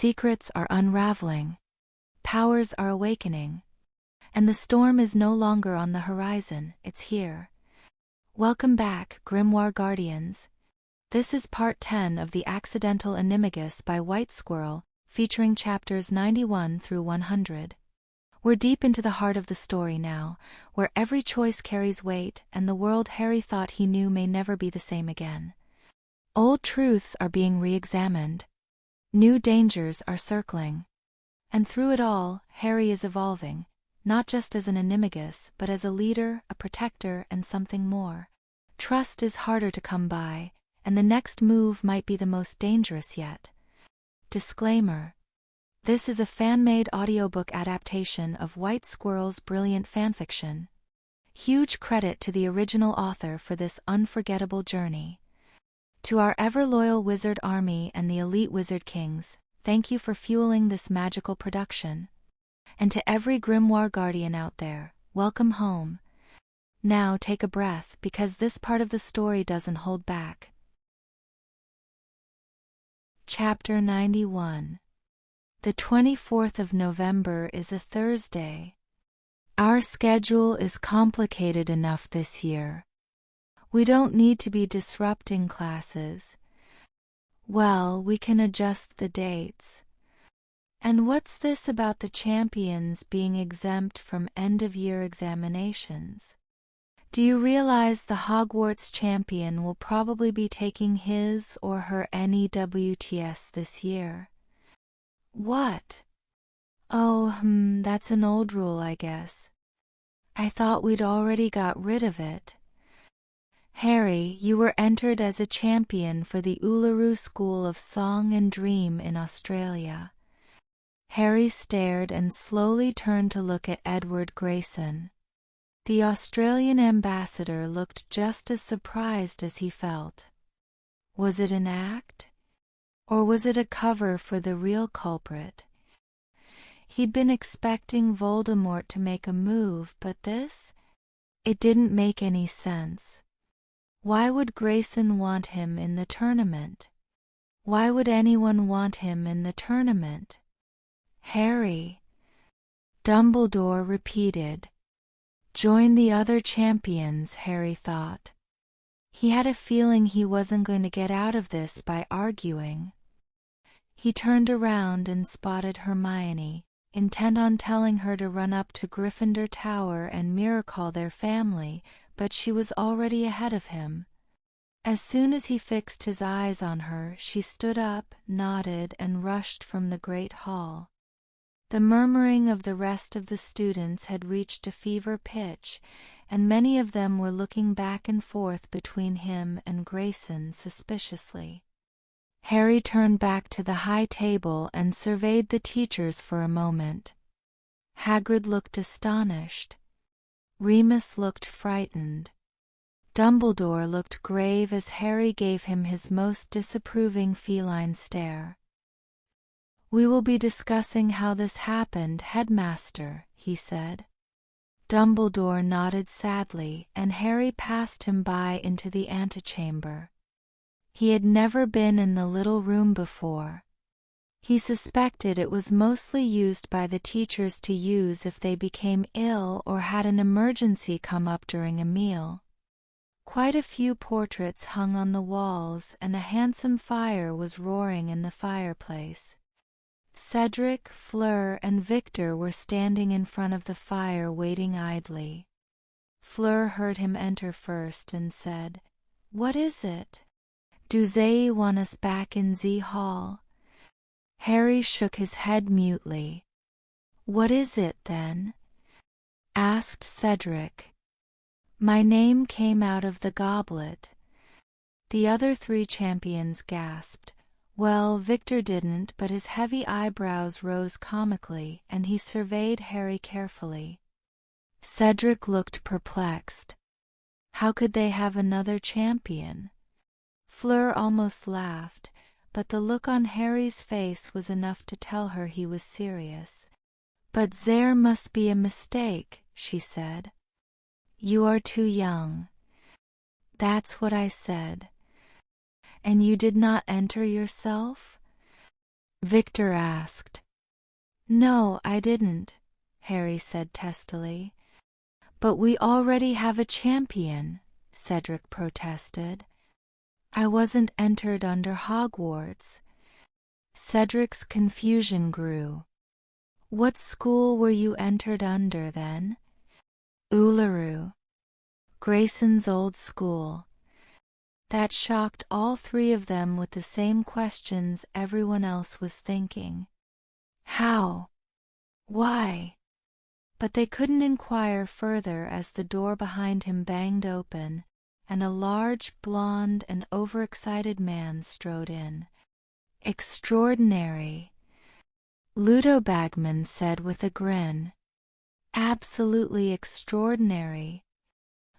Secrets are unraveling. Powers are awakening. And the storm is no longer on the horizon, it's here. Welcome back, Grimoire Guardians. This is part 10 of the Accidental Animagus by White Squirrel, featuring chapters 91 through 100. We're deep into the heart of the story now, where every choice carries weight and the world Harry thought he knew may never be the same again. Old truths are being re-examined. New dangers are circling. And through it all, Harry is evolving, not just as an animagus, but as a leader, a protector, and something more. Trust is harder to come by, and the next move might be the most dangerous yet. Disclaimer: this is a fan-made audiobook adaptation of White Squirrel's brilliant fanfiction. Huge credit to the original author for this unforgettable journey. To our ever-loyal wizard army and the elite wizard kings, thank you for fueling this magical production. And to every Grimoire Guardian out there, welcome home. Now take a breath, because this part of the story doesn't hold back. Chapter 91. The 24th of November is a Thursday. Our schedule is complicated enough this year. We don't need to be disrupting classes. Well, we can adjust the dates. And what's this about the champions being exempt from end-of-year examinations? Do you realize the Hogwarts champion will probably be taking his or her NEWTS this year? What? Oh, that's an old rule, I guess. I thought we'd already got rid of it. Harry, you were entered as a champion for the Uluru School of Song and Dream in Australia. Harry stared and slowly turned to look at Edward Grayson. The Australian ambassador looked just as surprised as he felt. Was it an act? Or was it a cover for the real culprit? He'd been expecting Voldemort to make a move, but this? It didn't make any sense. Why would Grayson want him in the tournament? Why would anyone want him in the tournament? Harry. Dumbledore repeated. Join the other champions, Harry thought. He had a feeling he wasn't going to get out of this by arguing. He turned around and spotted Hermione, intent on telling her to run up to Gryffindor Tower and miracall their family, but she was already ahead of him. As soon as he fixed his eyes on her, she stood up, nodded, and rushed from the great hall. The murmuring of the rest of the students had reached a fever pitch, and many of them were looking back and forth between him and Grayson suspiciously. Harry turned back to the high table and surveyed the teachers for a moment. Hagrid looked astonished. Remus looked frightened. Dumbledore looked grave as Harry gave him his most disapproving feline stare. "We will be discussing how this happened, Headmaster," he said. Dumbledore nodded sadly, and Harry passed him by into the antechamber. He had never been in the little room before. He suspected it was mostly used by the teachers to use if they became ill or had an emergency come up during a meal. Quite a few portraits hung on the walls, and a handsome fire was roaring in the fireplace. Cedric, Fleur, and Victor were standing in front of the fire waiting idly. Fleur heard him enter first and said, "What is it? Do they want us back in Z Hall?" Harry shook his head mutely. "What is it, then?" asked Cedric. "My name came out of the goblet." The other three champions gasped. Well, Victor didn't, but his heavy eyebrows rose comically, and he surveyed Harry carefully. Cedric looked perplexed. How could they have another champion? Fleur almost laughed, but the look on Harry's face was enough to tell her he was serious. "But there must be a mistake," she said. "You are too young." "That's what I said." "And you did not enter yourself?" Victor asked. No, I didn't, Harry said testily. But we already have a champion, Cedric protested. I wasn't entered under Hogwarts. Cedric's confusion grew. What school were you entered under then? Uluru. Grayson's old school. That shocked all three of them with the same questions everyone else was thinking. How? Why? But they couldn't inquire further as the door behind him banged open, and a large, blond, and overexcited man strode in. Extraordinary, Ludo Bagman said with a grin. Absolutely extraordinary.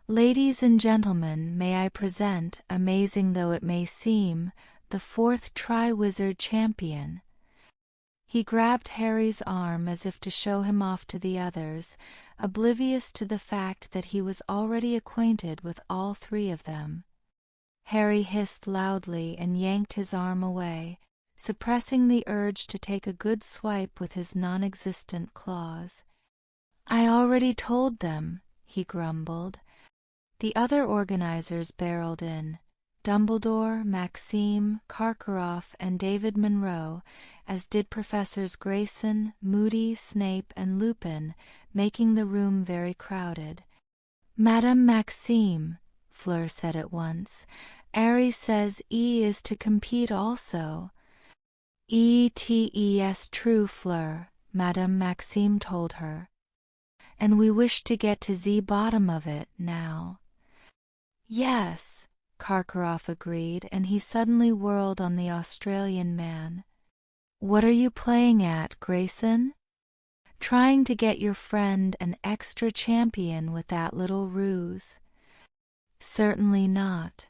Ladies and gentlemen, may I present, amazing though it may seem, the fourth Triwizard champion. He grabbed Harry's arm as if to show him off to the others, oblivious to the fact that he was already acquainted with all three of them. Harry hissed loudly and yanked his arm away, suppressing the urge to take a good swipe with his non-existent claws. I already told them, he grumbled. The other organizers barreled in, Dumbledore, Maxime, Karkaroff, and David Monroe, as did Professors Grayson, Moody, Snape, and Lupin, making the room very crowded. Madame Maxime, Fleur said at once, Aries says E is to compete also. E-T-E-S true, Fleur, Madame Maxime told her. And we wish to get to Z bottom of it now. Yes, Karkaroff agreed, and he suddenly whirled on the Australian man. What are you playing at, Grayson? Trying to get your friend an extra champion with that little ruse? Certainly not.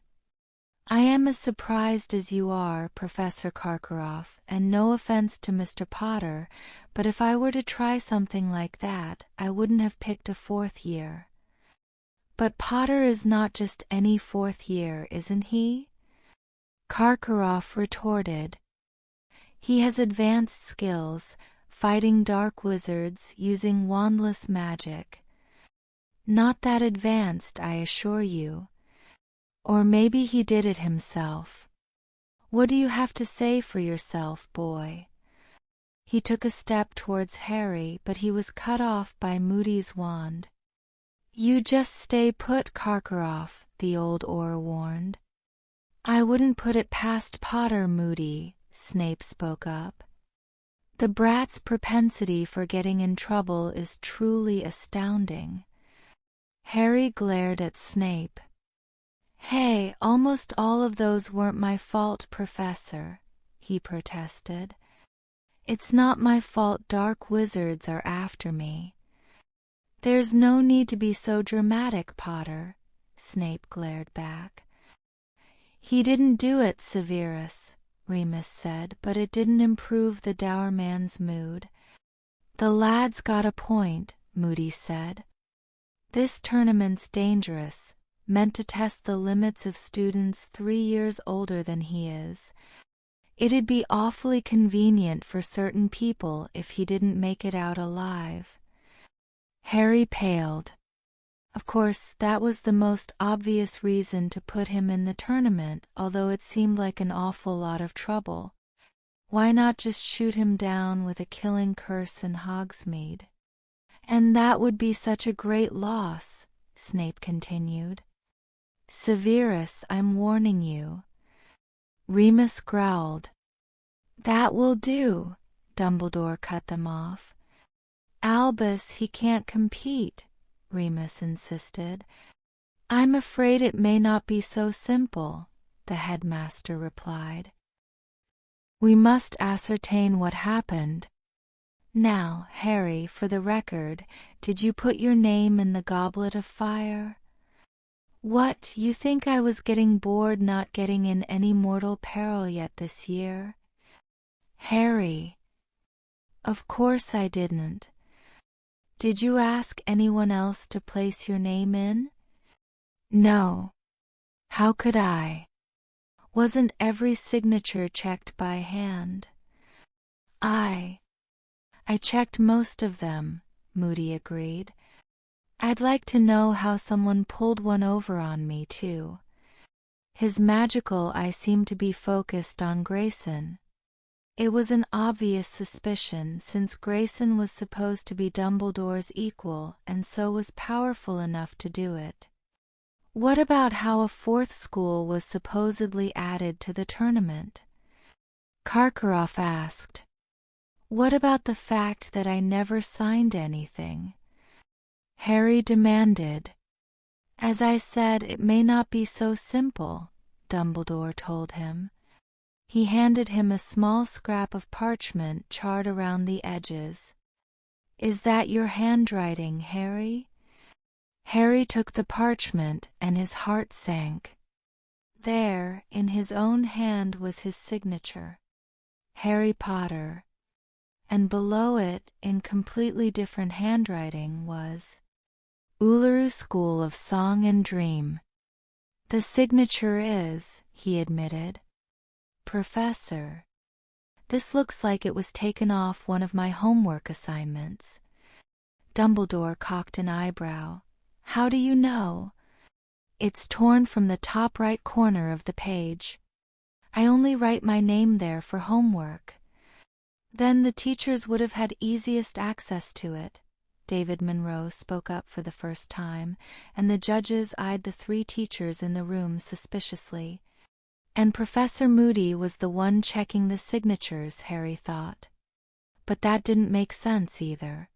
I am as surprised as you are, Professor Karkaroff, and no offense to Mr. Potter, but if I were to try something like that, I wouldn't have picked a fourth year. But Potter is not just any fourth year, isn't he? Karkaroff retorted. He has advanced skills, fighting dark wizards, using wandless magic. Not that advanced, I assure you. Or maybe he did it himself. What do you have to say for yourself, boy? He took a step towards Harry, but he was cut off by Moody's wand. You just stay put, Karkaroff, the old oar warned. I wouldn't put it past Potter, Moody, Snape spoke up. The brat's propensity for getting in trouble is truly astounding. Harry glared at Snape. Hey, almost all of those weren't my fault, Professor, he protested. It's not my fault dark wizards are after me. There's no need to be so dramatic, Potter, Snape glared back. He didn't do it, Severus, Remus said, but it didn't improve the dour man's mood. The lad's got a point, Moody said. This tournament's dangerous, meant to test the limits of students 3 years older than he is. It'd be awfully convenient for certain people if he didn't make it out alive. Harry paled. Of course, that was the most obvious reason to put him in the tournament, although it seemed like an awful lot of trouble. Why not just shoot him down with a killing curse in Hogsmeade? And that would be such a great loss, Snape continued. Severus, I'm warning you. Remus growled. That will do, Dumbledore cut them off. Albus, he can't compete, Remus insisted. I'm afraid it may not be so simple, the headmaster replied. We must ascertain what happened. Now, Harry, for the record, did you put your name in the Goblet of Fire? What, you think I was getting bored not getting in any mortal peril yet this year? Harry. Of course I didn't. Did you ask anyone else to place your name in? No. How could I? Wasn't every signature checked by hand? I checked most of them, Moody agreed. I'd like to know how someone pulled one over on me, too. His magical eye seemed to be focused on Grayson. It was an obvious suspicion, since Grayson was supposed to be Dumbledore's equal and so was powerful enough to do it. What about how a fourth school was supposedly added to the tournament? Karkaroff asked. What about the fact that I never signed anything? Harry demanded. As I said, it may not be so simple, Dumbledore told him. He handed him a small scrap of parchment charred around the edges. Is that your handwriting, Harry? Harry took the parchment and his heart sank. There, in his own hand, was his signature. Harry Potter. And below it, in completely different handwriting, was Uluru School of Song and Dream. The signature is, he admitted. Professor. This looks like it was taken off one of my homework assignments. Dumbledore cocked an eyebrow. How do you know? It's torn from the top right corner of the page. I only write my name there for homework. Then the teachers would have had easiest access to it. David Monroe spoke up for the first time, and the judges eyed the three teachers in the room suspiciously. And Professor Moody was the one checking the signatures, Harry thought. But that didn't make sense either.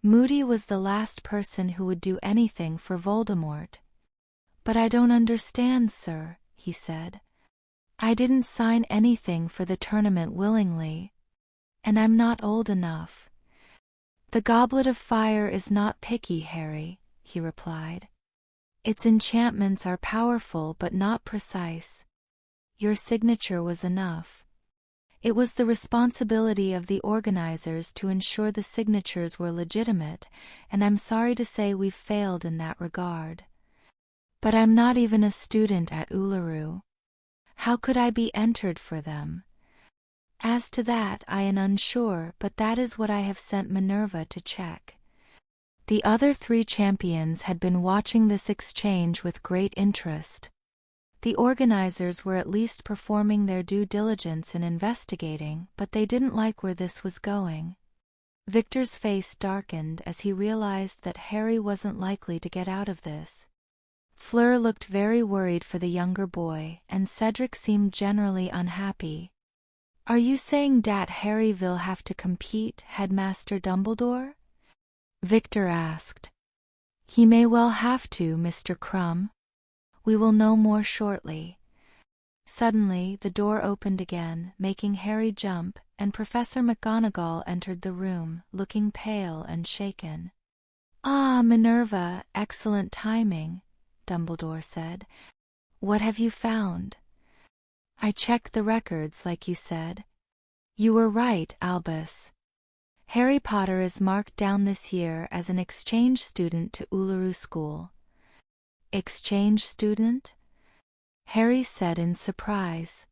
Moody was the last person who would do anything for Voldemort. But I don't understand, sir, he said. I didn't sign anything for the tournament willingly. And I'm not old enough. The Goblet of Fire is not picky, Harry, he replied. Its enchantments are powerful but not precise. Your signature was enough. It was the responsibility of the organizers to ensure the signatures were legitimate, and I'm sorry to say we've failed in that regard. But I'm not even a student at Uluru. How could I be entered for them? As to that, I am unsure, but that is what I have sent Minerva to check. The other three champions had been watching this exchange with great interest. The organizers were at least performing their due diligence in investigating, but they didn't like where this was going. Victor's face darkened as he realized that Harry wasn't likely to get out of this. Fleur looked very worried for the younger boy, and Cedric seemed generally unhappy. Are you saying dat Harry will have to compete, Headmaster Dumbledore? Victor asked. He may well have to, Mr. Crumb. We will know more shortly. Suddenly, the door opened again, making Harry jump, and Professor McGonagall entered the room, looking pale and shaken. Ah, Minerva, excellent timing, Dumbledore said. What have you found? I checked the records like you said. You were right, Albus. Harry Potter is marked down this year as an exchange student to Uluru School. Exchange student? Harry said in surprise.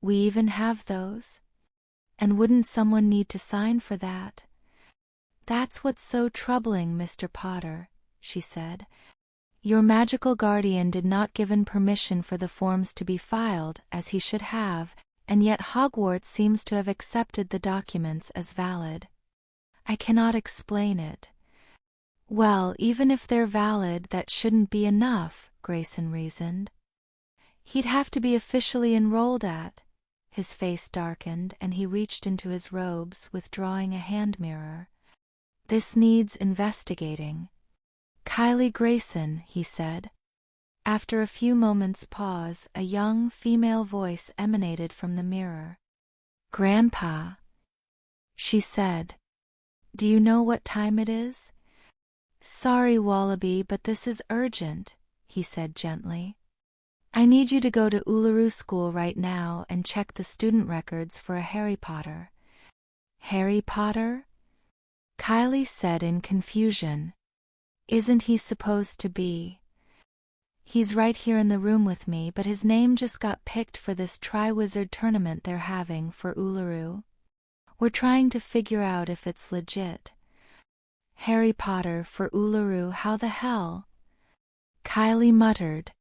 We even have those? And wouldn't someone need to sign for that? That's what's so troubling, Mr. Potter, she said. Your magical guardian did not give permission for the forms to be filed, as he should have, and yet Hogwarts seems to have accepted the documents as valid. I cannot explain it. Well, even if they're valid, that shouldn't be enough, Grayson reasoned. He'd have to be officially enrolled at. His face darkened, and he reached into his robes, withdrawing a hand mirror. This needs investigating. Kylie Grayson, he said. After a few moments' pause, a young female voice emanated from the mirror. Grandpa, she said. Do you know what time it is? Sorry, Wallaby, but this is urgent, he said gently. I need you to go to Uluru School right now and check the student records for a Harry Potter. Harry Potter? Kylie said in confusion. Isn't he supposed to be? He's right here in the room with me, but his name just got picked for this Triwizard tournament they're having for Uluru. We're trying to figure out if it's legit. Harry Potter for Uluru, how the hell? Kylie muttered.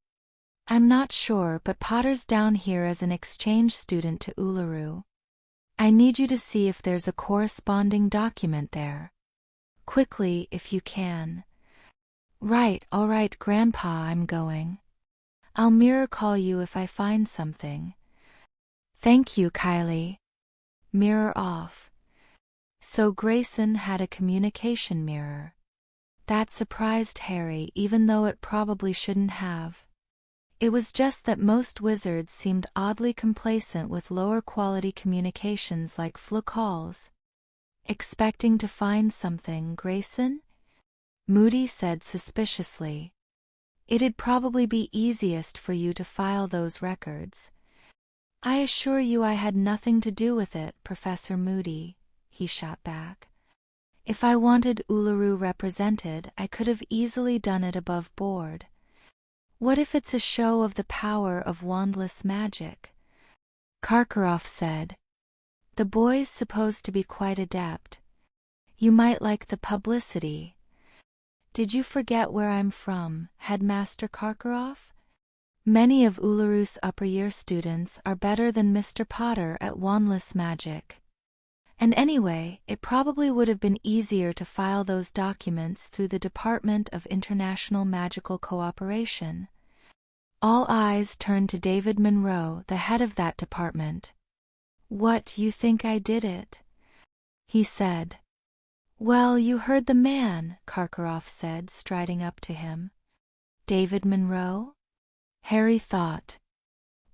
I'm not sure, but Potter's down here as an exchange student to Uluru. I need you to see if there's a corresponding document there. Quickly, if you can. Right, all right, Grandpa, I'm going. I'll mirror call you if I find something. Thank you, Kylie. Mirror off. So Grayson had a communication mirror. That surprised Harry, even though it probably shouldn't have. It was just that most wizards seemed oddly complacent with lower quality communications like fluke calls. Expecting to find something, Grayson? Moody said suspiciously. It'd probably be easiest for you to file those records. I assure you I had nothing to do with it, Professor Moody, he shot back. If I wanted Uluru represented, I could have easily done it above board. What if it's a show of the power of wandless magic? Karkaroff said. The boy's supposed to be quite adept. You might like the publicity. Did you forget where I'm from, Headmaster Karkaroff? Many of Uluru's upper-year students are better than Mr. Potter at wandless magic. And anyway, it probably would have been easier to file those documents through the Department of International Magical Cooperation. All eyes turned to David Monroe, the head of that department. What, you think I did it? He said. Well, you heard the man, Karkaroff said, striding up to him. David Monroe? Harry thought.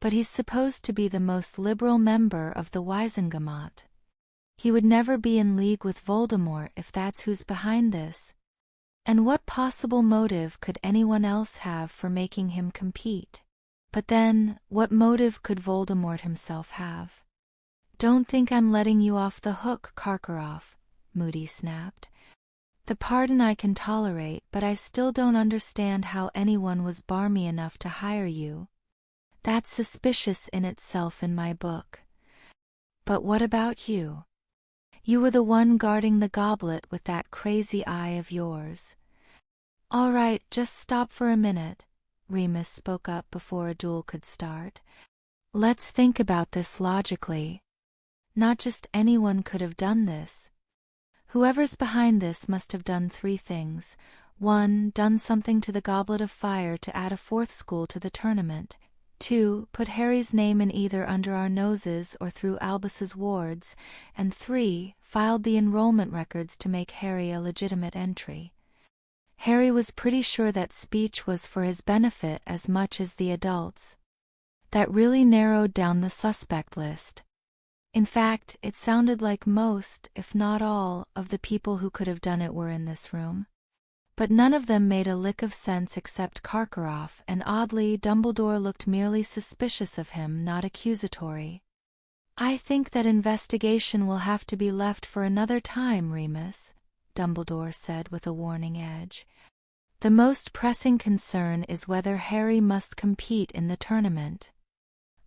But he's supposed to be the most liberal member of the Wisengamot. He would never be in league with Voldemort if that's who's behind this. And what possible motive could anyone else have for making him compete? But then, what motive could Voldemort himself have? Don't think I'm letting you off the hook, Karkaroff, Moody snapped. The pardon I can tolerate, but I still don't understand how anyone was barmy enough to hire you. That's suspicious in itself in my book. But what about you? You were the one guarding the goblet with that crazy eye of yours. All right, just stop for a minute, Remus spoke up before a duel could start. Let's think about this logically. Not just anyone could have done this. Whoever's behind this must have done three things. 1. Done something to the Goblet of Fire to add a fourth school to the tournament. 2. Put Harry's name in either under our noses or through Albus's wards. And 3. Filed the enrollment records to make Harry a legitimate entry. Harry was pretty sure that speech was for his benefit as much as the adults. That really narrowed down the suspect list. In fact, it sounded like most, if not all, of the people who could have done it were in this room. But none of them made a lick of sense except Karkaroff, and oddly, Dumbledore looked merely suspicious of him, not accusatory. I think that investigation will have to be left for another time, Remus, Dumbledore said with a warning edge. The most pressing concern is whether Harry must compete in the tournament.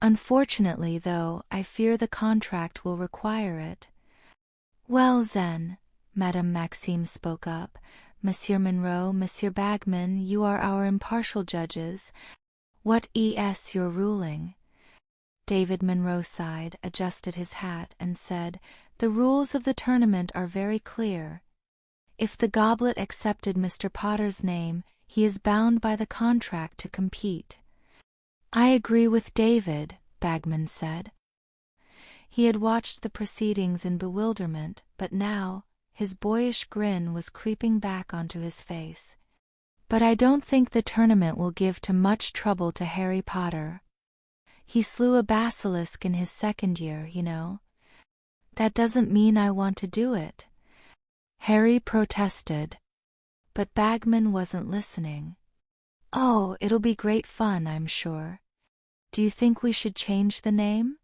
Unfortunately, though, I fear the contract will require it. Well, then, Madame Maxime spoke up, Monsieur Monroe, Monsieur Bagman, you are our impartial judges. What is your ruling? David Monroe sighed, adjusted his hat, and said, The rules of the tournament are very clear. If the goblet accepted Mr. Potter's name, he is bound by the contract to compete. I agree with David, Bagman said. He had watched the proceedings in bewilderment, but now, his boyish grin was creeping back onto his face. But I don't think the tournament will give too much trouble to Harry Potter. He slew a basilisk in his second year, you know. That doesn't mean I want to do it. Harry protested. But Bagman wasn't listening. Oh, it'll be great fun, I'm sure. Do you think we should change the name?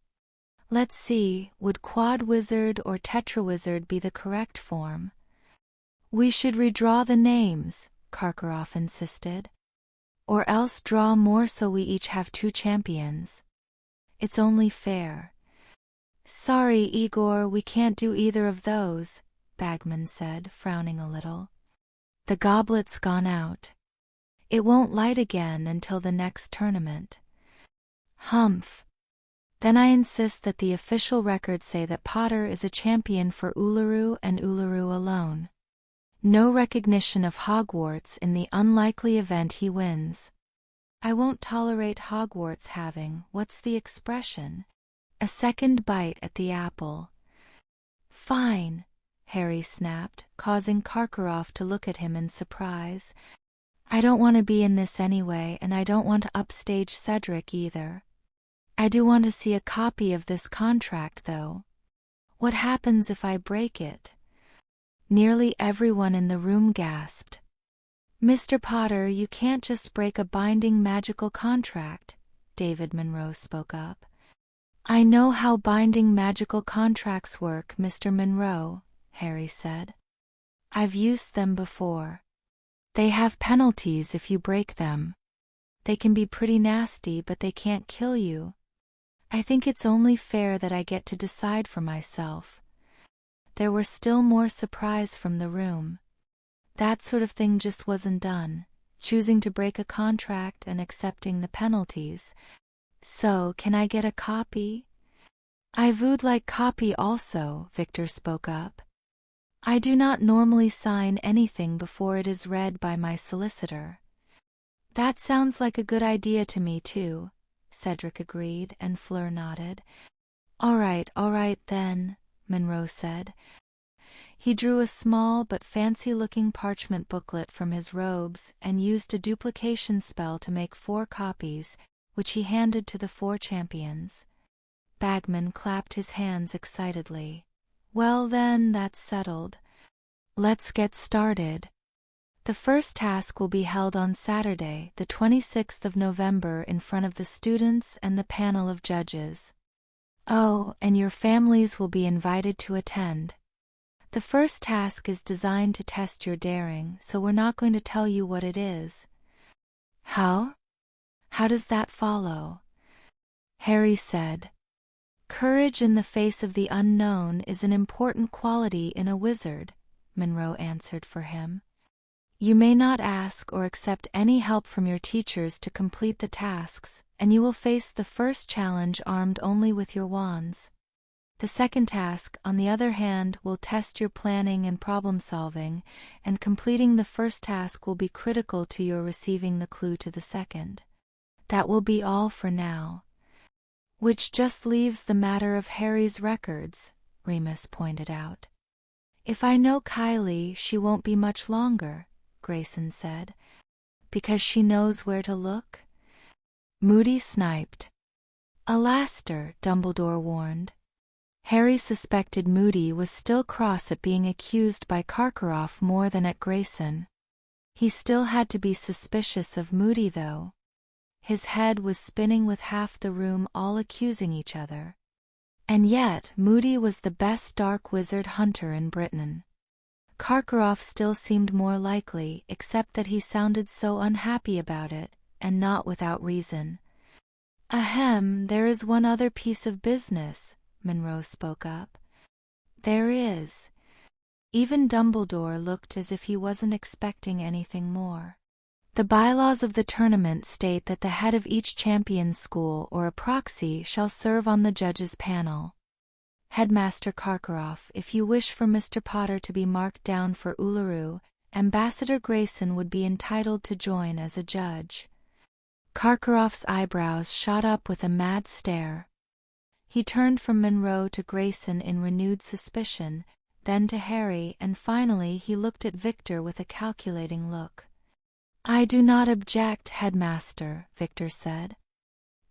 Let's see, would Quad Wizard or Tetra Wizard be the correct form? We should redraw the names, Karkaroff insisted. Or else draw more so we each have 2 champions. It's only fair. Sorry, Igor, we can't do either of those, Bagman said, frowning a little. The goblet's gone out. It won't light again until the next tournament. Humph. Then I insist that the official records say that Potter is a champion for Uluru and Uluru alone. No recognition of Hogwarts in the unlikely event he wins. I won't tolerate Hogwarts having, what's the expression? A second bite at the apple. Fine, Harry snapped, causing Karkaroff to look at him in surprise. I don't want to be in this anyway, and I don't want to upstage Cedric either. I do want to see a copy of this contract, though. What happens if I break it? Nearly everyone in the room gasped. Mr. Potter, you can't just break a binding magical contract, David Monroe spoke up. I know how binding magical contracts work, Mr. Monroe, Harry said. I've used them before. They have penalties if you break them. They can be pretty nasty, but they can't kill you. I think it's only fair that I get to decide for myself. There were still more surprise from the room. That sort of thing just wasn't done, choosing to break a contract and accepting the penalties. So, can I get a copy? I would like copy also, Victor spoke up. I do not normally sign anything before it is read by my solicitor. That sounds like a good idea to me too, Cedric agreed, and Fleur nodded. All right then, Monroe said. He drew a small but fancy-looking parchment booklet from his robes and used a duplication spell to make 4 copies, which he handed to the 4 champions. Bagman clapped his hands excitedly. Well then, that's settled. Let's get started. The first task will be held on Saturday, the 26th of November, in front of the students and the panel of judges. Oh, and your families will be invited to attend. The first task is designed to test your daring, so we're not going to tell you what it is. How? How does that follow? Harry said. Courage in the face of the unknown is an important quality in a wizard, Monroe answered for him. You may not ask or accept any help from your teachers to complete the tasks, and you will face the first challenge armed only with your wands. The second task, on the other hand, will test your planning and problem-solving, and completing the first task will be critical to your receiving the clue to the second. That will be all for now. Which just leaves the matter of Harry's records, Remus pointed out. If I know Kylie, she won't be much longer, Grayson said. Because she knows where to look? Moody sniped. Alaster, Dumbledore warned. Harry suspected Moody was still cross at being accused by Karkaroff more than at Grayson. He still had to be suspicious of Moody, though. His head was spinning with half the room all accusing each other. And yet Moody was the best dark wizard hunter in Britain. Karkaroff still seemed more likely, except that he sounded so unhappy about it, and not without reason. Ahem, there is one other piece of business, Monroe spoke up. There is. Even Dumbledore looked as if he wasn't expecting anything more. The bylaws of the tournament state that the head of each champion's school or a proxy shall serve on the judges' panel. Headmaster Karkaroff, if you wish for Mr. Potter to be marked down for Uluru, Ambassador Grayson would be entitled to join as a judge. Karkaroff's eyebrows shot up with a mad stare. He turned from Monroe to Grayson in renewed suspicion, then to Harry, and finally he looked at Victor with a calculating look. I do not object, Headmaster, Victor said.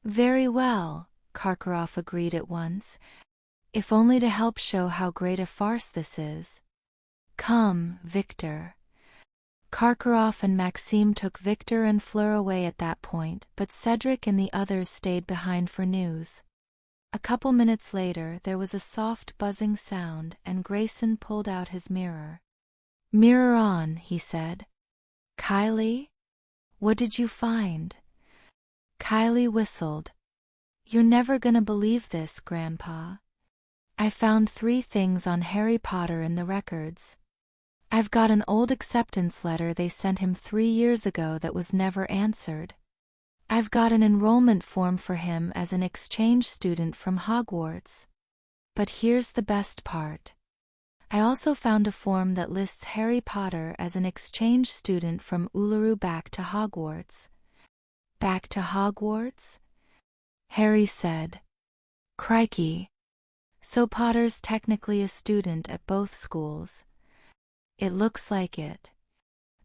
Very well, Karkaroff agreed at once, if only to help show how great a farce this is. Come, Victor. Karkaroff and Maxime took Victor and Fleur away at that point, but Cedric and the others stayed behind for news. A couple minutes later there was a soft buzzing sound and Grayson pulled out his mirror. Mirror on, he said. Kylie? What did you find? Kylie whistled. You're never gonna believe this, Grandpa. I found 3 things on Harry Potter in the records. I've got an old acceptance letter they sent him 3 years ago that was never answered. I've got an enrollment form for him as an exchange student from Hogwarts. But here's the best part. I also found a form that lists Harry Potter as an exchange student from Uluru back to Hogwarts. Back to Hogwarts? Harry said. Crikey. So Potter's technically a student at both schools. It looks like it.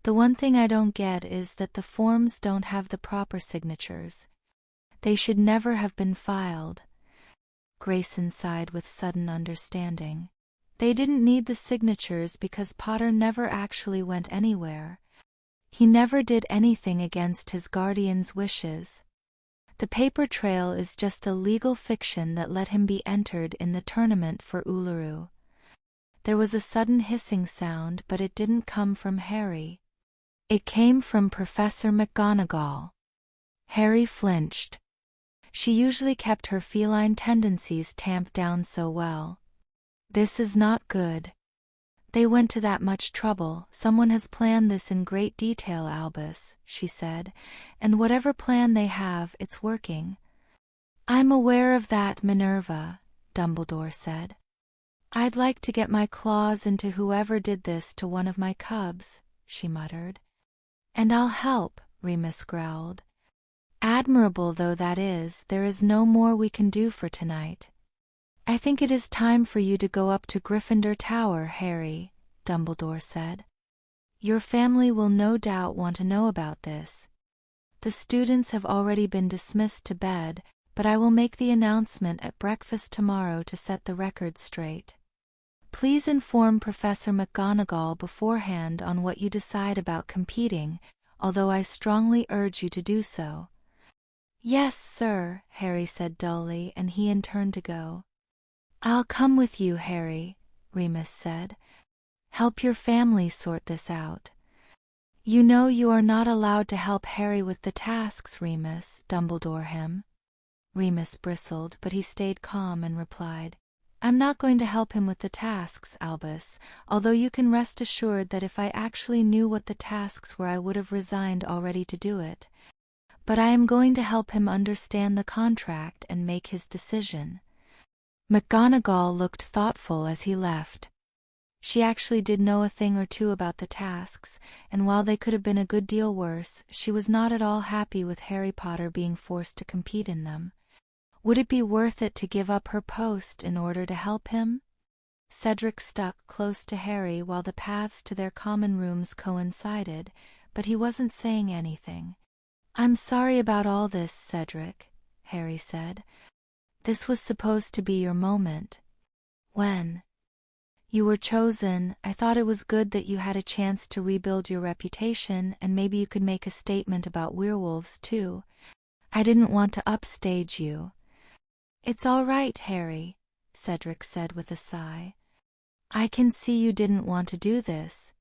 The one thing I don't get is that the forms don't have the proper signatures. They should never have been filed. Grayson sighed with sudden understanding. They didn't need the signatures because Potter never actually went anywhere. He never did anything against his guardian's wishes. The paper trail is just a legal fiction that let him be entered in the tournament for Uluru. There was a sudden hissing sound, but it didn't come from Harry. It came from Professor McGonagall. Harry flinched. She usually kept her feline tendencies tamped down so well. This is not good. They went to that much trouble. Someone has planned this in great detail, Albus, she said, and whatever plan they have, it's working. I'm aware of that, Minerva, Dumbledore said. I'd like to get my claws into whoever did this to one of my cubs, she muttered. And I'll help, Remus growled. Admirable though that is, there is no more we can do for tonight. I think it is time for you to go up to Gryffindor Tower, Harry, Dumbledore said. Your family will no doubt want to know about this. The students have already been dismissed to bed, but I will make the announcement at breakfast tomorrow to set the record straight. Please inform Professor McGonagall beforehand on what you decide about competing, although I strongly urge you to do so. Yes, sir, Harry said dully, and he turned to go. I'll come with you, Harry, Remus said. Help your family sort this out. You know you are not allowed to help Harry with the tasks, Remus, Dumbledore him. Remus bristled, but he stayed calm and replied, I'm not going to help him with the tasks, Albus, although you can rest assured that if I actually knew what the tasks were I would have resigned already to do it. But I am going to help him understand the contract and make his decision. McGonagall looked thoughtful as he left. She actually did know a thing or two about the tasks, and while they could have been a good deal worse, she was not at all happy with Harry Potter being forced to compete in them. Would it be worth it to give up her post in order to help him? Cedric stuck close to Harry while the paths to their common rooms coincided, but he wasn't saying anything. I'm sorry about all this, Cedric, Harry said. This was supposed to be your moment. When you were chosen, I thought it was good that you had a chance to rebuild your reputation, and maybe you could make a statement about werewolves, too. I didn't want to upstage you. It's all right, Harry, Cedric said with a sigh. I can see you didn't want to do this.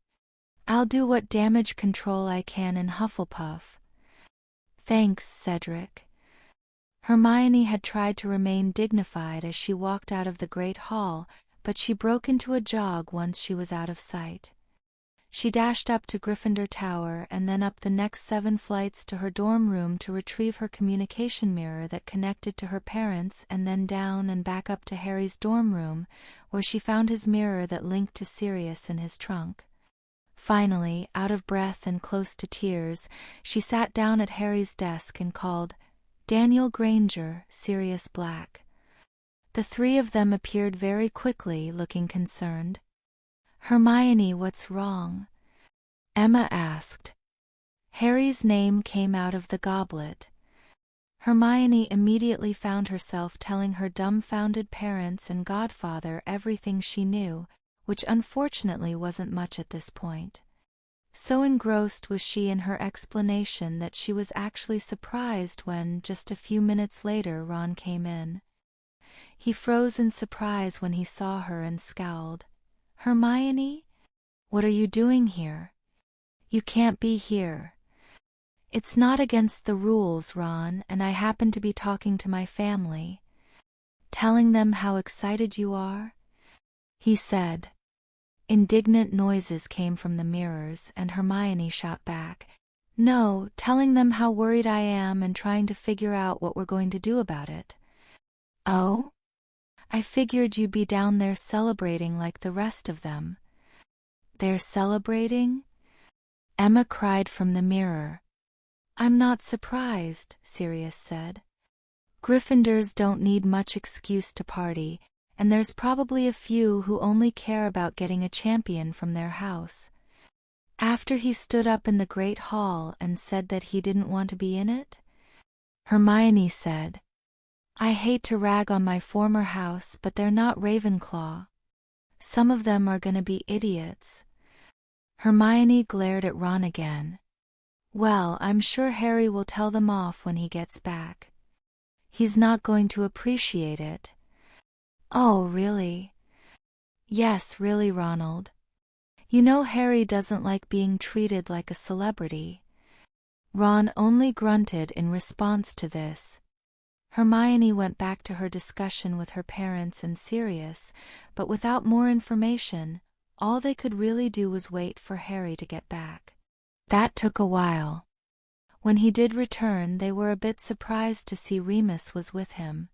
I'll do what damage control I can in Hufflepuff. Thanks, Cedric. Hermione had tried to remain dignified as she walked out of the great hall, but she broke into a jog once she was out of sight. She dashed up to Gryffindor Tower and then up the next 7 flights to her dorm room to retrieve her communication mirror that connected to her parents, and then down and back up to Harry's dorm room, where she found his mirror that linked to Sirius in his trunk. Finally, out of breath and close to tears, she sat down at Harry's desk and called, Daniel Granger, Sirius Black. The 3 of them appeared very quickly, looking concerned. Hermione, what's wrong? Emma asked. Harry's name came out of the goblet. Hermione immediately found herself telling her dumbfounded parents and godfather everything she knew, which unfortunately wasn't much at this point. So engrossed was she in her explanation that she was actually surprised when, just a few minutes later, Ron came in. He froze in surprise when he saw her and scowled. Hermione? What are you doing here? You can't be here. It's not against the rules, Ron, and I happen to be talking to my family. Telling them how excited you are? He said. Indignant noises came from the mirrors, and Hermione shot back. No, telling them how worried I am and trying to figure out what we're going to do about it. Oh? I figured you'd be down there celebrating like the rest of them. They're celebrating? Emma cried from the mirror. I'm not surprised, Sirius said. Gryffindors don't need much excuse to party, and there's probably a few who only care about getting a champion from their house. After he stood up in the Great Hall and said that he didn't want to be in it? Hermione said, I hate to rag on my former house, but they're not Ravenclaw. Some of them are gonna be idiots. Hermione glared at Ron again. Well, I'm sure Harry will tell them off when he gets back. He's not going to appreciate it. Oh, really? Yes, really, Ronald. You know Harry doesn't like being treated like a celebrity. Ron only grunted in response to this. Hermione went back to her discussion with her parents and Sirius, but without more information, all they could really do was wait for Harry to get back. That took a while. When he did return, they were a bit surprised to see Remus was with him.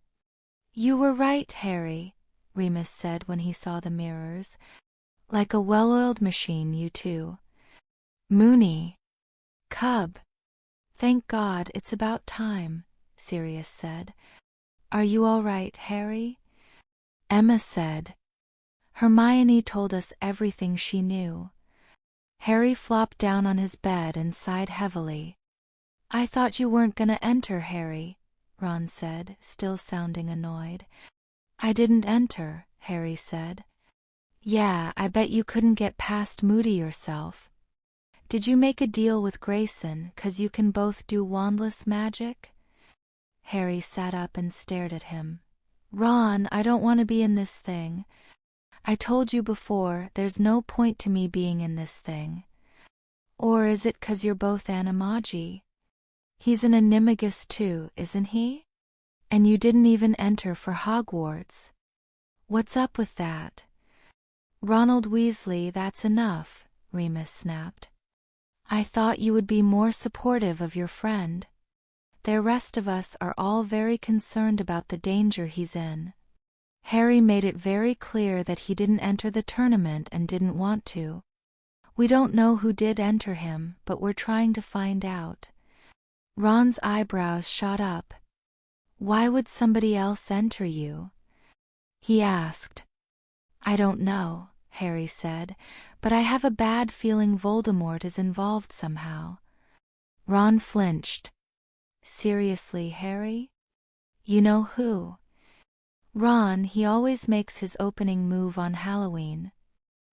You were right, Harry, Remus said when he saw the mirrors. Like a well-oiled machine, you two. Moony. Cub. Thank God, it's about time, Sirius said. Are you all right, Harry? Emma said. Hermione told us everything she knew. Harry flopped down on his bed and sighed heavily. I thought you weren't gonna enter, Harry, Ron said, still sounding annoyed. I didn't enter, Harry said. Yeah, I bet you couldn't get past Moody yourself. Did you make a deal with Grayson, 'cause you can both do wandless magic? Harry sat up and stared at him. Ron, I don't want to be in this thing. I told you before, there's no point to me being in this thing. Or is it 'cause you're both animagi? He's an animagus too, isn't he? And you didn't even enter for Hogwarts. What's up with that? Ronald Weasley, that's enough, Remus snapped. I thought you would be more supportive of your friend. The rest of us are all very concerned about the danger he's in. Harry made it very clear that he didn't enter the tournament and didn't want to. We don't know who did enter him, but we're trying to find out. Ron's eyebrows shot up. Why would somebody else enter you? He asked. I don't know, Harry said, but I have a bad feeling Voldemort is involved somehow. Ron flinched. Seriously, Harry? You know who? Ron, he always makes his opening move on Halloween.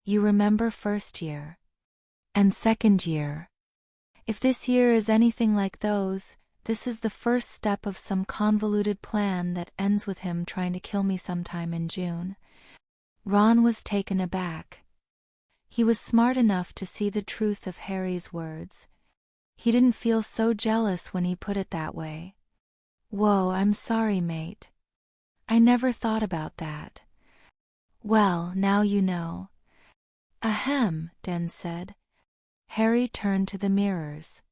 You remember first year. And second year. If this year is anything like those, this is the first step of some convoluted plan that ends with him trying to kill me sometime in June. Ron was taken aback. He was smart enough to see the truth of Harry's words. He didn't feel so jealous when he put it that way. Whoa, I'm sorry, mate. I never thought about that. Well, now you know. Ahem, Den said. Harry turned to the mirrors.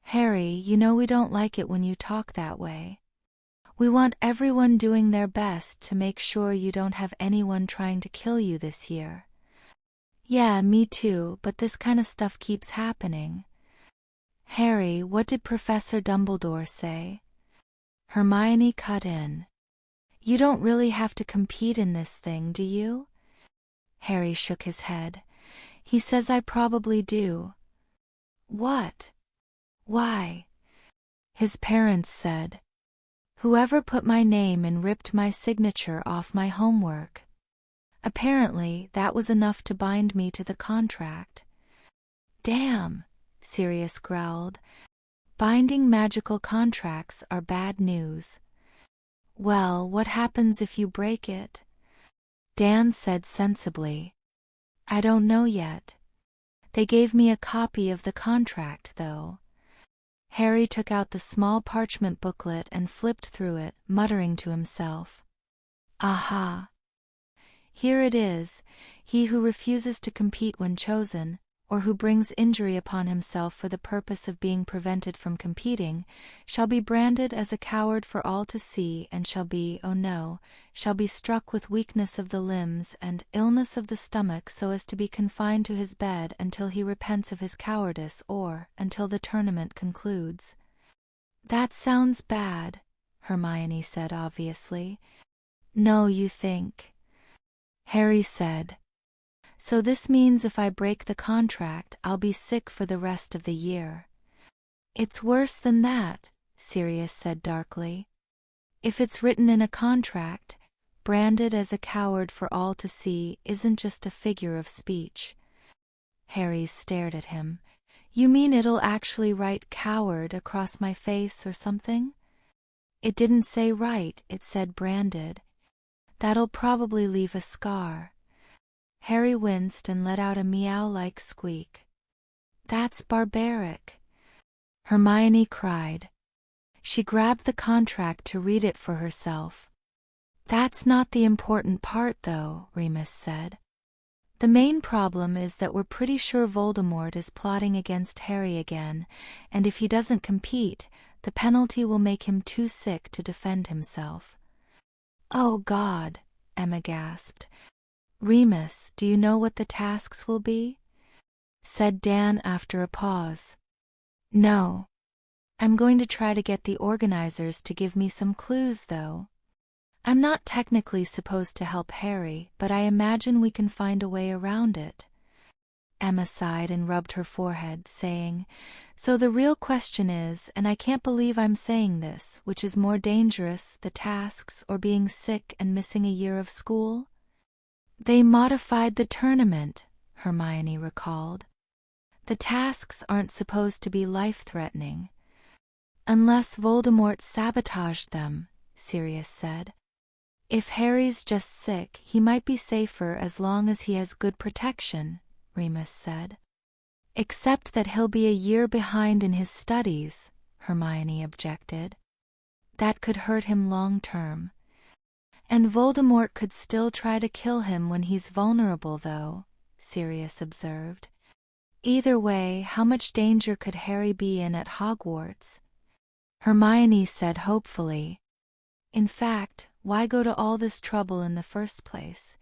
Harry, you know we don't like it when you talk that way. We want everyone doing their best to make sure you don't have anyone trying to kill you this year. Yeah, me too, but this kind of stuff keeps happening. Harry, what did Professor Dumbledore say? Hermione cut in. You don't really have to compete in this thing, do you? Harry shook his head. He says I probably do. What? Why? His parents said. Whoever put my name and ripped my signature off my homework. Apparently, that was enough to bind me to the contract. Damn, Sirius growled. Binding magical contracts are bad news. Well, what happens if you break it? Dan said sensibly. I don't know yet. They gave me a copy of the contract, though. Harry took out the small parchment booklet and flipped through it, muttering to himself. Aha! Here it is, he who refuses to compete when chosen, or who brings injury upon himself for the purpose of being prevented from competing, shall be branded as a coward for all to see, and shall be, oh no, shall be struck with weakness of the limbs and illness of the stomach, so as to be confined to his bed until he repents of his cowardice, or until the tournament concludes. That sounds bad, Hermione said obviously. No, you think? Harry said. So this means if I break the contract, I'll be sick for the rest of the year. It's worse than that, Sirius said darkly. If it's written in a contract, branded as a coward for all to see isn't just a figure of speech. Harry stared at him. You mean it'll actually write coward across my face or something? It didn't say write, it said branded. That'll probably leave a scar. Harry winced and let out a meow-like squeak. That's barbaric, Hermione cried. She grabbed the contract to read it for herself. That's not the important part though, Remus said. The main problem is that we're pretty sure Voldemort is plotting against Harry again, and if he doesn't compete, the penalty will make him too sick to defend himself. Oh God, Emma gasped. Remus, do you know what the tasks will be? Said Dan after a pause. No. I'm going to try to get the organizers to give me some clues though. I'm not technically supposed to help Harry, but I imagine we can find a way around it. Emma sighed and rubbed her forehead, saying, So the real question is, and I can't believe I'm saying this, which is more dangerous, the tasks or being sick and missing a year of school? They modified the tournament, Hermione recalled. The tasks aren't supposed to be life-threatening. Unless Voldemort sabotaged them, Sirius said. If Harry's just sick, he might be safer as long as he has good protection, Remus said. Except that he'll be a year behind in his studies, Hermione objected. That could hurt him long-term. And Voldemort could still try to kill him when he's vulnerable though, Sirius observed. Either way, how much danger could Harry be in at Hogwarts? Hermione said hopefully. In fact, why go to all this trouble in the first place?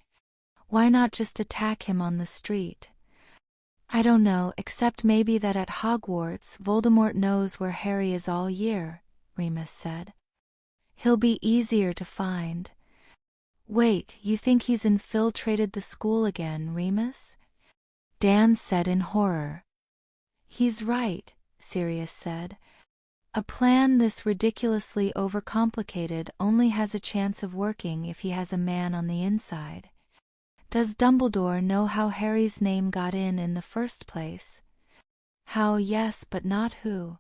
Why not just attack him on the street? I don't know, except maybe that at Hogwarts Voldemort knows where Harry is all year, Remus said. He'll be easier to find. Wait, you think he's infiltrated the school again, Remus? Dan said in horror. He's right, Sirius said. A plan this ridiculously overcomplicated only has a chance of working if he has a man on the inside. Does Dumbledore know how Harry's name got in the first place? How, yes, but not who.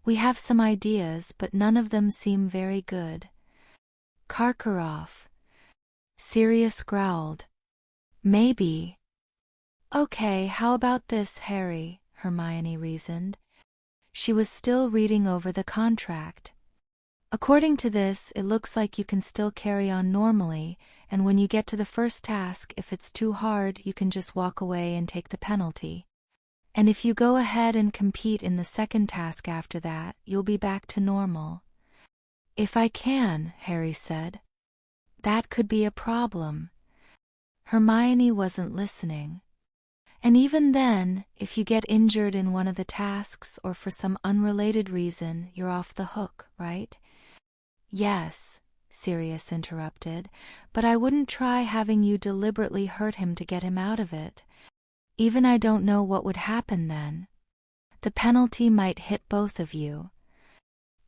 We have some ideas, but none of them seem very good. Karkaroff. Sirius growled. Maybe. Okay, how about this, Harry? Hermione reasoned. She was still reading over the contract. According to this, it looks like you can still carry on normally, and when you get to the first task, if it's too hard, you can just walk away and take the penalty. And if you go ahead and compete in the second task after that, you'll be back to normal. If I can, Harry said. That could be a problem. Hermione wasn't listening. And even then, if you get injured in one of the tasks or for some unrelated reason, you're off the hook, right? Yes, Sirius interrupted, but I wouldn't try having you deliberately hurt him to get him out of it. Even I don't know what would happen then. The penalty might hit both of you.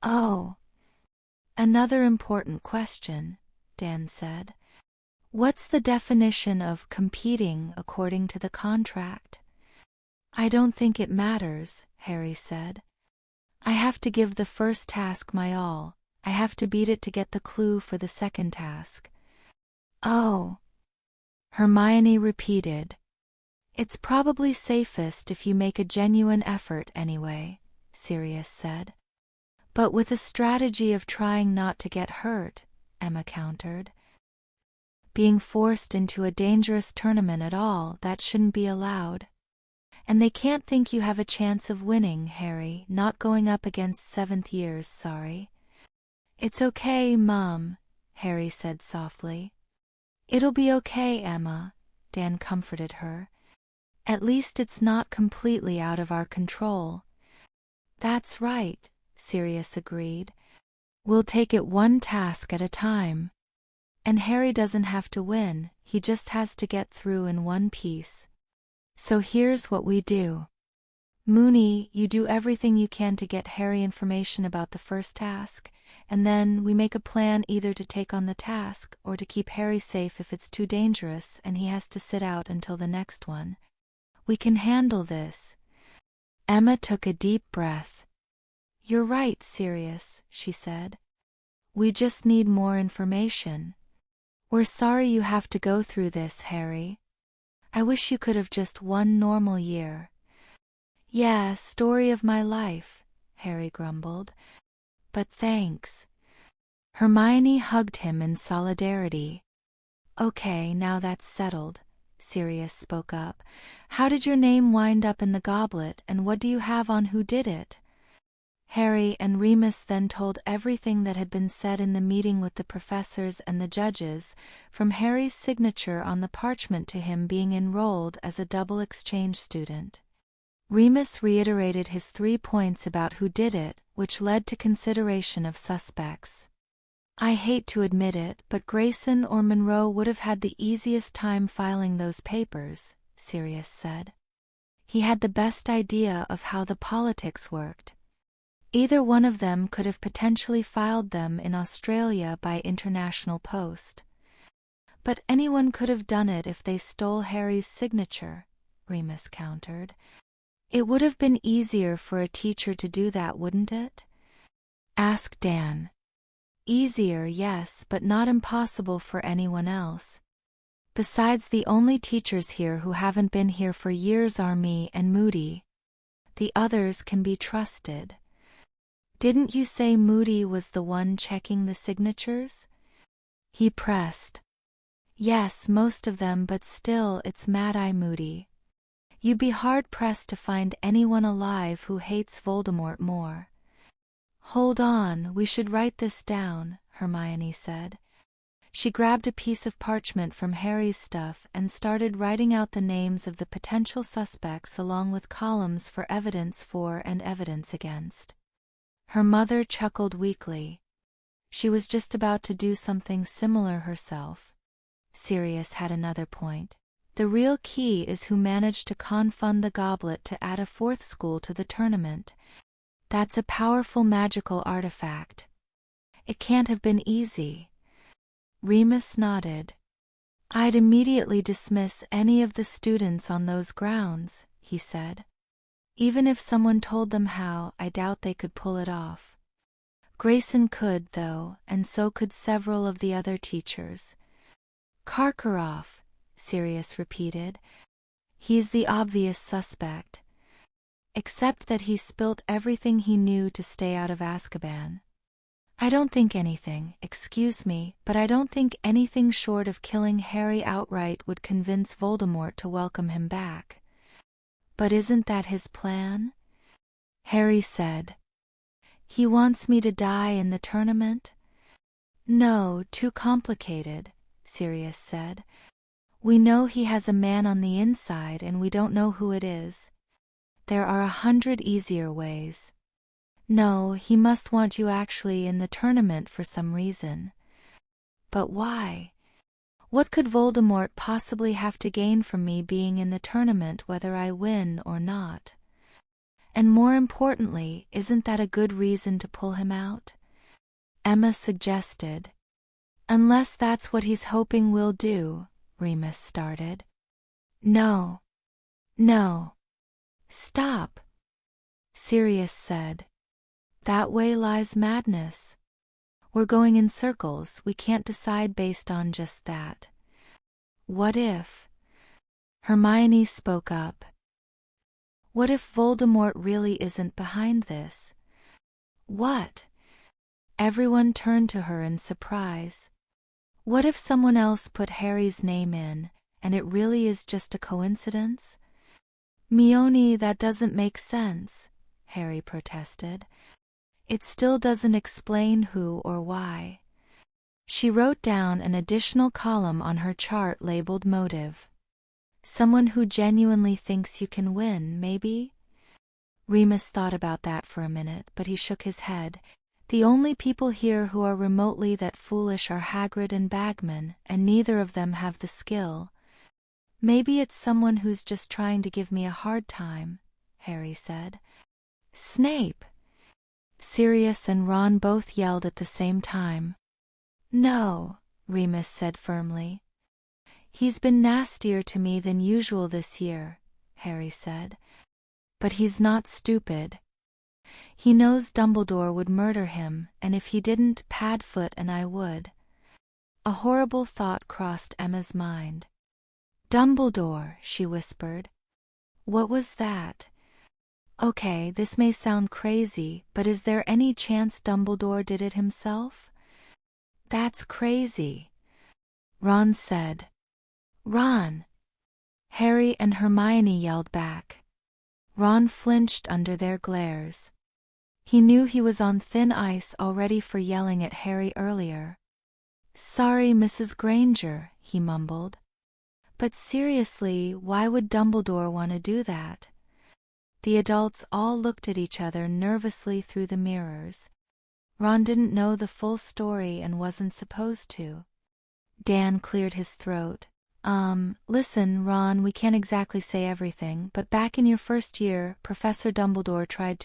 Oh. Another important question, Dan said. What's the definition of competing according to the contract? I don't think it matters, Harry said. I have to give the first task my all. I have to beat it to get the clue for the second task. Oh. Hermione repeated. It's probably safest if you make a genuine effort anyway, Sirius said. But with a strategy of trying not to get hurt, Emma countered. being forced into a dangerous tournament at all that shouldn't be allowed. And they can't think you have a chance of winning, Harry, not going up against 7th years, sorry. It's okay, Mum, Harry said softly. It'll be okay, Emma, Dan comforted her. At least it's not completely out of our control. That's right, Sirius agreed. We'll take it one task at a time. And Harry doesn't have to win, he just has to get through in one piece. So here's what we do. Moony, you do everything you can to get Harry information about the first task, and then we make a plan either to take on the task or to keep Harry safe if it's too dangerous and he has to sit out until the next one. We can handle this. Emma took a deep breath. You're right, Sirius, she said. We just need more information. We're sorry you have to go through this, Harry. I wish you could have just one normal year. Yeah, story of my life, Harry grumbled. But thanks. Hermione hugged him in solidarity. Okay, now that's settled, Sirius spoke up. How did your name wind up in the goblet, and what do you have on who did it? Harry and Remus then told everything that had been said in the meeting with the professors and the judges, from Harry's signature on the parchment to him being enrolled as a double exchange student. Remus reiterated his 3 points about who did it, which led to consideration of suspects. I hate to admit it, but Grayson or Monroe would have had the easiest time filing those papers, Sirius said. He had the best idea of how the politics worked. Either one of them could have potentially filed them in Australia by international post. But anyone could have done it if they stole Harry's signature, Remus countered. It would have been easier for a teacher to do that, wouldn't it? Asked Dan. Easier, yes, but not impossible for anyone else. Besides, the only teachers here who haven't been here for years are me and Moody. The others can be trusted. Didn't you say Moody was the one checking the signatures? He pressed. Yes, most of them, but still, it's Mad-Eye Moody. You'd be hard-pressed to find anyone alive who hates Voldemort more. Hold on, we should write this down, Hermione said. She grabbed a piece of parchment from Harry's stuff and started writing out the names of the potential suspects along with columns for evidence for and evidence against. Her mother chuckled weakly. She was just about to do something similar herself. Sirius had another point. The real key is who managed to confund the goblet to add a 4th school to the tournament. That's a powerful magical artifact. It can't have been easy. Remus nodded. I'd immediately dismiss any of the students on those grounds, he said. Even if someone told them how, I doubt they could pull it off. Grayson could, though, and so could several of the other teachers. Karkaroff, Sirius repeated. He's the obvious suspect. Except that he spilt everything he knew to stay out of Azkaban. I don't think anything, excuse me, but I don't think anything short of killing Harry outright would convince Voldemort to welcome him back. But isn't that his plan? Harry said. He wants me to die in the tournament? No, too complicated, Sirius said. We know he has a man on the inside and we don't know who it is. There are 100 easier ways. No, he must want you actually in the tournament for some reason. But why? What could Voldemort possibly have to gain from me being in the tournament whether I win or not? And more importantly, isn't that a good reason to pull him out? Emma suggested. Unless that's what he's hoping we'll do, Remus started. No. No. Stop, Sirius said. That way lies madness. We're going in circles, we can't decide based on just that. What if? Hermione spoke up. What if Voldemort really isn't behind this? What? Everyone turned to her in surprise. What if someone else put Harry's name in, and it really is just a coincidence? Mione, that doesn't make sense, Harry protested. It still doesn't explain who or why. She wrote down an additional column on her chart labeled motive. Someone who genuinely thinks you can win, maybe? Remus thought about that for a minute, but he shook his head. The only people here who are remotely that foolish are Hagrid and Bagman, and neither of them have the skill. Maybe it's someone who's just trying to give me a hard time, Harry said. Snape! Sirius and Ron both yelled at the same time. No, Remus said firmly. He's been nastier to me than usual this year, Harry said. But he's not stupid. He knows Dumbledore would murder him, and if he didn't, Padfoot and I would. A horrible thought crossed Emma's mind. Dumbledore, she whispered. What was that? Okay, this may sound crazy, but is there any chance Dumbledore did it himself? That's crazy, Ron said. Ron! Harry and Hermione yelled back. Ron flinched under their glares. He knew he was on thin ice already for yelling at Harry earlier. Sorry, Mrs. Granger, he mumbled. But seriously, why would Dumbledore want to do that? The adults all looked at each other nervously through the mirrors. Ron didn't know the full story and wasn't supposed to. Dan cleared his throat. Listen, Ron, we can't exactly say everything, but back in your first year, Professor Dumbledore tried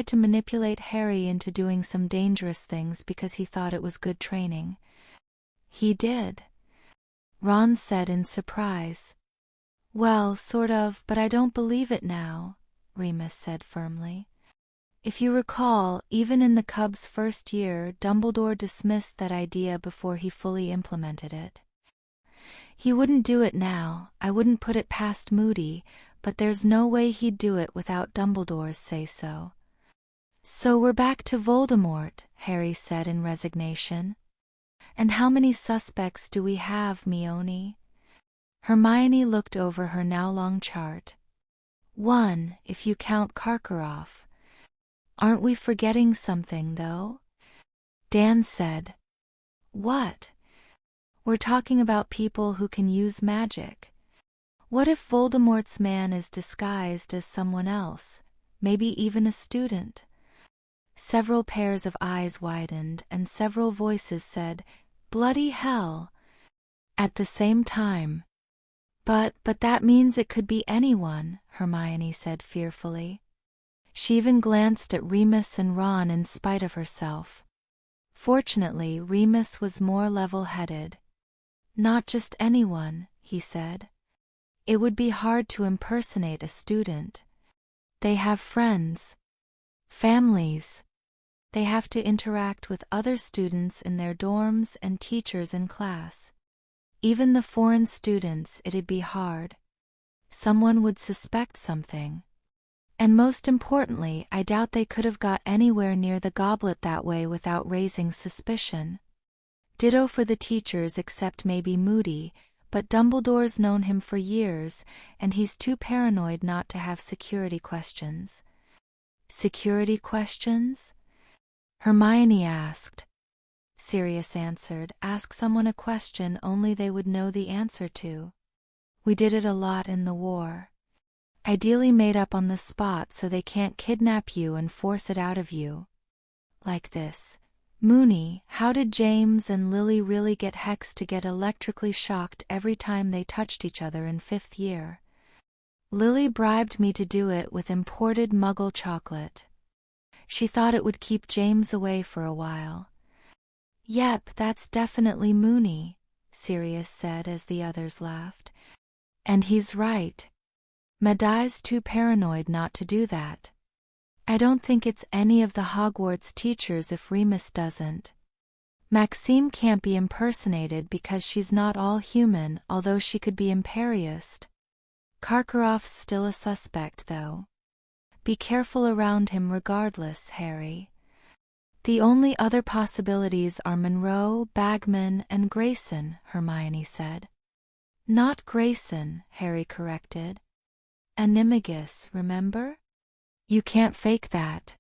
to manipulate Harry into doing some dangerous things because he thought it was good training. He did, Ron said in surprise. Well, sort of, but I don't believe it now, Remus said firmly. If you recall, even in the Cubs' first year, Dumbledore dismissed that idea before he fully implemented it. He wouldn't do it now, I wouldn't put it past Moody, but there's no way he'd do it without Dumbledore's say-so. So we're back to Voldemort, Harry said in resignation. And how many suspects do we have, Mione? Hermione looked over her now-long chart. 1, if you count Karkaroff. Aren't we forgetting something, though? Dan said. What? We're talking about people who can use magic. What if Voldemort's man is disguised as someone else, maybe even a student? Several pairs of eyes widened, and several voices said, Bloody hell! At the same time. But that means it could be anyone, Hermione said fearfully. She even glanced at Remus and Ron in spite of herself. Fortunately, Remus was more level-headed. Not just anyone, he said. It would be hard to impersonate a student. They have friends, families. They have to interact with other students in their dorms and teachers in class. Even the foreign students, it'd be hard. Someone would suspect something. And most importantly, I doubt they could have got anywhere near the goblet that way without raising suspicion. Ditto for the teachers except maybe Moody, but Dumbledore's known him for years, and he's too paranoid not to have security questions. Security questions? Hermione asked. Sirius answered, ask someone a question only they would know the answer to. We did it a lot in the war. Ideally made up on the spot so they can't kidnap you and force it out of you. Like this. Moony, how did James and Lily really get Hex to get electrically shocked every time they touched each other in 5th year? Lily bribed me to do it with imported Muggle chocolate. She thought it would keep James away for a while. Yep, that's definitely Moony, Sirius said as the others laughed. And he's right. Madai's too paranoid not to do that. I don't think it's any of the Hogwarts teachers if Remus doesn't. Maxime can't be impersonated because she's not all human, although she could be imperious. Karkaroff's still a suspect, though. Be careful around him regardless, Harry. The only other possibilities are Monroe, Bagman, and Grayson, Hermione said. Not Grayson, Harry corrected. Animagus, remember? You can't fake that.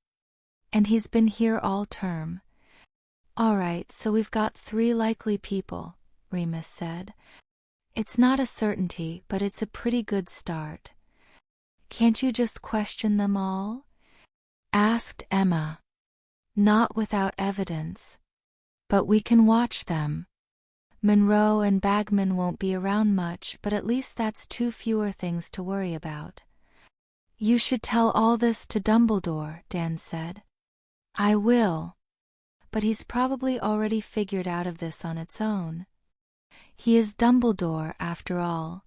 And he's been here all term. All right, so we've got 3 likely people, Remus said. It's not a certainty, but it's a pretty good start. Can't you just question them all? Asked Emma. Not without evidence. But we can watch them. Monroe and Bagman won't be around much, but at least that's 2 fewer things to worry about. You should tell all this to Dumbledore, Dan said. I will. But he's probably already figured out of this on its own. He is Dumbledore, after all.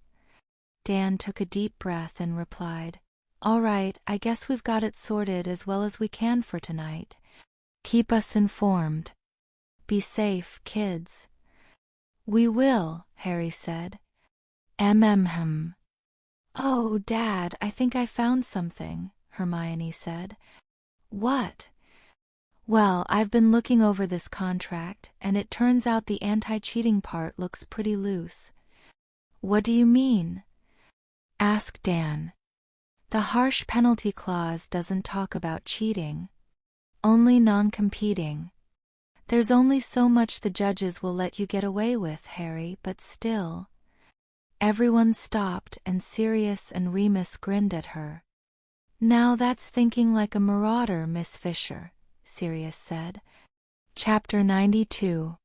Dan took a deep breath and replied, All right, I guess we've got it sorted as well as we can for tonight. Keep us informed. Be safe, kids. We will, Harry said. Mm. Oh, Dad, I think I found something, Hermione said. What? Well, I've been looking over this contract, and it turns out the anti-cheating part looks pretty loose. What do you mean? Asked Dan. The harsh penalty clause doesn't talk about cheating. Only non-competing. There's only so much the judges will let you get away with, Harry, but still. Everyone stopped, and Sirius and Remus grinned at her. Now that's thinking like a marauder, Miss Fisher, Sirius said. Chapter 92.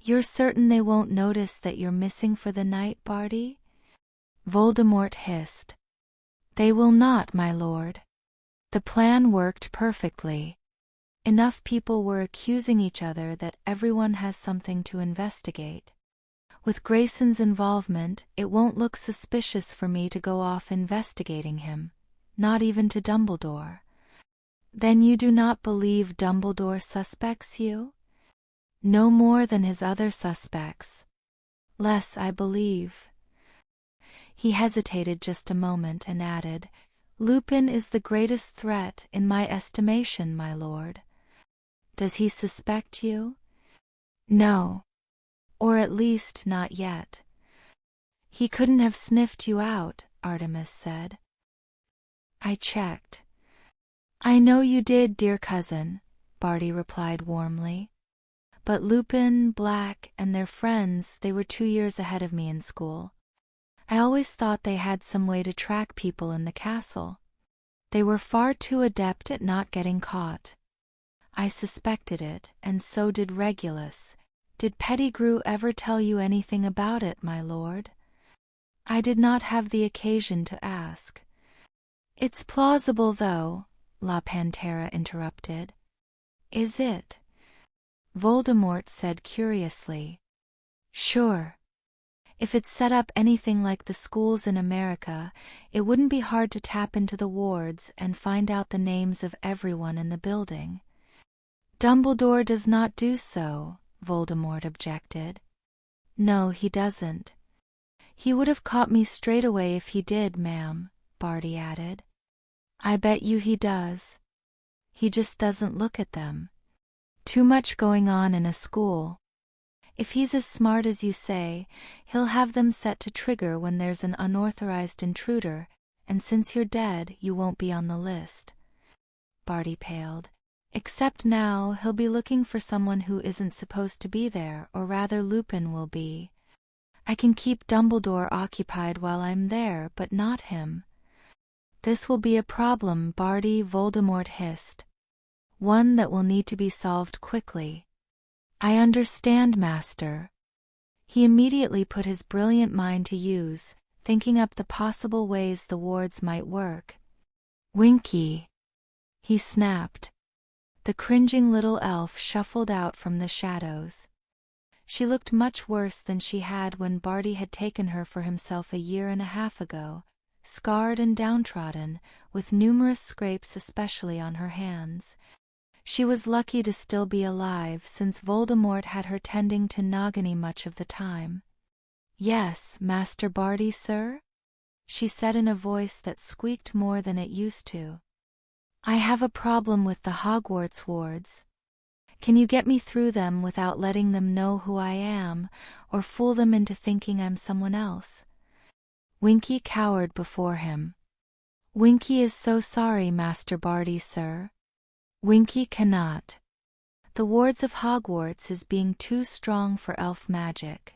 You're certain they won't notice that you're missing for the night, Barty? Voldemort hissed. They will not, my lord. The plan worked perfectly. Enough people were accusing each other that everyone has something to investigate. With Grayson's involvement, it won't look suspicious for me to go off investigating him, not even to Dumbledore. Then you do not believe Dumbledore suspects you? No more than his other suspects. Less, I believe. He hesitated just a moment and added, Lupin is the greatest threat in my estimation, my lord. Does he suspect you? No. Or at least not yet. He couldn't have sniffed you out, Artemis said. I checked. I know you did, dear cousin, Barty replied warmly. But Lupin, Black, and their friends, they were 2 years ahead of me in school. I always thought they had some way to track people in the castle. They were far too adept at not getting caught. I suspected it, and so did Regulus. Did Pettigrew ever tell you anything about it, my lord? I did not have the occasion to ask. It's plausible, though, La Pantera interrupted. Is it? Voldemort said curiously. Sure. If it's set up anything like the schools in America, it wouldn't be hard to tap into the wards and find out the names of everyone in the building. Dumbledore does not do so, Voldemort objected. No, he doesn't. He would have caught me straight away if he did, ma'am, Barty added. I bet you he does. He just doesn't look at them. Too much going on in a school. If he's as smart as you say, he'll have them set to trigger when there's an unauthorized intruder, and since you're dead, you won't be on the list. Barty paled. Except now, he'll be looking for someone who isn't supposed to be there, or rather Lupin will be. I can keep Dumbledore occupied while I'm there, but not him. This will be a problem, Barty, Voldemort hissed. One that will need to be solved quickly. I understand, Master. He immediately put his brilliant mind to use, thinking up the possible ways the wards might work. Winky! He snapped. The cringing little elf shuffled out from the shadows. She looked much worse than she had when Barty had taken her for himself 1.5 years ago, scarred and downtrodden, with numerous scrapes especially on her hands. She was lucky to still be alive, since Voldemort had her tending to Nagini much of the time. Yes, Master Barty, sir? She said in a voice that squeaked more than it used to. I have a problem with the Hogwarts wards. Can you get me through them without letting them know who I am, or fool them into thinking I'm someone else? Winky cowered before him. Winky is so sorry, Master Barty, sir. Winky cannot. The wards of Hogwarts is being too strong for elf magic.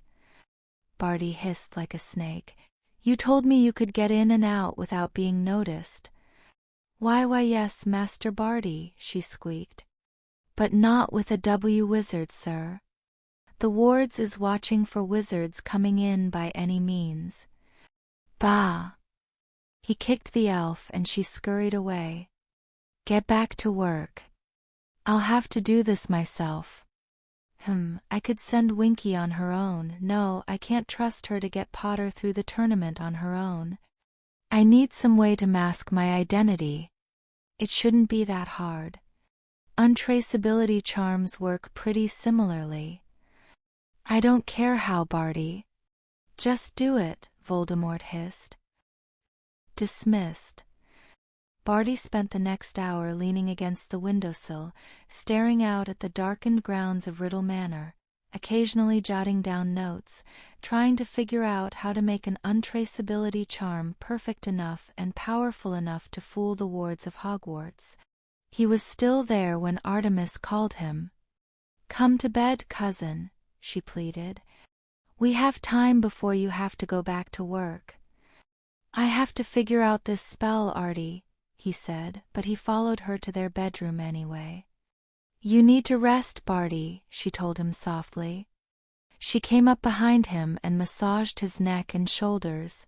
Barty hissed like a snake. You told me you could get in and out without being noticed. Why yes, Master Barty, she squeaked. But not with a wizard, sir. The wards is watching for wizards coming in by any means. Bah! He kicked the elf and she scurried away. Get back to work. I'll have to do this myself. I could send Winky on her own. No, I can't trust her to get Potter through the tournament on her own. I need some way to mask my identity. It shouldn't be that hard. Untraceability charms work pretty similarly. I don't care how, Barty. Just do it, Voldemort hissed. Dismissed. Barty spent the next hour leaning against the windowsill, staring out at the darkened grounds of Riddle Manor, occasionally jotting down notes, trying to figure out how to make an untraceability charm perfect enough and powerful enough to fool the wards of Hogwarts. He was still there when Artemis called him. Come to bed, cousin, she pleaded. We have time before you have to go back to work. I have to figure out this spell, Artie, he said, but he followed her to their bedroom anyway. You need to rest, Barty, she told him softly. She came up behind him and massaged his neck and shoulders.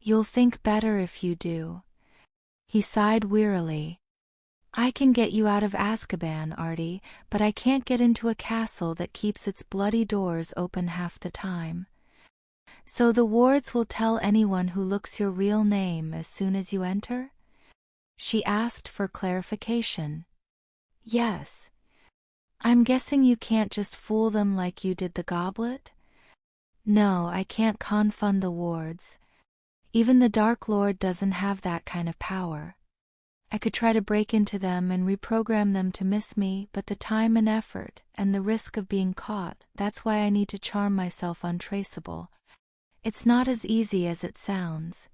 You'll think better if you do. He sighed wearily. I can get you out of Azkaban, Artie, but I can't get into a castle that keeps its bloody doors open half the time. So the wards will tell anyone who looks your real name as soon as you enter? She asked for clarification. Yes. I'm guessing you can't just fool them like you did the goblet? No, I can't confund the wards. Even the Dark Lord doesn't have that kind of power. I could try to break into them and reprogram them to miss me, but the time and effort, and the risk of being caught, that's why I need to charm myself untraceable. It's not as easy as it sounds.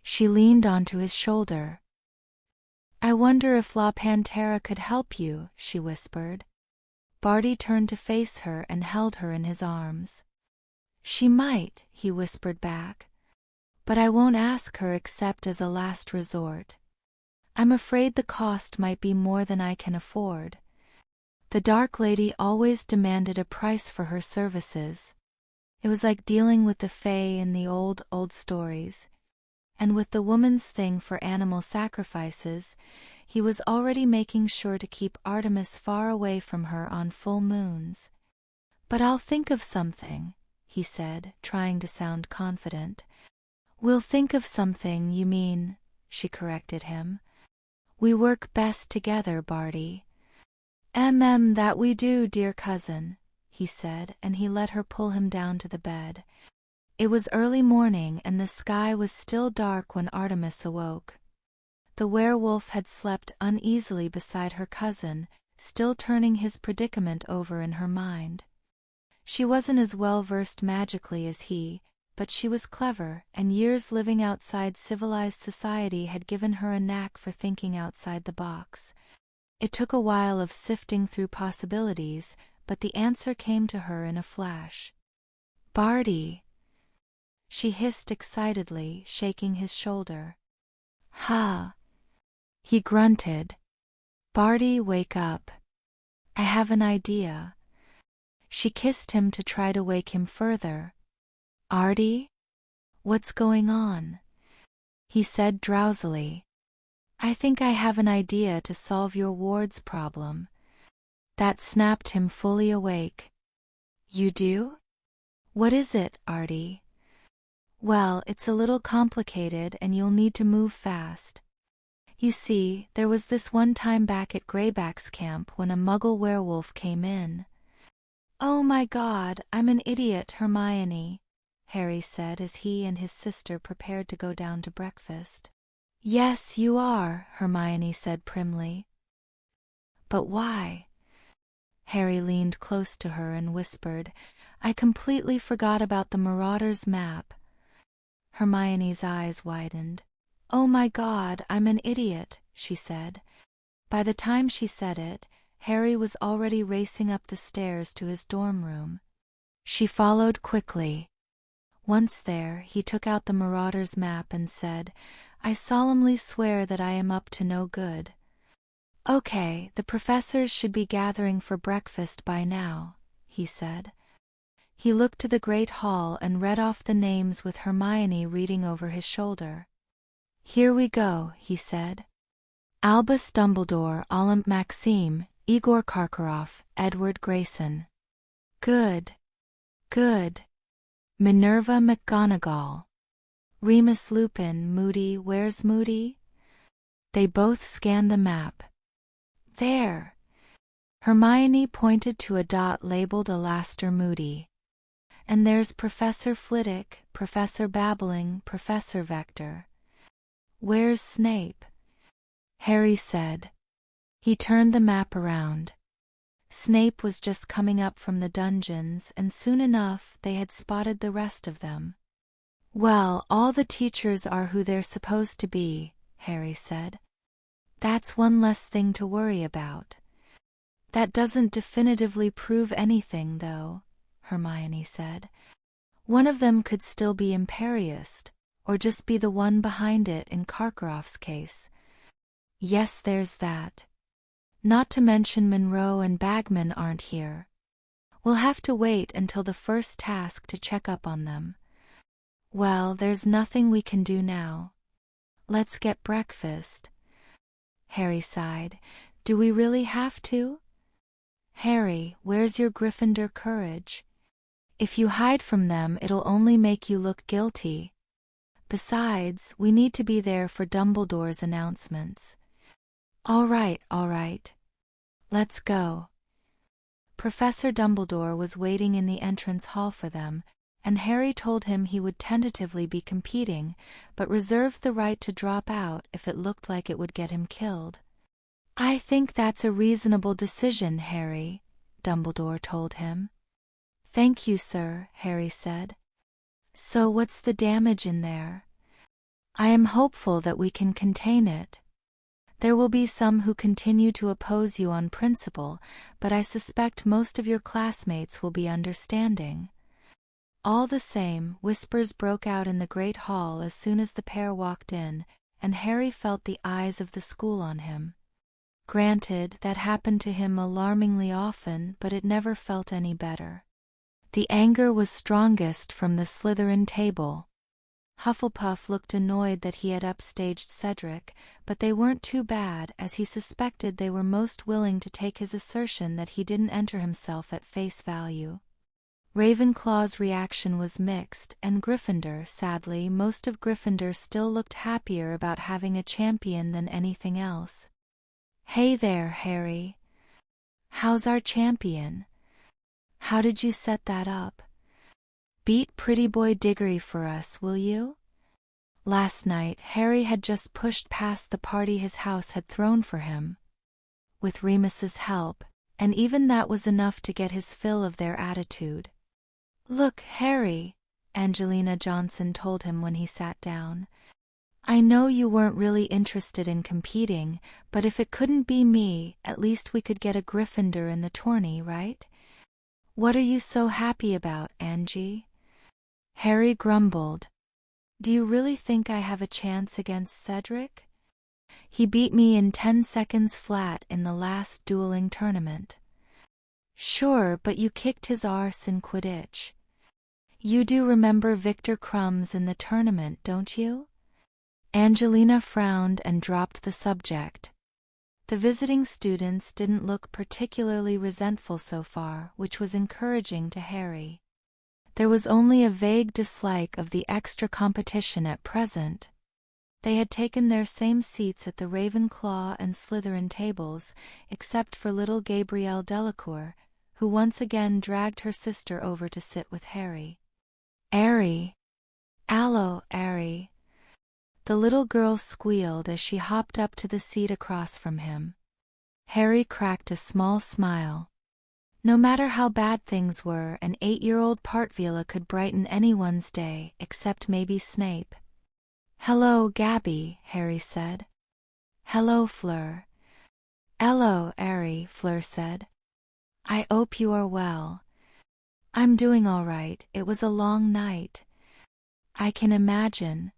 She leaned onto his shoulder. I wonder if La Pantera could help you, she whispered. Barty turned to face her and held her in his arms. She might, he whispered back. But I won't ask her except as a last resort. I'm afraid the cost might be more than I can afford. The Dark Lady always demanded a price for her services. It was like dealing with the Fae in the old stories. And with the woman's thing for animal sacrifices, he was already making sure to keep Artemis far away from her on full moons. But I'll think of something, he said, trying to sound confident. We'll think of something, you mean, she corrected him. We work best together, Barty. That we do, dear cousin, he said, and he let her pull him down to the bed. It was early morning and the sky was still dark when Artemis awoke. The werewolf had slept uneasily beside her cousin, still turning his predicament over in her mind. She wasn't as well versed magically as he, but she was clever, and years living outside civilized society had given her a knack for thinking outside the box. It took a while of sifting through possibilities, but the answer came to her in a flash. Barty! She hissed excitedly, shaking his shoulder. Ha! He grunted. Barty, wake up. I have an idea. She kissed him to try to wake him further. Artie? What's going on? He said drowsily. I think I have an idea to solve your ward's problem. That snapped him fully awake. You do? What is it, Artie? Well, it's a little complicated and you'll need to move fast. You see, there was this one time back at Greyback's camp when a muggle werewolf came in. Oh my God, I'm an idiot, Hermione, Harry said as he and his sister prepared to go down to breakfast. Yes, you are, Hermione said primly. But why? Harry leaned close to her and whispered, I completely forgot about the Marauder's map. Hermione's eyes widened. Oh my God, I'm an idiot, she said. By the time she said it, Harry was already racing up the stairs to his dorm room. She followed quickly. Once there, he took out the Marauder's map and said, I solemnly swear that I am up to no good. Okay, the professors should be gathering for breakfast by now, he said. He looked to the great hall and read off the names with Hermione reading over his shoulder. Here we go, he said. Albus Dumbledore, Olympe Maxime, Igor Karkaroff, Edward Grayson. Good. Good. Minerva McGonagall. Remus Lupin, Moody, where's Moody? They both scanned the map. There. Hermione pointed to a dot labeled Alastor Moody. And there's Professor Flitwick, Professor Babbling, Professor Vector. Where's Snape? Harry said. He turned the map around. Snape was just coming up from the dungeons, and soon enough they had spotted the rest of them. Well, all the teachers are who they're supposed to be, Harry said. That's one less thing to worry about. That doesn't definitively prove anything, though, Hermione said. One of them could still be Imperious, or just be the one behind it in Karkaroff's case. Yes, there's that. Not to mention Monroe and Bagman aren't here. We'll have to wait until the first task to check up on them. Well, there's nothing we can do now. Let's get breakfast. Harry sighed. Do we really have to? Harry, where's your Gryffindor courage? If you hide from them, it'll only make you look guilty. Besides, we need to be there for Dumbledore's announcements. All right. Let's go. Professor Dumbledore was waiting in the entrance hall for them, and Harry told him he would tentatively be competing, but reserved the right to drop out if it looked like it would get him killed. I think that's a reasonable decision, Harry, Dumbledore told him. Thank you, sir, Harry said. So what's the damage in there? I am hopeful that we can contain it. There will be some who continue to oppose you on principle, but I suspect most of your classmates will be understanding. All the same, whispers broke out in the great hall as soon as the pair walked in, and Harry felt the eyes of the school on him. Granted, that happened to him alarmingly often, but it never felt any better. The anger was strongest from the Slytherin table. Hufflepuff looked annoyed that he had upstaged Cedric, but they weren't too bad, as he suspected they were most willing to take his assertion that he didn't enter himself at face value. Ravenclaw's reaction was mixed, and Gryffindor, sadly, most of Gryffindor still looked happier about having a champion than anything else. Hey there, Harry. How's our champion? How did you set that up? Beat Pretty Boy Diggory for us, will you? Last night, Harry had just pushed past the party his house had thrown for him. With Remus's help, and even that was enough to get his fill of their attitude. Look, Harry, Angelina Johnson told him when he sat down. I know you weren't really interested in competing, but if it couldn't be me, at least we could get a Gryffindor in the tourney, right? What are you so happy about, Angie? Harry grumbled. Do you really think I have a chance against Cedric? He beat me in 10 seconds flat in the last dueling tournament. Sure, but you kicked his arse in Quidditch. You do remember Victor Crumbs in the tournament, don't you? Angelina frowned and dropped the subject. The visiting students didn't look particularly resentful so far, which was encouraging to Harry. There was only a vague dislike of the extra competition at present. They had taken their same seats at the Ravenclaw and Slytherin tables, except for little Gabrielle Delacour, who once again dragged her sister over to sit with Harry. Harry! Allo, Harry! The little girl squealed as she hopped up to the seat across from him. Harry cracked a small smile. No matter how bad things were, an 8-year-old Partvila could brighten anyone's day, except maybe Snape. "Hello, Gabby," Harry said. "Hello, Fleur." "Hello, Harry," Fleur said. "I hope you are well." "I'm doing all right. It was a long night." "I can imagine."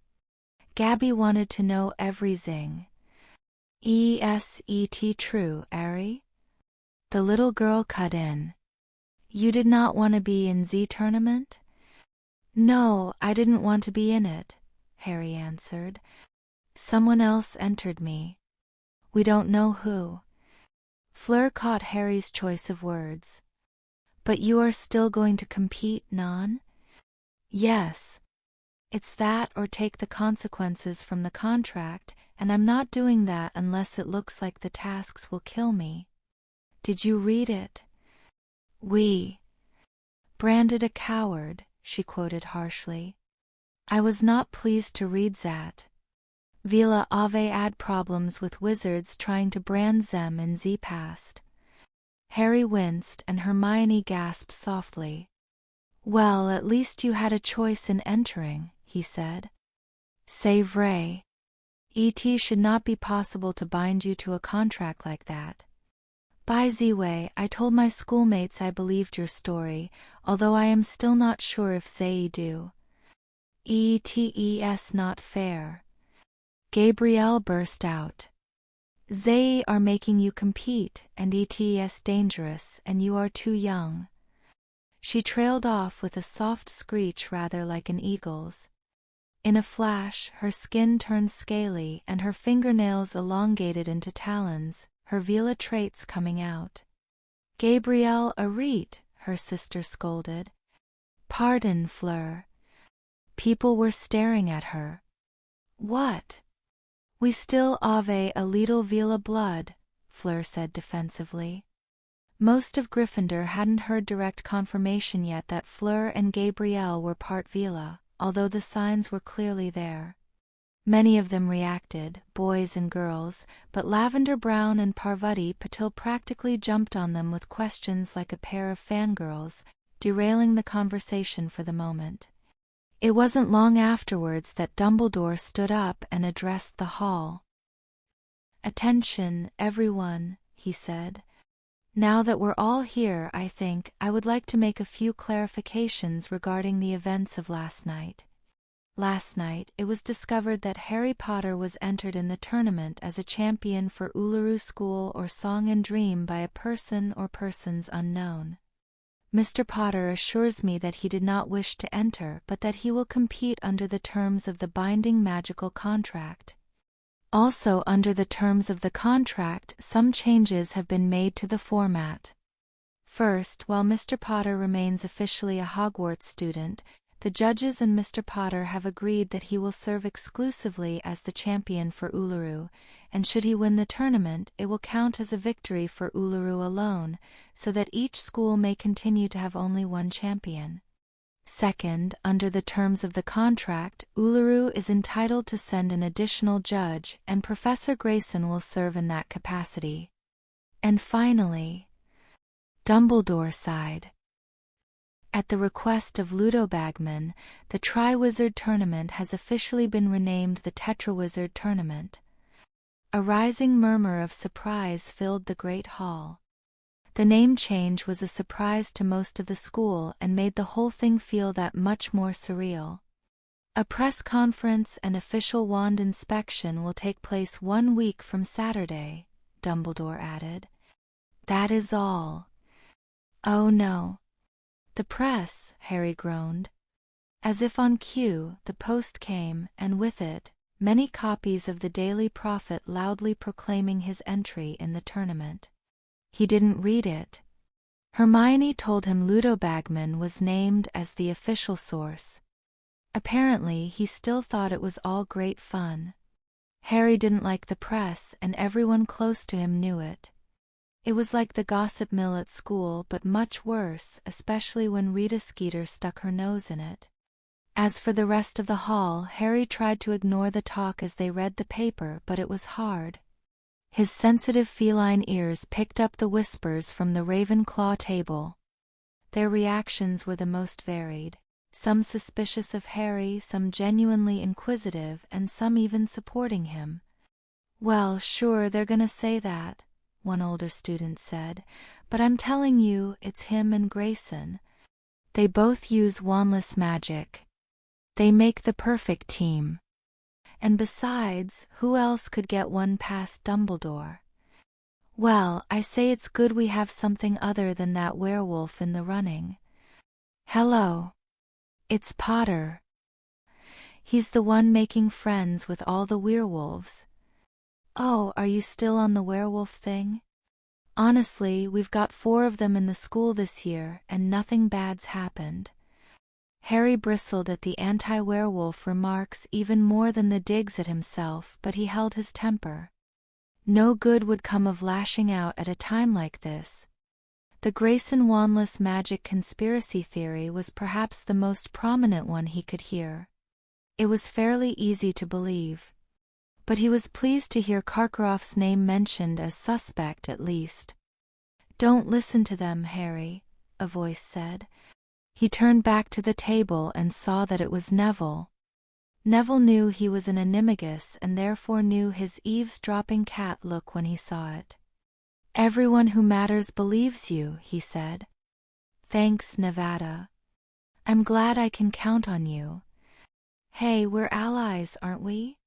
Gabby wanted to know everything. "Est true, Harry?" The little girl cut in. "You did not want to be in the tournament?" "No, I didn't want to be in it," Harry answered. "Someone else entered me. We don't know who." Fleur caught Harry's choice of words. "But you are still going to compete, non?" "Yes. It's that or take the consequences from the contract, and I'm not doing that unless it looks like the tasks will kill me." "Did you read it?" "We branded a coward," she quoted harshly. "I was not pleased to read that. Vila ave had problems with wizards trying to brand them in the past." Harry winced and Hermione gasped softly. "Well, at least you had a choice in entering," he said. "C'est vrai. It should not be possible to bind you to a contract like that. By the way, I told my schoolmates I believed your story, although I am still not sure if they do." "It's not fair." Gabrielle burst out. "They are making you compete, and it's dangerous, and you are too young." She trailed off with a soft screech rather like an eagle's. In a flash, her skin turned scaly and her fingernails elongated into talons, her Vila traits coming out. "Gabrielle Arete," her sister scolded. "Pardon, Fleur." People were staring at her. "What?" "We still have a little Vila blood," Fleur said defensively. Most of Gryffindor hadn't heard direct confirmation yet that Fleur and Gabrielle were part Vila, although the signs were clearly there. Many of them reacted, boys and girls, but Lavender Brown and Parvati Patil practically jumped on them with questions like a pair of fangirls, derailing the conversation for the moment. It wasn't long afterwards that Dumbledore stood up and addressed the hall. "Attention, everyone," he said. "Now that we're all here, I think I would like to make a few clarifications regarding the events of last night. Last night, it was discovered that Harry Potter was entered in the tournament as a champion for Uluru School or Song and Dream by a person or persons unknown. Mr. Potter assures me that he did not wish to enter, but that he will compete under the terms of the binding magical contract. Also, under the terms of the contract, some changes have been made to the format. First, while Mr. Potter remains officially a Hogwarts student, the judges and Mr. Potter have agreed that he will serve exclusively as the champion for Uluru, and should he win the tournament, it will count as a victory for Uluru alone, so that each school may continue to have only one champion. Second, under the terms of the contract, Uluru is entitled to send an additional judge, and Professor Grayson will serve in that capacity. And finally, Dumbledore sighed. At the request of Ludo Bagman, the Triwizard Tournament has officially been renamed the Tetrawizard Tournament. A rising murmur of surprise filled the Great Hall. The name change was a surprise to most of the school and made the whole thing feel that much more surreal. A press conference and official wand inspection will take place 1 week from Saturday, Dumbledore added. That is all. Oh no. The press, Harry groaned. As if on cue, the post came, and with it, many copies of the Daily Prophet loudly proclaiming his entry in the tournament. He didn't read it. Hermione told him Ludo Bagman was named as the official source. Apparently, he still thought it was all great fun. Harry didn't like the press, and everyone close to him knew it. It was like the gossip mill at school, but much worse, especially when Rita Skeeter stuck her nose in it. As for the rest of the hall, Harry tried to ignore the talk as they read the paper, but it was hard. His sensitive feline ears picked up the whispers from the Ravenclaw table. Their reactions were the most varied. Some suspicious of Harry, some genuinely inquisitive, and some even supporting him. "Well, sure, they're gonna say that," one older student said, "but I'm telling you, it's him and Grayson. They both use wandless magic. They make the perfect team. And besides, who else could get one past Dumbledore? Well, I say it's good we have something other than that werewolf in the running. Hello. It's Potter. He's the one making friends with all the werewolves. Oh, are you still on the werewolf thing? Honestly, we've got 4 of them in the school this year, and nothing bad's happened." Harry bristled at the anti-werewolf remarks even more than the digs at himself, but he held his temper. No good would come of lashing out at a time like this. The Grayson wandless magic conspiracy theory was perhaps the most prominent one he could hear. It was fairly easy to believe. But he was pleased to hear Karkaroff's name mentioned as suspect at least. "Don't listen to them, Harry," a voice said. He turned back to the table and saw that it was Neville. Neville knew he was an animagus and therefore knew his eavesdropping cat look when he saw it. "Everyone who matters believes you," he said. "Thanks, Nevada. I'm glad I can count on you. Hey, we're allies, aren't we?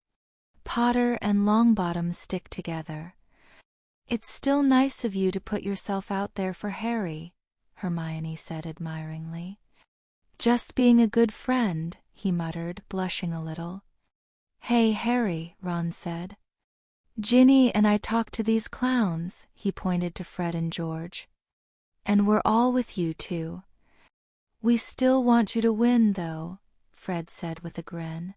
Potter and Longbottom stick together." "It's still nice of you to put yourself out there for Harry," Hermione said admiringly. "Just being a good friend," he muttered, blushing a little. "Hey, Harry," Ron said. "Ginny and I talked to these clowns," he pointed to Fred and George. "And we're all with you, too. We still want you to win, though," Fred said with a grin.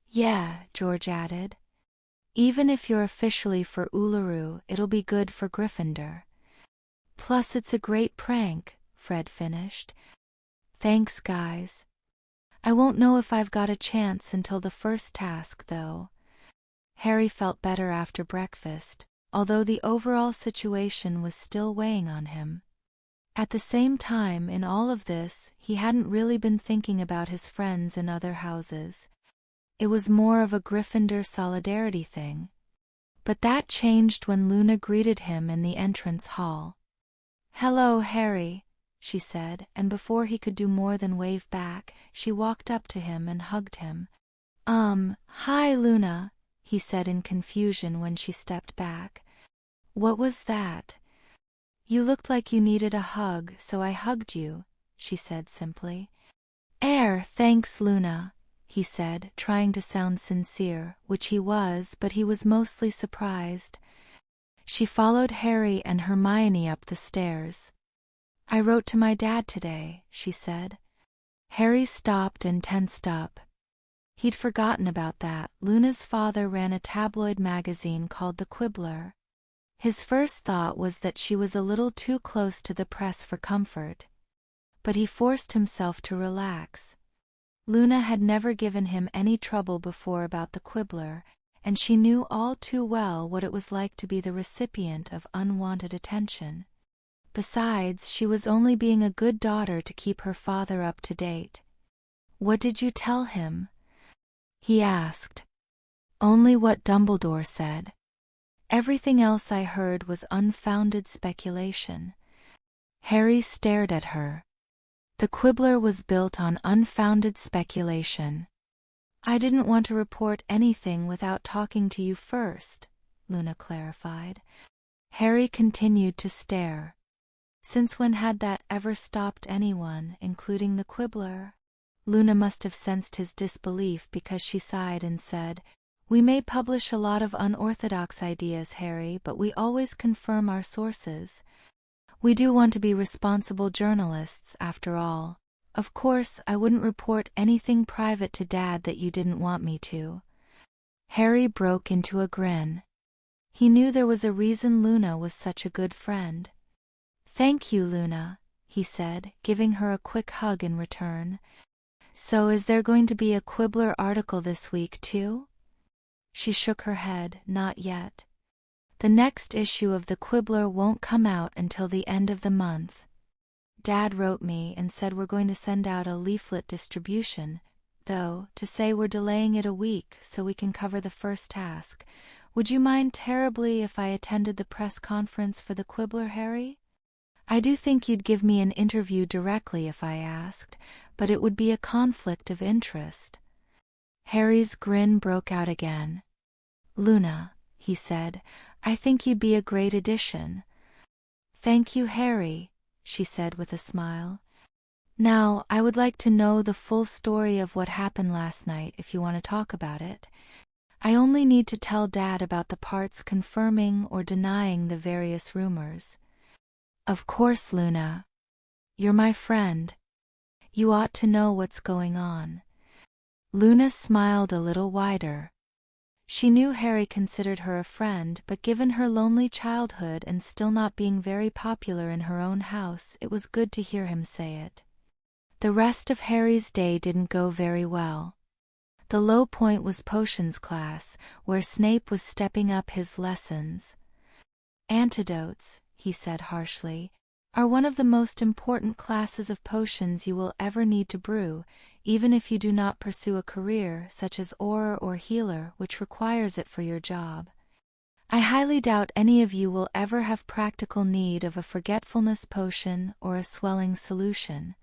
"Yeah," George added. "Even if you're officially for Uluru, it'll be good for Gryffindor." "Plus it's a great prank," Fred finished. "Thanks, guys. I won't know if I've got a chance until the first task, though." Harry felt better after breakfast, although the overall situation was still weighing on him. At the same time, in all of this, he hadn't really been thinking about his friends in other houses. It was more of a Gryffindor solidarity thing. But that changed when Luna greeted him in the entrance hall. "Hello, Harry," she said, and before he could do more than wave back, she walked up to him and hugged him. Hi, Luna," he said in confusion when she stepped back. "What was that?" "You looked like you needed a hug, so I hugged you," she said simply. Thanks, Luna," he said, trying to sound sincere, which he was, but he was mostly surprised. She followed Harry and Hermione up the stairs. "I wrote to my dad today," she said. Harry stopped and tensed up. He'd forgotten about that. Luna's father ran a tabloid magazine called The Quibbler. His first thought was that she was a little too close to the press for comfort. But he forced himself to relax. Luna had never given him any trouble before about the Quibbler, and she knew all too well what it was like to be the recipient of unwanted attention. Besides, she was only being a good daughter to keep her father up to date. "What did you tell him?" he asked. "Only what Dumbledore said. Everything else I heard was unfounded speculation." Harry stared at her. The Quibbler was built on unfounded speculation. "I didn't want to report anything without talking to you first," Luna clarified. Harry continued to stare. Since when had that ever stopped anyone, including the Quibbler? Luna must have sensed his disbelief because she sighed and said, "We may publish a lot of unorthodox ideas, Harry, but we always confirm our sources. We do want to be responsible journalists, after all. Of course, I wouldn't report anything private to Dad that you didn't want me to." Harry broke into a grin. He knew there was a reason Luna was such a good friend. "Thank you, Luna," he said, giving her a quick hug in return. "So is there going to be a Quibbler article this week, too?" She shook her head. "Not yet. The next issue of the Quibbler won't come out until the end of the month. Dad wrote me and said we're going to send out a leaflet distribution, though, to say we're delaying it a week so we can cover the first task. Would you mind terribly if I attended the press conference for the Quibbler, Harry? I do think you'd give me an interview directly if I asked, but it would be a conflict of interest. Harry's grin broke out again. Luna, he said, I think you'd be a great addition. Thank you, Harry, she said with a smile. Now, I would like to know the full story of what happened last night if you want to talk about it. I only need to tell Dad about the parts confirming or denying the various rumors. Of course, Luna. You're my friend. You ought to know what's going on. Luna smiled a little wider. She knew Harry considered her a friend, but given her lonely childhood and still not being very popular in her own house, it was good to hear him say it. The rest of Harry's day didn't go very well. The low point was potions class, where Snape was stepping up his lessons. Antidotes, he said harshly, are one of the most important classes of potions you will ever need to brew, even if you do not pursue a career such as Auror or Healer, which requires it for your job. I highly doubt any of you will ever have practical need of a forgetfulness potion or a swelling solution.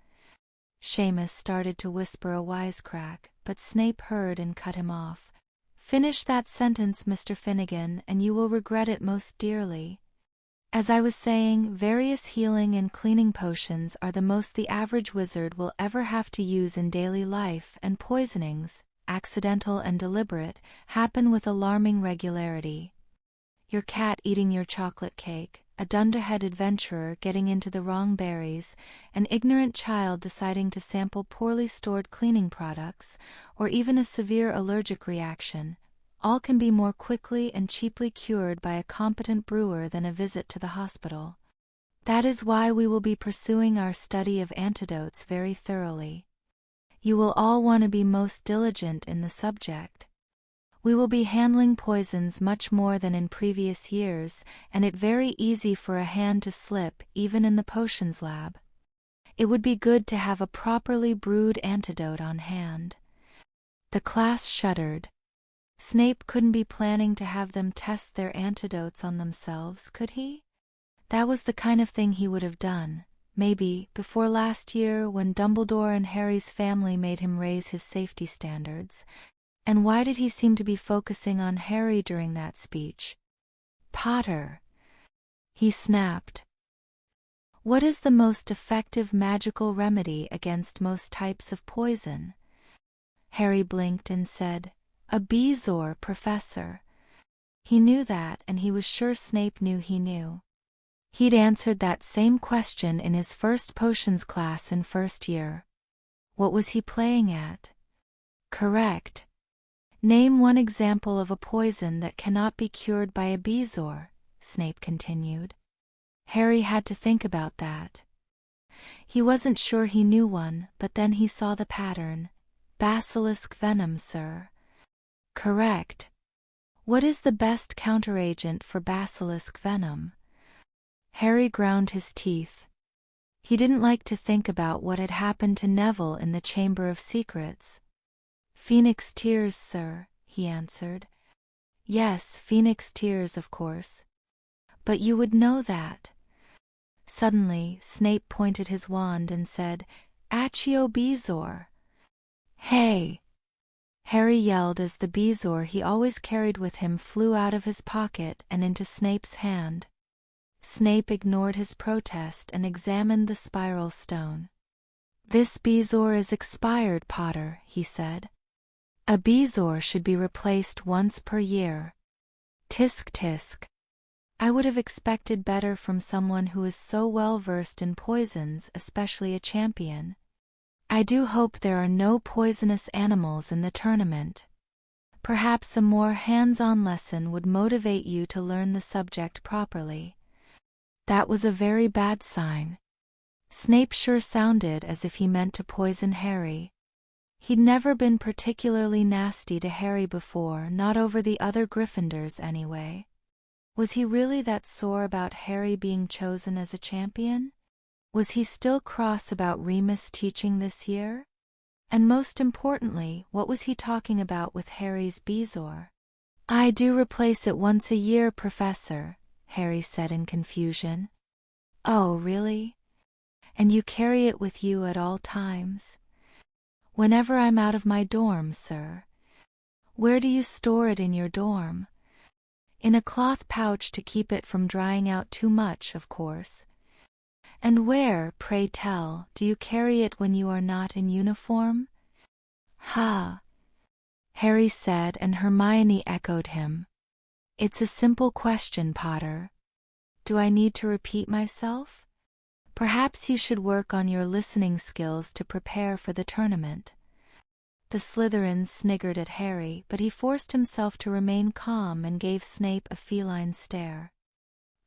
Seamus started to whisper a wisecrack, but Snape heard and cut him off. Finish that sentence, Mr. Finnegan, and you will regret it most dearly. As I was saying, various healing and cleaning potions are the most the average wizard will ever have to use in daily life, and poisonings, accidental and deliberate, happen with alarming regularity. Your cat eating your chocolate cake, a dunderhead adventurer getting into the wrong berries, an ignorant child deciding to sample poorly stored cleaning products, or even a severe allergic reaction, all can be more quickly and cheaply cured by a competent brewer than a visit to the hospital. That is why we will be pursuing our study of antidotes very thoroughly. You will all want to be most diligent in the subject. We will be handling poisons much more than in previous years, and it very easy for a hand to slip even in the potions lab. It would be good to have a properly brewed antidote on hand. The class shuddered. Snape couldn't be planning to have them test their antidotes on themselves, could he? That was the kind of thing he would have done, maybe, before last year when Dumbledore and Harry's family made him raise his safety standards. And why did he seem to be focusing on Harry during that speech? Potter, he snapped. What is the most effective magical remedy against most types of poison? Harry blinked and said, A Bezoar, Professor. He knew that, and he was sure Snape knew he knew. He'd answered that same question in his first potions class in first year. What was he playing at? Correct. Name one example of a poison that cannot be cured by a Bezoar, Snape continued. Harry had to think about that. He wasn't sure he knew one, but then he saw the pattern. Basilisk venom, sir. Correct. What is the best counteragent for basilisk venom? Harry ground his teeth. He didn't like to think about what had happened to Neville in the Chamber of Secrets. Phoenix tears, sir, he answered. Yes, phoenix tears, of course. But you would know that. Suddenly, Snape pointed his wand and said, Accio Bezoar. Hey! Harry yelled as the Bezoar he always carried with him flew out of his pocket and into Snape's hand. Snape ignored his protest and examined the spiral stone. This Bezoar is expired, Potter, he said. A Bezoar should be replaced once per year. Tisk tisk. I would have expected better from someone who is so well versed in poisons, especially a champion. I do hope there are no poisonous animals in the tournament. Perhaps a more hands-on lesson would motivate you to learn the subject properly. That was a very bad sign. Snape sure sounded as if he meant to poison Harry. He'd never been particularly nasty to Harry before, not over the other Gryffindors anyway. Was he really that sore about Harry being chosen as a champion? Was he still cross about Remus teaching this year? And most importantly, what was he talking about with Harry's bezoar? "I do replace it once a year, Professor," Harry said in confusion. "Oh, really? And you carry it with you at all times?" "Whenever I'm out of my dorm, sir." "Where do you store it in your dorm?" "In a cloth pouch to keep it from drying out too much, of course." "And where, pray tell, do you carry it when you are not in uniform?" "Ha!" Harry said, and Hermione echoed him. "It's a simple question, Potter. Do I need to repeat myself? Perhaps you should work on your listening skills to prepare for the tournament." The Slytherin sniggered at Harry, but he forced himself to remain calm and gave Snape a feline stare.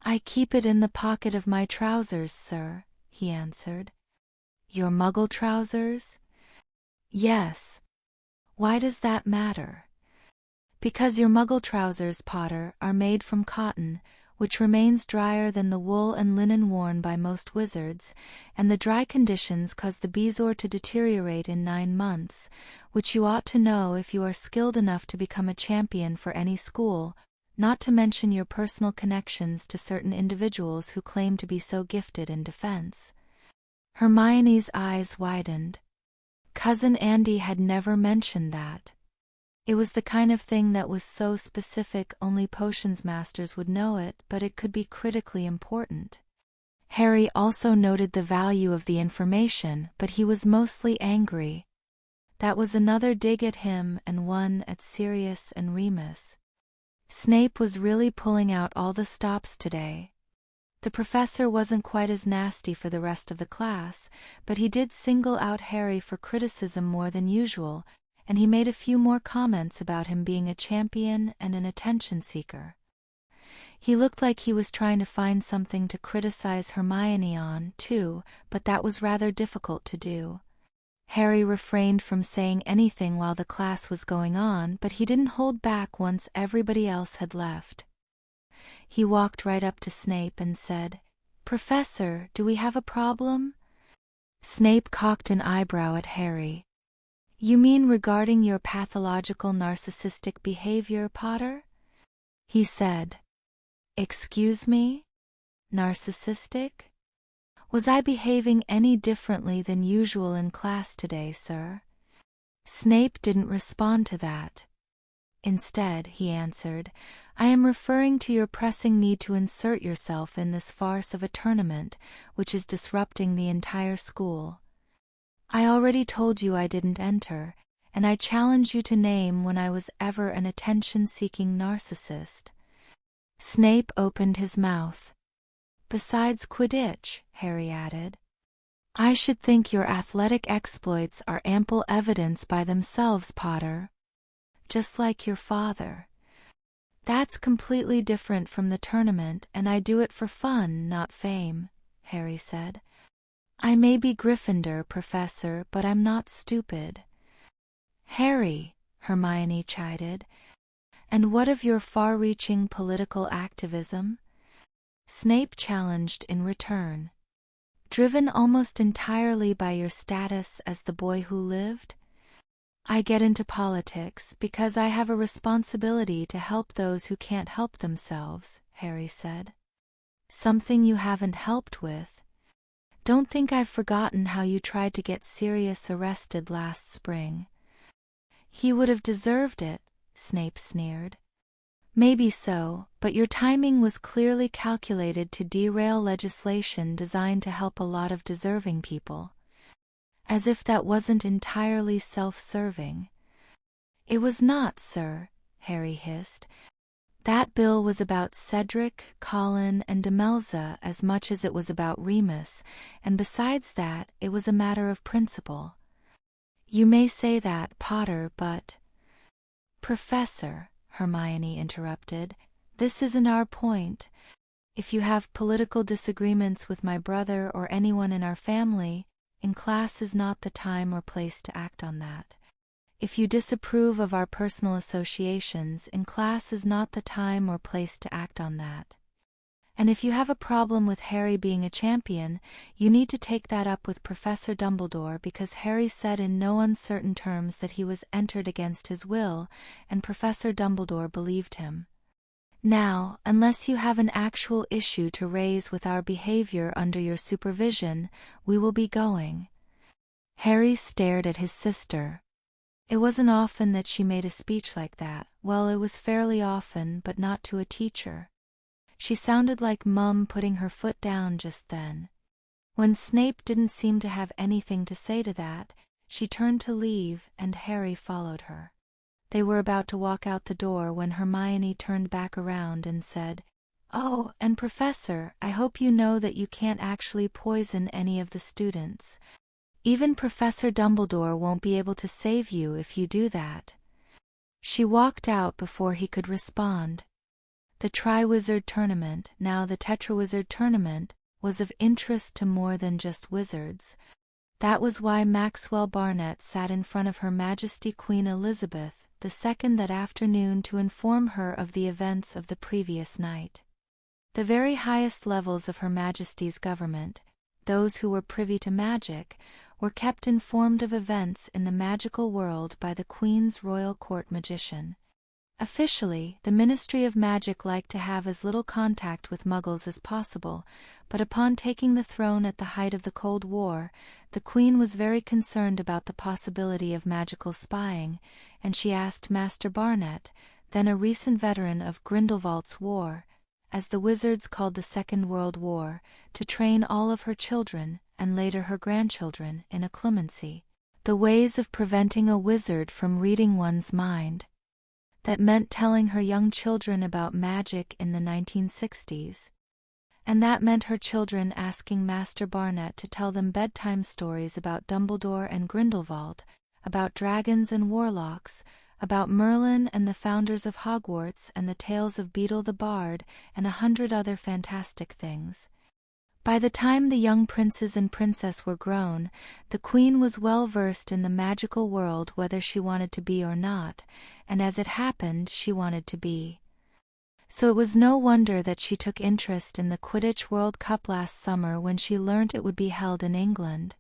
"I keep it in the pocket of my trousers, sir," he answered. "Your Muggle trousers?" "Yes." "Why does that matter?" "Because your Muggle trousers, Potter, are made from cotton, which remains drier than the wool and linen worn by most wizards, and the dry conditions cause the bezoar to deteriorate in 9 months, which you ought to know if you are skilled enough to become a champion for any school, not to mention your personal connections to certain individuals who claim to be so gifted in defense." Hermione's eyes widened. Cousin Andy had never mentioned that. It was the kind of thing that was so specific only potions masters would know it, but it could be critically important. Harry also noted the value of the information, but he was mostly angry. That was another dig at him and one at Sirius and Remus. Snape was really pulling out all the stops today. The professor wasn't quite as nasty for the rest of the class, but he did single out Harry for criticism more than usual, and he made a few more comments about him being a champion and an attention seeker. He looked like he was trying to find something to criticize Hermione on, too, but that was rather difficult to do. Harry refrained from saying anything while the class was going on, but he didn't hold back once everybody else had left. He walked right up to Snape and said, "Professor, do we have a problem?" Snape cocked an eyebrow at Harry. "You mean regarding your pathological narcissistic behavior, Potter?" He said. "Excuse me? Narcissistic? Was I behaving any differently than usual in class today, sir?" Snape didn't respond to that. Instead, he answered, "I am referring to your pressing need to insert yourself in this farce of a tournament, which is disrupting the entire school. I already told you I didn't enter, and I challenge you to name when I was ever an attention-seeking narcissist." Snape opened his mouth. "Besides Quidditch," Harry added. "I should think your athletic exploits are ample evidence by themselves, Potter. Just like your father." "That's completely different from the tournament, and I do it for fun, not fame," Harry said. "I may be Gryffindor, Professor, but I'm not stupid." "Harry," Hermione chided, "and what of your far-reaching political activism?" Snape challenged in return. "Driven almost entirely by your status as the boy who lived?" "I get into politics because I have a responsibility to help those who can't help themselves," Harry said. "Something you haven't helped with. Don't think I've forgotten how you tried to get Sirius arrested last spring." "He would have deserved it," Snape sneered. "Maybe so, but your timing was clearly calculated to derail legislation designed to help a lot of deserving people. As if that wasn't entirely self-serving." "It was not, sir," Harry hissed. "That bill was about Cedric, Colin, and Demelza as much as it was about Remus, and besides that, it was a matter of principle." "You may say that, Potter, but—" "Professor," Hermione interrupted, "this isn't our point. If you have political disagreements with my brother or anyone in our family, in class is not the time or place to act on that. If you disapprove of our personal associations, in class is not the time or place to act on that. And if you have a problem with Harry being a champion, you need to take that up with Professor Dumbledore, because Harry said in no uncertain terms that he was entered against his will, and Professor Dumbledore believed him. Now, unless you have an actual issue to raise with our behavior under your supervision, we will be going." Harry stared at his sister. It wasn't often that she made a speech like that. Well, it was fairly often, but not to a teacher. She sounded like Mum putting her foot down just then. When Snape didn't seem to have anything to say to that, she turned to leave, and Harry followed her. They were about to walk out the door when Hermione turned back around and said, "Oh, and Professor, I hope you know that you can't actually poison any of the students. Even Professor Dumbledore won't be able to save you if you do that." She walked out before he could respond. The Triwizard Tournament, now the Tetrawizard Tournament, was of interest to more than just wizards. That was why Maxwell Barnett sat in front of Her Majesty Queen Elizabeth II that afternoon to inform her of the events of the previous night. The very highest levels of Her Majesty's government, those who were privy to magic, were kept informed of events in the magical world by the Queen's Royal Court magician. Officially, the Ministry of Magic liked to have as little contact with Muggles as possible, but upon taking the throne at the height of the Cold War, the Queen was very concerned about the possibility of magical spying, and she asked Master Barnett, then a recent veteran of Grindelwald's War, as the wizards called the Second World War, to train all of her children, and later her grandchildren, in occlumency, the ways of preventing a wizard from reading one's mind. That meant telling her young children about magic in the 1960s. And that meant her children asking Master Barnett to tell them bedtime stories about Dumbledore and Grindelwald, about dragons and warlocks, about Merlin and the founders of Hogwarts and the tales of Beedle the Bard and 100 other fantastic things. By the time the young princes and princess were grown, the Queen was well versed in the magical world whether she wanted to be or not, and as it happened, she wanted to be. So it was no wonder that she took interest in the Quidditch World Cup last summer when she learnt it would be held in England.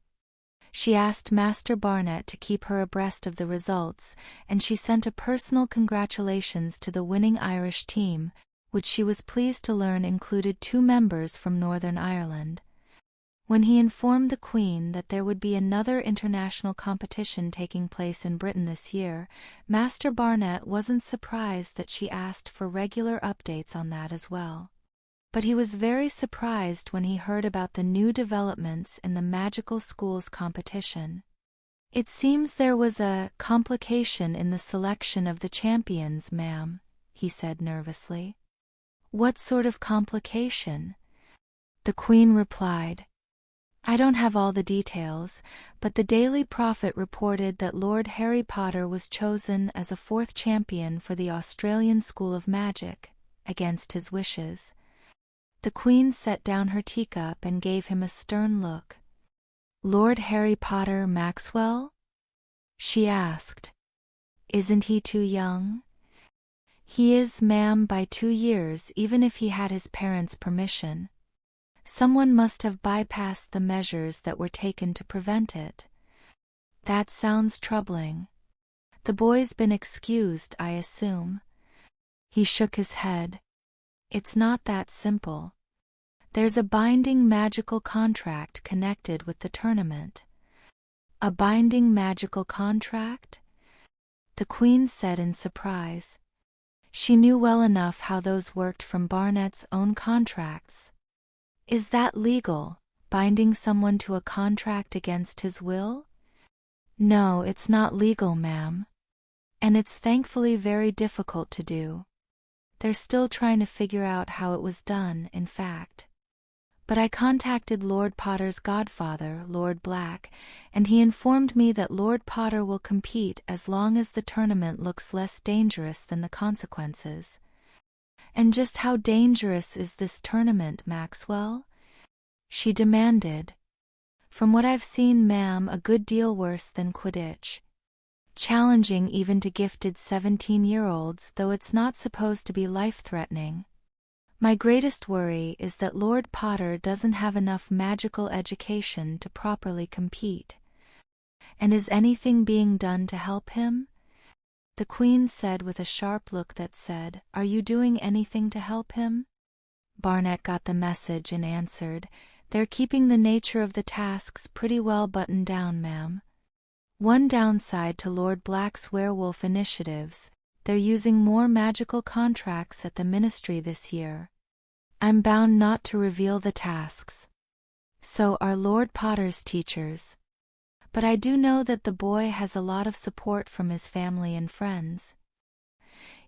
She asked Master Barnett to keep her abreast of the results, and she sent a personal congratulations to the winning Irish team, which she was pleased to learn included 2 members from Northern Ireland. When he informed the Queen that there would be another international competition taking place in Britain this year, Master Barnett wasn't surprised that she asked for regular updates on that as well. But he was very surprised when he heard about the new developments in the Magical Schools competition. "It seems there was a complication in the selection of the champions, ma'am," he said nervously. "What sort of complication?" The Queen replied, "I don't have all the details, but the Daily Prophet reported that Lord Harry Potter was chosen as a 4th champion for the Australian School of Magic, against his wishes." The Queen set down her teacup and gave him a stern look. "Lord Harry Potter Maxwell?" she asked. "Isn't he too young?" "He is, ma'am, by 2 years, even if he had his parents' permission. Someone must have bypassed the measures that were taken to prevent it." "That sounds troubling. The boy's been excused, I assume?" He shook his head. "It's not that simple. There's a binding magical contract connected with the tournament." "A binding magical contract?" the Queen said in surprise. She knew well enough how those worked from Barnett's own contracts. "Is that legal, binding someone to a contract against his will?" "No, it's not legal, ma'am. And it's thankfully very difficult to do. They're still trying to figure out how it was done, in fact. But I contacted Lord Potter's godfather, Lord Black, and he informed me that Lord Potter will compete as long as the tournament looks less dangerous than the consequences." "And just how dangerous is this tournament, Maxwell?" she demanded. "From what I've seen, ma'am, a good deal worse than Quidditch." challenging even to gifted 17-year-olds, though it's not supposed to be life-threatening. My greatest worry is that Lord Potter doesn't have enough magical education to properly compete. And is anything being done to help him? The Queen said with a sharp look that said, "Are you doing anything to help him?" Barnett got the message and answered, "They're keeping the nature of the tasks pretty well buttoned down, ma'am. One downside to Lord Black's werewolf initiatives, they're using more magical contracts at the Ministry this year. I'm bound not to reveal the tasks. So are Lord Potter's teachers. But I do know that the boy has a lot of support from his family and friends.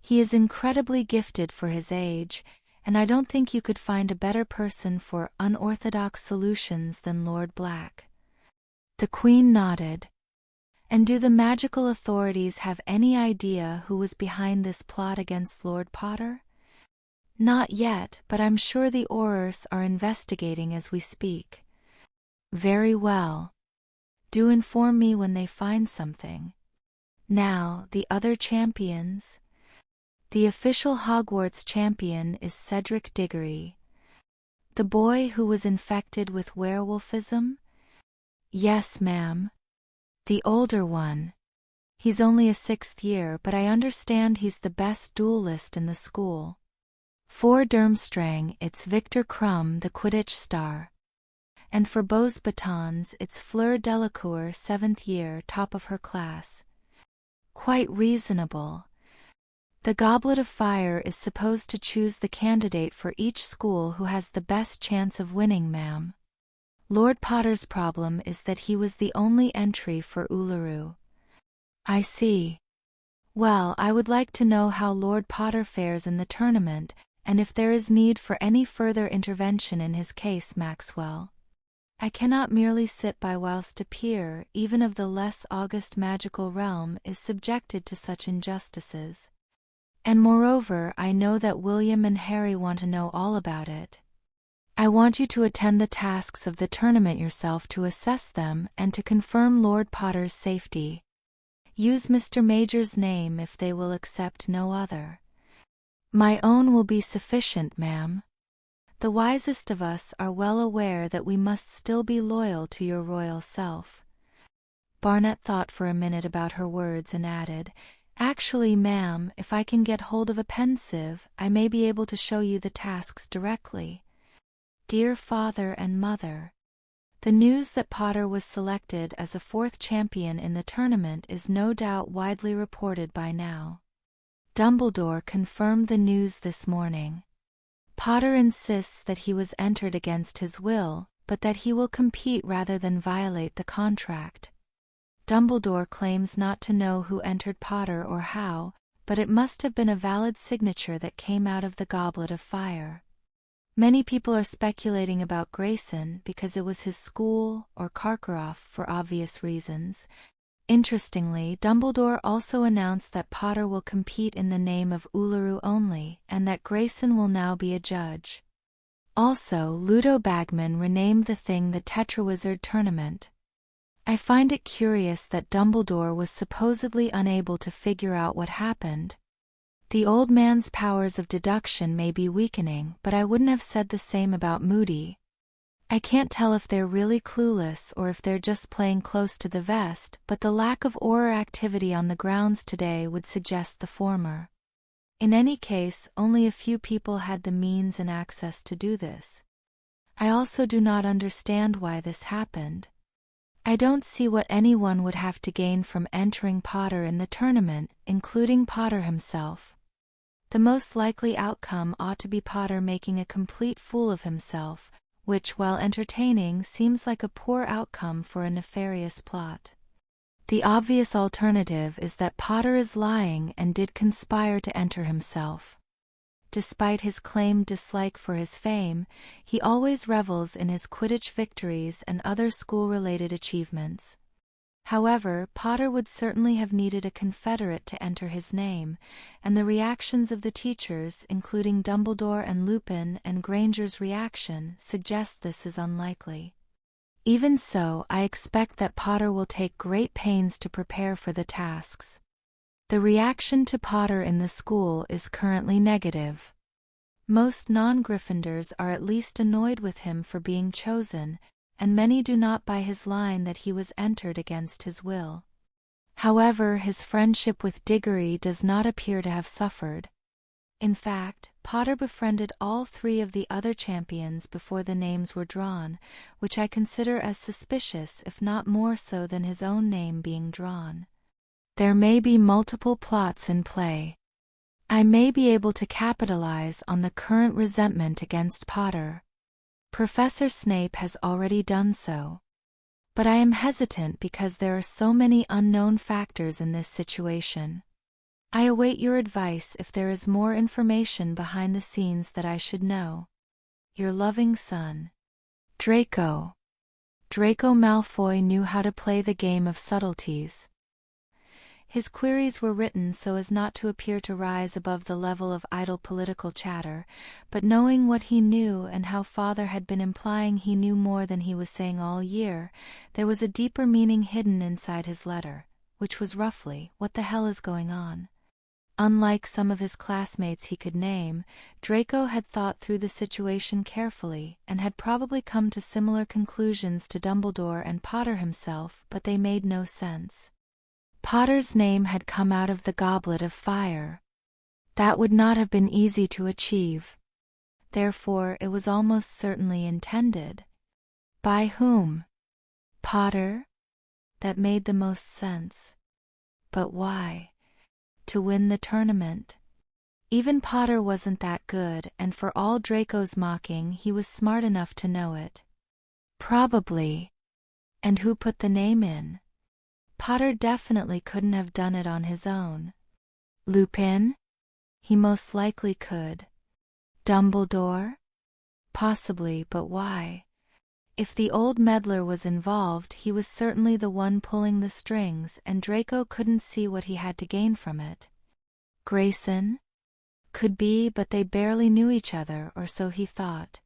He is incredibly gifted for his age, and I don't think you could find a better person for unorthodox solutions than Lord Black." The Queen nodded. "And do the magical authorities have any idea who was behind this plot against Lord Potter?" "Not yet, but I'm sure the Aurors are investigating as we speak." "Very well. Do inform me when they find something. Now, the other champions?" "The official Hogwarts champion is Cedric Diggory." "The boy who was infected with werewolfism?" "Yes, ma'am. The older one. He's only a 6th year, but I understand he's the best duelist in the school. For Durmstrang, it's Victor Crumb, the Quidditch star. And for Beau's Batons, it's Fleur Delacour, 7th year, top of her class." "Quite reasonable. The Goblet of Fire is supposed to choose the candidate for each school who has the best chance of winning, ma'am. Lord Potter's problem is that he was the only entry for Uluru." "I see. Well, I would like to know how Lord Potter fares in the tournament, and if there is need for any further intervention in his case, Maxwell. I cannot merely sit by whilst a peer, even of the less august magical realm, is subjected to such injustices. And moreover, I know that William and Harry want to know all about it. I want you to attend the tasks of the tournament yourself to assess them and to confirm Lord Potter's safety. Use Mr. Major's name if they will accept no other." "My own will be sufficient, ma'am. The wisest of us are well aware that we must still be loyal to your royal self." Barnett thought for a minute about her words and added, "Actually, ma'am, if I can get hold of a pensieve, I may be able to show you the tasks directly. Dear father and mother, the news that Potter was selected as a 4th champion in the tournament is no doubt widely reported by now. Dumbledore confirmed the news this morning. Potter insists that he was entered against his will, but that he will compete rather than violate the contract. Dumbledore claims not to know who entered Potter or how, but it must have been a valid signature that came out of the Goblet of Fire. Many people are speculating about Grayson because it was his school, or Karkaroff for obvious reasons. Interestingly, Dumbledore also announced that Potter will compete in the name of Uluru only, and that Grayson will now be a judge. Also, Ludo Bagman renamed the thing the Tetrawizard Tournament. I find it curious that Dumbledore was supposedly unable to figure out what happened. The old man's powers of deduction may be weakening, but I wouldn't have said the same about Moody. I can't tell if they're really clueless or if they're just playing close to the vest, but the lack of Auror activity on the grounds today would suggest the former. In any case, only a few people had the means and access to do this. I also do not understand why this happened. I don't see what anyone would have to gain from entering Potter in the tournament, including Potter himself. The most likely outcome ought to be Potter making a complete fool of himself, which, while entertaining, seems like a poor outcome for a nefarious plot. The obvious alternative is that Potter is lying and did conspire to enter himself. Despite his claimed dislike for his fame, he always revels in his Quidditch victories and other school-related achievements. However, Potter would certainly have needed a confederate to enter his name, and the reactions of the teachers, including Dumbledore and Lupin, and Granger's reaction, suggest this is unlikely. Even so, I expect that Potter will take great pains to prepare for the tasks. The reaction to Potter in the school is currently negative. Most non-Gryffindors are at least annoyed with him for being chosen, and many do not buy his line that he was entered against his will. However, his friendship with Diggory does not appear to have suffered. In fact, Potter befriended all 3 of the other champions before the names were drawn, which I consider as suspicious if not more so than his own name being drawn. There may be multiple plots in play. I may be able to capitalize on the current resentment against Potter. Professor Snape has already done so. But I am hesitant because there are so many unknown factors in this situation. I await your advice if there is more information behind the scenes that I should know. Your loving son, Draco. Draco Malfoy knew how to play the game of subtleties. His queries were written so as not to appear to rise above the level of idle political chatter, but knowing what he knew and how Father had been implying he knew more than he was saying all year, there was a deeper meaning hidden inside his letter, which was roughly, "What the hell is going on?" Unlike some of his classmates he could name, Draco had thought through the situation carefully and had probably come to similar conclusions to Dumbledore and Potter himself, but they made no sense. Potter's name had come out of the Goblet of Fire. That would not have been easy to achieve. Therefore, it was almost certainly intended. By whom? Potter? That made the most sense. But why? To win the tournament. Even Potter wasn't that good, and for all Draco's mocking, he was smart enough to know it. Probably. And who put the name in? Potter definitely couldn't have done it on his own. Lupin? He most likely could. Dumbledore? Possibly, but why? If the old meddler was involved, he was certainly the one pulling the strings, and Draco couldn't see what he had to gain from it. Grayson? Could be, but they barely knew each other, or so he thought.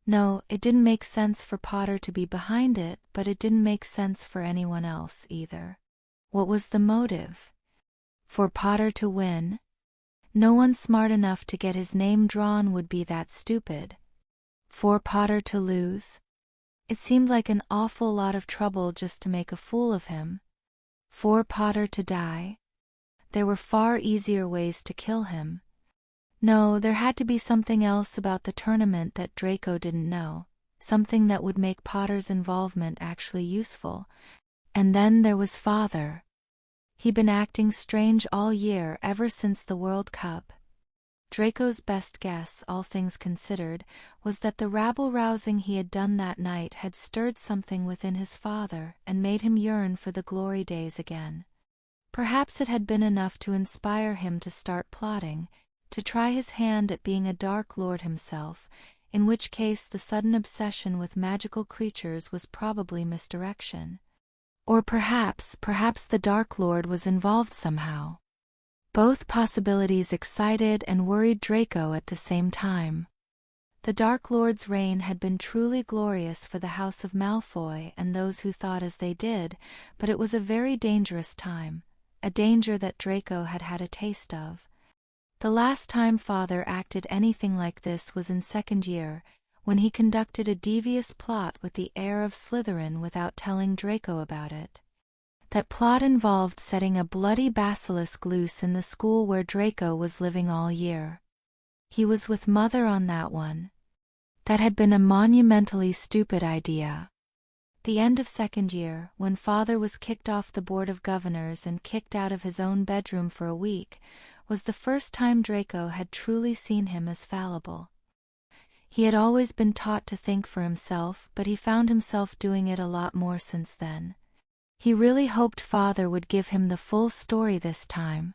No, it didn't make sense for Potter to be behind it, but it didn't make sense for anyone else either. What was the motive? For Potter to win? No one smart enough to get his name drawn would be that stupid. For Potter to lose? It seemed like an awful lot of trouble just to make a fool of him. For Potter to die? There were far easier ways to kill him. No, there had to be something else about the tournament that Draco didn't know, something that would make Potter's involvement actually useful. And then there was Father. He'd been acting strange all year, ever since the World Cup. Draco's best guess, all things considered, was that the rabble-rousing he had done that night had stirred something within his father and made him yearn for the glory days again. Perhaps it had been enough to inspire him to start plotting, to try his hand at being a Dark Lord himself, in which case the sudden obsession with magical creatures was probably misdirection. Or perhaps the Dark Lord was involved somehow. Both possibilities excited and worried Draco at the same time. The Dark Lord's reign had been truly glorious for the House of Malfoy and those who thought as they did, but it was a very dangerous time, a danger that Draco had had a taste of. The last time Father acted anything like this was in second year, when he conducted a devious plot with the heir of Slytherin without telling Draco about it. That plot involved setting a bloody basilisk loose in the school where Draco was living all year. He was with Mother on that one. That had been a monumentally stupid idea. The end of second year, when Father was kicked off the Board of Governors and kicked out of his own bedroom for a week, was the first time Draco had truly seen him as fallible. He had always been taught to think for himself, but he found himself doing it a lot more since then. He really hoped Father would give him the full story this time.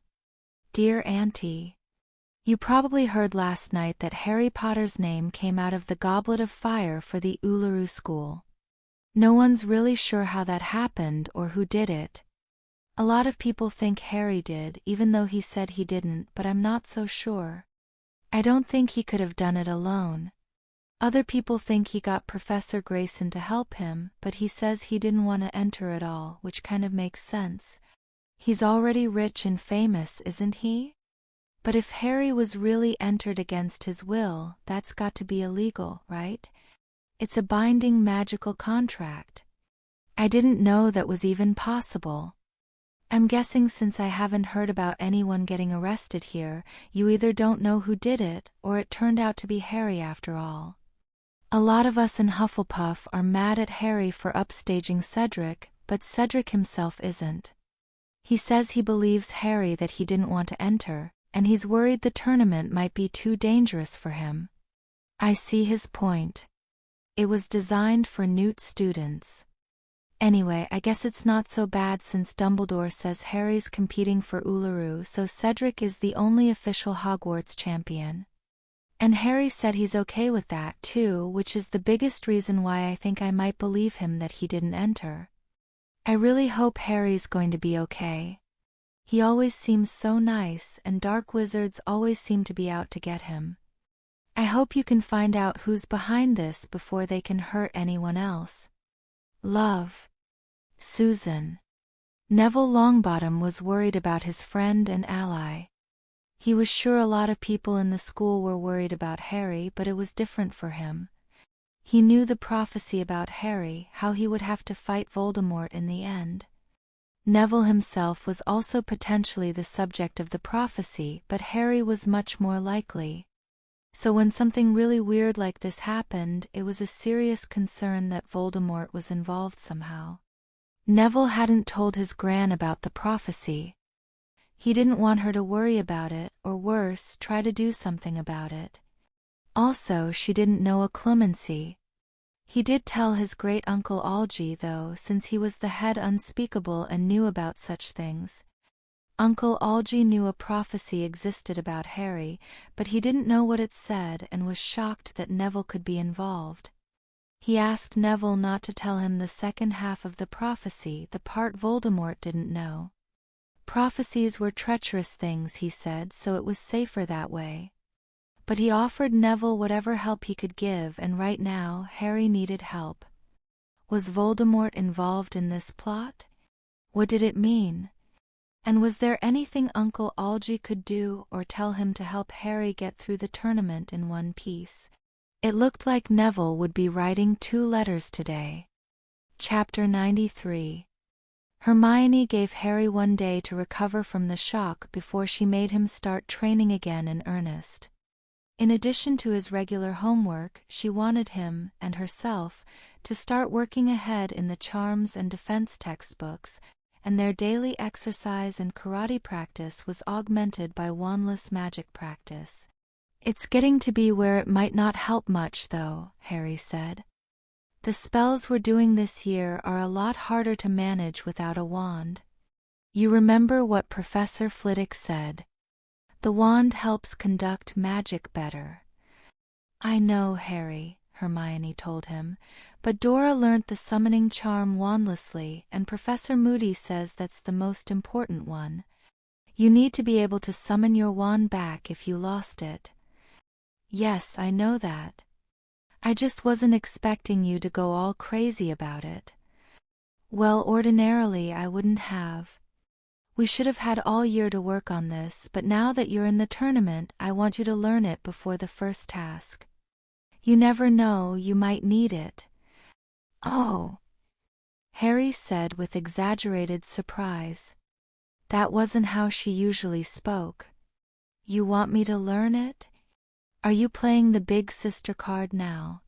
Dear Auntie, you probably heard last night that Harry Potter's name came out of the Goblet of Fire for the Uluru School. No one's really sure how that happened or who did it. A lot of people think Harry did, even though he said he didn't, but I'm not so sure. I don't think he could have done it alone. Other people think he got Professor Grayson to help him, but he says he didn't want to enter at all, which kind of makes sense. He's already rich and famous, isn't he? But if Harry was really entered against his will, that's got to be illegal, right? It's a binding magical contract. I didn't know that was even possible. I'm guessing since I haven't heard about anyone getting arrested here, you either don't know who did it, or it turned out to be Harry after all. A lot of us in Hufflepuff are mad at Harry for upstaging Cedric, but Cedric himself isn't. He says he believes Harry that he didn't want to enter, and he's worried the tournament might be too dangerous for him. I see his point. It was designed for Newt students. Anyway, I guess it's not so bad since Dumbledore says Harry's competing for Uluru, so Cedric is the only official Hogwarts champion. And Harry said he's okay with that too, which is the biggest reason why I think I might believe him that he didn't enter. I really hope Harry's going to be okay. He always seems so nice, and dark wizards always seem to be out to get him. I hope you can find out who's behind this before they can hurt anyone else. Love. Susan. Neville Longbottom was worried about his friend and ally. He was sure a lot of people in the school were worried about Harry, but it was different for him. He knew the prophecy about Harry, how he would have to fight Voldemort in the end. Neville himself was also potentially the subject of the prophecy, but Harry was much more likely. So when something really weird like this happened, it was a serious concern that Voldemort was involved somehow. Neville hadn't told his Gran about the prophecy. He didn't want her to worry about it, or worse, try to do something about it. Also, she didn't know a clemency. He did tell his great-uncle Algy, though, since he was the head unspeakable and knew about such things. Uncle Algy knew a prophecy existed about Harry, but he didn't know what it said and was shocked that Neville could be involved. He asked Neville not to tell him the second half of the prophecy, the part Voldemort didn't know. Prophecies were treacherous things, he said, so it was safer that way. But he offered Neville whatever help he could give, and right now Harry needed help. Was Voldemort involved in this plot? What did it mean? And was there anything Uncle Algy could do or tell him to help Harry get through the tournament in one piece? It looked like Neville would be writing 2 letters today. Chapter 93. Hermione gave Harry 1 day to recover from the shock before she made him start training again in earnest. In addition to his regular homework, she wanted him, and herself, to start working ahead in the charms and defense textbooks, and their daily exercise and karate practice was augmented by wandless magic practice. "It's getting to be where it might not help much, though," Harry said. "The spells we're doing this year are a lot harder to manage without a wand. You remember what Professor Flitwick said. The wand helps conduct magic better." "I know, Harry," Hermione told him, "but Dora learnt the summoning charm wandlessly, and Professor Moody says that's the most important one. You need to be able to summon your wand back if you lost it." "Yes, I know that. I just wasn't expecting you to go all crazy about it." "Well, ordinarily I wouldn't have. We should have had all year to work on this, but now that you're in the tournament, I want you to learn it before the first task. You never know, you might need it." "Oh," Harry said with exaggerated surprise. That wasn't how she usually spoke. "You want me to learn it? Are you playing the big sister card now?"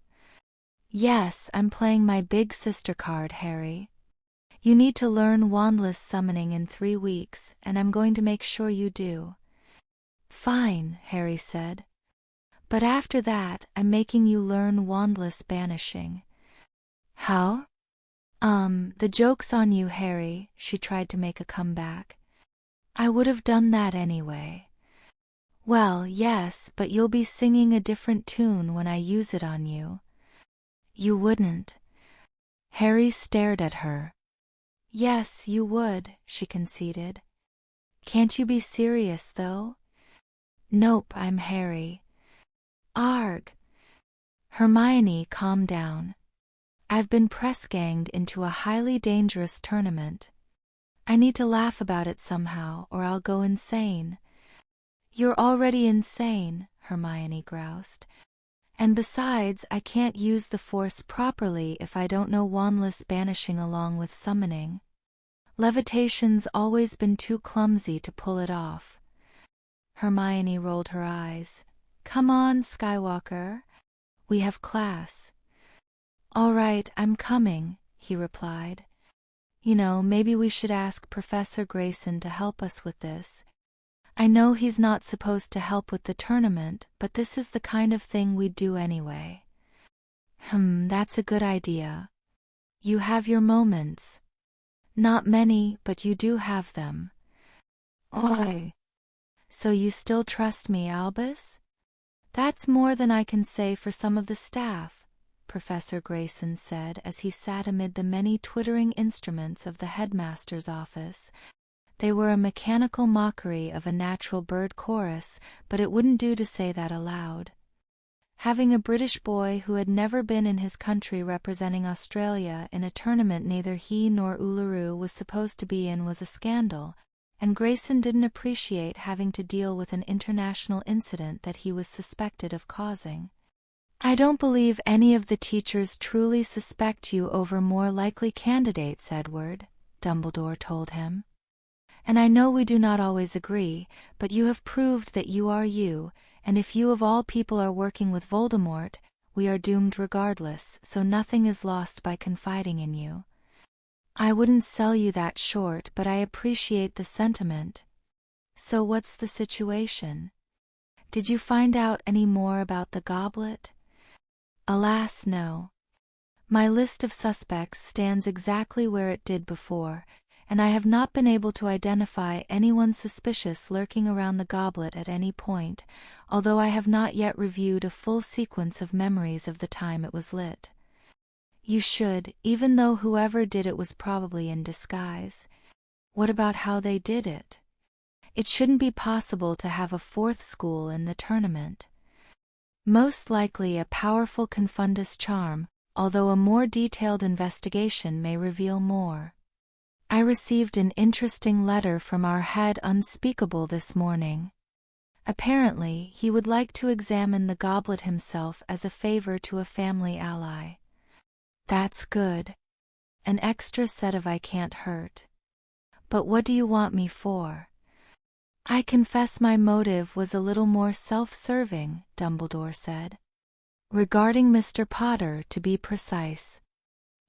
"Yes, I'm playing my big sister card, Harry. You need to learn wandless summoning in 3 weeks, and I'm going to make sure you do." "Fine," Harry said. "But after that, I'm making you learn wandless banishing." "How?" The joke's on you, Harry," she tried to make a comeback. "I would have done that anyway." "Well, yes, but you'll be singing a different tune when I use it on you." "You wouldn't." Harry stared at her. "Yes, you would," she conceded. "Can't you be serious, though?" "Nope, I'm Harry." "Arg." Hermione, calm down. I've been press-ganged into a highly dangerous tournament. I need to laugh about it somehow, or I'll go insane. You're already insane, Hermione groused. And besides, I can't use the Force properly if I don't know wandless banishing along with summoning. Levitation's always been too clumsy to pull it off. Hermione rolled her eyes. Come on, Skywalker. We have class. All right, I'm coming, he replied. You know, maybe we should ask Professor Grayson to help us with this. I know he's not supposed to help with the tournament, but this is the kind of thing we'd do anyway. That's a good idea. You have your moments. Not many, but you do have them. Oi. So you still trust me, Albus? That's more than I can say for some of the staff, Professor Grayson said as he sat amid the many twittering instruments of the headmaster's office. They were a mechanical mockery of a natural bird chorus, but it wouldn't do to say that aloud. Having a British boy who had never been in his country representing Australia in a tournament neither he nor Uluru was supposed to be in was a scandal, and Grayson didn't appreciate having to deal with an international incident that he was suspected of causing. I don't believe any of the teachers truly suspect you over more likely candidates, Edward, Dumbledore told him. And I know we do not always agree, but you have proved that you are you, and if you of all people are working with Voldemort, we are doomed regardless, so nothing is lost by confiding in you. I wouldn't sell you that short, but I appreciate the sentiment. So what's the situation? Did you find out any more about the goblet? Alas, no. My list of suspects stands exactly where it did before, and I have not been able to identify anyone suspicious lurking around the goblet at any point, although I have not yet reviewed a full sequence of memories of the time it was lit. You should, even though whoever did it was probably in disguise. What about how they did it? It shouldn't be possible to have a fourth school in the tournament. Most likely a powerful confundus charm, although a more detailed investigation may reveal more. I received an interesting letter from our head unspeakable this morning. Apparently, he would like to examine the goblet himself as a favor to a family ally. That's good. An extra set of I can't hurt. But what do you want me for? I confess my motive was a little more self-serving, Dumbledore said. Regarding Mr. Potter, to be precise.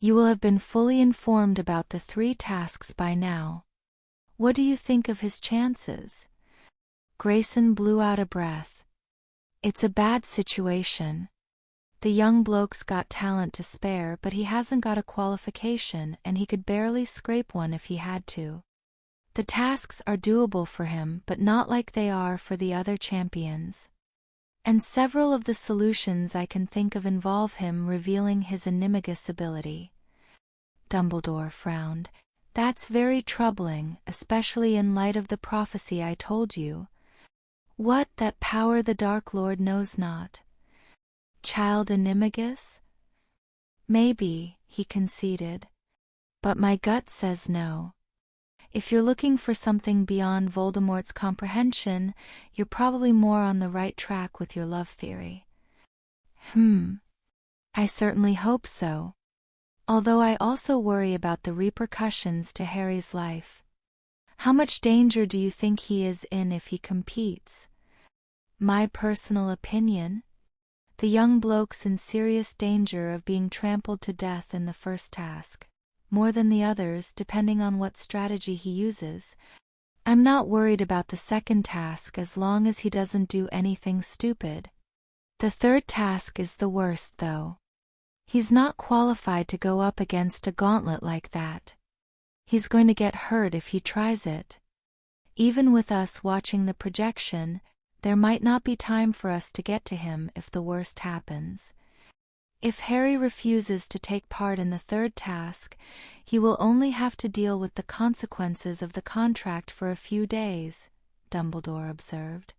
You will have been fully informed about the 3 tasks by now. What do you think of his chances? Grayson blew out a breath. It's a bad situation. The young bloke's got talent to spare, but he hasn't got a qualification, and he could barely scrape one if he had to. The tasks are doable for him, but not like they are for the other champions. And several of the solutions I can think of involve him revealing his animagus ability. Dumbledore frowned. That's very troubling, especially in light of the prophecy I told you. What, that power the Dark Lord knows not? Child animagus? Maybe, he conceded. But my gut says no. If you're looking for something beyond Voldemort's comprehension, you're probably more on the right track with your love theory. I certainly hope so. Although I also worry about the repercussions to Harry's life. How much danger do you think he is in if he competes? My personal opinion? The young bloke's in serious danger of being trampled to death in the first task. More than the others, depending on what strategy he uses. I'm not worried about the second task as long as he doesn't do anything stupid. The third task is the worst, though. He's not qualified to go up against a gauntlet like that. He's going to get hurt if he tries it. Even with us watching the projection, there might not be time for us to get to him if the worst happens. If Harry refuses to take part in the third task, he will only have to deal with the consequences of the contract for a few days, Dumbledore observed.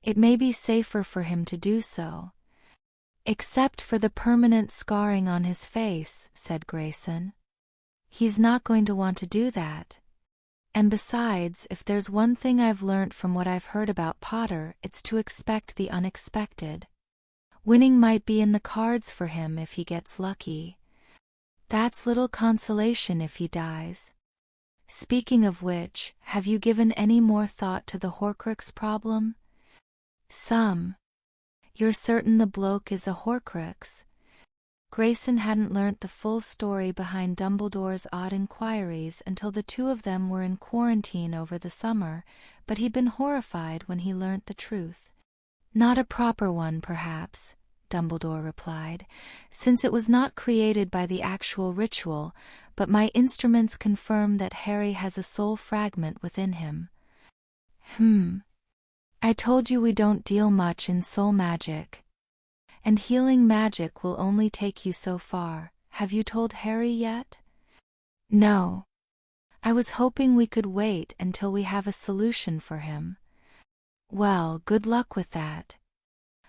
It may be safer for him to do so. "Except for the permanent scarring on his face," said Grayson. "He's not going to want to do that. And besides, if there's one thing I've learnt from what I've heard about Potter, it's to expect the unexpected. Winning might be in the cards for him if he gets lucky. That's little consolation if he dies. Speaking of which, have you given any more thought to the Horcrux problem?" "Some." "You're certain the bloke is a Horcrux?" Grayson hadn't learnt the full story behind Dumbledore's odd inquiries until the two of them were in quarantine over the summer, but he'd been horrified when he learnt the truth. "Not a proper one, perhaps," Dumbledore replied, "since it was not created by the actual ritual, but my instruments confirm that Harry has a soul fragment within him." I told you we don't deal much in soul magic. And healing magic will only take you so far. Have you told Harry yet?" "No. I was hoping we could wait until we have a solution for him." "Well, good luck with that.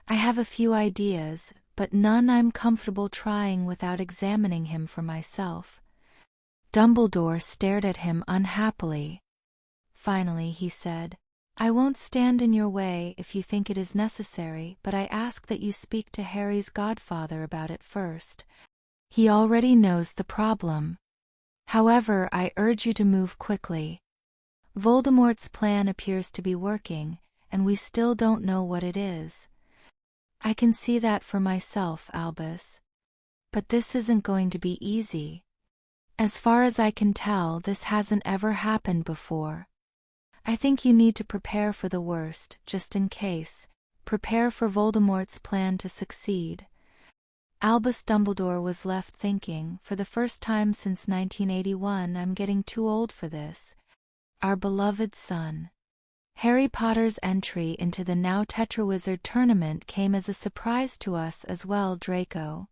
I have a few ideas, but none I'm comfortable trying without examining him for myself." Dumbledore stared at him unhappily. Finally he said, "I won't stand in your way if you think it is necessary, but I ask that you speak to Harry's godfather about it first. He already knows the problem. However, I urge you to move quickly. Voldemort's plan appears to be working, and we still don't know what it is." "I can see that for myself, Albus. But this isn't going to be easy. As far as I can tell, this hasn't ever happened before. I think you need to prepare for the worst, just in case. Prepare for Voldemort's plan to succeed." Albus Dumbledore was left thinking, for the first time since 1981, "I'm getting too old for this. Our beloved son." Harry Potter's entry into the now Tetrawizard tournament came as a surprise to us as well, Draco.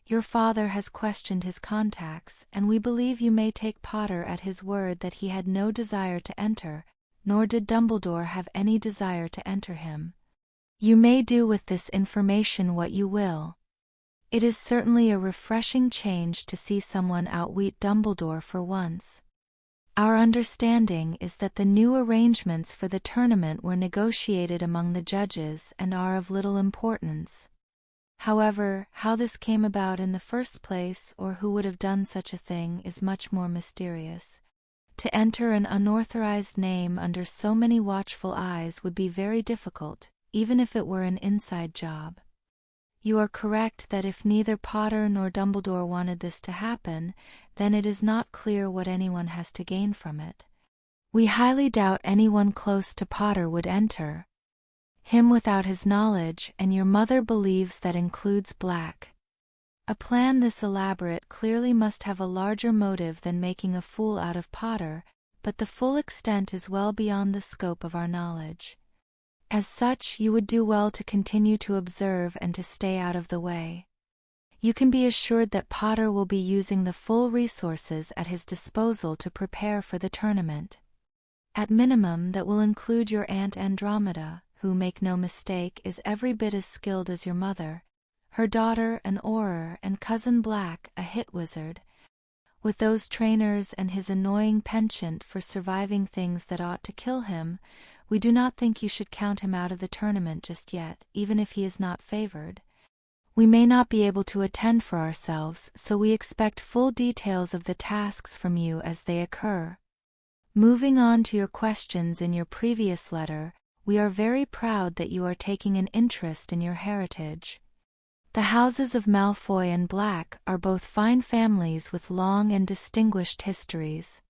Your father has questioned his contacts, and we believe you may take Potter at his word that he had no desire to enter, nor did Dumbledore have any desire to enter him. You may do with this information what you will. It is certainly a refreshing change to see someone outwit Dumbledore for once. Our understanding is that the new arrangements for the tournament were negotiated among the judges and are of little importance. However, how this came about in the first place or who would have done such a thing is much more mysterious. To enter an unauthorized name under so many watchful eyes would be very difficult, even if it were an inside job. You are correct that if neither Potter nor Dumbledore wanted this to happen, then it is not clear what anyone has to gain from it. We highly doubt anyone close to Potter would enter him without his knowledge, and your mother believes that includes Black. A plan this elaborate clearly must have a larger motive than making a fool out of Potter, but the full extent is well beyond the scope of our knowledge. As such, you would do well to continue to observe and to stay out of the way. You can be assured that Potter will be using the full resources at his disposal to prepare for the tournament. At minimum, that will include your Aunt Andromeda, who, make no mistake, is every bit as skilled as your mother, her daughter an Auror, and cousin Black, a hit wizard. With those trainers and his annoying penchant for surviving things that ought to kill him, we do not think you should count him out of the tournament just yet, even if he is not favored. We may not be able to attend for ourselves, so we expect full details of the tasks from you as they occur. Moving on to your questions in your previous letter, we are very proud that you are taking an interest in your heritage. The houses of Malfoy and Black are both fine families with long and distinguished histories.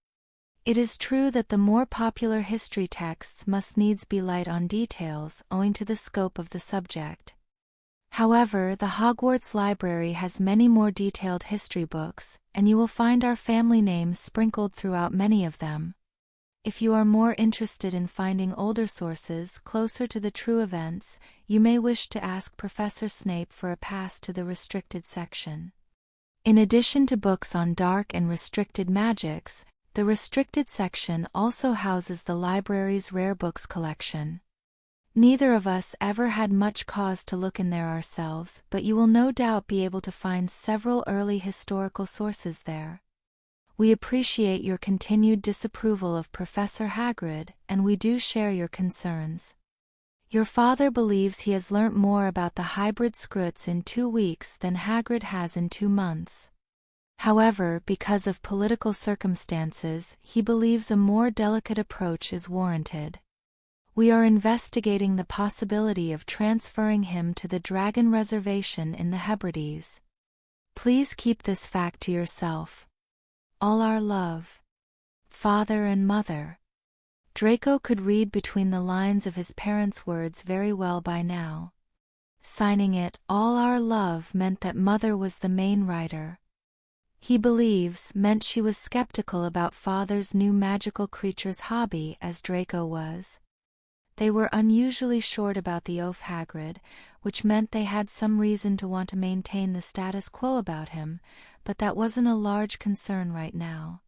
It is true that the more popular history texts must needs be light on details, owing to the scope of the subject. However, the Hogwarts Library has many more detailed history books, and you will find our family names sprinkled throughout many of them. If you are more interested in finding older sources closer to the true events, you may wish to ask Professor Snape for a pass to the restricted section. In addition to books on dark and restricted magics, the restricted section also houses the library's rare books collection. Neither of us ever had much cause to look in there ourselves, but you will no doubt be able to find several early historical sources there. We appreciate your continued disapproval of Professor Hagrid, and we do share your concerns. Your father believes he has learnt more about the hybrid Squirrels in 2 weeks than Hagrid has in 2 months. However, because of political circumstances, he believes a more delicate approach is warranted. We are investigating the possibility of transferring him to the Dragon Reservation in the Hebrides. Please keep this fact to yourself. All our love. Father and Mother. Draco could read between the lines of his parents' words very well by now. Signing it, All Our Love, meant that Mother was the main writer. He believes meant she was skeptical about Father's new magical creature's hobby as Draco was. They were unusually short about the oaf Hagrid, which meant they had some reason to want to maintain the status quo about him, but that wasn't a large concern right now.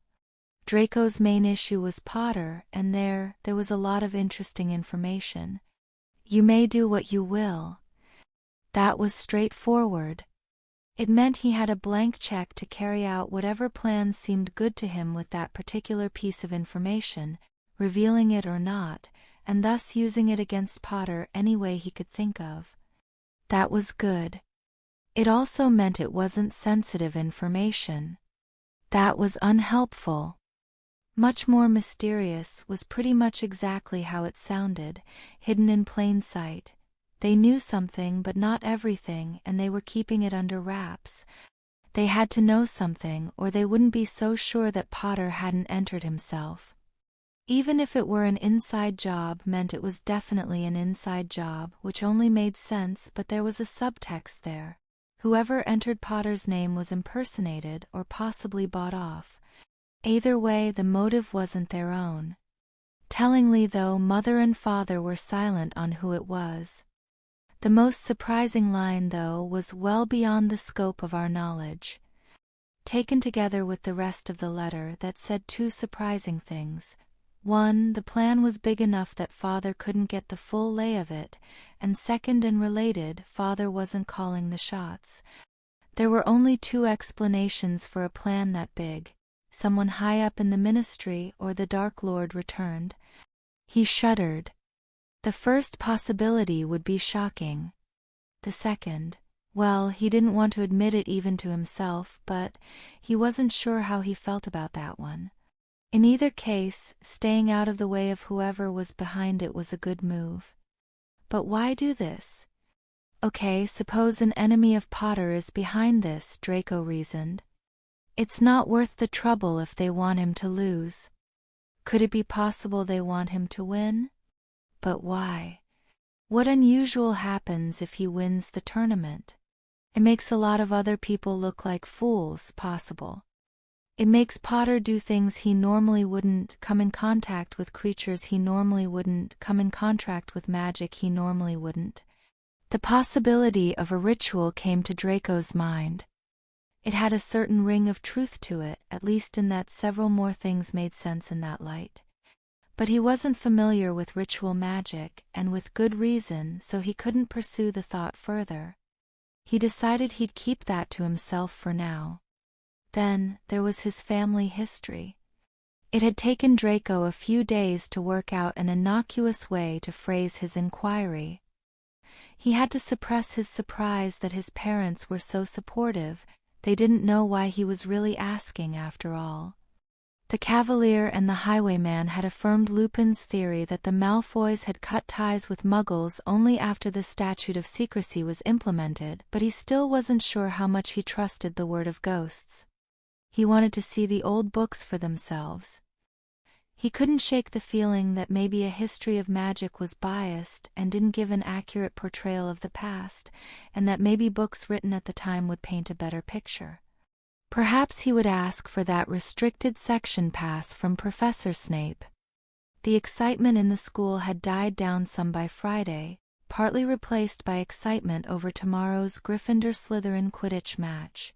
Draco's main issue was Potter, and there was a lot of interesting information. You may do what you will. That was straightforward. It meant he had a blank check to carry out whatever plans seemed good to him with that particular piece of information, revealing it or not, and thus using it against Potter any way he could think of. That was good. It also meant it wasn't sensitive information. That was unhelpful. Much more mysterious was pretty much exactly how it sounded, hidden in plain sight. They knew something but not everything, and they were keeping it under wraps. They had to know something, or they wouldn't be so sure that Potter hadn't entered himself. Even if it were an inside job meant it was definitely an inside job, which only made sense, but there was a subtext there. Whoever entered Potter's name was impersonated or possibly bought off. Either way, the motive wasn't their own. Tellingly though, Mother and Father were silent on who it was. The most surprising line, though, was well beyond the scope of our knowledge. Taken together with the rest of the letter, that said 2 surprising things. 1, the plan was big enough that Father couldn't get the full lay of it, and second and related, Father wasn't calling the shots. There were only 2 explanations for a plan that big. Someone high up in the ministry or the Dark Lord returned. He shuddered. The first possibility would be shocking. The second, well, he didn't want to admit it even to himself, but he wasn't sure how he felt about that one. In either case, staying out of the way of whoever was behind it was a good move. But why do this? Okay, suppose an enemy of Potter is behind this, Draco reasoned. It's not worth the trouble if they want him to lose. Could it be possible they want him to win? But why? What unusual happens if he wins the tournament? It makes a lot of other people look like fools, possible. It makes Potter do things he normally wouldn't, come in contact with creatures he normally wouldn't, come in contact with magic he normally wouldn't. The possibility of a ritual came to Draco's mind. It had a certain ring of truth to it, at least in that several more things made sense in that light. But he wasn't familiar with ritual magic, and with good reason, so he couldn't pursue the thought further. He decided he'd keep that to himself for now. Then, there was his family history. It had taken Draco a few days to work out an innocuous way to phrase his inquiry. He had to suppress his surprise that his parents were so supportive. They didn't know why he was really asking after all. The Cavalier and the Highwayman had affirmed Lupin's theory that the Malfoys had cut ties with Muggles only after the Statute of Secrecy was implemented, but he still wasn't sure how much he trusted the word of ghosts. He wanted to see the old books for themselves. He couldn't shake the feeling that maybe a history of magic was biased and didn't give an accurate portrayal of the past, and that maybe books written at the time would paint a better picture. Perhaps he would ask for that restricted section pass from Professor Snape. The excitement in the school had died down some by Friday, partly replaced by excitement over tomorrow's Gryffindor-Slytherin Quidditch match.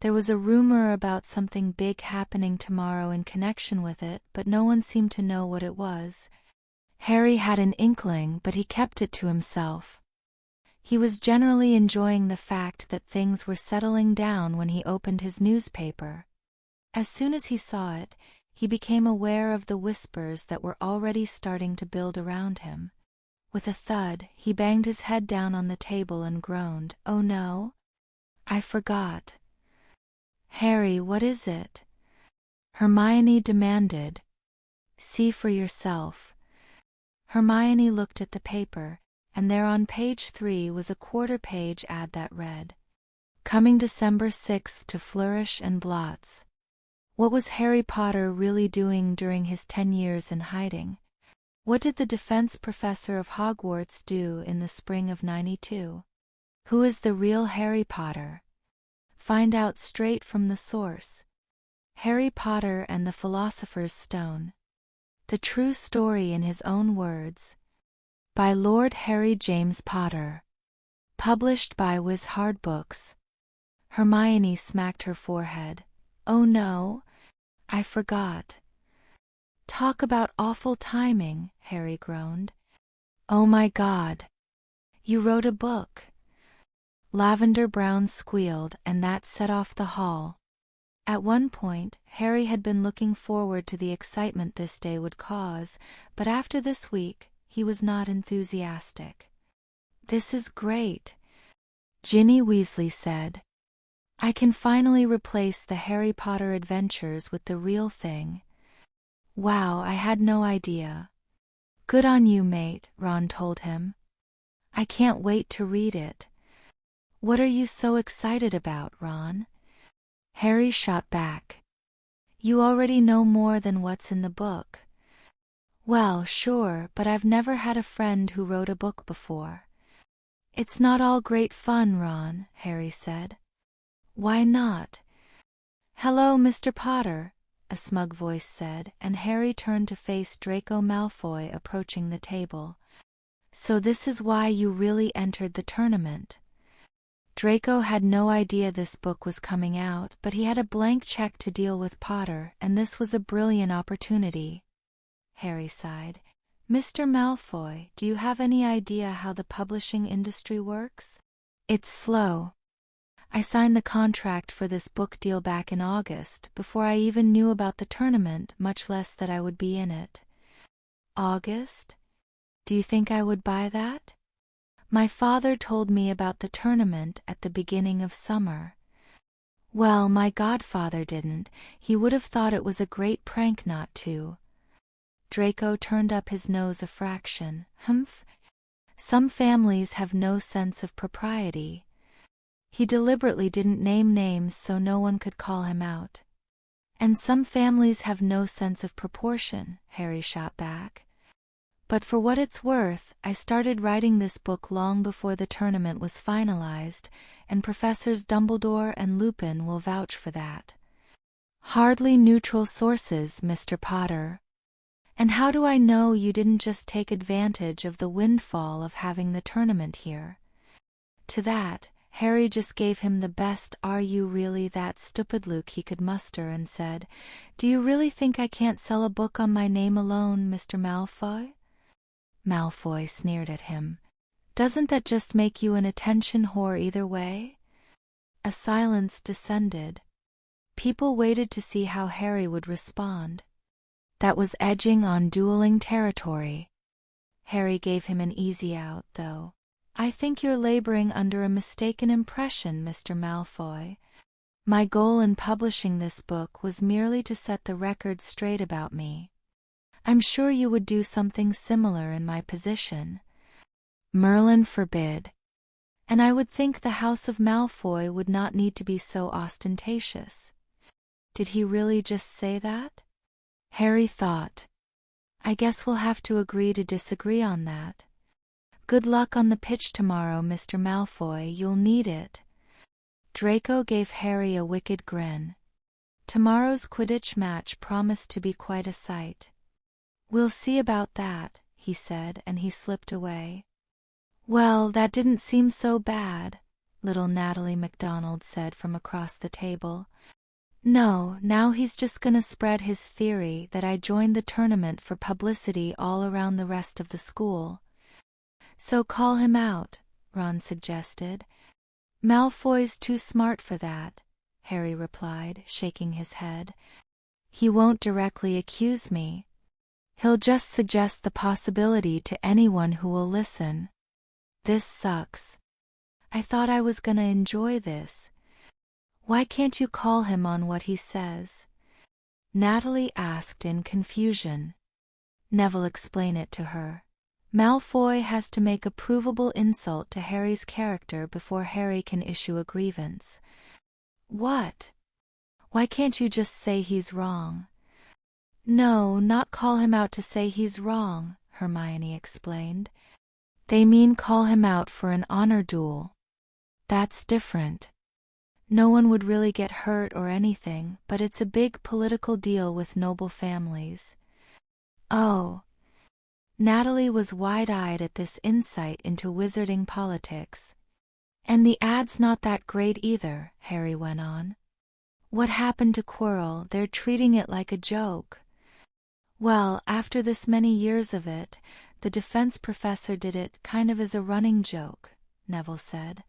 There was a rumor about something big happening tomorrow in connection with it, but no one seemed to know what it was. Harry had an inkling, but he kept it to himself. He was generally enjoying the fact that things were settling down when he opened his newspaper. As soon as he saw it, he became aware of the whispers that were already starting to build around him. With a thud, he banged his head down on the table and groaned, "Oh no! I forgot." "Harry, what is it?" Hermione demanded. "See for yourself." Hermione looked at the paper, and there on page 3 was a quarter-page ad that read, "Coming December 6th to Flourish and Blots." What was Harry Potter really doing during his 10 years in hiding? What did the defense professor of Hogwarts do in the spring of '92? Who is the real Harry Potter? Find out straight from the source. Harry Potter and the Philosopher's Stone. The true story in his own words. By Lord Harry James Potter. Published by Audiobooks. Hermione smacked her forehead. "Oh no! I forgot." "Talk about awful timing," Harry groaned. "Oh my God! You wrote a book." Lavender Brown squealed, and that set off the hall. At one point, Harry had been looking forward to the excitement this day would cause, but after this week, he was not enthusiastic. "This is great," Ginny Weasley said. "I can finally replace the Harry Potter adventures with the real thing." "Wow, I had no idea." "Good on you, mate," Ron told him. "I can't wait to read it." "What are you so excited about, Ron?" Harry shot back. "You already know more than what's in the book." "Well, sure, but I've never had a friend who wrote a book before." "It's not all great fun, Ron," Harry said. "Why not?" "Hello, Mr. Potter," a smug voice said, and Harry turned to face Draco Malfoy approaching the table. "So this is why you really entered the tournament." Draco had no idea this book was coming out, but he had a blank check to deal with Potter, and this was a brilliant opportunity. Harry sighed. "Mr. Malfoy, do you have any idea how the publishing industry works?" "It's slow. I signed the contract for this book deal back in August, before I even knew about the tournament, much less that I would be in it." "August? Do you think I would buy that?" "My father told me about the tournament at the beginning of summer." "Well, my godfather didn't. He would have thought it was a great prank not to." Draco turned up his nose a fraction. "Humph. Some families have no sense of propriety." He deliberately didn't name names so no one could call him out. "And some families have no sense of proportion," Harry shot back. "But for what it's worth, I started writing this book long before the tournament was finalized, and Professors Dumbledore and Lupin will vouch for that." "Hardly neutral sources, Mr. Potter." "And how do I know you didn't just take advantage of the windfall of having the tournament here?" To that, Harry just gave him the best "Are you really that stupid" look he could muster and said, "Do you really think I can't sell a book on my name alone, Mr. Malfoy?" Malfoy sneered at him. "Doesn't that just make you an attention whore either way?" A silence descended. People waited to see how Harry would respond. That was edging on dueling territory. Harry gave him an easy out, though. "I think you're laboring under a mistaken impression, Mr. Malfoy. My goal in publishing this book was merely to set the record straight about me. I'm sure you would do something similar in my position." "Merlin forbid." "And I would think the House of Malfoy would not need to be so ostentatious." Did he really just say that? Harry thought. "I guess we'll have to agree to disagree on that." "Good luck on the pitch tomorrow, Mr. Malfoy, you'll need it." Draco gave Harry a wicked grin. Tomorrow's Quidditch match promised to be quite a sight. "We'll see about that," he said, and he slipped away. "Well, that didn't seem so bad," little Natalie MacDonald said from across the table. No, now he's just gonna spread his theory that I joined the tournament for publicity all around the rest of the school. So call him out, Ron suggested. Malfoy's too smart for that, Harry replied, shaking his head. He won't directly accuse me. He'll just suggest the possibility to anyone who will listen. This sucks. I thought I was gonna enjoy this. Why can't you call him on what he says? Natalie asked in confusion. Neville explained it to her. Malfoy has to make a provable insult to Harry's character before Harry can issue a grievance. What? Why can't you just say he's wrong? No, not call him out to say he's wrong, Hermione explained. They mean call him out for an honor duel. That's different. No one would really get hurt or anything, but it's a big political deal with noble families. Oh. Natalie was wide-eyed at this insight into wizarding politics. And the ad's not that great either, Harry went on. What happened to Squirrel? They're treating it like a joke. Well, after this many years of it, the defense professor did it kind of as a running joke, Neville said.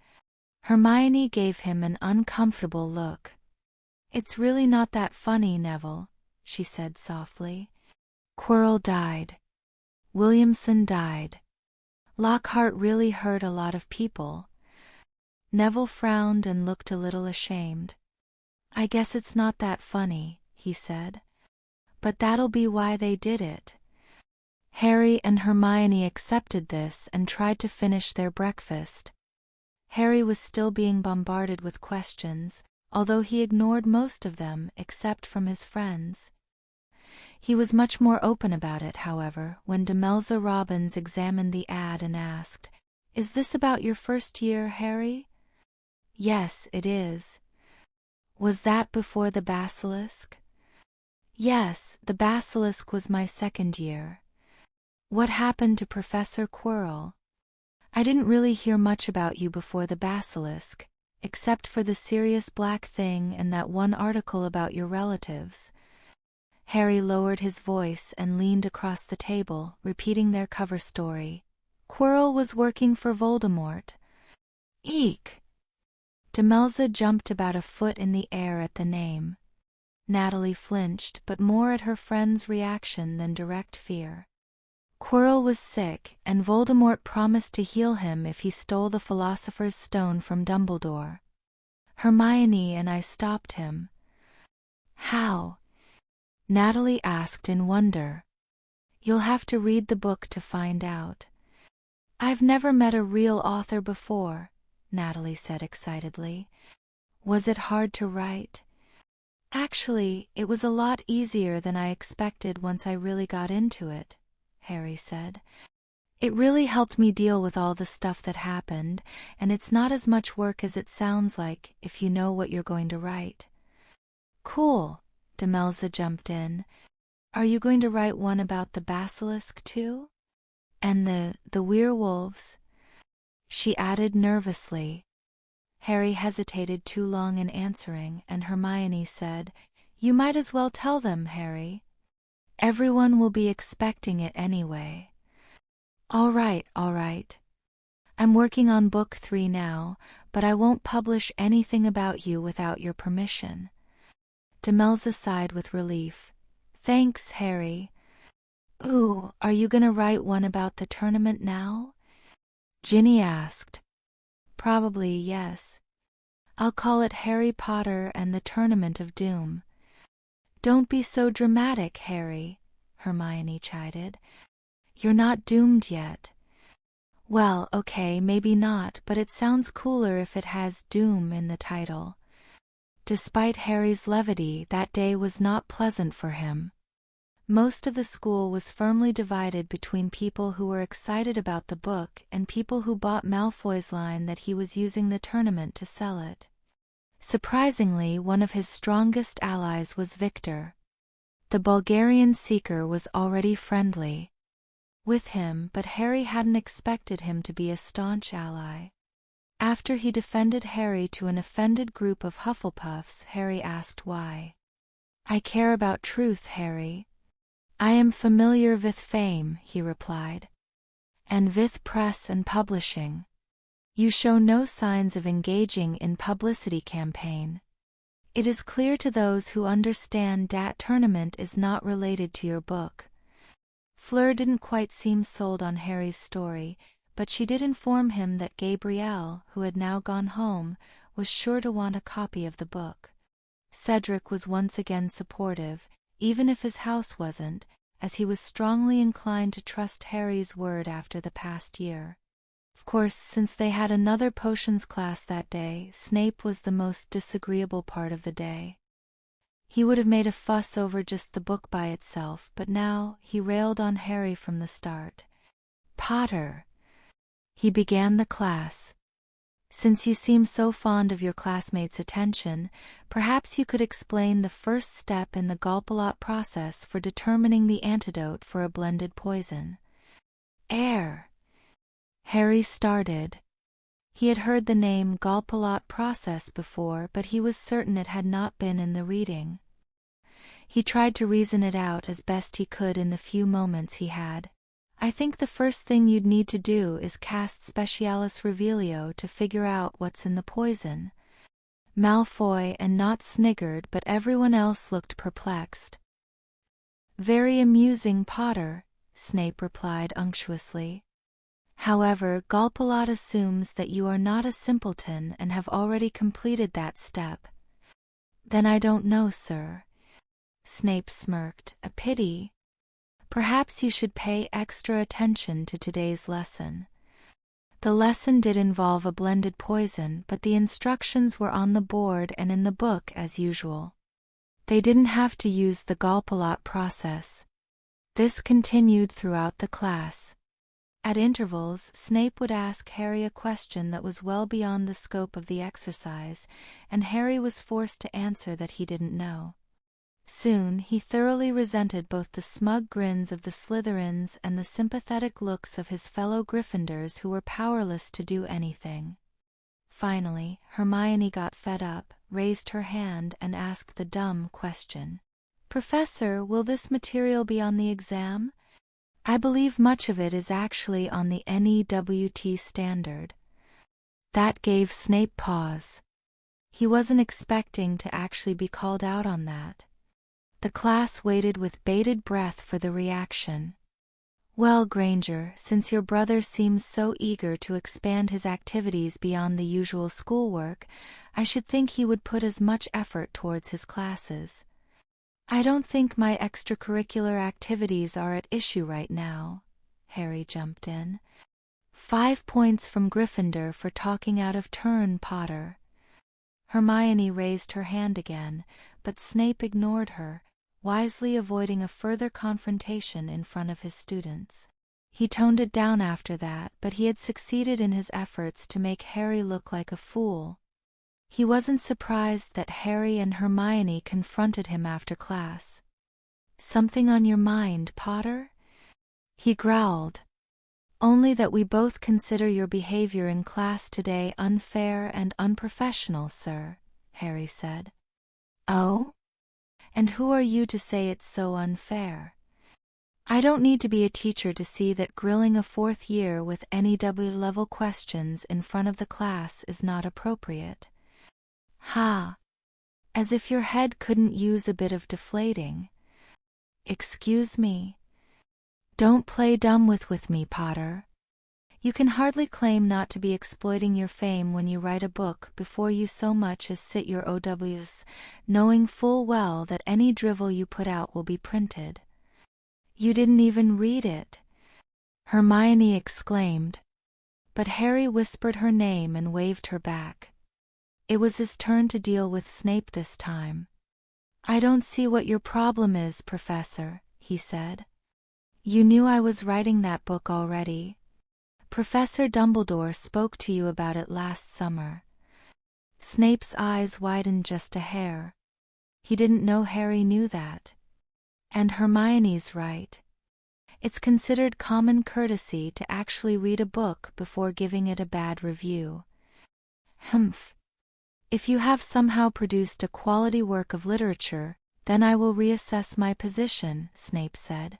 Hermione gave him an uncomfortable look. It's really not that funny, Neville, she said softly. Squirrel died. Williamson died. Lockhart really hurt a lot of people. Neville frowned and looked a little ashamed. I guess it's not that funny, he said. But that'll be why they did it. Harry and Hermione accepted this and tried to finish their breakfast. Harry was still being bombarded with questions, although he ignored most of them except from his friends. He was much more open about it, however, when Demelza Robbins examined the ad and asked, "Is this about your first year, Harry?" "Yes, it is." "Was that before the basilisk?" "Yes, the basilisk was my second year." "What happened to Professor Squirrel?" "I didn't really hear much about you before the basilisk, except for the serious black thing and that one article about your relatives." Harry lowered his voice and leaned across the table, repeating their cover story. Squirrel was working for Voldemort. Eek! Demelza jumped about a foot in the air at the name. Natalie flinched, but more at her friend's reaction than direct fear. Squirrel was sick, and Voldemort promised to heal him if he stole the Philosopher's Stone from Dumbledore. Hermione and I stopped him. How? Natalie asked in wonder. You'll have to read the book to find out. I've never met a real author before, Natalie said excitedly. Was it hard to write? Actually, it was a lot easier than I expected once I really got into it, Harry said. It really helped me deal with all the stuff that happened, and it's not as much work as it sounds like if you know what you're going to write. Cool, Demelza jumped in. Are you going to write one about the basilisk too? And the werewolves? She added nervously. Harry hesitated too long in answering, and Hermione said, You might as well tell them, Harry. Everyone will be expecting it anyway. All right. I'm working on book 3 now, but I won't publish anything about you without your permission. Demelza sighed with relief. Thanks, Harry. Ooh, are you gonna write one about the tournament now? Ginny asked. Probably yes. I'll call it Harry Potter and the Tournament of Doom. Don't be so dramatic, Harry, Hermione chided. You're not doomed yet. Well, okay, maybe not, but it sounds cooler if it has Doom in the title. Despite Harry's levity, that day was not pleasant for him. Most of the school was firmly divided between people who were excited about the book and people who bought Malfoy's line that he was using the tournament to sell it. Surprisingly, one of his strongest allies was Victor. The Bulgarian seeker was already friendly with him, but Harry hadn't expected him to be a staunch ally. After he defended Harry to an offended group of Hufflepuffs, Harry asked why. "I care about truth, Harry. I am familiar with fame," he replied. "And with press and publishing. You show no signs of engaging in publicity campaign. It is clear to those who understand that tournament is not related to your book." Fleur didn't quite seem sold on Harry's story, but she did inform him that Gabrielle, who had now gone home, was sure to want a copy of the book. Cedric was once again supportive, even if his house wasn't, as he was strongly inclined to trust Harry's word after the past year. Of course, since they had another potions class that day, Snape was the most disagreeable part of the day. He would have made a fuss over just the book by itself, but now he railed on Harry from the start. "Potter," he began the class, "since you seem so fond of your classmates' attention, perhaps you could explain the first step in the Gulpalot process for determining the antidote for a blended poison." "Air." Harry started. He had heard the name Gulpalot process before, but he was certain it had not been in the reading. He tried to reason it out as best he could in the few moments he had. "I think the first thing you'd need to do is cast Specialis Revelio to figure out what's in the poison." Malfoy and Nott sniggered, but everyone else looked perplexed. "Very amusing, Potter," Snape replied unctuously. "However, Gulpalot assumes that you are not a simpleton and have already completed that step." "Then I don't know, sir." Snape smirked. "A pity. Perhaps you should pay extra attention to today's lesson." The lesson did involve a blended poison, but the instructions were on the board and in the book as usual. They didn't have to use the Gulpalot process. This continued throughout the class. At intervals, Snape would ask Harry a question that was well beyond the scope of the exercise, and Harry was forced to answer that he didn't know. Soon he thoroughly resented both the smug grins of the Slytherins and the sympathetic looks of his fellow Gryffindors who were powerless to do anything. Finally, Hermione got fed up, raised her hand, and asked the dumb question. "Professor, will this material be on the exam?" "I believe much of it is actually on the NEWT standard." That gave Snape pause. He wasn't expecting to actually be called out on that. The class waited with bated breath for the reaction. "Well, Granger, since your brother seems so eager to expand his activities beyond the usual schoolwork, I should think he would put as much effort towards his classes." "I don't think my extracurricular activities are at issue right now," Harry jumped in. 5 points from Gryffindor for talking out of turn, Potter." Hermione raised her hand again, but Snape ignored her, wisely avoiding a further confrontation in front of his students. He toned it down after that, but he had succeeded in his efforts to make Harry look like a fool. He wasn't surprised that Harry and Hermione confronted him after class. "Something on your mind, Potter?" he growled. "Only that we both consider your behavior in class today unfair and unprofessional, sir," Harry said. "Oh? And who are you to say it's so unfair? I don't need to be a teacher to see that grilling a fourth year with NEW-level questions in front of the class is not appropriate." "Ha! As if your head couldn't use a bit of deflating." "Excuse me. Don't play dumb with me, Potter. You can hardly claim not to be exploiting your fame when you write a book before you so much as sit your OWs, knowing full well that any drivel you put out will be printed." "You didn't even read it," Hermione exclaimed. But Harry whispered her name and waved her back. It was his turn to deal with Snape this time. "I don't see what your problem is, Professor," he said. "You knew I was writing that book already. Professor Dumbledore spoke to you about it last summer." Snape's eyes widened just a hair. He didn't know Harry knew that. And Hermione's right. It's considered common courtesy to actually read a book before giving it a bad review. Humph. If you have somehow produced a quality work of literature, then I will reassess my position, Snape said.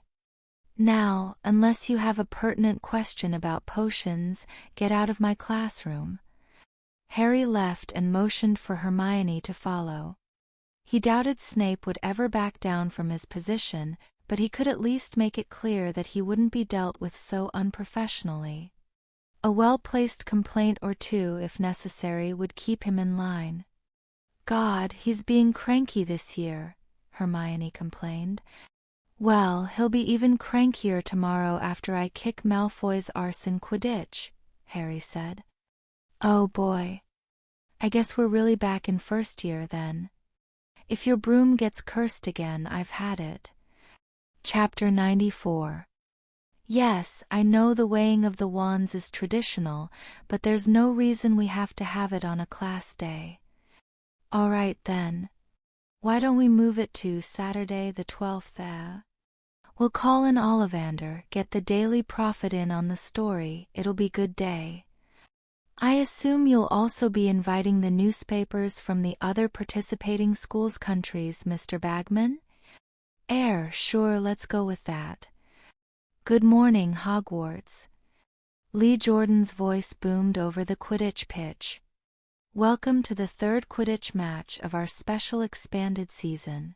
Now, unless you have a pertinent question about potions, get out of my classroom. Harry left and motioned for Hermione to follow. He doubted Snape would ever back down from his position, but he could at least make it clear that he wouldn't be dealt with so unprofessionally. A well-placed complaint or two, if necessary, would keep him in line. God, he's being cranky this year, Hermione complained. Well, he'll be even crankier tomorrow after I kick Malfoy's arse in Quidditch, Harry said. Oh boy. I guess we're really back in first year then. If your broom gets cursed again, I've had it. Chapter 94. Yes, I know the weighing of the wands is traditional, but there's no reason we have to have it on a class day. All right then. Why don't we move it to Saturday the 12th? We'll call in Ollivander, get the Daily Prophet in on the story, it'll be good day. I assume you'll also be inviting the newspapers from the other participating schools' countries, Mr. Bagman? Sure, let's go with that. Good morning, Hogwarts. Lee Jordan's voice boomed over the Quidditch pitch. Welcome to the third Quidditch match of our special expanded season.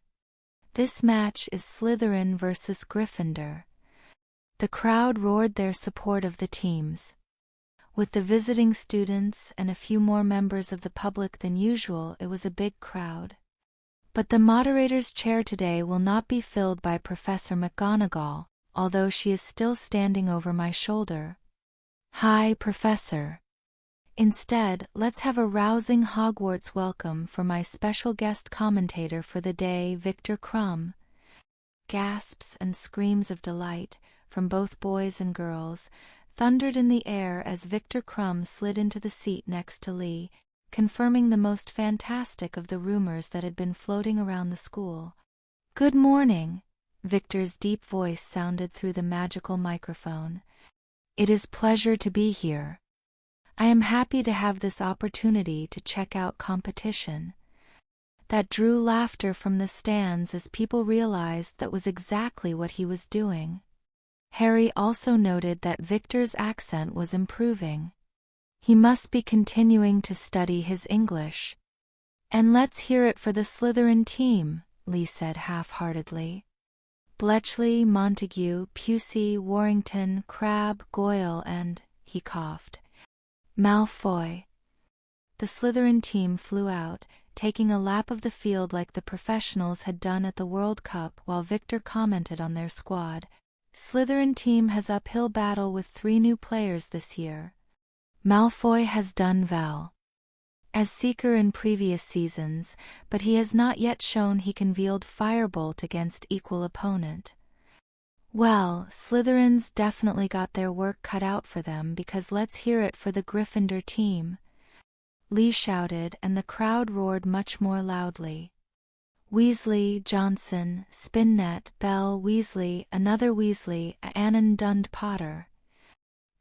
This match is Slytherin versus Gryffindor. The crowd roared their support of the teams. With the visiting students and a few more members of the public than usual, it was a big crowd. But the moderator's chair today will not be filled by Professor McGonagall, although she is still standing over my shoulder. Hi, Professor. Instead, let's have a rousing Hogwarts welcome for my special guest commentator for the day, Victor Crumb. Gasps and screams of delight, from both boys and girls, thundered in the air as Victor Crumb slid into the seat next to Lee, confirming the most fantastic of the rumors that had been floating around the school. Good morning, Victor's deep voice sounded through the magical microphone. It is pleasure to be here. I am happy to have this opportunity to check out competition. That drew laughter from the stands as people realized that was exactly what he was doing. Harry also noted that Victor's accent was improving. He must be continuing to study his English. And let's hear it for the Slytherin team, Lee said half-heartedly. Bletchley, Montague, Pusey, Warrington, Crabbe, Goyle, and, he coughed, Malfoy. The Slytherin team flew out, taking a lap of the field like the professionals had done at the World Cup, while Victor commented on their squad. Slytherin team has uphill battle with 3 new players this year. Malfoy has done well as seeker in previous seasons, but he has not yet shown he can wield Firebolt against equal opponent. Well, Slytherins definitely got their work cut out for them, because let's hear it for the Gryffindor team. Lee shouted, and the crowd roared much more loudly. Weasley, Johnson, Spinnet, Bell, Weasley, another Weasley, Annan Dund Potter.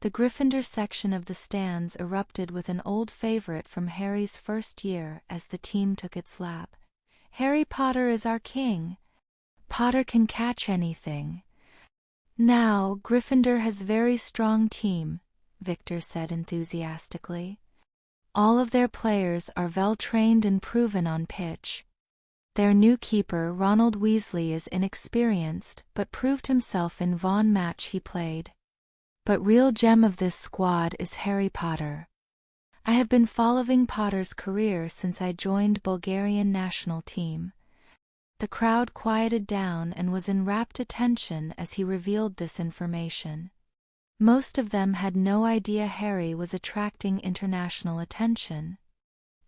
The Gryffindor section of the stands erupted with an old favorite from Harry's first year as the team took its lap. Harry Potter is our king. Potter can catch anything. Now, Gryffindor has very strong team, Victor said enthusiastically. All of their players are well-trained and proven on pitch. Their new keeper, Ronald Weasley, is inexperienced, but proved himself in Vaughan match he played. But real gem of this squad is Harry Potter. I have been following Potter's career since I joined Bulgarian national team. The crowd quieted down and was in rapt attention as he revealed this information. Most of them had no idea Harry was attracting international attention.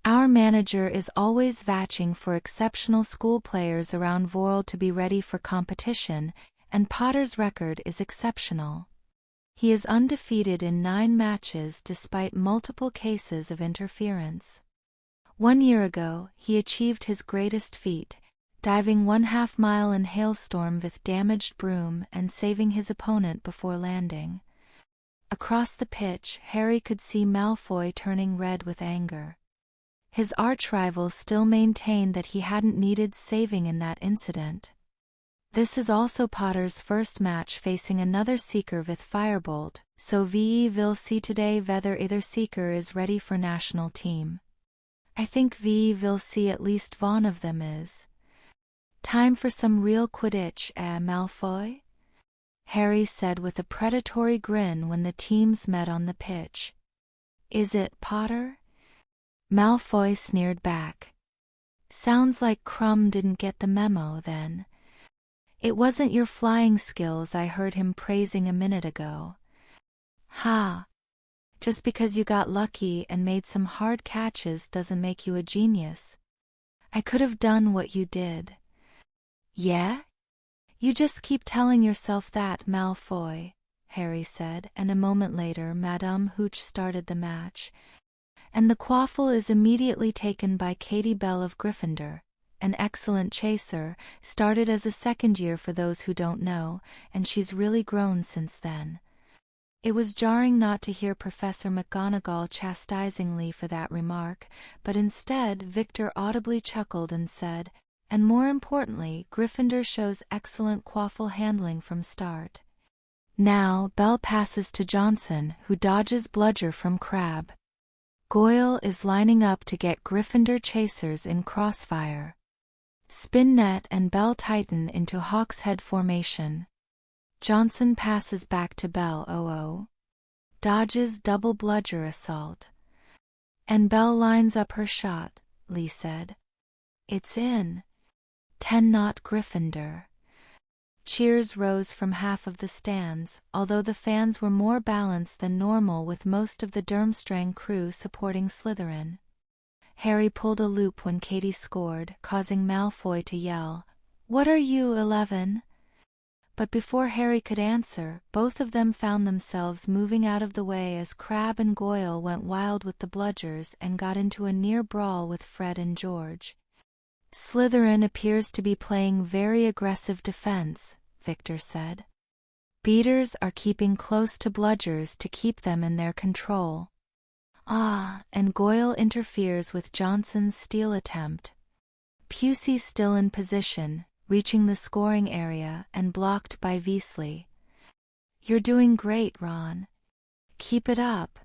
Our manager is always vatching for exceptional school players around world to be ready for competition, and Potter's record is exceptional. He is undefeated in 9 matches despite multiple cases of interference. 1 year ago, he achieved his greatest feat, diving 1/2 mile in hailstorm with damaged broom and saving his opponent before landing. Across the pitch, Harry could see Malfoy turning red with anger. His archrival still maintained that he hadn't needed saving in that incident. This is also Potter's first match facing another seeker with Firebolt, so we will see today whether either seeker is ready for national team. I think we will see at least one of them is. Time for some real Quidditch, Malfoy? Harry said with a predatory grin when the teams met on the pitch. Is it, Potter? Malfoy sneered back. Sounds like Crumb didn't get the memo then. It wasn't your flying skills I heard him praising a minute ago. Ha! Just because you got lucky and made some hard catches doesn't make you a genius. I could have done what you did. Yeah? You just keep telling yourself that, Malfoy, Harry said, and a moment later Madame Hooch started the match. And the quaffle is immediately taken by Katie Bell of Gryffindor, an excellent chaser, started as a second year for those who don't know, and she's really grown since then. It was jarring not to hear Professor McGonagall chastisingly for that remark, but instead Victor audibly chuckled and said, and more importantly, Gryffindor shows excellent quaffle handling from start. Now, Bell passes to Johnson, who dodges bludger from Crabbe. Goyle is lining up to get Gryffindor chasers in crossfire. Spin net and Bell tighten into Hawk's Head formation. Johnson passes back to Bell, dodges double bludger assault. And Bell lines up her shot, Lee said. It's in. 10-0 Gryffindor. Cheers rose from half of the stands, although the fans were more balanced than normal with most of the Durmstrang crew supporting Slytherin. Harry pulled a loop when Katie scored, causing Malfoy to yell, "What are you, 11?" But before Harry could answer, both of them found themselves moving out of the way as Crabbe and Goyle went wild with the bludgers and got into a near brawl with Fred and George. Slytherin appears to be playing very aggressive defense, Victor said. Beaters are keeping close to bludgers to keep them in their control. And Goyle interferes with Johnson's steal attempt. Pusey still in position, reaching the scoring area and blocked by Weasley. You're doing great, Ron. Keep it up.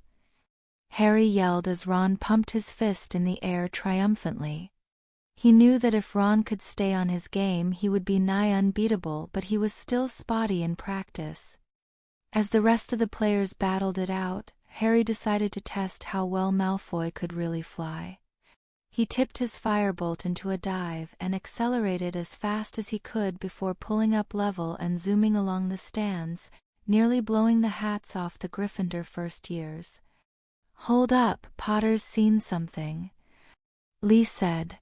Harry yelled as Ron pumped his fist in the air triumphantly. He knew that if Ron could stay on his game he would be nigh unbeatable, but he was still spotty in practice. As the rest of the players battled it out, Harry decided to test how well Malfoy could really fly. He tipped his firebolt into a dive and accelerated as fast as he could before pulling up level and zooming along the stands, nearly blowing the hats off the Gryffindor first years. Hold up, Potter's seen something, Lee said.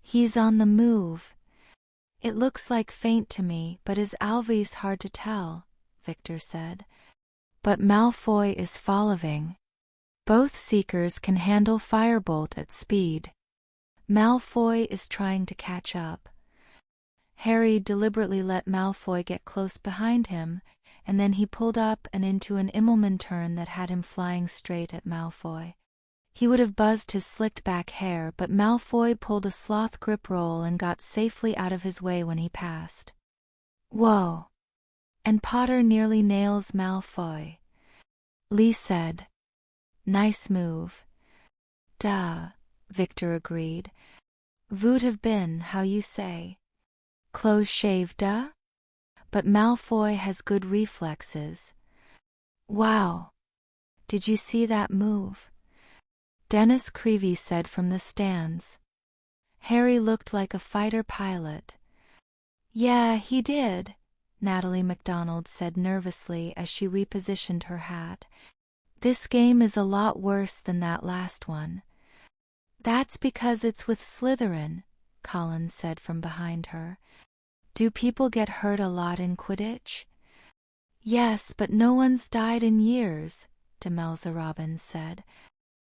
He's on the move. It looks like feint to me, but is always hard to tell, Victor said. But Malfoy is following. Both seekers can handle firebolt at speed. Malfoy is trying to catch up. Harry deliberately let Malfoy get close behind him, and then he pulled up and into an Immelman turn that had him flying straight at Malfoy. He would have buzzed his slicked back hair, but Malfoy pulled a sloth grip roll and got safely out of his way when he passed. Whoa! And Potter nearly nails Malfoy, Lee said. Nice move. Duh, Victor agreed. Would have been how you say. Close shave, duh? But Malfoy has good reflexes. Wow! Did you see that move? Dennis Creevy said from the stands. Harry looked like a fighter pilot. Yeah, he did, Natalie MacDonald said nervously as she repositioned her hat. This game is a lot worse than that last one. That's because it's with Slytherin, Colin said from behind her. Do people get hurt a lot in Quidditch? Yes, but no one's died in years, Demelza Robbins said.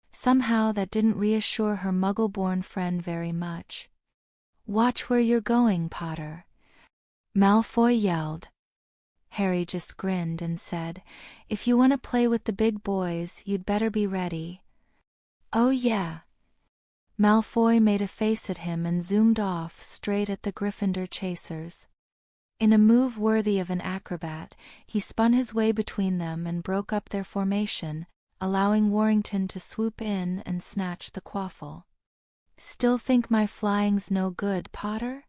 Somehow that didn't reassure her Muggle-born friend very much. Watch where you're going, Potter, Malfoy yelled. Harry just grinned and said, If you want to play with the big boys, you'd better be ready. Oh yeah. Malfoy made a face at him and zoomed off straight at the Gryffindor chasers. In a move worthy of an acrobat, he spun his way between them and broke up their formation, allowing Warrington to swoop in and snatch the quaffle. "Still think my flying's no good, Potter?"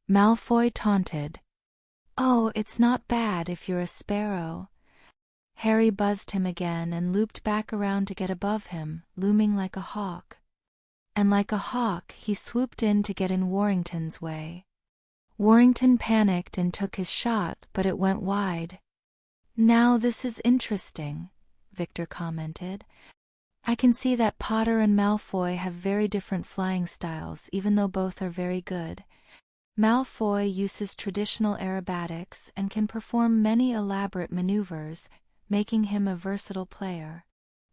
Malfoy taunted. "Oh, it's not bad if you're a sparrow." Harry buzzed him again and looped back around to get above him, looming like a hawk. And like a hawk, he swooped in to get in Warrington's way. Warrington panicked and took his shot, but it went wide. "Now this is interesting," Victor commented. "I can see that Potter and Malfoy have very different flying styles, even though both are very good. Malfoy uses traditional aerobatics and can perform many elaborate maneuvers, making him a versatile player.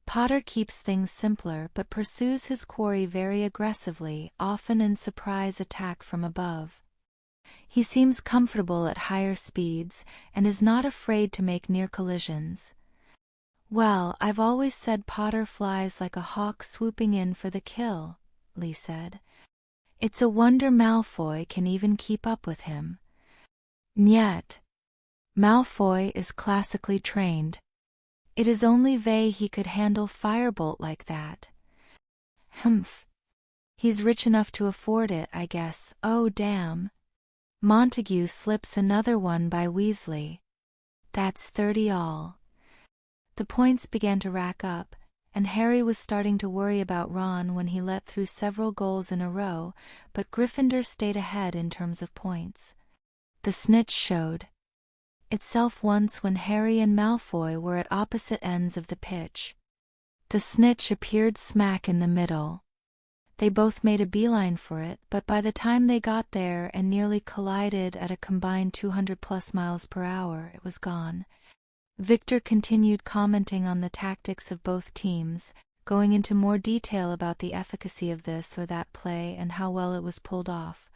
Potter keeps things simpler but pursues his quarry very aggressively, often in surprise attack from above. He seems comfortable at higher speeds and is not afraid to make near collisions." "Well, I've always said Potter flies like a hawk swooping in for the kill," Lee said. "It's a wonder Malfoy can even keep up with him." "Nyet. Malfoy is classically trained. It is only he could handle firebolt like that." "Humph. He's rich enough to afford it, I guess. Oh damn. Montague slips another one by Weasley. That's 30 all." The points began to rack up, and Harry was starting to worry about Ron when he let through several goals in a row, but Gryffindor stayed ahead in terms of points. The snitch showed itself once when Harry and Malfoy were at opposite ends of the pitch. The snitch appeared smack in the middle. They both made a beeline for it, but by the time they got there and nearly collided at a combined 200+ miles per hour, it was gone. Victor continued commenting on the tactics of both teams, going into more detail about the efficacy of this or that play and how well it was pulled off.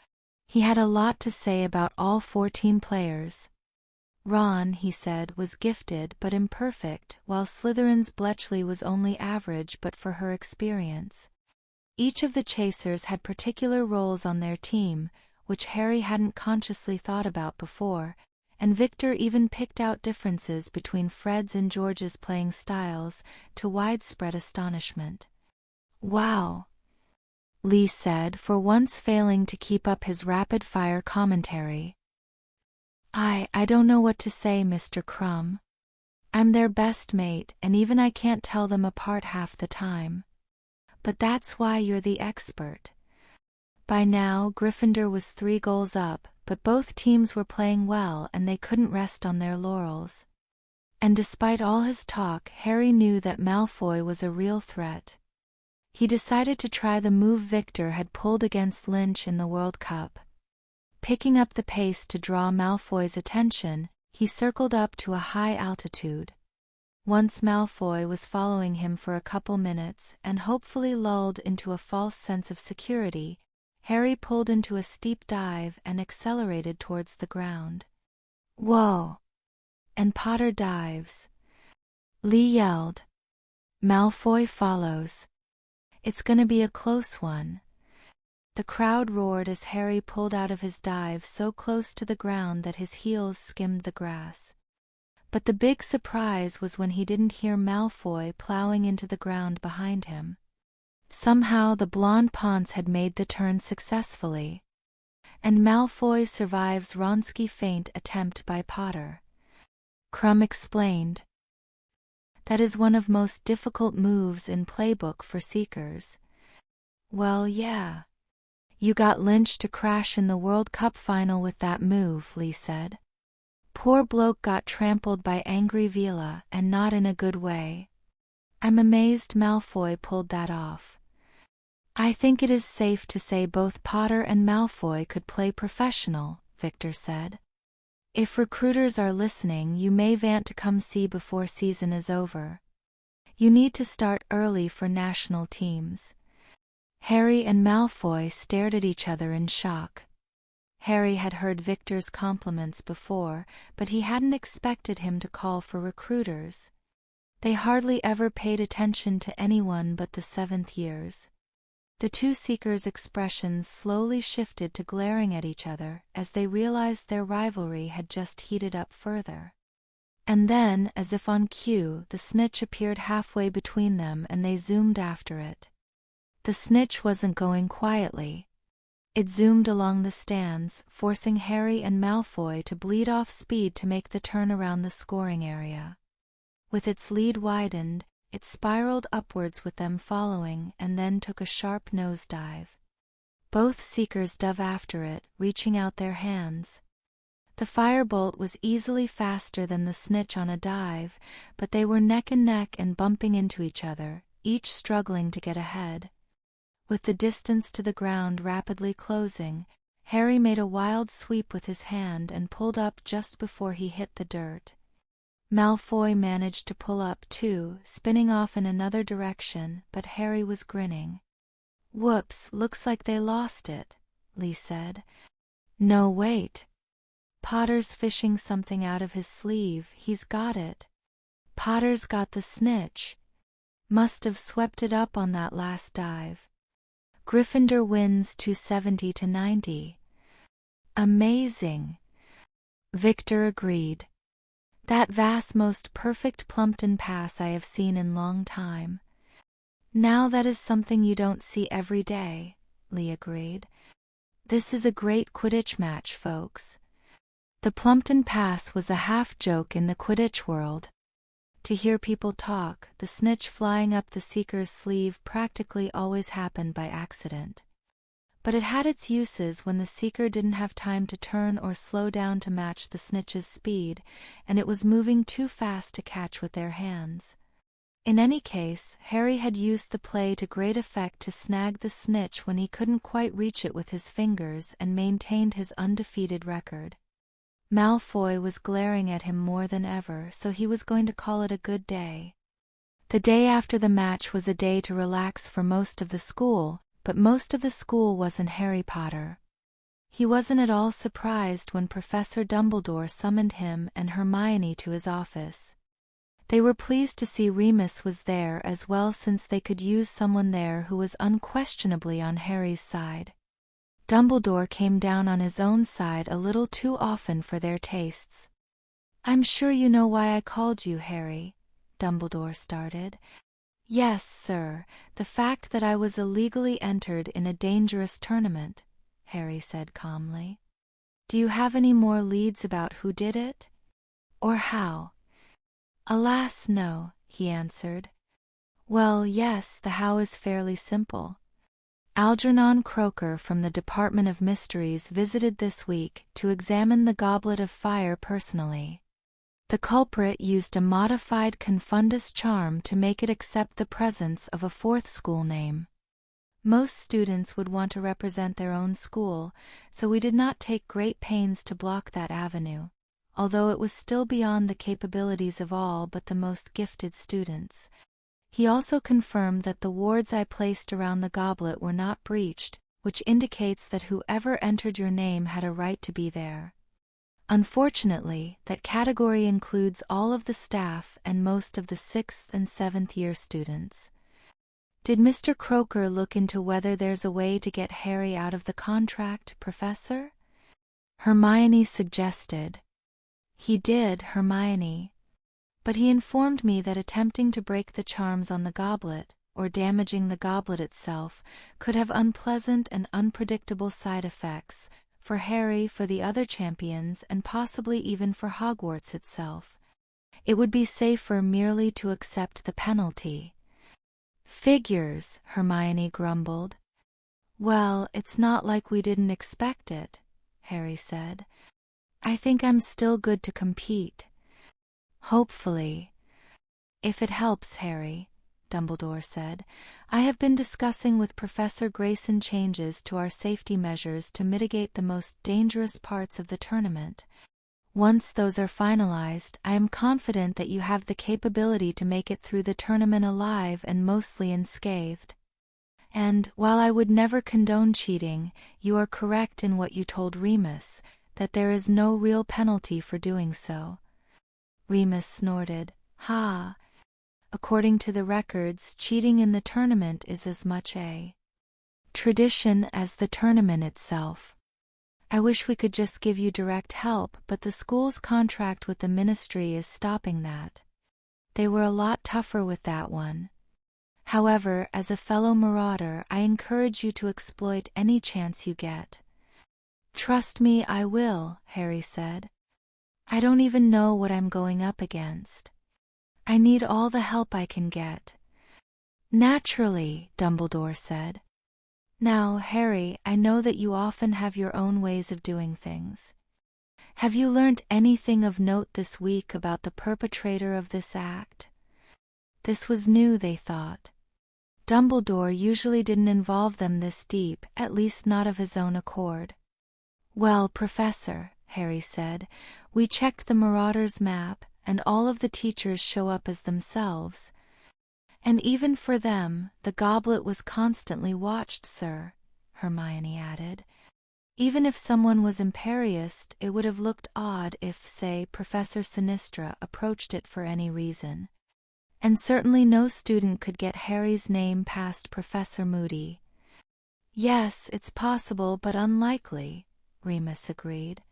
He had a lot to say about all 14 players. Ron, he said, was gifted but imperfect, while Slytherin's Bletchley was only average but for her experience. Each of the chasers had particular roles on their team, which Harry hadn't consciously thought about before, and Victor even picked out differences between Fred's and George's playing styles, to widespread astonishment. "Wow," Lee said, for once failing to keep up his rapid-fire commentary. I don't know what to say, Mr. Crumb. I'm their best mate, and even I can't tell them apart half the time. But that's why you're the expert." By now, Gryffindor was 3 goals up, but both teams were playing well and they couldn't rest on their laurels. And despite all his talk, Harry knew that Malfoy was a real threat. He decided to try the move Victor had pulled against Lynch in the World Cup. Picking up the pace to draw Malfoy's attention, he circled up to a high altitude. Once Malfoy was following him for a couple minutes and hopefully lulled into a false sense of security, Harry pulled into a steep dive and accelerated towards the ground. "Whoa!" "And Potter dives," Lee yelled. "Malfoy follows. It's gonna be a close one." The crowd roared as Harry pulled out of his dive so close to the ground that his heels skimmed the grass. But the big surprise was when he didn't hear Malfoy plowing into the ground behind him. Somehow the blonde Ponce had made the turn successfully. And Malfoy survives Wronski feint attempt by Potter. Crumb explained. "That is one of most difficult moves in playbook for Seekers." "Well, yeah. You got Lynch to crash in the World Cup final with that move," Lee said. "Poor bloke got trampled by angry Vila, and not in a good way. I'm amazed Malfoy pulled that off." "I think it is safe to say both Potter and Malfoy could play professional," Victor said. "If recruiters are listening, you may want to come see before season is over. You need to start early for national teams." Harry and Malfoy stared at each other in shock. Harry had heard Victor's compliments before, but he hadn't expected him to call for recruiters. They hardly ever paid attention to anyone but the 7th years. The two seekers' expressions slowly shifted to glaring at each other as they realized their rivalry had just heated up further. And then, as if on cue, the snitch appeared halfway between them and they zoomed after it. The snitch wasn't going quietly. It zoomed along the stands, forcing Harry and Malfoy to bleed off speed to make the turn around the scoring area. With its lead widened, it spiraled upwards with them following and then took a sharp nosedive. Both seekers dove after it, reaching out their hands. The firebolt was easily faster than the snitch on a dive, but they were neck and neck and bumping into each other, each struggling to get ahead. With the distance to the ground rapidly closing, Harry made a wild sweep with his hand and pulled up just before he hit the dirt. Malfoy managed to pull up too, spinning off in another direction, but Harry was grinning. "Whoops, looks like they lost it," Lee said. "No, wait. Potter's fishing something out of his sleeve, he's got it. Potter's got the snitch. Must have swept it up on that last dive. Gryffindor wins 270-90. Amazing." Victor agreed. "That vast most perfect Plumpton pass I have seen in long time." "Now that is something you don't see every day," Lee agreed. "This is a great Quidditch match, folks." The Plumpton pass was a half-joke in the Quidditch world. To hear people talk, the snitch flying up the seeker's sleeve practically always happened by accident. But it had its uses when the seeker didn't have time to turn or slow down to match the snitch's speed, and it was moving too fast to catch with their hands. In any case, Harry had used the play to great effect to snag the snitch when he couldn't quite reach it with his fingers and maintained his undefeated record. Malfoy was glaring at him more than ever, so he was going to call it a good day. The day after the match was a day to relax for most of the school, but most of the school wasn't Harry Potter. He wasn't at all surprised when Professor Dumbledore summoned him and Hermione to his office. They were pleased to see Remus was there as well, since they could use someone there who was unquestionably on Harry's side. Dumbledore came down on his own side a little too often for their tastes. "I'm sure you know why I called you, Harry," Dumbledore started. "Yes, sir, the fact that I was illegally entered in a dangerous tournament," Harry said calmly. "Do you have any more leads about who did it? Or how?" "Alas, no," he answered. "Well, yes, the how is fairly simple. Algernon Croker from the Department of Mysteries visited this week to examine the Goblet of Fire personally. The culprit used a modified Confundus charm to make it accept the presence of a fourth school name. Most students would want to represent their own school, so we did not take great pains to block that avenue, although it was still beyond the capabilities of all but the most gifted students. He also confirmed that the wards I placed around the goblet were not breached, which indicates that whoever entered your name had a right to be there. Unfortunately, that category includes all of the staff and most of the 6th and 7th year students. Did Mr. Croker look into whether there's a way to get Harry out of the contract, Professor? Hermione suggested. He did, Hermione. But he informed me that attempting to break the charms on the goblet, or damaging the goblet itself, could have unpleasant and unpredictable side effects, for Harry, for the other champions, and possibly even for Hogwarts itself. It would be safer merely to accept the penalty. Figures, Hermione grumbled. Well, it's not like we didn't expect it, Harry said. I think I'm still good to compete. Hopefully. If it helps, Harry, Dumbledore said, I have been discussing with Professor Grayson changes to our safety measures to mitigate the most dangerous parts of the tournament. Once those are finalized, I am confident that you have the capability to make it through the tournament alive and mostly unscathed. And, while I would never condone cheating, you are correct in what you told Remus, that there is no real penalty for doing so. Remus snorted. Ha! According to the records, cheating in the tournament is as much a tradition as the tournament itself. I wish we could just give you direct help, but the school's contract with the ministry is stopping that. They were a lot tougher with that one. However, as a fellow marauder, I encourage you to exploit any chance you get. Trust me, I will, Harry said. I don't even know what I'm going up against. I need all the help I can get. Naturally, Dumbledore said. Now, Harry, I know that you often have your own ways of doing things. Have you learnt anything of note this week about the perpetrator of this act? This was new, they thought. Dumbledore usually didn't involve them this deep, at least not of his own accord. Well, Professor, Harry said, we checked the Marauders' map, and all of the teachers show up as themselves. And even for them, the goblet was constantly watched, sir, Hermione added. Even if someone was imperious, it would have looked odd if, say, Professor Sinistra approached it for any reason. And certainly no student could get Harry's name past Professor Moody. Yes, it's possible, but unlikely, Remus agreed.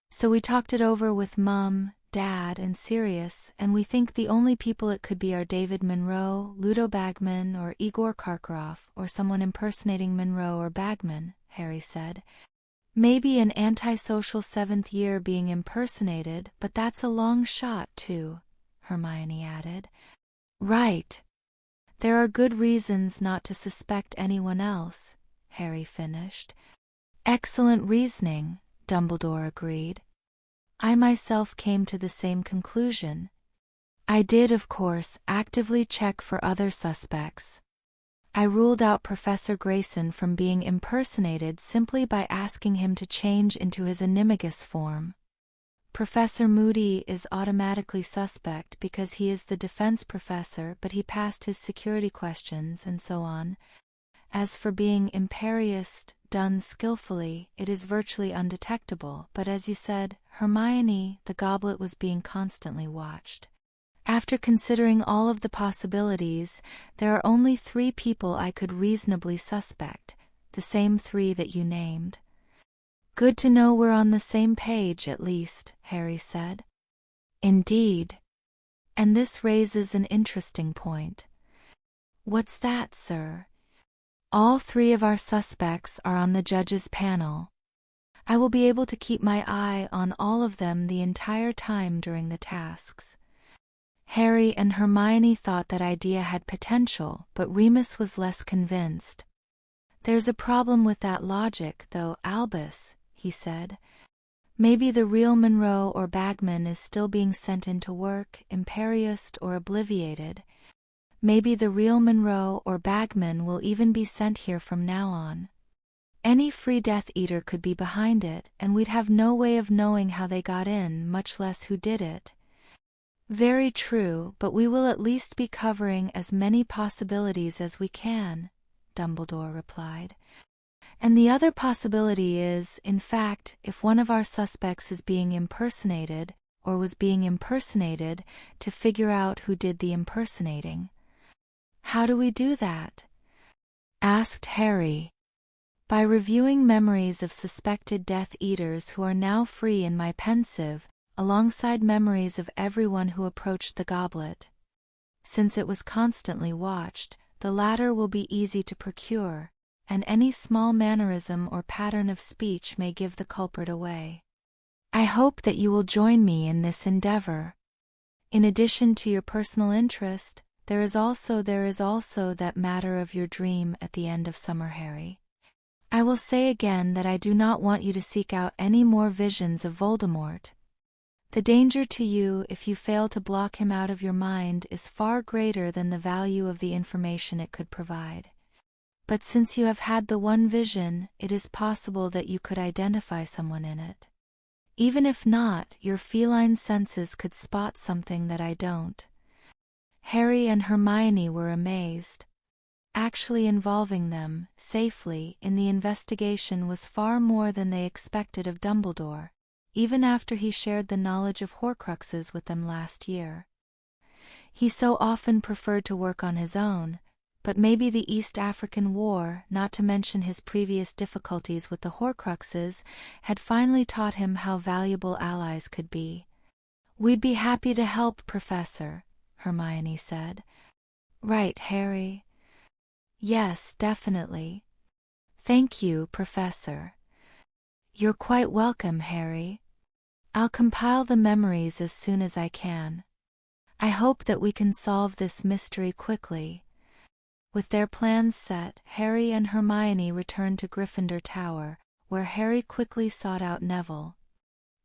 So we talked it over with Mum, Dad, and Sirius, and we think the only people it could be are David Monroe, Ludo Bagman, or Igor Karkaroff, or someone impersonating Monroe or Bagman, Harry said. Maybe an antisocial seventh year being impersonated, but that's a long shot, too, Hermione added. Right. There are good reasons not to suspect anyone else, Harry finished. Excellent reasoning, Dumbledore agreed. I myself came to the same conclusion. I did, of course, actively check for other suspects. I ruled out Professor Grayson from being impersonated simply by asking him to change into his animagus form. Professor Moody is automatically suspect because he is the defense professor, but he passed his security questions and so on. As for being imperious, done skillfully, it is virtually undetectable, but as you said, Hermione, the goblet was being constantly watched. After considering all of the possibilities, there are only 3 people I could reasonably suspect, the same 3 that you named. Good to know we're on the same page, at least, Harry said. Indeed. And this raises an interesting point. What's that, sir? All 3 of our suspects are on the judges' panel. I will be able to keep my eye on all of them the entire time during the tasks. Harry and Hermione thought that idea had potential, but Remus was less convinced. There's a problem with that logic, though, Albus, he said. Maybe the real Monroe or Bagman is still being sent into work, imperious or obliviated. Maybe the real Monroe or Bagman will even be sent here from now on. Any free Death Eater could be behind it, and we'd have no way of knowing how they got in, much less who did it. Very true, but we will at least be covering as many possibilities as we can, Dumbledore replied. And the other possibility is, in fact, if one of our suspects is being impersonated, or was being impersonated, to figure out who did the impersonating. How do we do that? Asked Harry. By reviewing memories of suspected Death Eaters who are now free in my pensive, alongside memories of everyone who approached the goblet. Since it was constantly watched, the latter will be easy to procure, and any small mannerism or pattern of speech may give the culprit away. I hope that you will join me in this endeavor. In addition to your personal interest, there is also that matter of your dream at the end of summer, Harry. I will say again that I do not want you to seek out any more visions of Voldemort. The danger to you if you fail to block him out of your mind is far greater than the value of the information it could provide. But since you have had the one vision, it is possible that you could identify someone in it. Even if not, your feline senses could spot something that I don't. Harry and Hermione were amazed. Actually involving them, safely, in the investigation was far more than they expected of Dumbledore, even after he shared the knowledge of Horcruxes with them last year. He so often preferred to work on his own, but maybe the East African War, not to mention his previous difficulties with the Horcruxes, had finally taught him how valuable allies could be. "We'd be happy to help, Professor," Hermione said. "Right, Harry?" "Yes, definitely." "Thank you, Professor." "You're quite welcome, Harry. I'll compile the memories as soon as I can. I hope that we can solve this mystery quickly." With their plans set, Harry and Hermione returned to Gryffindor Tower, where Harry quickly sought out Neville.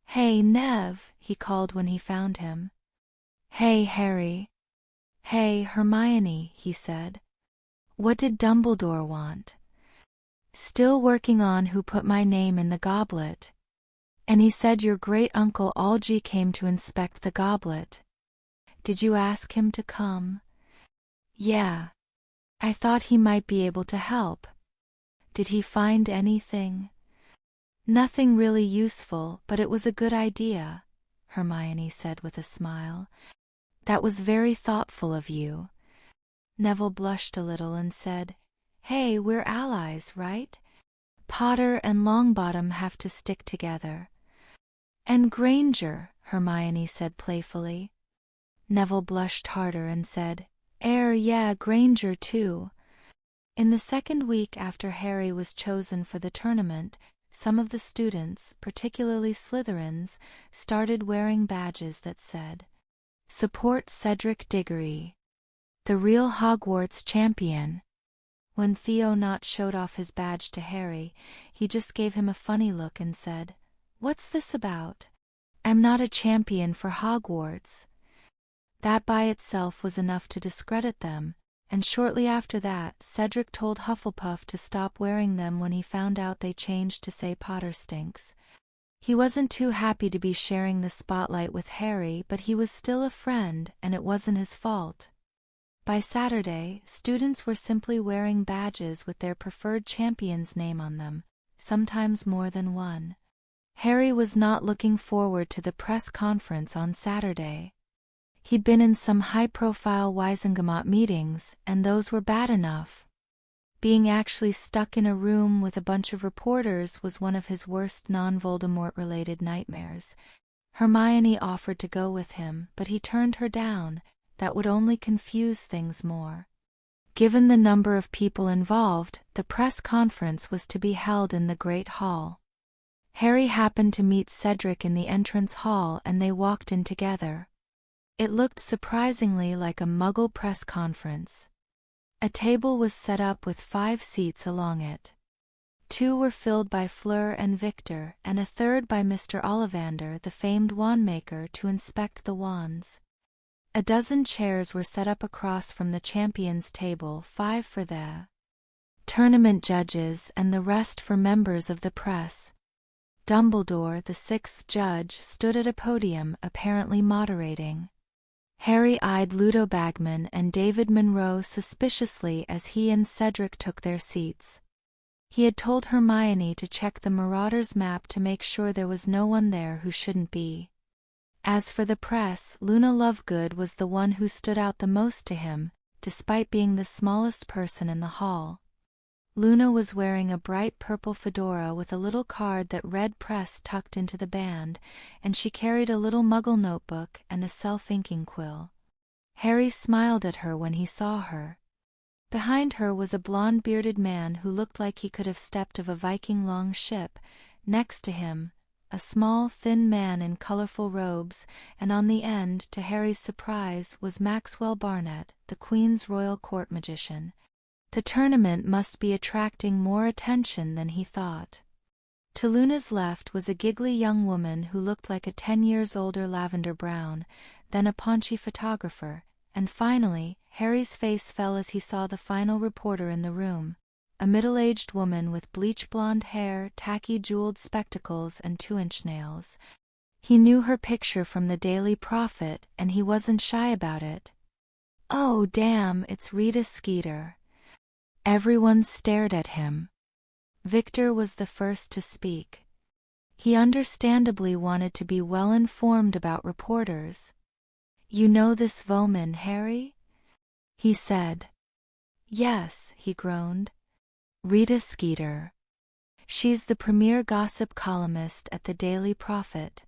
"Hey, Nev," he called when he found him. "Hey, Harry." "Hey, Hermione," he said. "What did Dumbledore want?" "Still working on who put my name in the goblet. And he said your great-uncle Algy came to inspect the goblet. Did you ask him to come?" "Yeah. I thought he might be able to help." "Did he find anything?" "Nothing really useful, but it was a good idea," Hermione said with a smile. "That was very thoughtful of you." Neville blushed a little and said, "Hey, we're allies, right? Potter and Longbottom have to stick together." "And Granger," Hermione said playfully. Neville blushed harder and said, Yeah, Granger too." In the second week after Harry was chosen for the tournament, some of the students, particularly Slytherins, started wearing badges that said, "Support Cedric Diggory, the real Hogwarts champion." When Theo showed off his badge to Harry, he just gave him a funny look and said, "What's this about? I'm not a champion for Hogwarts." That by itself was enough to discredit them, and shortly after that Cedric told Hufflepuff to stop wearing them when he found out they changed to say Potter stinks. He wasn't too happy to be sharing the spotlight with Harry, but he was still a friend, and it wasn't his fault. By Saturday, students were simply wearing badges with their preferred champion's name on them, sometimes more than one. Harry was not looking forward to the press conference on Saturday. He'd been in some high-profile Wizengamot meetings, and those were bad enough. Being actually stuck in a room with a bunch of reporters was one of his worst non-Voldemort-related nightmares. Hermione offered to go with him, but he turned her down. That would only confuse things more. Given the number of people involved, the press conference was to be held in the Great Hall. Harry happened to meet Cedric in the entrance hall and they walked in together. It looked surprisingly like a Muggle press conference. A table was set up with 5 seats along it. 2 were filled by Fleur and Victor, and a third by Mr. Ollivander, the famed wand-maker, to inspect the wands. A dozen chairs were set up across from the champions' table, 5 for the tournament judges and the rest for members of the press. Dumbledore, the 6th judge, stood at a podium, apparently moderating. Harry eyed Ludo Bagman and David Monroe suspiciously as he and Cedric took their seats. He had told Hermione to check the Marauders map to make sure there was no one there who shouldn't be. As for the press, Luna Lovegood was the one who stood out the most to him, despite being the smallest person in the hall. Luna was wearing a bright purple fedora with a little card that read Press tucked into the band, and she carried a little Muggle notebook and a self-inking quill. Harry smiled at her when he saw her. Behind her was a blonde-bearded man who looked like he could have stepped of a Viking-long ship. Next to him, a small, thin man in colorful robes, and on the end, to Harry's surprise, was Maxwell Barnett, the Queen's Royal Court magician. The tournament must be attracting more attention than he thought. To Luna's left was a giggly young woman who looked like a 10 years older Lavender Brown, then a paunchy photographer, and finally, Harry's face fell as he saw the final reporter in the room, a middle-aged woman with bleach-blonde hair, tacky jeweled spectacles, and 2-inch nails. He knew her picture from the Daily Prophet, and he wasn't shy about it. "Oh, damn, it's Rita Skeeter." Everyone stared at him. Victor was the first to speak. He understandably wanted to be well informed about reporters. "You know this woman, Harry?" he said. Yes, he groaned. Rita Skeeter. She's the premier gossip columnist at the Daily Prophet.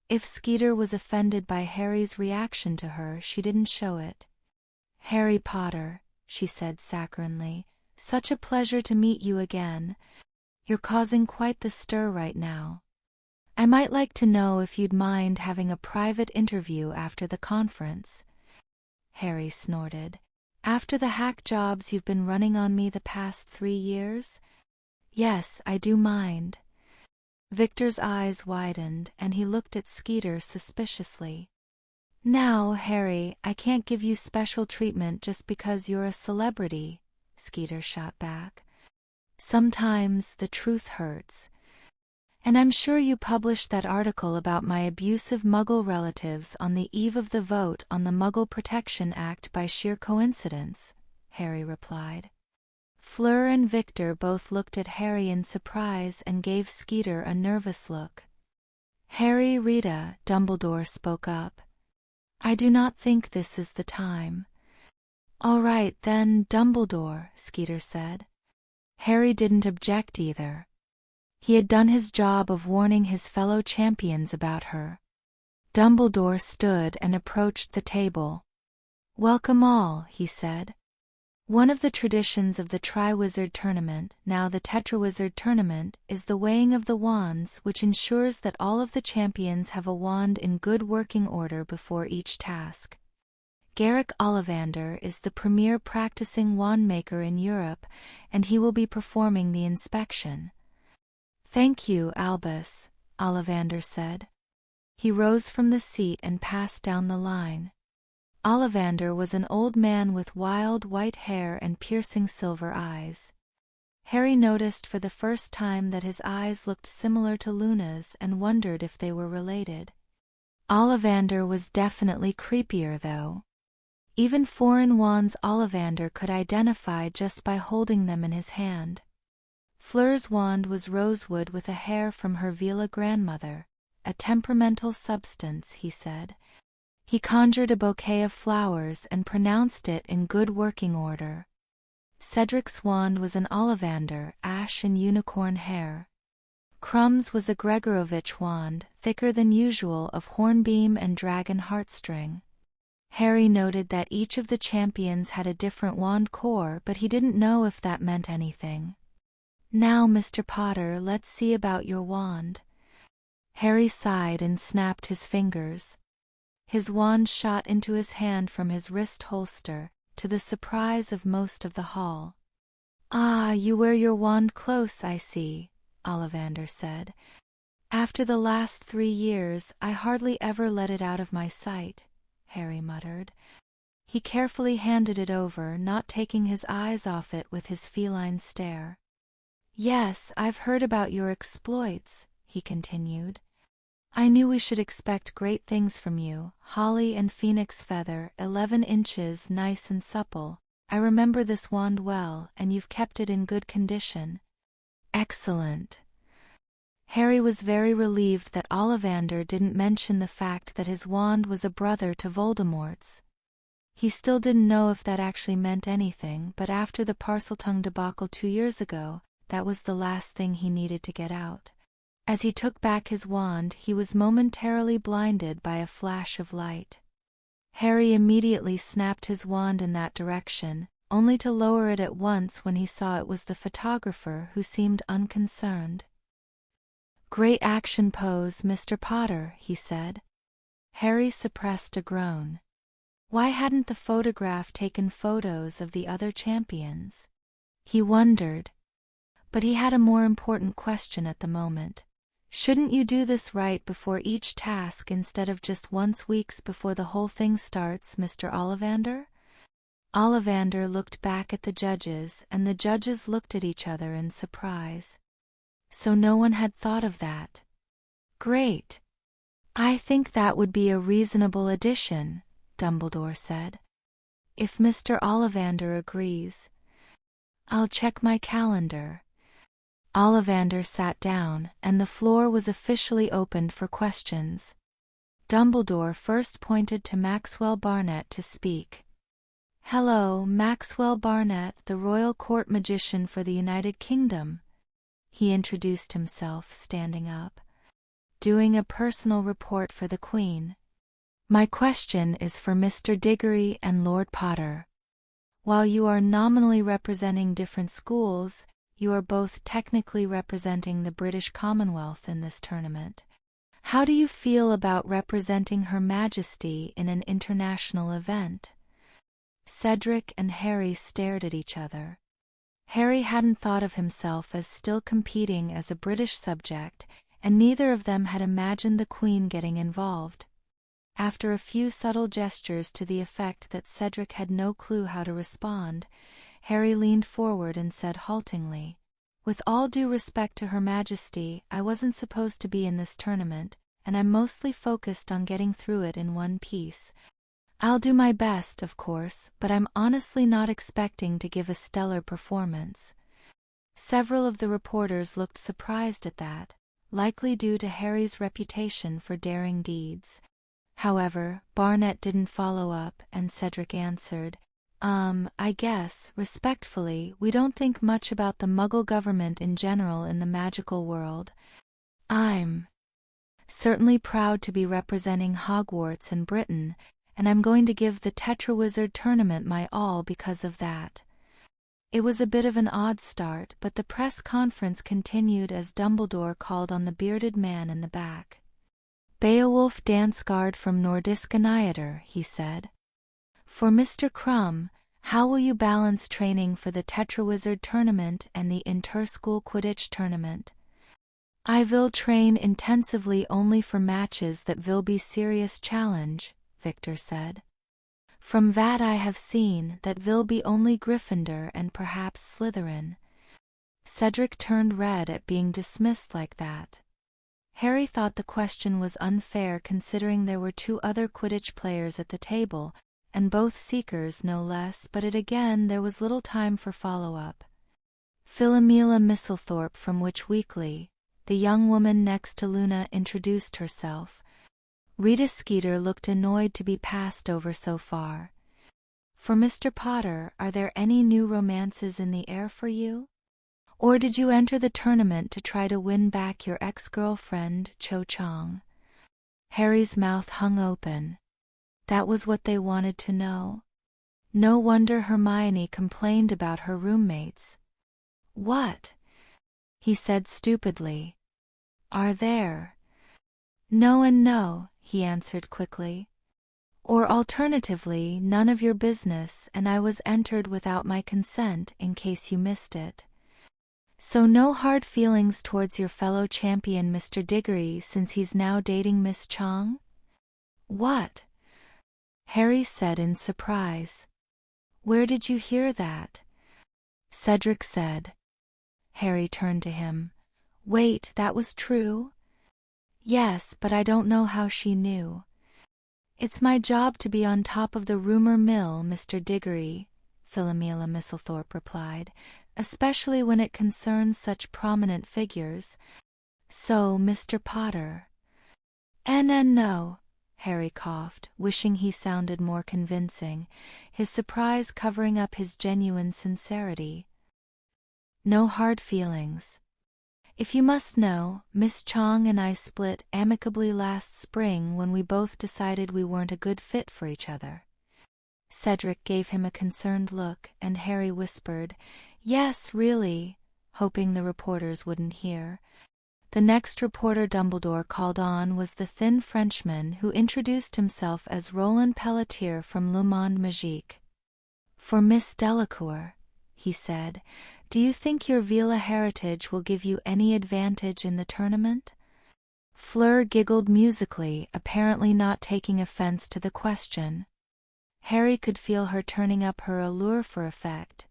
If Skeeter was offended by Harry's reaction to her, she didn't show it. Harry Potter, she said saccharinely, such a pleasure to meet you again. You're causing quite the stir right now. I might like to know if you'd mind having a private interview after the conference. Harry snorted. After the hack jobs you've been running on me the past 3 years? Yes, I do mind. Victor's eyes widened, and he looked at Skeeter suspiciously. Now, Harry, I can't give you special treatment just because you're a celebrity, Skeeter shot back. Sometimes the truth hurts. And I'm sure you published that article about my abusive Muggle relatives on the eve of the vote on the Muggle Protection Act by sheer coincidence, Harry replied. Fleur and Victor both looked at Harry in surprise and gave Skeeter a nervous look. Harry, Rita, Dumbledore spoke up. I do not think this is the time. All right, then, Dumbledore, Skeeter said. Harry didn't object either. He had done his job of warning his fellow champions about her. Dumbledore stood and approached the table. Welcome all, he said. One of the traditions of the Triwizard Tournament, now the Tetrawizard Tournament, is the weighing of the wands, which ensures that all of the champions have a wand in good working order before each task. Garrick Ollivander is the premier practicing wand maker in Europe, and he will be performing the inspection. Thank you, Albus, Ollivander said. He rose from the seat and passed down the line. Ollivander was an old man with wild white hair and piercing silver eyes. Harry noticed for the first time that his eyes looked similar to Luna's and wondered if they were related. Ollivander was definitely creepier, though. Even foreign wands Ollivander could identify just by holding them in his hand. Fleur's wand was rosewood with a hair from her Vila grandmother, a temperamental substance, he said. He conjured a bouquet of flowers and pronounced it in good working order. Cedric's wand was an Ollivander, ash and unicorn hair. Crumb's was a Gregorovitch wand, thicker than usual, of hornbeam and dragon heartstring. Harry noted that each of the champions had a different wand core, but he didn't know if that meant anything. Now, Mr. Potter, let's see about your wand. Harry sighed and snapped his fingers. His wand shot into his hand from his wrist holster, to the surprise of most of the hall. Ah, you wear your wand close, I see, Ollivander said. After the last 3 years, I hardly ever let it out of my sight, Harry muttered. He carefully handed it over, not taking his eyes off it with his feline stare. Yes, I've heard about your exploits, he continued. I knew we should expect great things from you, holly and phoenix feather, 11 inches, nice and supple. I remember this wand well, and you've kept it in good condition. Excellent. Harry was very relieved that Ollivander didn't mention the fact that his wand was a brother to Voldemort's. He still didn't know if that actually meant anything, but after the Parseltongue debacle 2 years ago, that was the last thing he needed to get out. As he took back his wand, he was momentarily blinded by a flash of light. Harry immediately snapped his wand in that direction, only to lower it at once when he saw it was the photographer, who seemed unconcerned. Great action pose, Mr. Potter, he said. Harry suppressed a groan. Why hadn't the photograph taken photos of the other champions? He wondered. But he had a more important question at the moment. Shouldn't you do this right before each task instead of just once weeks before the whole thing starts, Mr. Ollivander? Ollivander looked back at the judges, and the judges looked at each other in surprise. So no one had thought of that. Great. I think that would be a reasonable addition, Dumbledore said. If Mr. Ollivander agrees. I'll check my calendar. Ollivander sat down, and the floor was officially opened for questions. Dumbledore first pointed to Maxwell Barnett to speak. "Hello, Maxwell Barnett, the Royal Court Magician for the United Kingdom," he introduced himself, standing up. "Doing a personal report for the Queen. My question is for Mr. Diggory and Lord Potter. While you are nominally representing different schools, you are both technically representing the British Commonwealth in this tournament. How do you feel about representing Her Majesty in an international event?" Cedric and Harry stared at each other. Harry hadn't thought of himself as still competing as a British subject, and neither of them had imagined the Queen getting involved. After a few subtle gestures to the effect that Cedric had no clue how to respond, Harry leaned forward and said haltingly, "With all due respect to Her Majesty, I wasn't supposed to be in this tournament, and I'm mostly focused on getting through it in one piece. I'll do my best, of course, but I'm honestly not expecting to give a stellar performance." Several of the reporters looked surprised at that, likely due to Harry's reputation for daring deeds. However, Barnett didn't follow up, and Cedric answered, I guess, respectfully, we don't think much about the Muggle government in general in the magical world. I'm certainly proud to be representing Hogwarts and Britain, and I'm going to give the Tetrawizard tournament my all because of that." It was a bit of an odd start, but the press conference continued as Dumbledore called on the bearded man in the back. "Beowulf Dansgaard from Nordiska Nyheter," he said. "For Mr. Crumb, how will you balance training for the Tetrawizard tournament and the inter-school Quidditch tournament?" "I will train intensively only for matches that will be serious challenge," Victor said. "From that I have seen that will be only Gryffindor and perhaps Slytherin." Cedric turned red at being dismissed like that. Harry thought the question was unfair considering there were two other Quidditch players at the table, and both seekers no less, but again there was little time for follow-up. Philomela Mistlethorpe from Witch Weekly, the young woman next to Luna, introduced herself. Rita Skeeter looked annoyed to be passed over so far. "For Mr. Potter, are there any new romances in the air for you? Or did you enter the tournament to try to win back your ex-girlfriend, Cho Chang?" Harry's mouth hung open. That was what they wanted to know. No wonder Hermione complained about her roommates. "What?" he said stupidly. "Are there?" "No and no," he answered quickly. "Or alternatively, none of your business, and I was entered without my consent in case you missed it. So no hard feelings towards your fellow champion Mr. Diggory since he's now dating Miss Chang?" "What?" Harry said in surprise. "Where did you hear that?" Cedric said. Harry turned to him. "Wait, that was true?" "Yes, but I don't know how she knew." "It's my job to be on top of the rumor mill, Mr. Diggory," Philomela Mistlethorpe replied, "especially when it concerns such prominent figures. So, Mr. Potter." No," Harry coughed, wishing he sounded more convincing, his surprise covering up his genuine sincerity. "No hard feelings. If you must know, Miss Chang and I split amicably last spring when we both decided we weren't a good fit for each other." Cedric gave him a concerned look, and Harry whispered, "Yes, really," hoping the reporters wouldn't hear. The next reporter Dumbledore called on was the thin Frenchman who introduced himself as Roland Pelletier from Le Monde Magique. "For Miss Delacour," he said, "do you think your Vila heritage will give you any advantage in the tournament?" Fleur giggled musically, apparently not taking offense to the question. Harry could feel her turning up her allure for effect.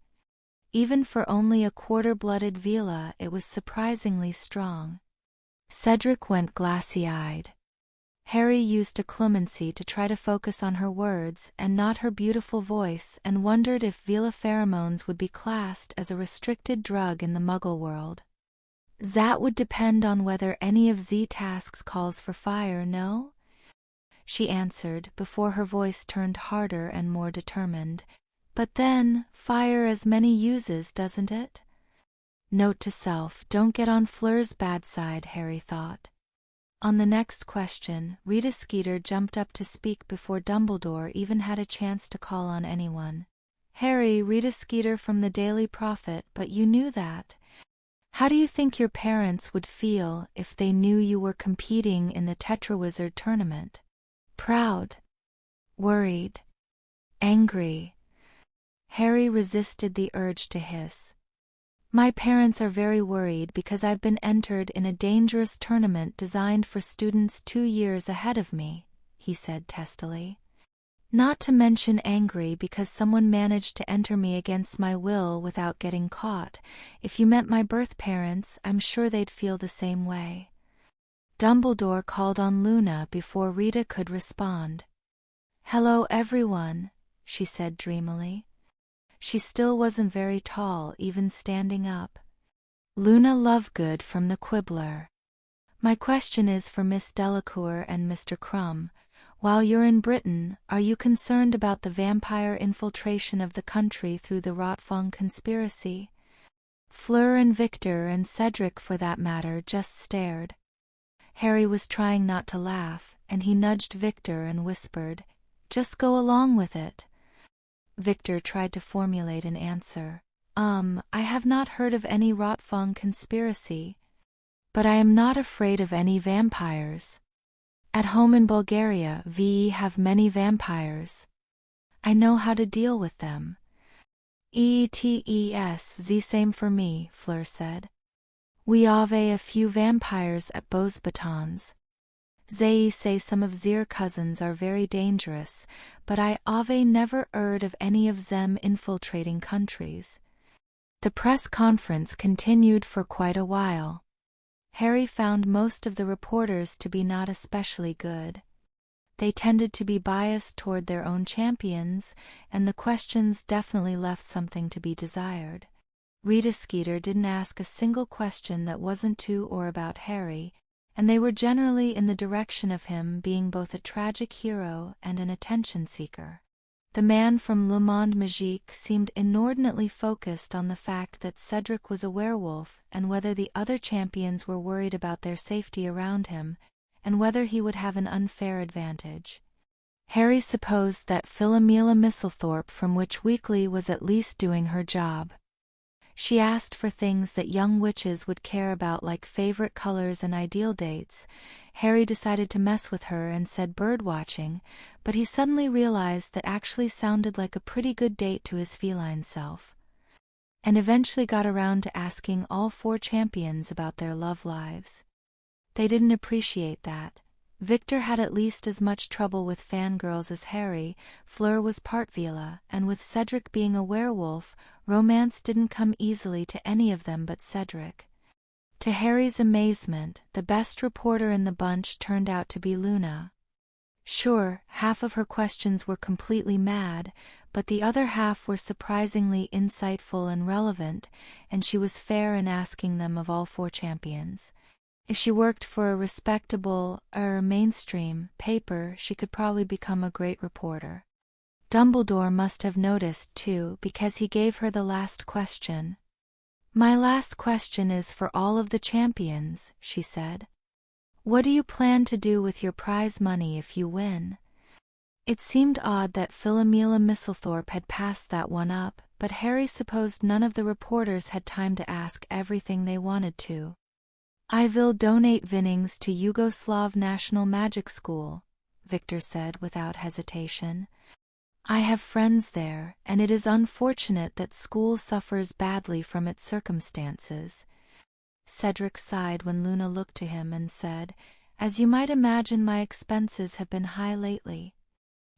Even for only a quarter-blooded Vila, it was surprisingly strong. Cedric went glassy-eyed. Harry used diplomacy to try to focus on her words and not her beautiful voice, and wondered if Vila pheromones would be classed as a restricted drug in the Muggle world. "That would depend on whether any of Z tasks calls for fire, no?" she answered, before her voice turned harder and more determined. But then, fire has many uses, doesn't it? Note to self, don't get on Fleur's bad side, Harry thought. On the next question, Rita Skeeter jumped up to speak before Dumbledore even had a chance to call on anyone. Harry, Rita Skeeter from the Daily Prophet, but you knew that. How do you think your parents would feel if they knew you were competing in the Tetrawizard tournament? Proud? Worried? Angry? Harry resisted the urge to hiss. My parents are very worried because I've been entered in a dangerous tournament designed for students 2 years ahead of me, he said testily. Not to mention angry because someone managed to enter me against my will without getting caught. If you meant my birth parents, I'm sure they'd feel the same way. Dumbledore called on Luna before Rita could respond. Hello everyone, she said dreamily. She still wasn't very tall, even standing up. Luna Lovegood from the Quibbler. My question is for Miss Delacour and Mr. Crumb. While you're in Britain, are you concerned about the vampire infiltration of the country through the Rotfong conspiracy? Fleur and Victor and Cedric, for that matter, just stared. Harry was trying not to laugh, and he nudged Victor and whispered, "Just go along with it." Victor tried to formulate an answer. I have not heard of any Rotfong conspiracy. But I am not afraid of any vampires. At home in Bulgaria, we have many vampires. I know how to deal with them. The same for me, Fleur said. We have a few vampires at Beauxbatons. They say some of their cousins are very dangerous, but I have never heard of any of them infiltrating countries. The press conference continued for quite a while. Harry found most of the reporters to be not especially good. They tended to be biased toward their own champions, and the questions definitely left something to be desired. Rita Skeeter didn't ask a single question that wasn't to or about Harry, and they were generally in the direction of him being both a tragic hero and an attention-seeker. The man from Le Monde Magique seemed inordinately focused on the fact that Cedric was a werewolf and whether the other champions were worried about their safety around him, and whether he would have an unfair advantage. Harry supposed that Philomela Mistlethorpe from Witch Weekly was at least doing her job. She asked for things that young witches would care about, like favorite colors and ideal dates. Harry decided to mess with her and said bird-watching, but he suddenly realized that actually sounded like a pretty good date to his feline self. And eventually got around to asking all 4 champions about their love lives. They didn't appreciate that. Victor had at least as much trouble with fangirls as Harry, Fleur was part Vila, and with Cedric being a werewolf, romance didn't come easily to any of them but Cedric. To Harry's amazement, the best reporter in the bunch turned out to be Luna. Sure, half of her questions were completely mad, but the other half were surprisingly insightful and relevant, and she was fair in asking them of all 4 champions. If she worked for a respectable, mainstream paper, she could probably become a great reporter. Dumbledore must have noticed, too, because he gave her the last question. My last question is for all of the champions, she said. What do you plan to do with your prize money if you win? It seemed odd that Philomela Mistlethorpe had passed that one up, but Harry supposed none of the reporters had time to ask everything they wanted to. I will donate winnings to Yugoslav National Magic School, Victor said without hesitation. I have friends there, and it is unfortunate that school suffers badly from its circumstances. Cedric sighed when Luna looked to him and said, As you might imagine, my expenses have been high lately.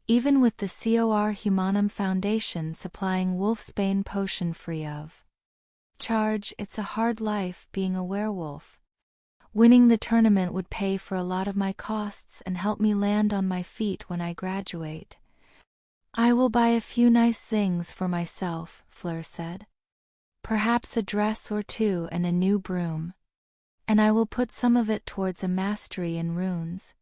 Even with the Cor Humanum Foundation supplying wolfsbane potion free of charge, it's a hard life being a werewolf. Winning the tournament would pay for a lot of my costs and help me land on my feet when I graduate. I will buy a few nice things for myself, Fleur said. Perhaps a dress or 2 and a new broom. And I will put some of it towards a mastery in runes.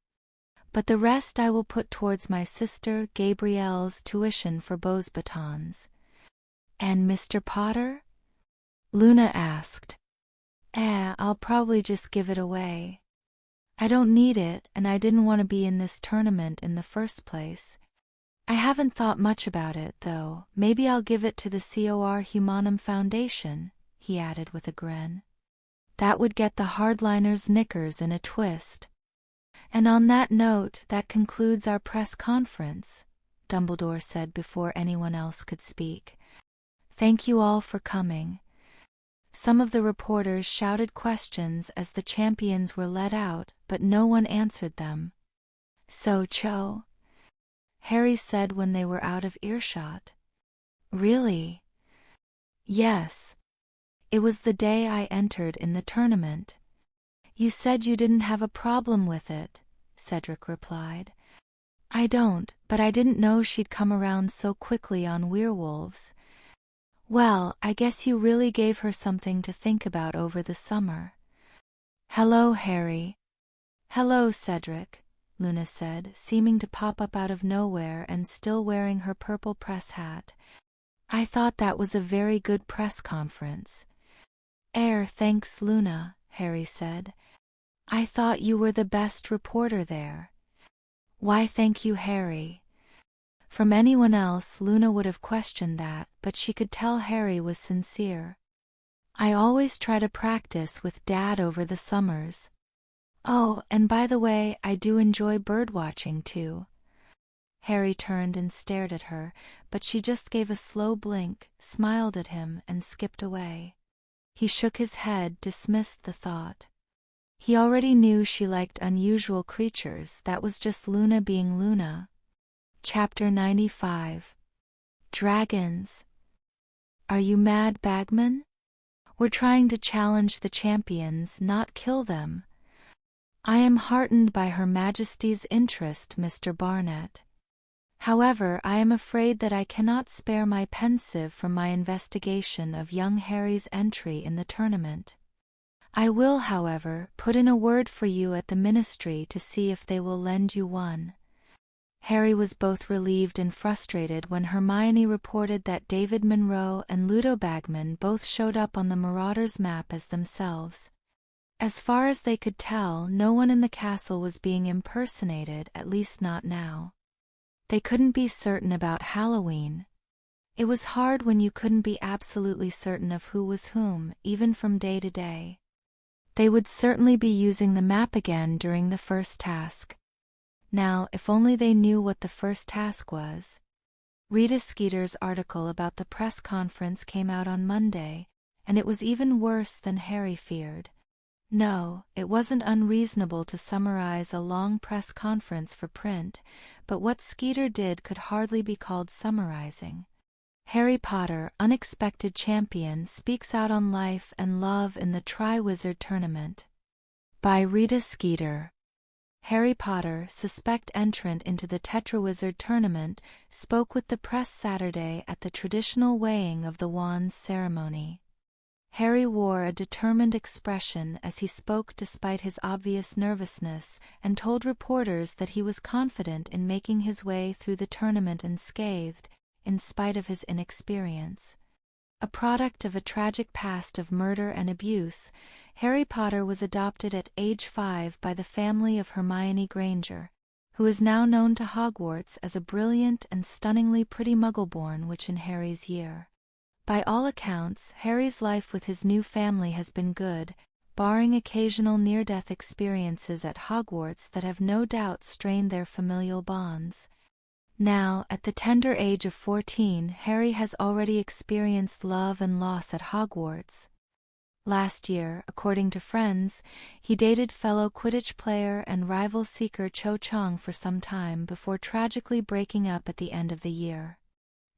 But the rest I will put towards my sister Gabrielle's tuition for Beauxbatons. And Mr. Potter? Luna asked. I'll probably just give it away. I don't need it, and I didn't want to be in this tournament in the first place. I haven't thought much about it, though. Maybe I'll give it to the Cor Humanum Foundation, he added with a grin. That would get the hardliners' knickers in a twist. And on that note, that concludes our press conference, Dumbledore said before anyone else could speak. Thank you all for coming. Some of the reporters shouted questions as the champions were let out, but no one answered them. So, Cho? Harry said when they were out of earshot. Really? Yes. It was the day I entered in the tournament. You said you didn't have a problem with it, Cedric replied. I don't, but I didn't know she'd come around so quickly on werewolves. Well, I guess you really gave her something to think about over the summer. Hello, Harry. Hello, Cedric, Luna said, seeming to pop up out of nowhere and still wearing her purple press hat. I thought that was a very good press conference. Thanks, Luna, Harry said. I thought you were the best reporter there. Why, thank you, Harry. From anyone else, Luna would have questioned that, but she could tell Harry was sincere. I always try to practice with Dad over the summers. Oh, and by the way, I do enjoy birdwatching too. Harry turned and stared at her, but she just gave a slow blink, smiled at him, and skipped away. He shook his head, dismissed the thought. He already knew she liked unusual creatures. That was just Luna being Luna. Chapter 95. Dragons. Are you mad, Bagman? We're trying to challenge the champions, not kill them. I am heartened by Her Majesty's interest, Mr. Barnett. However, I am afraid that I cannot spare my pensive from my investigation of young Harry's entry in the tournament. I will, however, put in a word for you at the Ministry to see if they will lend you one. Harry was both relieved and frustrated when Hermione reported that David Monroe and Ludo Bagman both showed up on the Marauders' map as themselves. As far as they could tell, no one in the castle was being impersonated, at least not now. They couldn't be certain about Halloween. It was hard when you couldn't be absolutely certain of who was whom, even from day to day. They would certainly be using the map again during the first task. Now, if only they knew what the first task was. Rita Skeeter's article about the press conference came out on Monday, and it was even worse than Harry feared. No, it wasn't unreasonable to summarize a long press conference for print, but what Skeeter did could hardly be called summarizing. Harry Potter, unexpected champion, speaks out on life and love in the Triwizard Tournament. By Rita Skeeter. Harry Potter, suspect entrant into the Tetrawizard Tournament, spoke with the press Saturday at the traditional weighing of the wands ceremony. Harry wore a determined expression as he spoke despite his obvious nervousness, and told reporters that he was confident in making his way through the tournament unscathed, in spite of his inexperience. A product of a tragic past of murder and abuse, Harry Potter was adopted at age 5 by the family of Hermione Granger, who is now known to Hogwarts as a brilliant and stunningly pretty Muggle-born witch in Harry's year. By all accounts, Harry's life with his new family has been good, barring occasional near-death experiences at Hogwarts that have no doubt strained their familial bonds. Now, at the tender age of 14, Harry has already experienced love and loss at Hogwarts. Last year, according to friends, he dated fellow Quidditch player and rival seeker Cho Chang for some time before tragically breaking up at the end of the year.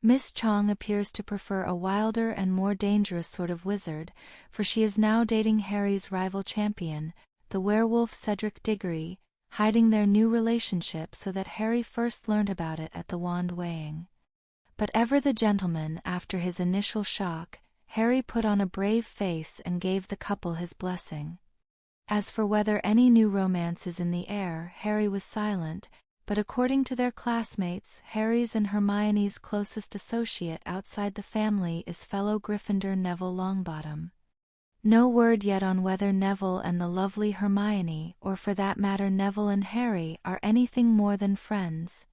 Miss Chang appears to prefer a wilder and more dangerous sort of wizard, for she is now dating Harry's rival champion, the werewolf Cedric Diggory, hiding their new relationship so that Harry first learned about it at the wand weighing. But ever the gentleman, after his initial shock, Harry put on a brave face and gave the couple his blessing. As for whether any new romance is in the air, Harry was silent, but according to their classmates, Harry's and Hermione's closest associate outside the family is fellow Gryffindor Neville Longbottom. No word yet on whether Neville and the lovely Hermione, or for that matter Neville and Harry, are anything more than friends.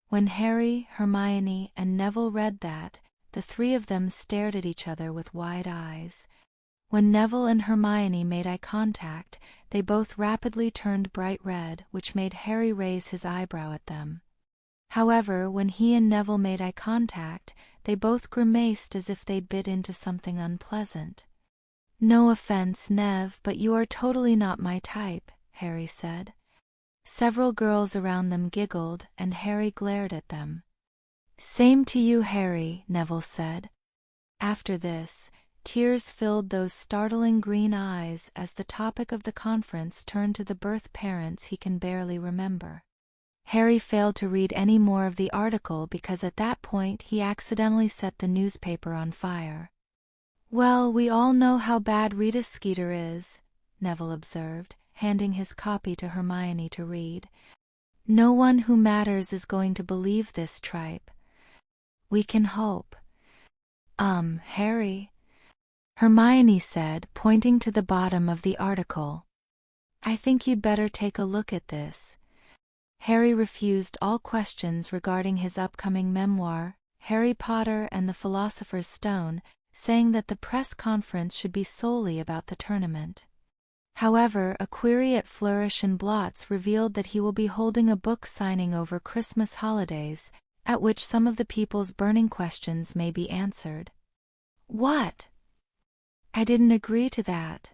When Harry, Hermione, and Neville read that, the three of them stared at each other with wide eyes. When Neville and Hermione made eye contact, they both rapidly turned bright red, which made Harry raise his eyebrow at them. However, when he and Neville made eye contact, they both grimaced as if they'd bit into something unpleasant. "No offense, Nev, but you are totally not my type," Harry said. Several girls around them giggled, and Harry glared at them. "Same to you, Harry," Neville said. After this, tears filled those startling green eyes as the topic of the conference turned to the birth parents he can barely remember. Harry failed to read any more of the article because at that point he accidentally set the newspaper on fire. "Well, we all know how bad Rita Skeeter is," Neville observed, handing his copy to Hermione to read. "No one who matters is going to believe this tripe. We can hope." Harry," Hermione said, pointing to the bottom of the article. "I think you'd better take a look at this." Harry refused all questions regarding his upcoming memoir, Harry Potter and the Philosopher's Stone, saying that the press conference should be solely about the tournament. However, a query at Flourish and Blots revealed that he will be holding a book signing over Christmas holidays, at which some of the people's burning questions may be answered. "What? I didn't agree to that,"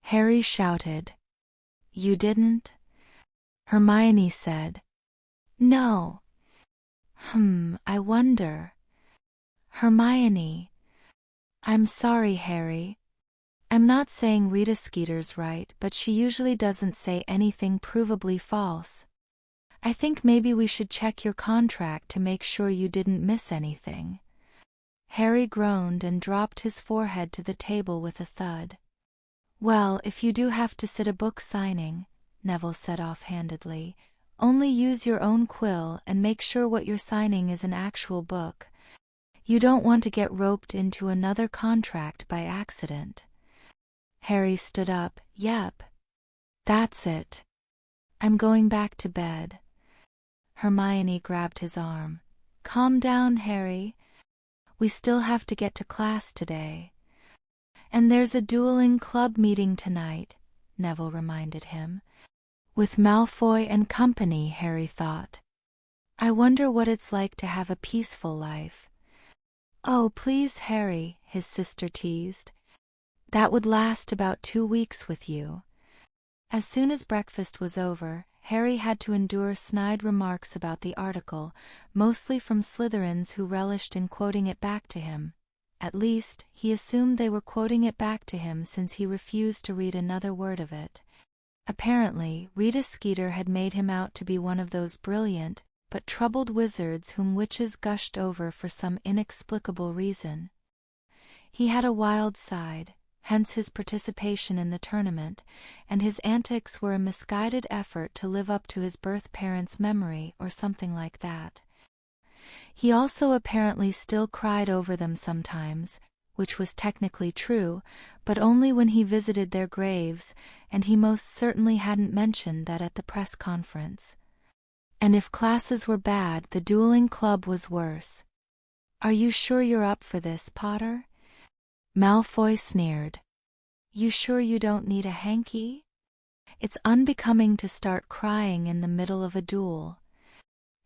Harry shouted. "You didn't?" Hermione said. "No." I wonder." Hermione. "I'm sorry, Harry. I'm not saying Rita Skeeter's right, but she usually doesn't say anything provably false. I think maybe we should check your contract to make sure you didn't miss anything." Harry groaned and dropped his forehead to the table with a thud. "Well, if you do have to sit a book signing," Neville said offhandedly, "only use your own quill and make sure what you're signing is an actual book. You don't want to get roped into another contract by accident." Harry stood up. "Yep. That's it. I'm going back to bed." Hermione grabbed his arm. "Calm down, Harry. We still have to get to class today." "And there's a dueling club meeting tonight," Neville reminded him. "With Malfoy and company," Harry thought. "I wonder what it's like to have a peaceful life." "Oh, please, Harry," his sister teased. "That would last about 2 weeks with you." As soon as breakfast was over, Harry had to endure snide remarks about the article, mostly from Slytherins who relished in quoting it back to him. At least, he assumed they were quoting it back to him since he refused to read another word of it. Apparently, Rita Skeeter had made him out to be one of those brilliant, but troubled wizards whom witches gushed over for some inexplicable reason. He had a wild side, hence his participation in the tournament, and his antics were a misguided effort to live up to his birth parents' memory or something like that. He also apparently still cried over them sometimes, which was technically true, but only when he visited their graves, and he most certainly hadn't mentioned that at the press conference. And if classes were bad, the dueling club was worse. "Are you sure you're up for this, Potter?" Malfoy sneered. "You sure you don't need a hanky? It's unbecoming to start crying in the middle of a duel."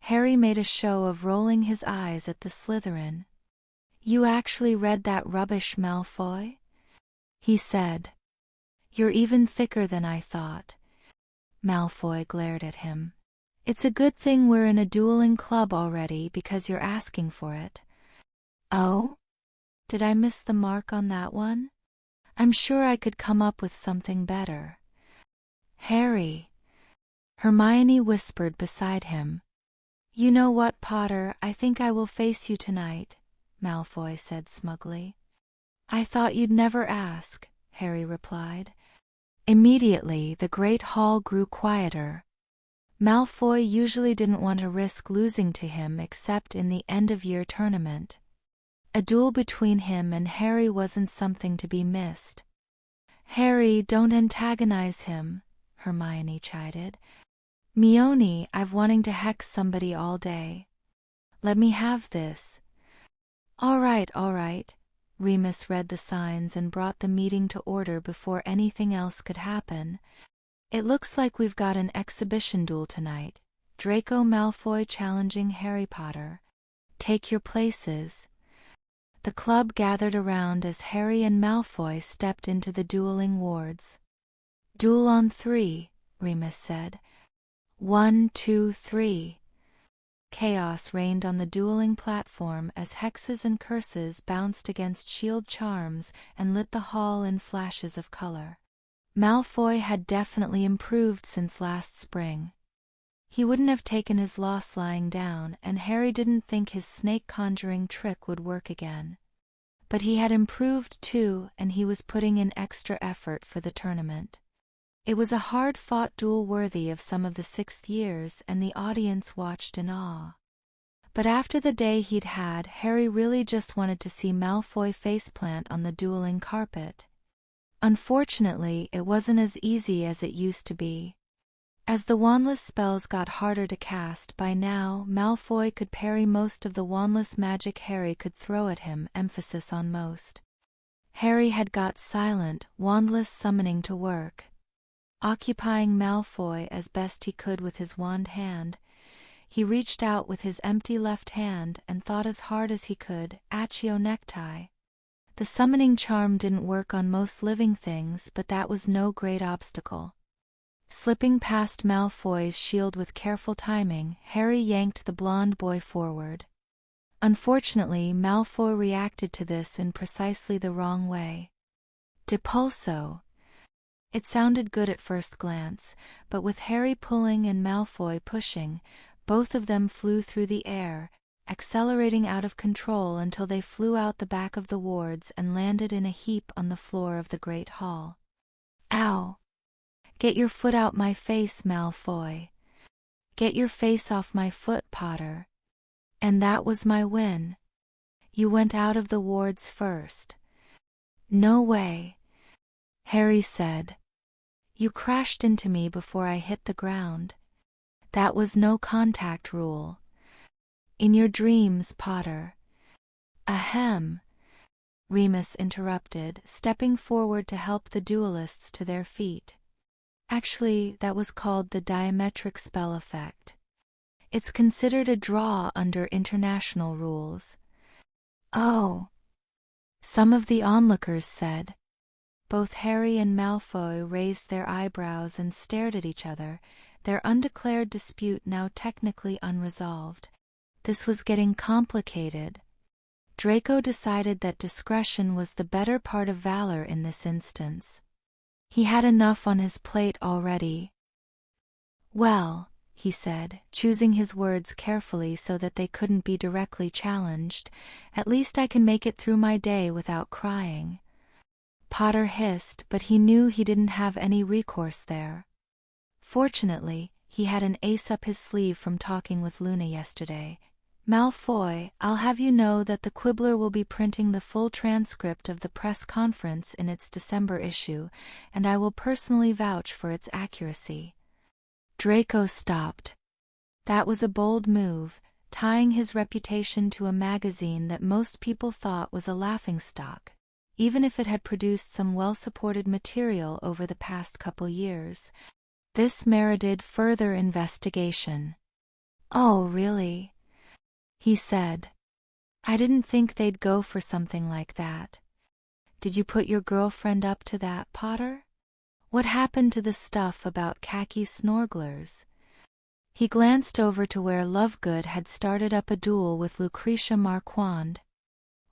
Harry made a show of rolling his eyes at the Slytherin. "You actually read that rubbish, Malfoy?" he said. "You're even thicker than I thought." Malfoy glared at him. "It's a good thing we're in a dueling club already because you're asking for it." "Oh? Did I miss the mark on that one? I'm sure I could come up with something better." "Harry," Hermione whispered beside him. "You know what, Potter, I think I will face you tonight," Malfoy said smugly. "I thought you'd never ask," Harry replied. Immediately the great hall grew quieter. Malfoy usually didn't want to risk losing to him except in the end-of-year tournament. A duel between him and Harry wasn't something to be missed. "Harry, don't antagonize him," Hermione chided. "I've wanting to hex somebody all day. Let me have this." All right. Remus read the signs and brought the meeting to order before anything else could happen. "It looks like we've got an exhibition duel tonight. Draco Malfoy challenging Harry Potter. Take your places." The club gathered around as Harry and Malfoy stepped into the dueling wards. "Duel on 3, Remus said. 1, 2, 3. Chaos reigned on the dueling platform as hexes and curses bounced against shield charms and lit the hall in flashes of color. Malfoy had definitely improved since last spring. He wouldn't have taken his loss lying down, and Harry didn't think his snake-conjuring trick would work again. But he had improved too, and he was putting in extra effort for the tournament. It was a hard-fought duel worthy of some of the 6th years, and the audience watched in awe. But after the day he'd had, Harry really just wanted to see Malfoy faceplant on the dueling carpet. Unfortunately, it wasn't as easy as it used to be. As the wandless spells got harder to cast, by now Malfoy could parry most of the wandless magic Harry could throw at him, emphasis on most. Harry had got silent, wandless summoning to work. Occupying Malfoy as best he could with his wand hand, he reached out with his empty left hand and thought as hard as he could, Accio necktie. The summoning charm didn't work on most living things, but that was no great obstacle. Slipping past Malfoy's shield with careful timing, Harry yanked the blonde boy forward. Unfortunately, Malfoy reacted to this in precisely the wrong way. Depulso. It sounded good at first glance, but with Harry pulling and Malfoy pushing, both of them flew through the air, accelerating out of control until they flew out the back of the wards and landed in a heap on the floor of the Great Hall. "Ow! Get your foot out my face, Malfoy. Get your face off my foot, Potter." And that was my win. "You went out of the wards first." "No way," Harry said. "You crashed into me before I hit the ground. That was no contact rule. In your dreams, Potter." "Ahem," Remus interrupted, stepping forward to help the duelists to their feet. "Actually, that was called the diametric spell effect. It's considered a draw under international rules." "Oh," some of the onlookers said. Both Harry and Malfoy raised their eyebrows and stared at each other, their undeclared dispute now technically unresolved. This was getting complicated. Draco decided that discretion was the better part of valor in this instance. He had enough on his plate already. "Well," he said, choosing his words carefully so that they couldn't be directly challenged, "at least I can make it through my day without crying." Potter hissed, but he knew he didn't have any recourse there. Fortunately, he had an ace up his sleeve from talking with Luna yesterday. "Malfoy, I'll have you know that the Quibbler will be printing the full transcript of the press conference in its December issue, and I will personally vouch for its accuracy." Draco stopped. That was a bold move, tying his reputation to a magazine that most people thought was a laughingstock, even if it had produced some well-supported material over the past couple years. This merited further investigation. "Oh, really?" he said. "I didn't think they'd go for something like that. Did you put your girlfriend up to that, Potter? What happened to the stuff about khaki snorglers?" He glanced over to where Lovegood had started up a duel with Lucretia Marquand.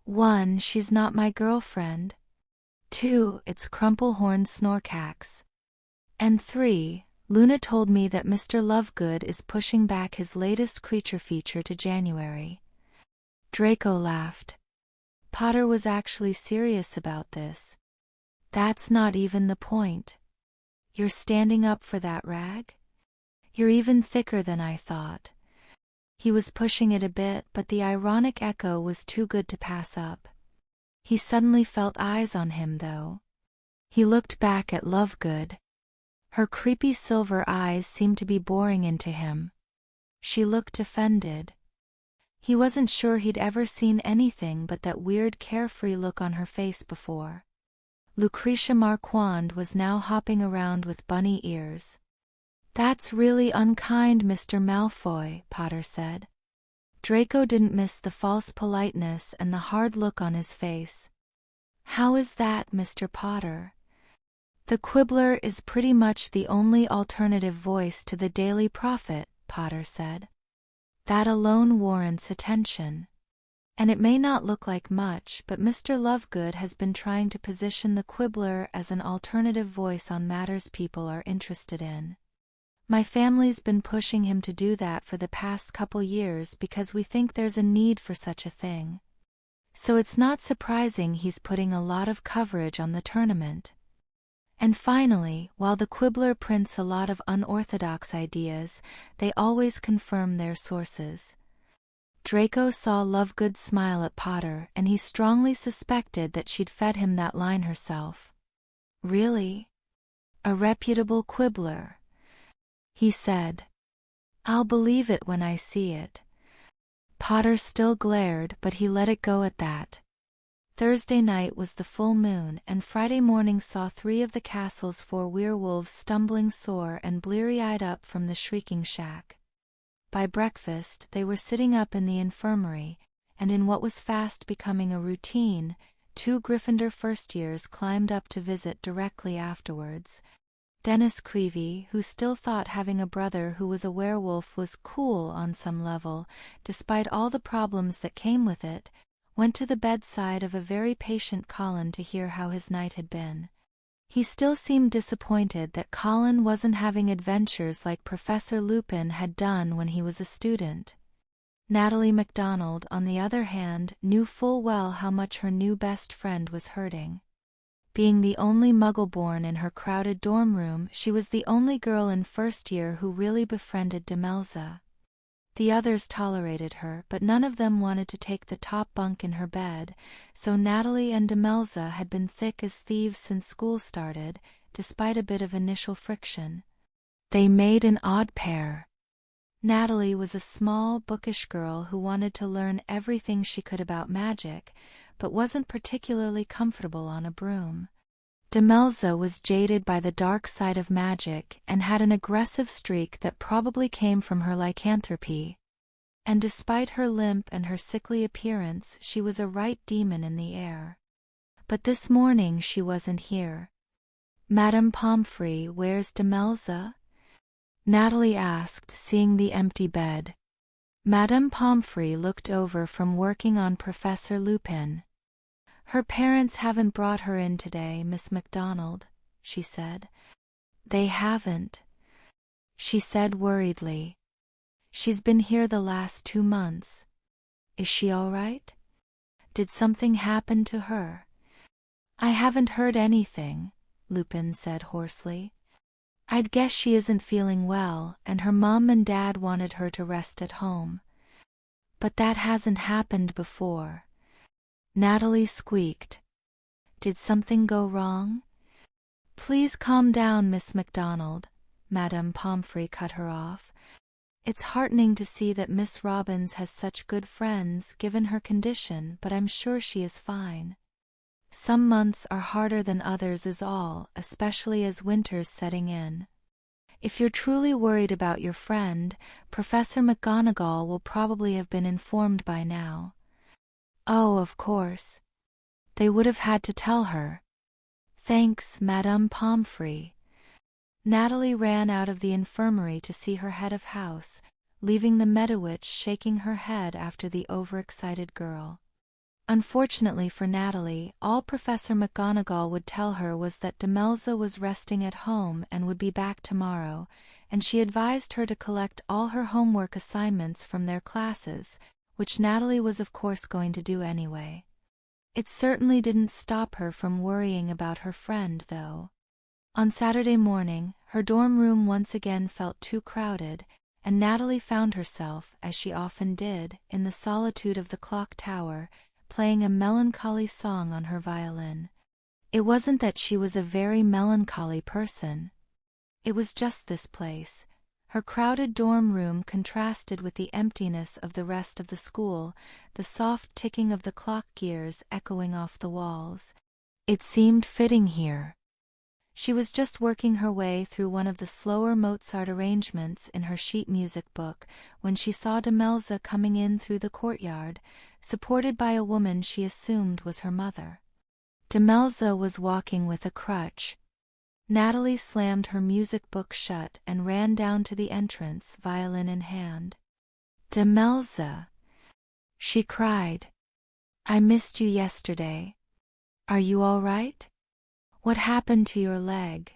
1, she's not my girlfriend. 2, it's Crumplehorn Snorkax. And 3, Luna told me that Mr. Lovegood is pushing back his latest creature feature to January. Draco laughed. Potter was actually serious about this. "That's not even the point. You're standing up for that rag?" You're even thicker than I thought. He was pushing it a bit, but the ironic echo was too good to pass up. He suddenly felt eyes on him, though. He looked back at Lovegood. Her creepy silver eyes seemed to be boring into him. She looked offended. He wasn't sure he'd ever seen anything but that weird carefree look on her face before. Lucretia Marquand was now hopping around with bunny ears. "That's really unkind, Mr. Malfoy," Potter said. Draco didn't miss the false politeness and the hard look on his face. "How is that, Mr. Potter?" "The Quibbler is pretty much the only alternative voice to the Daily Prophet," Potter said. "That alone warrants attention. And it may not look like much, but Mr. Lovegood has been trying to position the Quibbler as an alternative voice on matters people are interested in. My family's been pushing him to do that for the past couple years because we think there's a need for such a thing. So it's not surprising he's putting a lot of coverage on the tournament. And finally, while the Quibbler prints a lot of unorthodox ideas, they always confirm their sources." Draco saw Lovegood smile at Potter, and he strongly suspected that she'd fed him that line herself. "Really? A reputable Quibbler?" he said. "I'll believe it when I see it." Potter still glared, but he let it go at that. Thursday night was the full moon, and Friday morning saw 3 of the castle's 4 werewolves stumbling sore and bleary-eyed up from the shrieking shack. By breakfast, they were sitting up in the infirmary, and in what was fast becoming a routine, 2 Gryffindor first-years climbed up to visit directly afterwards. Dennis Creevey, who still thought having a brother who was a werewolf was cool on some level, despite all the problems that came with it, went to the bedside of a very patient Colin to hear how his night had been. He still seemed disappointed that Colin wasn't having adventures like Professor Lupin had done when he was a student. Natalie MacDonald, on the other hand, knew full well how much her new best friend was hurting. Being the only Muggle-born in her crowded dorm room, she was the only girl in first year who really befriended Demelza. The others tolerated her, but none of them wanted to take the top bunk in her bed, so Natalie and Demelza had been thick as thieves since school started, despite a bit of initial friction. They made an odd pair. Natalie was a small, bookish girl who wanted to learn everything she could about magic, but wasn't particularly comfortable on a broom. Demelza was jaded by the dark side of magic and had an aggressive streak that probably came from her lycanthropy. And despite her limp and her sickly appearance, she was a right demon in the air. But this morning she wasn't here. "Madame Pomfrey, where's Demelza?" Natalie asked, seeing the empty bed. Madame Pomfrey looked over from working on Professor Lupin. "Her parents haven't brought her in today, Miss MacDonald," she said. "They haven't," she said worriedly. "She's been here the last 2 months. Is she all right? Did something happen to her?" "I haven't heard anything," Lupin said hoarsely. "I'd guess she isn't feeling well, and her mom and dad wanted her to rest at home. But that hasn't happened before." Natalie squeaked. "Did something go wrong?" "Please calm down, Miss MacDonald," Madame Pomfrey cut her off. "It's heartening to see that Miss Robbins has such good friends, given her condition, but I'm sure she is fine. Some months are harder than others is all, especially as winter's setting in. If you're truly worried about your friend, Professor McGonagall will probably have been informed by now." "Oh, of course. They would have had to tell her." "Thanks, Madame Pomfrey." Natalie ran out of the infirmary to see her head of house, leaving the Medowitch shaking her head after the overexcited girl. Unfortunately for Natalie, all Professor McGonagall would tell her was that Demelza was resting at home and would be back tomorrow, and she advised her to collect all her homework assignments from their classes, which Natalie was of course going to do anyway. It certainly didn't stop her from worrying about her friend, though. On Saturday morning, her dorm room once again felt too crowded, and Natalie found herself, as she often did, in the solitude of the clock tower, playing a melancholy song on her violin. It wasn't that she was a very melancholy person. It was just this place. Her crowded dorm room contrasted with the emptiness of the rest of the school, the soft ticking of the clock gears echoing off the walls. It seemed fitting here. She was just working her way through one of the slower Mozart arrangements in her sheet music book when she saw Demelza coming in through the courtyard, supported by a woman she assumed was her mother. Demelza was walking with a crutch. Natalie slammed her music book shut and ran down to the entrance, violin in hand. "Demelza," she cried. "I missed you yesterday. Are you all right? What happened to your leg?"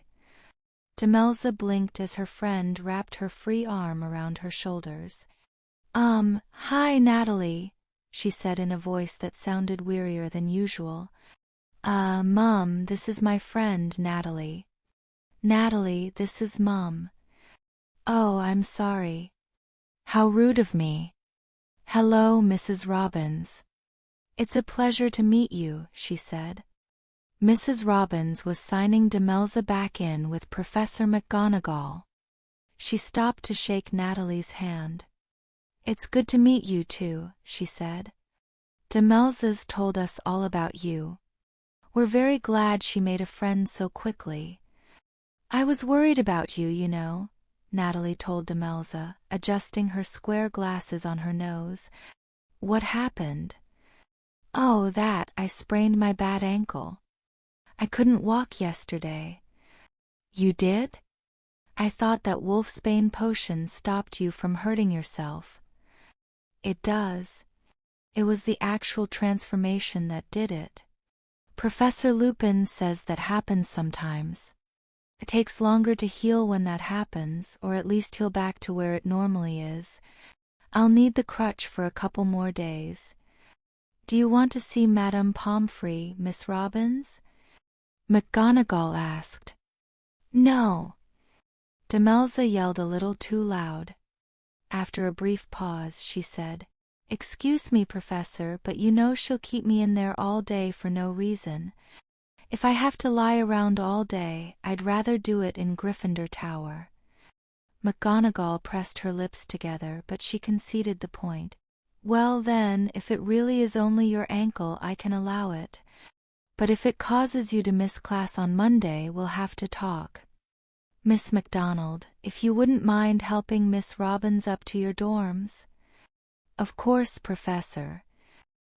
Demelza blinked as her friend wrapped her free arm around her shoulders. Hi Natalie," she said in a voice that sounded wearier than usual. Mum, this is my friend Natalie." "Natalie, this is Mum." "Oh, I'm sorry. How rude of me." "Hello, Mrs. Robbins." "It's a pleasure to meet you," she said. Mrs. Robbins was signing Demelza back in with Professor McGonagall. She stopped to shake Natalie's hand. "It's good to meet you too," she said. "Demelza's told us all about you. We're very glad she made a friend so quickly." "I was worried about you, you know," Natalie told Demelza, adjusting her square glasses on her nose. "What happened?" "Oh, I sprained my bad ankle. I couldn't walk yesterday." "You did? I thought that wolfsbane potion stopped you from hurting yourself." "It does. It was the actual transformation that did it. Professor Lupin says that happens sometimes. It takes longer to heal when that happens, or at least heal back to where it normally is. I'll need the crutch for a couple more days. Do you want to see Madame Pomfrey, Miss Robbins?" McGonagall asked. "No." Demelza yelled a little too loud. After a brief pause, she said, "Excuse me, Professor, but you know she'll keep me in there all day for no reason. If I have to lie around all day, I'd rather do it in Gryffindor Tower." McGonagall pressed her lips together, but she conceded the point. "Well then, if it really is only your ankle, I can allow it. But if it causes you to miss class on Monday, we'll have to talk. Miss MacDonald, if you wouldn't mind helping Miss Robbins up to your dorms." "Of course, Professor."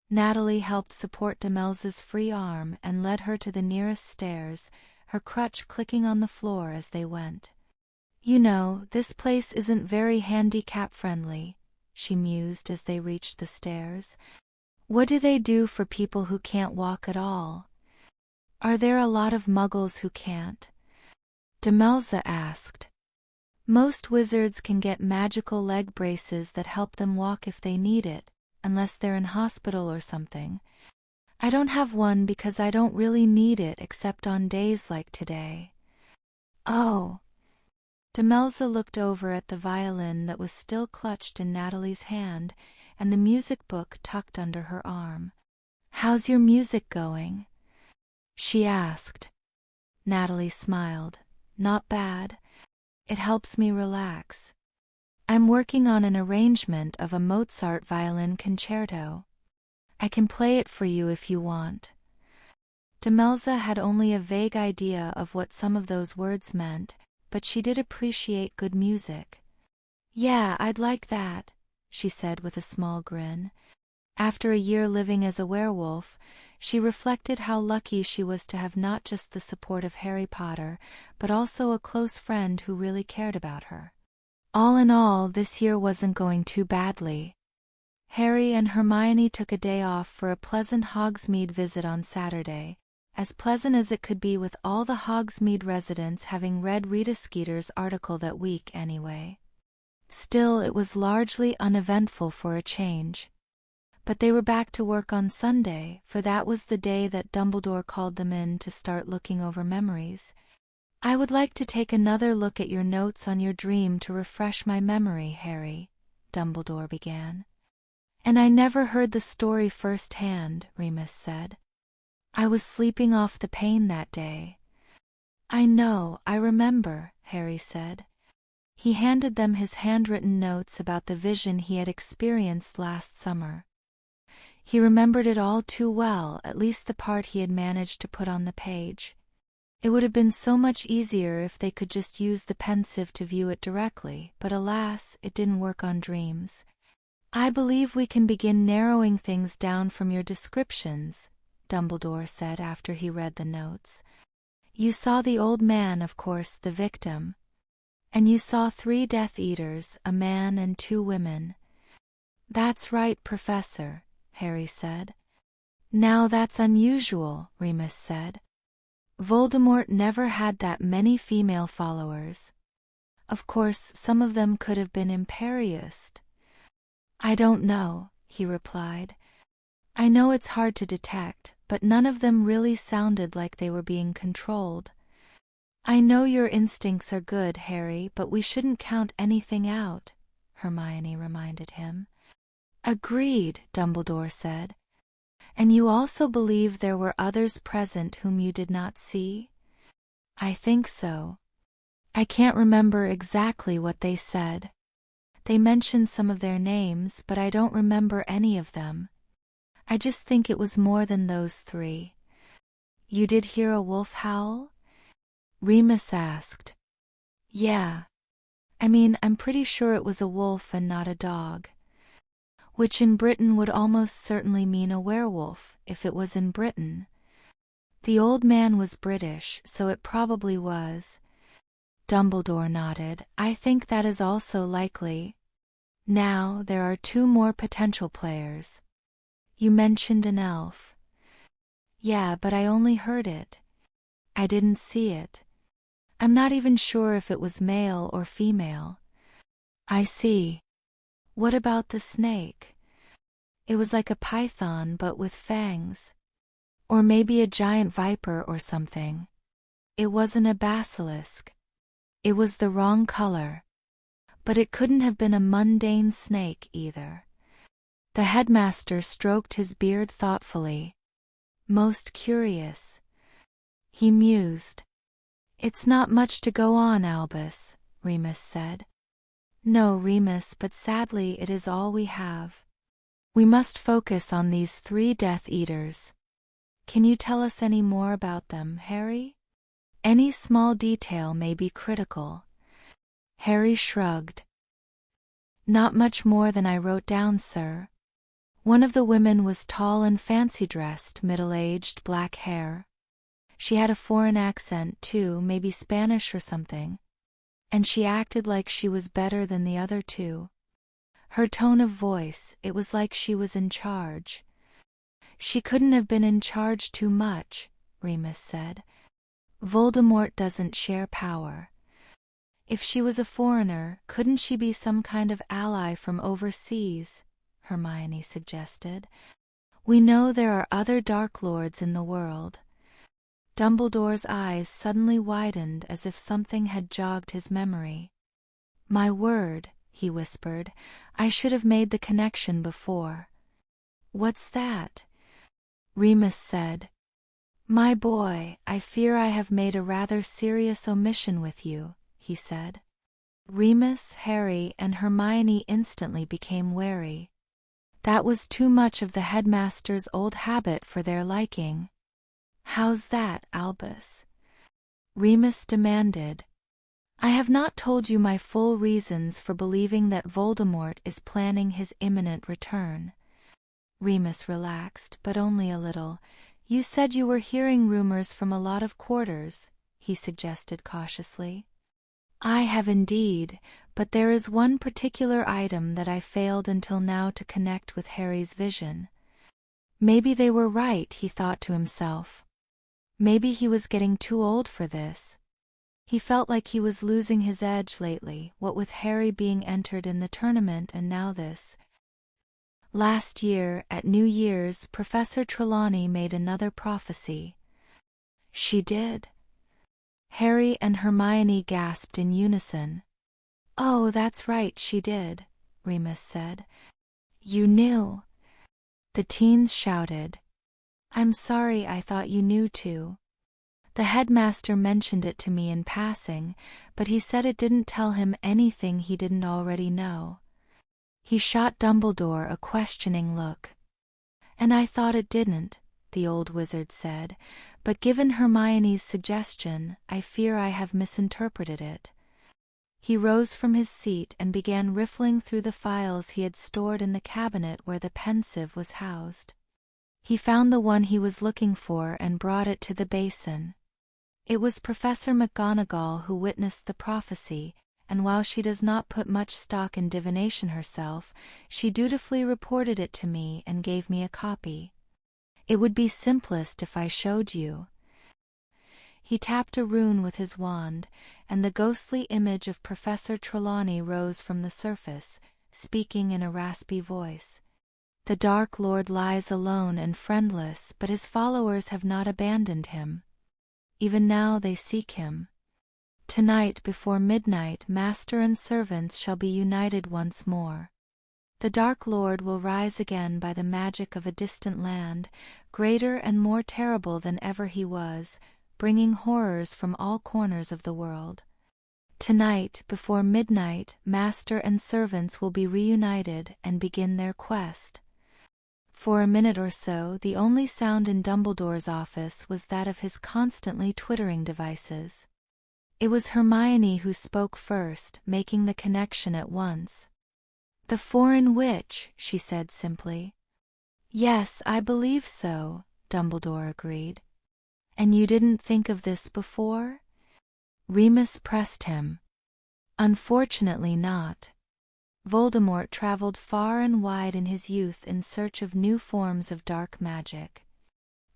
Natalie helped support Demelza's free arm and led her to the nearest stairs, her crutch clicking on the floor as they went. "You know, this place isn't very handicap-friendly," she mused as they reached the stairs. "What do they do for people who can't walk at all? Are there a lot of muggles who can't?" Demelza asked. "Most wizards can get magical leg braces that help them walk if they need it, unless they're in hospital or something. I don't have one because I don't really need it except on days like today." "Oh." Demelza looked over at the violin that was still clutched in Natalie's hand and the music book tucked under her arm. "How's your music going?" she asked. Natalie smiled. "Not bad. It helps me relax. I'm working on an arrangement of a Mozart violin concerto. I can play it for you if you want." Demelza had only a vague idea of what some of those words meant, but she did appreciate good music. "Yeah, I'd like that," she said with a small grin. After a year living as a werewolf, she reflected how lucky she was to have not just the support of Harry Potter, but also a close friend who really cared about her. All in all, this year wasn't going too badly. Harry and Hermione took a day off for a pleasant Hogsmeade visit on Saturday, as pleasant as it could be with all the Hogsmeade residents having read Rita Skeeter's article that week anyway. Still, it was largely uneventful for a change. But they were back to work on Sunday, for that was the day that Dumbledore called them in to start looking over memories. I would like to take another look at your notes on your dream to refresh my memory, Harry, Dumbledore began. And I never heard the story firsthand, Remus said. I was sleeping off the pain that day. I know, I remember, Harry said. He handed them his handwritten notes about the vision he had experienced last summer. He remembered it all too well, at least the part he had managed to put on the page. It would have been so much easier if they could just use the pensieve to view it directly, but alas, it didn't work on dreams. I believe we can begin narrowing things down from your descriptions, Dumbledore said after he read the notes. You saw the old man, of course, the victim. And you saw 3 Death Eaters, a man and 2 women. That's right, Professor, Harry said. Now that's unusual, Remus said. Voldemort never had that many female followers. Of course, some of them could have been imperious. I don't know, he replied. I know it's hard to detect, but none of them really sounded like they were being controlled. I know your instincts are good, Harry, but we shouldn't count anything out, Hermione reminded him. Agreed, Dumbledore said. And you also believe there were others present whom you did not see? I think so. I can't remember exactly what they said. They mentioned some of their names, but I don't remember any of them. I just think it was more than those 3. You did hear a wolf howl? Remus asked. Yeah. I mean, I'm pretty sure it was a wolf and not a dog. Which in Britain would almost certainly mean a werewolf, if it was in Britain. The old man was British, so it probably was. Dumbledore nodded. I think that is also likely. Now, there are 2 more potential players. You mentioned an elf. Yeah, but I only heard it. I didn't see it. I'm not even sure if it was male or female. I see. What about the snake? It was like a python but with fangs. Or maybe a giant viper or something. It wasn't a basilisk. It was the wrong color. But it couldn't have been a mundane snake either. The headmaster stroked his beard thoughtfully. Most curious. He mused. It's not much to go on, Albus, Remus said. No, Remus, but sadly it is all we have. We must focus on these 3 Death Eaters. Can you tell us any more about them, Harry? Any small detail may be critical. Harry shrugged. Not much more than I wrote down, sir. One of the women was tall and fancy-dressed, middle-aged, black hair. She had a foreign accent, too, maybe Spanish or something. And she acted like she was better than the other 2. Her tone of voice, it was like she was in charge. She couldn't have been in charge too much, Remus said. Voldemort doesn't share power. If she was a foreigner, couldn't she be some kind of ally from overseas? Hermione suggested. We know there are other Dark Lords in the world. Dumbledore's eyes suddenly widened as if something had jogged his memory. My word, he whispered, I should have made the connection before. What's that? Remus said. My boy, I fear I have made a rather serious omission with you, he said. Remus, Harry, and Hermione instantly became wary. That was too much of the headmaster's old habit for their liking. How's that, Albus? Remus demanded. I have not told you my full reasons for believing that Voldemort is planning his imminent return. Remus relaxed, but only a little. You said you were hearing rumors from a lot of quarters, he suggested cautiously. I have indeed, but there is one particular item that I failed until now to connect with Harry's vision. Maybe they were right, he thought to himself. Maybe he was getting too old for this. He felt like he was losing his edge lately, what with Harry being entered in the tournament and now this. Last year, at New Year's, Professor Trelawney made another prophecy. She did? Harry and Hermione gasped in unison. "Oh, that's right, she did," Remus said. "You knew?" The teens shouted. "I'm sorry, I thought you knew too. The headmaster mentioned it to me in passing, but he said it didn't tell him anything he didn't already know." He shot Dumbledore a questioning look. "And I thought it didn't," the old wizard said, "but given Hermione's suggestion, I fear I have misinterpreted it." He rose from his seat and began riffling through the files he had stored in the cabinet where the pensieve was housed. He found the one he was looking for and brought it to the basin. It was Professor McGonagall who witnessed the prophecy, and while she does not put much stock in divination herself, she dutifully reported it to me and gave me a copy. It would be simplest if I showed you. He tapped a rune with his wand, and the ghostly image of Professor Trelawney rose from the surface, speaking in a raspy voice. "The Dark Lord lies alone and friendless, but his followers have not abandoned him. Even now they seek him. Tonight before midnight master and servants shall be united once more. The Dark Lord will rise again by the magic of a distant land, greater and more terrible than ever he was, bringing horrors from all corners of the world. Tonight before midnight master and servants will be reunited and begin their quest." For a minute or so the only sound in Dumbledore's office was that of his constantly twittering devices. It was Hermione who spoke first, making the connection at once. "The foreign witch," she said simply. "Yes, I believe so," Dumbledore agreed. "And you didn't think of this before?" Remus pressed him. "Unfortunately not. Voldemort traveled far and wide in his youth in search of new forms of dark magic.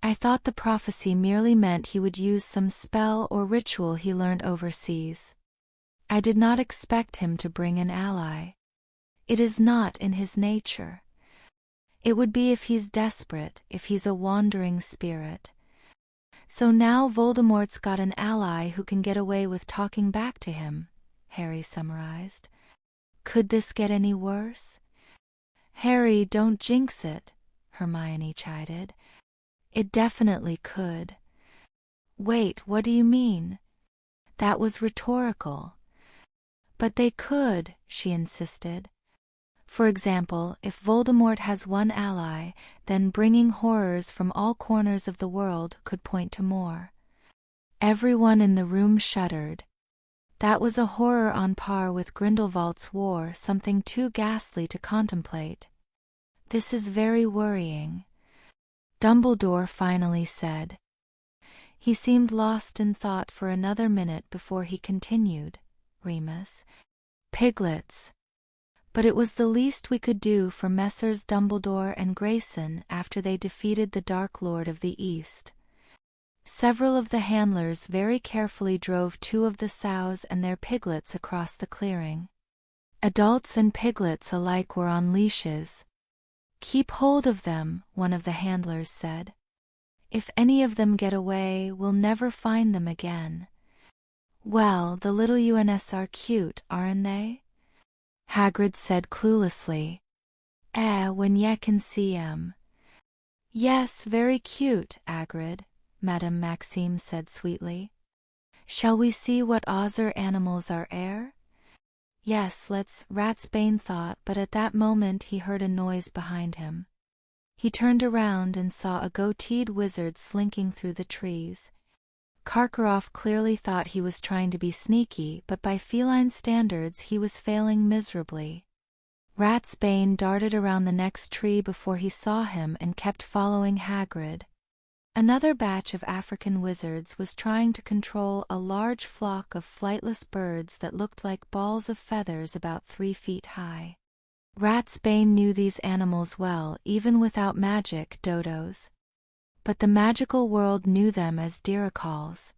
I thought the prophecy merely meant he would use some spell or ritual he learned overseas. I did not expect him to bring an ally. It is not in his nature. It would be if he's desperate, if he's a wandering spirit. So now Voldemort's got an ally who can get away with talking back to him," Harry summarized. "Could this get any worse?" "Harry, don't jinx it," Hermione chided. "It definitely could." "Wait, what do you mean?" "That was rhetorical." "But they could," she insisted. "For example, if Voldemort has one ally, then bringing horrors from all corners of the world could point to more." Everyone in the room shuddered. That was a horror on par with Grindelwald's war, something too ghastly to contemplate. "This is very worrying," Dumbledore finally said. He seemed lost in thought for another minute before he continued. "Remus, piglets. But it was the least we could do for Messrs. Dumbledore and Grayson after they defeated the Dark Lord of the East. Several of the handlers very carefully drove 2 of the sows and their piglets across the clearing. Adults and piglets alike were on leashes. 'Keep hold of them,' one of the handlers said. 'If any of them get away, we'll never find them again.' Well, the little UNS are cute, aren't they?" Hagrid said cluelessly. When ye can see 'em." "Yes, very cute, Hagrid," Madame Maxime said sweetly. "Shall we see what other animals are ere?" "Yes, let's," Ratsbane thought, but at that moment he heard a noise behind him. He turned around and saw a goateed wizard slinking through the trees. Karkaroff clearly thought he was trying to be sneaky, but by feline standards he was failing miserably. Ratsbane darted around the next tree before he saw him and kept following Hagrid. Another batch of African wizards was trying to control a large flock of flightless birds that looked like balls of feathers about 3 feet high. Ratsbane knew these animals well, even without magic, dodos. But the magical world knew them as diracals.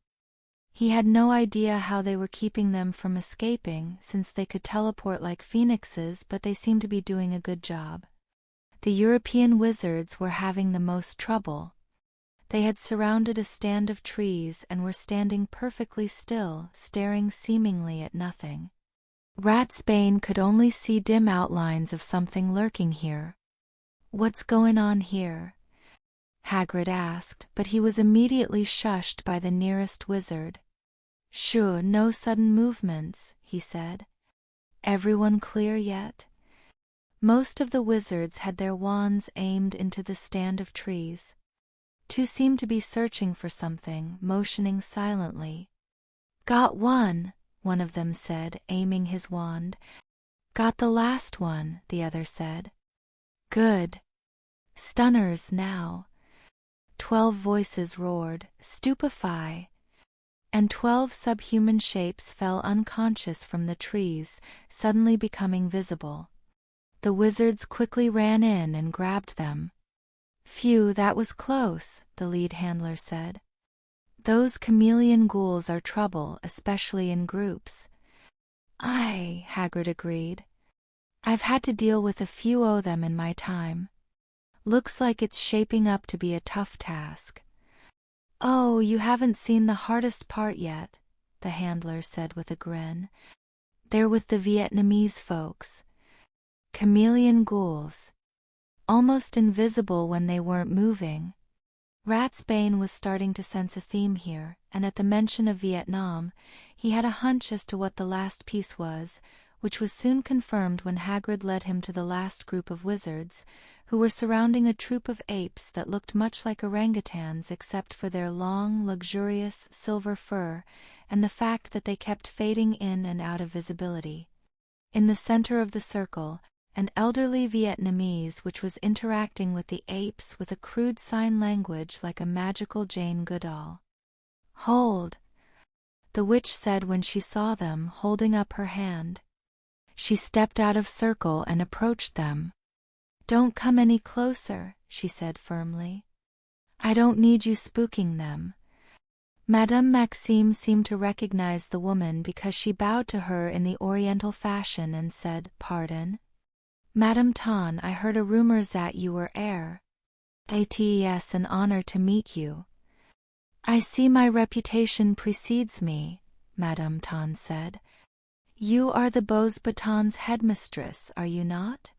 He had no idea how they were keeping them from escaping, since they could teleport like phoenixes, but they seemed to be doing a good job. The European wizards were having the most trouble. They had surrounded a stand of trees and were standing perfectly still, staring seemingly at nothing. Ratsbane could only see dim outlines of something lurking here. "What's going on here?" Hagrid asked, but he was immediately shushed by the nearest wizard. "Sure, no sudden movements," he said. "Everyone clear yet?" Most of the wizards had their wands aimed into the stand of trees. Two seemed to be searching for something, motioning silently. "Got one," one of them said, aiming his wand. "Got the last one," the other said. "Good. Stunners now." 12 voices roared, "Stupefy!" And 12 subhuman shapes fell unconscious from the trees, suddenly becoming visible. The wizards quickly ran in and grabbed them. "Phew, that was close," the lead handler said. "Those chameleon ghouls are trouble, especially in groups." "Aye," Hagrid agreed. "I've had to deal with a few of them in my time. Looks like it's shaping up to be a tough task." "Oh, you haven't seen the hardest part yet," the handler said with a grin. "They're with the Vietnamese folks. Chameleon ghouls. Almost invisible when they weren't moving." Ratsbane was starting to sense a theme here, and at the mention of Vietnam, he had a hunch as to what the last piece was, which was soon confirmed when Hagrid led him to the last group of wizards, who were surrounding a troop of apes that looked much like orangutans except for their long, luxurious silver fur and the fact that they kept fading in and out of visibility. In the center of the circle, an elderly Vietnamese which was interacting with the apes with a crude sign language like a magical Jane Goodall. "Hold!" the witch said when she saw them, holding up her hand. She stepped out of circle and approached them. "Don't come any closer," she said firmly. "I don't need you spooking them." Madame Maxime seemed to recognize the woman because she bowed to her in the Oriental fashion and said, "Pardon?" "Madame Tan, I heard a rumor that you were heir. It's an honor to meet you." "I see my reputation precedes me," Madame Tan said. "You are the Beauxbatons headmistress, are you not?"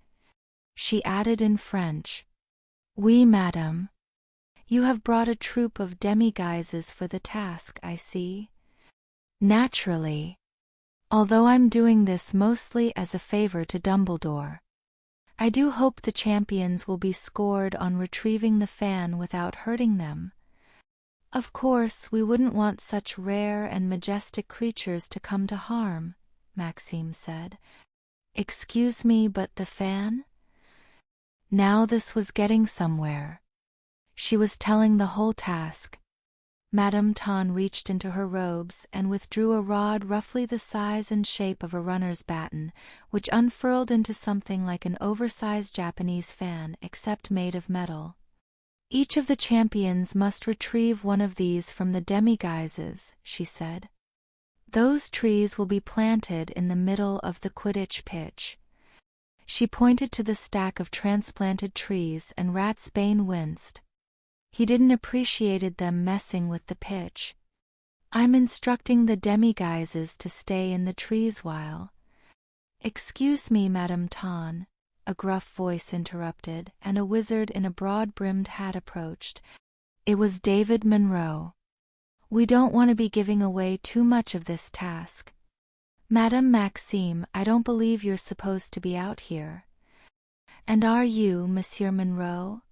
She added in French, "Oui, madame. You have brought a troop of demiguises for the task, I see." "Naturally. Although I'm doing this mostly as a favor to Dumbledore. I do hope the champions will be scored on retrieving the fan without hurting them. Of course, we wouldn't want such rare and majestic creatures to come to harm," Maxime said. "Excuse me, but the fan?" Now this was getting somewhere. She was telling the whole task. Madame Tan reached into her robes and withdrew a rod roughly the size and shape of a runner's baton, which unfurled into something like an oversized Japanese fan, except made of metal. "Each of the champions must retrieve one of these from the demiguises," she said. "Those trees will be planted in the middle of the Quidditch pitch." She pointed to the stack of transplanted trees, and Ratsbane winced. He didn't appreciate them messing with the pitch. "I'm instructing the demiguises to stay in the trees while—" "Excuse me, Madame Tan," a gruff voice interrupted, and a wizard in a broad-brimmed hat approached. It was David Monroe. "We don't want to be giving away too much of this task. Madame Maxime, I don't believe you're supposed to be out here." "And are you, Monsieur Monroe?"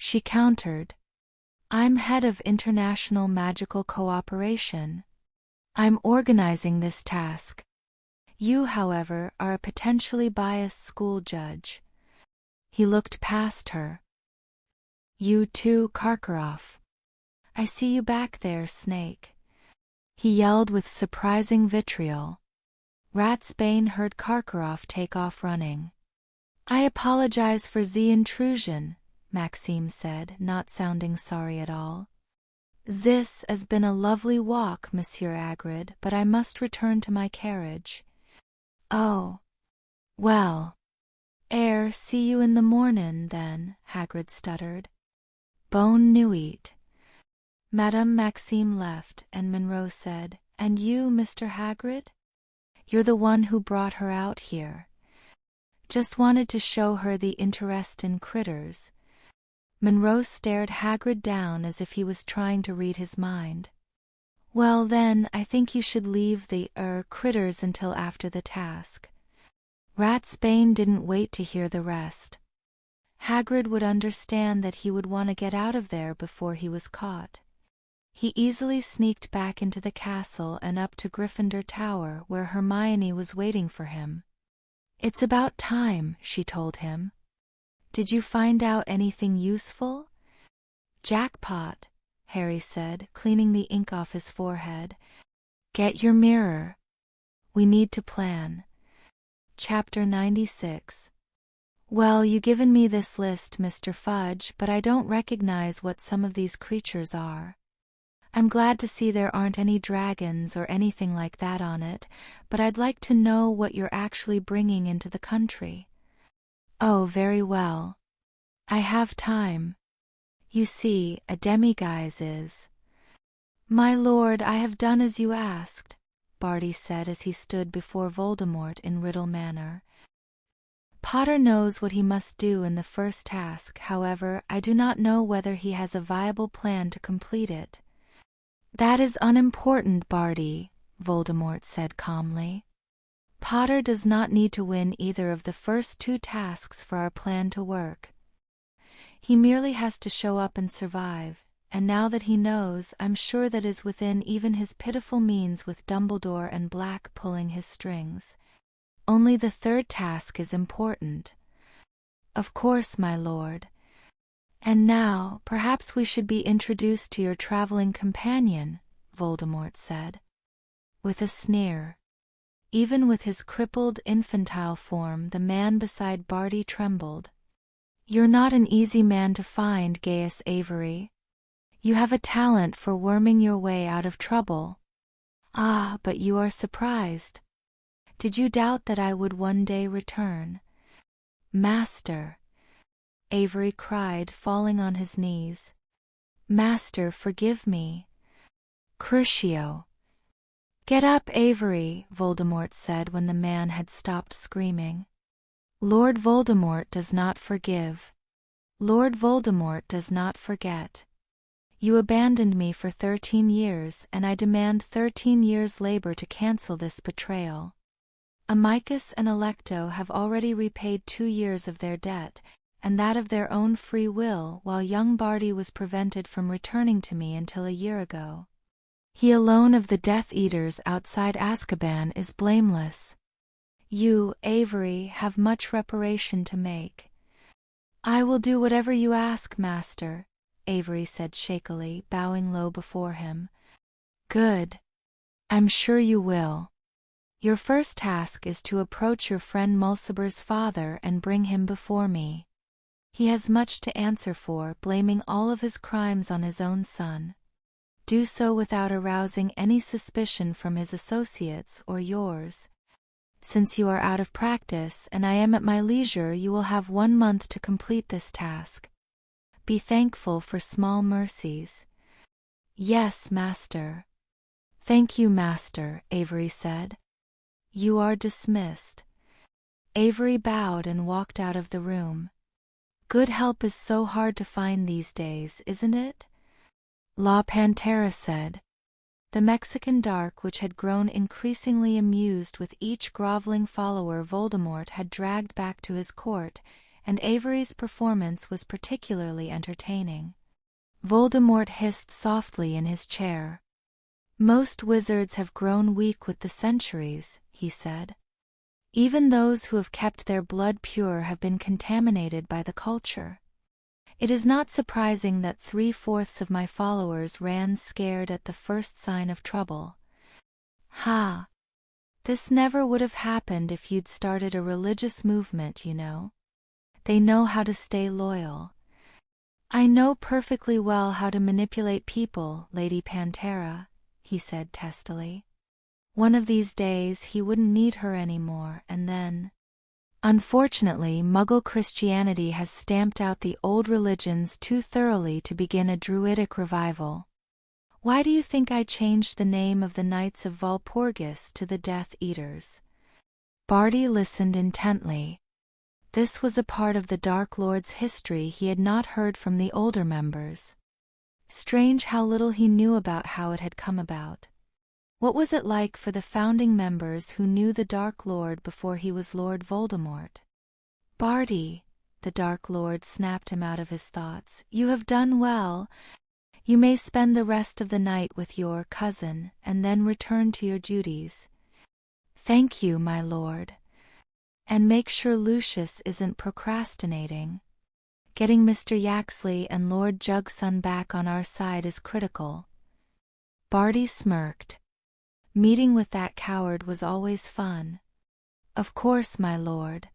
She countered. "I'm head of International Magical Cooperation. I'm organizing this task. You, however, are a potentially biased school judge." He looked past her. "You too, Karkaroff. I see you back there, Snake," he yelled with surprising vitriol. Ratsbane heard Karkaroff take off running. "I apologize for the intrusion," Maxime said, not sounding sorry at all. "This has been a lovely walk, Monsieur Hagrid, but I must return to my carriage." "Oh. Well. See you in the mornin', then," Hagrid stuttered. "Bonne nuit." Madame Maxime left, and Monroe said, "And you, Mr. Hagrid? You're the one who brought her out here. Just wanted to show her the interestin' critters." Monroe stared Hagrid down as if he was trying to read his mind. "Well then, I think you should leave the, critters until after the task." Ratsbane didn't wait to hear the rest. Hagrid would understand that he would want to get out of there before he was caught. He easily sneaked back into the castle and up to Gryffindor Tower, where Hermione was waiting for him. "It's about time," she told him. "Did you find out anything useful?" "Jackpot," Harry said, cleaning the ink off his forehead. "Get your mirror. We need to plan." Chapter 96. "Well, you given me this list, Mr. Fudge, but I don't recognize what some of these creatures are. I'm glad to see there aren't any dragons or anything like that on it, but I'd like to know what you're actually bringing into the country." "Oh, very well. I have time. You see, a demiguise is—" "My lord, I have done as you asked," Barty said as he stood before Voldemort in Riddle Manor. "Potter knows what he must do in the first task, however, I do not know whether he has a viable plan to complete it." "That is unimportant, Barty," Voldemort said calmly. "Potter does not need to win either of the first two tasks for our plan to work. He merely has to show up and survive, and now that he knows, I'm sure that is within even his pitiful means with Dumbledore and Black pulling his strings. Only the third task is important." "Of course, my lord. And now, perhaps we should be introduced to your traveling companion," Voldemort said. With a sneer. Even with his crippled, infantile form, the man beside Barty trembled. "You're not an easy man to find, Gaius Avery. You have a talent for worming your way out of trouble. Ah, but you are surprised. Did you doubt that I would one day return?" "Master!" Avery cried, falling on his knees. "Master, forgive me. Crucio!" "Get up, Avery," Voldemort said when the man had stopped screaming. "Lord Voldemort does not forgive. Lord Voldemort does not forget. You abandoned me for 13 years, and I demand 13 years' labor to cancel this betrayal. Amicus and Alecto have already repaid 2 years of their debt, and that of their own free will, while young Barty was prevented from returning to me until a year ago. He alone of the Death Eaters outside Azkaban is blameless. You, Avery, have much reparation to make." "I will do whatever you ask, master," Avery said shakily, bowing low before him. "Good. I'm sure you will. Your first task is to approach your friend Mulciber's father and bring him before me. He has much to answer for, blaming all of his crimes on his own son. Do so without arousing any suspicion from his associates or yours. Since you are out of practice and I am at my leisure, you will have 1 month to complete this task. Be thankful for small mercies." "Yes, master." "Thank you, master," Avery said. "You are dismissed." Avery bowed and walked out of the room. "Good help is so hard to find these days, isn't it?" La Pantera said. The Mexican dark, which had grown increasingly amused with each groveling follower Voldemort had dragged back to his court, and Avery's performance was particularly entertaining. Voldemort hissed softly in his chair. "Most wizards have grown weak with the centuries," he said. "Even those who have kept their blood pure have been contaminated by the culture. It is not surprising that 3/4 of my followers ran scared at the first sign of trouble. Ha! This never would have happened if you'd started a religious movement, you know. They know how to stay loyal." "I know perfectly well how to manipulate people, Lady Pantera," he said testily. "One of these days he wouldn't need her anymore, and then—" "Unfortunately, Muggle Christianity has stamped out the old religions too thoroughly to begin a druidic revival. Why do you think I changed the name of the Knights of Walpurgis to the Death Eaters?" Barty listened intently. This was a part of the Dark Lord's history he had not heard from the older members. Strange how little he knew about how it had come about. What was it like for the founding members who knew the Dark Lord before he was Lord Voldemort? "Barty," the Dark Lord snapped him out of his thoughts, "you have done well. You may spend the rest of the night with your cousin, and then return to your duties." "Thank you, my lord. And make sure Lucius isn't procrastinating. Getting Mr. Yaxley and Lord Jugson back on our side is critical." Barty smirked. Meeting with that coward was always fun. "Of course, my lord."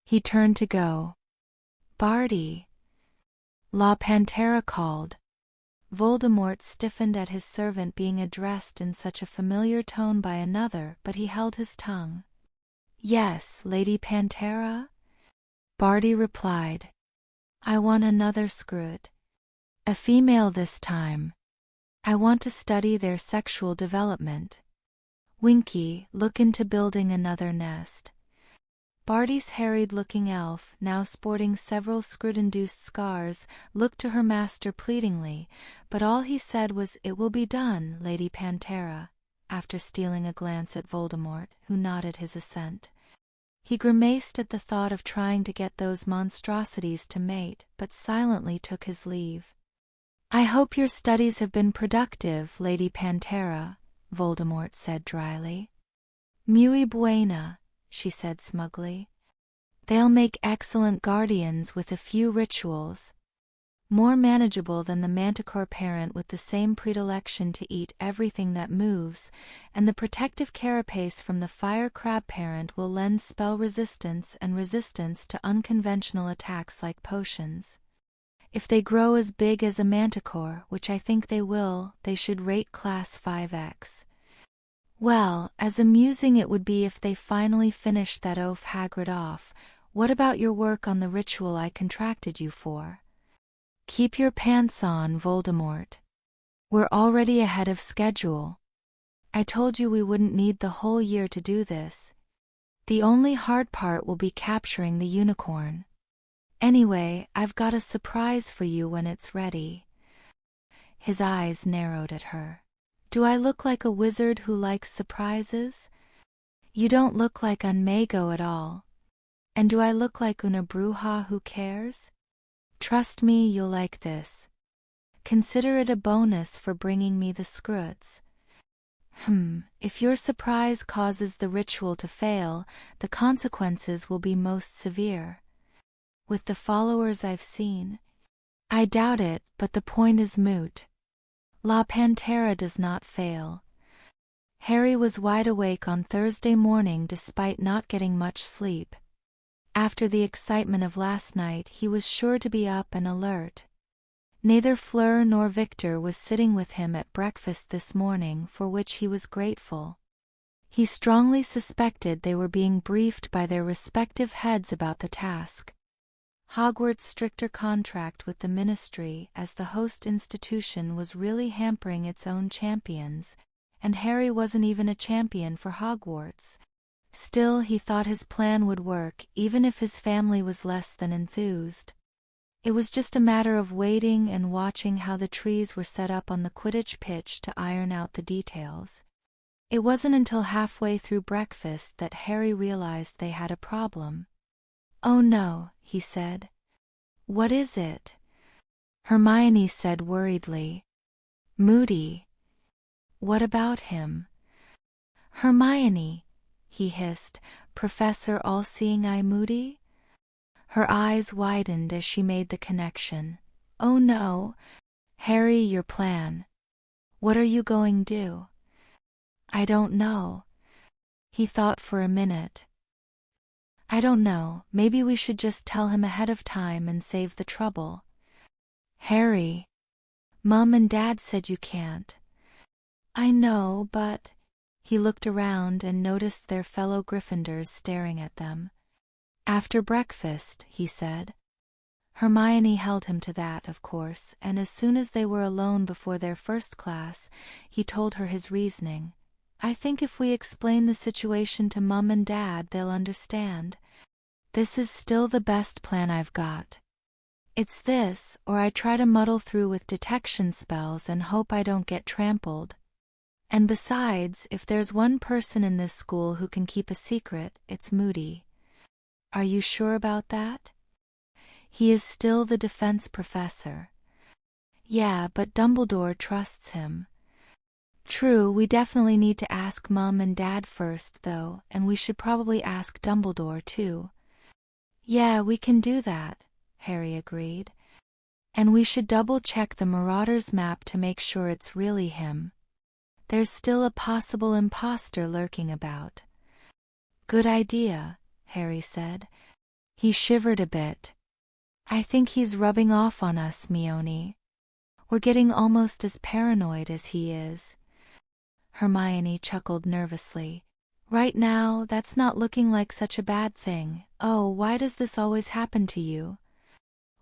He turned to go. "Barty." La Pantera called. Voldemort stiffened at his servant being addressed in such a familiar tone by another, but he held his tongue. "Yes, Lady Pantera?" Barty replied. "I want another Squirrel. A female this time. I want to study their sexual development. Winky, look into building another nest." Barty's harried-looking elf, now sporting several Squirrel-induced scars, looked to her master pleadingly, but all he said was, "It will be done, Lady Pantera," after stealing a glance at Voldemort, who nodded his assent. He grimaced at the thought of trying to get those monstrosities to mate, but silently took his leave. "I hope your studies have been productive, Lady Pantera," Voldemort said dryly. "Muy buena," she said smugly. "They'll make excellent guardians with a few rituals. More manageable than the manticore parent with the same predilection to eat everything that moves, and the protective carapace from the fire crab parent will lend spell resistance and resistance to unconventional attacks like potions. If they grow as big as a manticore, which I think they will, they should rate class 5X. Well, as amusing it would be if they finally finished that oaf Hagrid off. What about your work on the ritual I contracted you for?" "Keep your pants on, Voldemort. We're already ahead of schedule. I told you we wouldn't need the whole year to do this. The only hard part will be capturing the unicorn. Anyway, I've got a surprise for you when it's ready." His eyes narrowed at her. "Do I look like a wizard who likes surprises?" "You don't look like un mago at all. And do I look like una bruja who cares? Trust me, you'll like this. Consider it a bonus for bringing me the Squirrels. If your surprise causes the ritual to fail, the consequences will be most severe. With the followers I've seen, I doubt it, but the point is moot. La Pantera does not fail." Harry was wide awake on Thursday morning despite not getting much sleep. After the excitement of last night, he was sure to be up and alert. Neither Fleur nor Victor was sitting with him at breakfast this morning, for which he was grateful. He strongly suspected they were being briefed by their respective heads about the task. Hogwarts' stricter contract with the Ministry as the host institution was really hampering its own champions, and Harry wasn't even a champion for Hogwarts. Still, he thought his plan would work, even if his family was less than enthused. It was just a matter of waiting and watching how the trees were set up on the Quidditch pitch to iron out the details. It wasn't until halfway through breakfast that Harry realized they had a problem. "Oh no," he said. "What is it?" Hermione said worriedly. "Moody." "What about him?" "Hermione," he hissed, "Professor All-Seeing Eye Moody?" Her eyes widened as she made the connection. "Oh no. Harry, your plan. What are you going to do?" "I don't know." He thought for a minute. "I don't know, maybe we should just tell him ahead of time and save the trouble." "Harry, Mum and Dad said you can't." "I know, but—" He looked around and noticed their fellow Gryffindors staring at them. "After breakfast," he said. Hermione held him to that, of course, and as soon as they were alone before their first class, he told her his reasoning. I think if we explain the situation to Mum and Dad, they'll understand. This is still the best plan I've got. It's this, or I try to muddle through with detection spells and hope I don't get trampled. And besides, if there's one person in this school who can keep a secret, it's Moody. Are you sure about that? He is still the defense professor. Yeah, but Dumbledore trusts him. True, we definitely need to ask Mum and Dad first, though, and we should probably ask Dumbledore, too. Yeah, we can do that, Harry agreed. And we should double-check the Marauder's map to make sure it's really him. There's still a possible imposter lurking about. Good idea, Harry said. He shivered a bit. I think he's rubbing off on us, Mione. We're getting almost as paranoid as he is. Hermione chuckled nervously. Right now, that's not looking like such a bad thing. Oh, why does this always happen to you?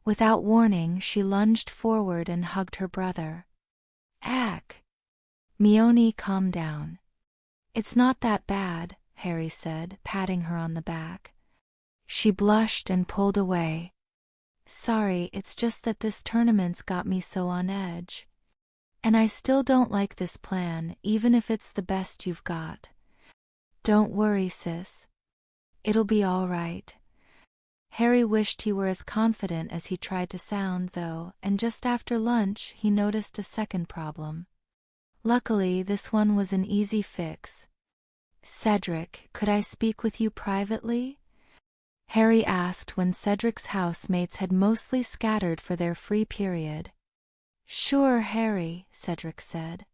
Without warning, she lunged forward and hugged her brother. Ack! Mione calmed down. It's not that bad, Harry said, patting her on the back. She blushed and pulled away. Sorry, it's just that this tournament's got me so on edge. And I still don't like this plan, even if it's the best you've got. Don't worry, sis. It'll be all right. Harry wished he were as confident as he tried to sound, though, and just after lunch he noticed a second problem. Luckily, this one was an easy fix. Cedric, could I speak with you privately? Harry asked when Cedric's housemates had mostly scattered for their free period. Sure, Harry, Cedric said.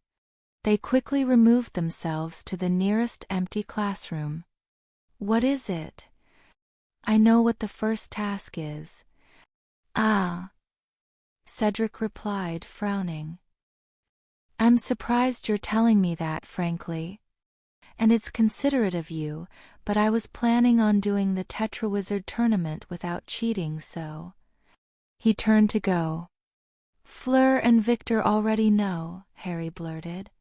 They quickly removed themselves to the nearest empty classroom. What is it? I know what the first task is. Ah, Cedric replied, frowning. I'm surprised you're telling me that, frankly. And it's considerate of you, but I was planning on doing the Tetrawizard tournament without cheating, so... He turned to go. Fleur and Victor already know, Harry blurted.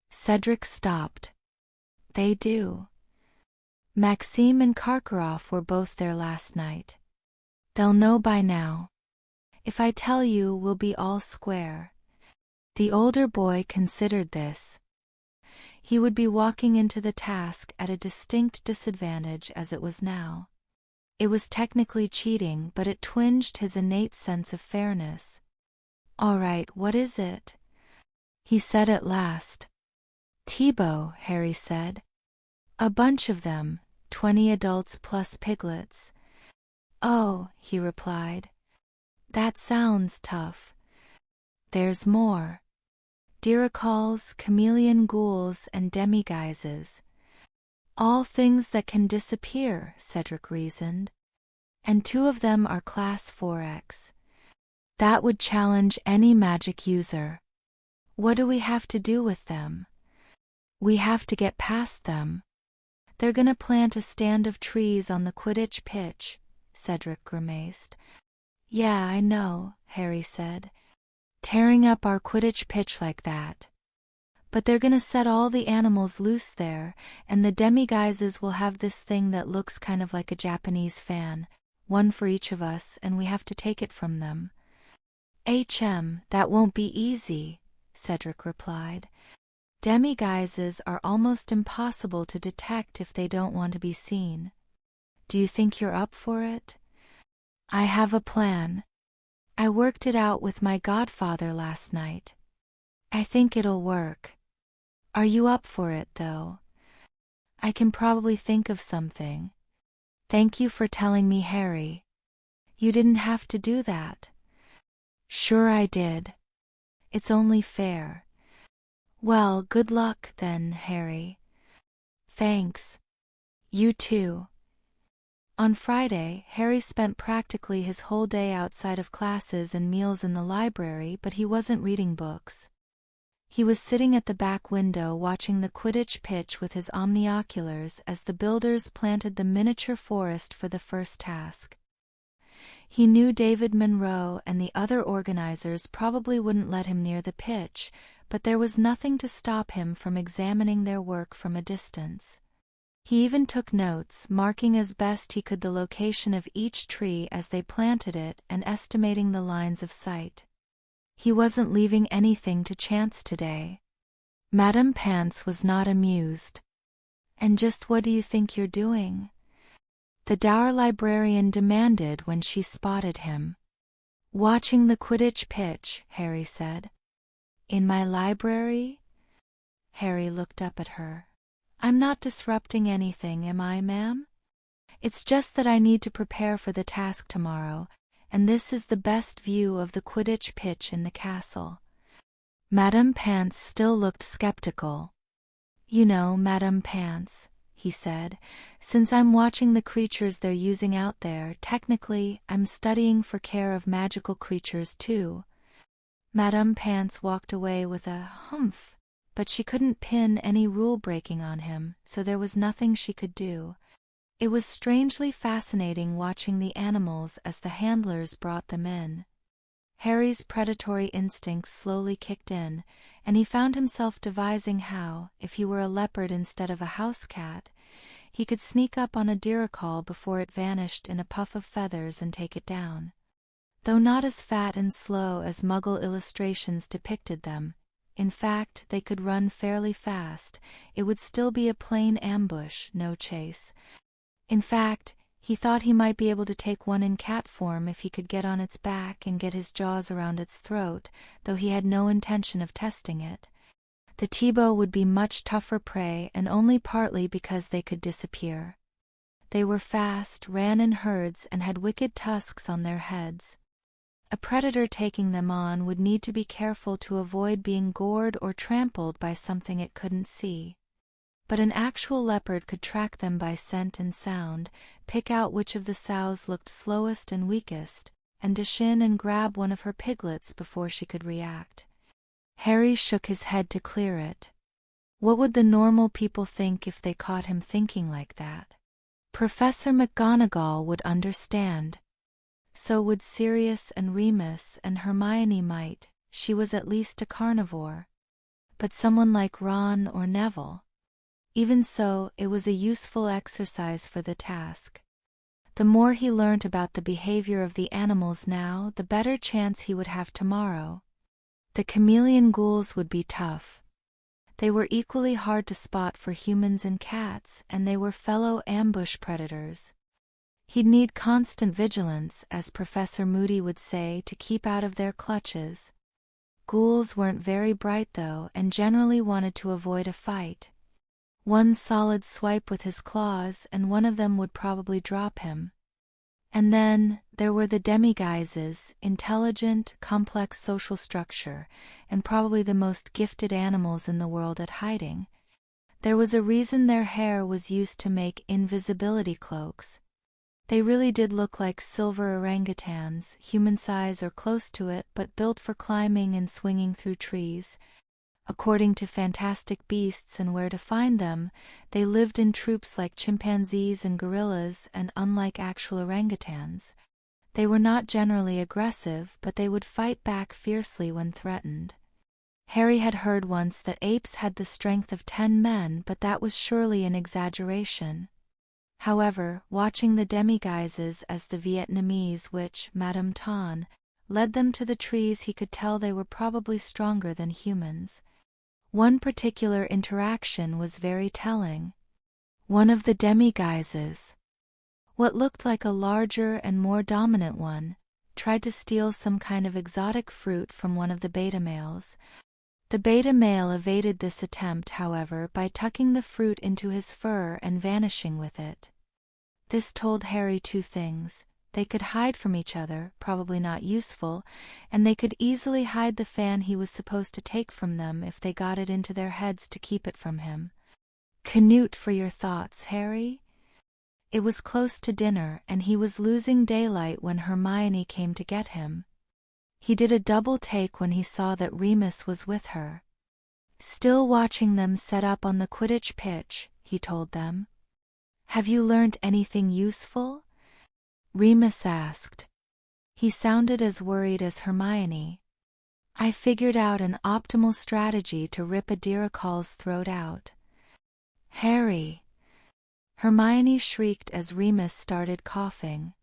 Cedric stopped. They do. Maxime and Karkaroff were both there last night. They'll know by now. If I tell you, we'll be all square. The older boy considered this. He would be walking into the task at a distinct disadvantage as it was now. It was technically cheating, but it twinged his innate sense of fairness. All right, what is it? He said at last. Thibaut, Harry said. A bunch of them, 20 adults plus piglets. Oh, he replied. That sounds tough. There's more. Diracals, chameleon ghouls, and demiguises. All things that can disappear, Cedric reasoned. And 2 of them are class 4X. That would challenge any magic user. What do we have to do with them? We have to get past them. They're gonna plant a stand of trees on the Quidditch pitch, Cedric grimaced. Yeah, I know, Harry said. Tearing up our Quidditch pitch like that. But they're gonna set all the animals loose there, and the demiguises will have this thing that looks kind of like a Japanese fan, one for each of us, and we have to take it from them. That won't be easy, Cedric replied. Demiguises are almost impossible to detect if they don't want to be seen. Do you think you're up for it? I have a plan. I worked it out with my godfather last night. I think it'll work. Are you up for it, though? I can probably think of something. Thank you for telling me, Harry. You didn't have to do that. Sure I did. It's only fair. Well, good luck, then, Harry. Thanks. You too. On Friday, Harry spent practically his whole day outside of classes and meals in the library, but he wasn't reading books. He was sitting at the back window watching the Quidditch pitch with his omnioculars as the builders planted the miniature forest for the first task. He knew David Monroe and the other organizers probably wouldn't let him near the pitch, but there was nothing to stop him from examining their work from a distance. He even took notes, marking as best he could the location of each tree as they planted it and estimating the lines of sight. He wasn't leaving anything to chance today. Madame Pants was not amused. "And just what do you think you're doing?" the dour librarian demanded when she spotted him. "Watching the Quidditch pitch," Harry said. "In my library?" Harry looked up at her. "I'm not disrupting anything, am I, ma'am? It's just that I need to prepare for the task tomorrow, and this is the best view of the Quidditch pitch in the castle." Madame Pants still looked skeptical. "You know, Madame Pants," he said, "since I'm watching the creatures they're using out there, technically, I'm studying for care of magical creatures too." Madame Pants walked away with a humph, but she couldn't pin any rule-breaking on him, so there was nothing she could do. It was strangely fascinating watching the animals as the handlers brought them in. Harry's predatory instincts slowly kicked in, and he found himself devising how, if he were a leopard instead of a house cat, he could sneak up on a diricawl before it vanished in a puff of feathers and take it down. Though not as fat and slow as Muggle illustrations depicted them, in fact, they could run fairly fast, it would still be a plain ambush, no chase. In fact, he thought he might be able to take one in cat form if he could get on its back and get his jaws around its throat, though he had no intention of testing it. The T-bow would be much tougher prey, and only partly because they could disappear. They were fast, ran in herds, and had wicked tusks on their heads. A predator taking them on would need to be careful to avoid being gored or trampled by something it couldn't see. But an actual leopard could track them by scent and sound, pick out which of the sows looked slowest and weakest, and dash in and grab one of her piglets before she could react. Harry shook his head to clear it. What would the normal people think if they caught him thinking like that? Professor McGonagall would understand. So would Sirius and Remus, and Hermione might, she was at least a carnivore. But someone like Ron or Neville? Even so, it was a useful exercise for the task. The more he learnt about the behavior of the animals now, the better chance he would have tomorrow. The chameleon ghouls would be tough. They were equally hard to spot for humans and cats, and they were fellow ambush predators. He'd need constant vigilance, as Professor Moody would say, to keep out of their clutches. Ghouls weren't very bright though, and generally wanted to avoid a fight. One solid swipe with his claws, and one of them would probably drop him. And then, there were the demiguises, intelligent, complex social structure, and probably the most gifted animals in the world at hiding. There was a reason their hair was used to make invisibility cloaks. They really did look like silver orangutans, human size or close to it, but built for climbing and swinging through trees. According to Fantastic Beasts and Where to Find Them, they lived in troops like chimpanzees and gorillas, and unlike actual orangutans. They were not generally aggressive, but they would fight back fiercely when threatened. Harry had heard once that apes had the strength of 10 men, but that was surely an exaggeration. However, watching the demiguises as the Vietnamese witch, Madame Tan, led them to the trees, he could tell they were probably stronger than humans. One particular interaction was very telling. One of the demiguises, what looked like a larger and more dominant one, tried to steal some kind of exotic fruit from one of the beta males. The beta male evaded this attempt, however, by tucking the fruit into his fur and vanishing with it. This told Harry two things. They could hide from each other, probably not useful, and they could easily hide the fan he was supposed to take from them if they got it into their heads to keep it from him. Canute for your thoughts, Harry? It was close to dinner, and he was losing daylight when Hermione came to get him. He did a double take when he saw that Remus was with her. Still watching them set up on the Quidditch pitch, he told them. Have you learnt anything useful? Remus asked. He sounded as worried as Hermione. I figured out an optimal strategy to rip Adiracal's throat out. Harry! Hermione shrieked as Remus started coughing.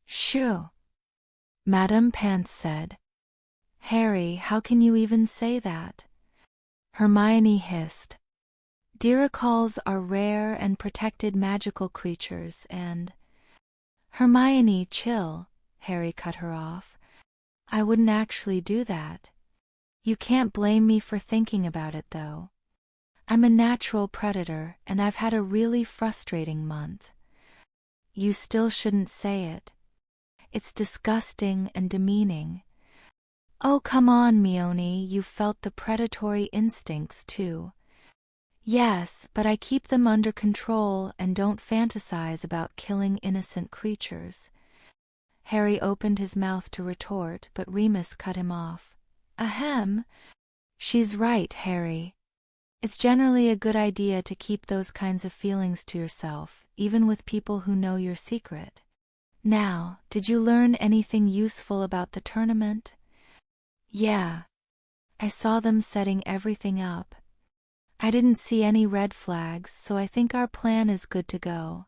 Shoo! Madame Pants said. Harry, how can you even say that? Hermione hissed. Diracals are rare and protected magical creatures and… Hermione, chill, Harry cut her off. I wouldn't actually do that. You can't blame me for thinking about it though. I'm a natural predator and I've had a really frustrating month. You still shouldn't say it. It's disgusting and demeaning. Oh, come on, Mione, you've felt the predatory instincts too. Yes, but I keep them under control and don't fantasize about killing innocent creatures. Harry opened his mouth to retort, but Remus cut him off. Ahem. She's right, Harry. It's generally a good idea to keep those kinds of feelings to yourself, even with people who know your secret. Now, did you learn anything useful about the tournament? Yeah. I saw them setting everything up. I didn't see any red flags, so I think our plan is good to go.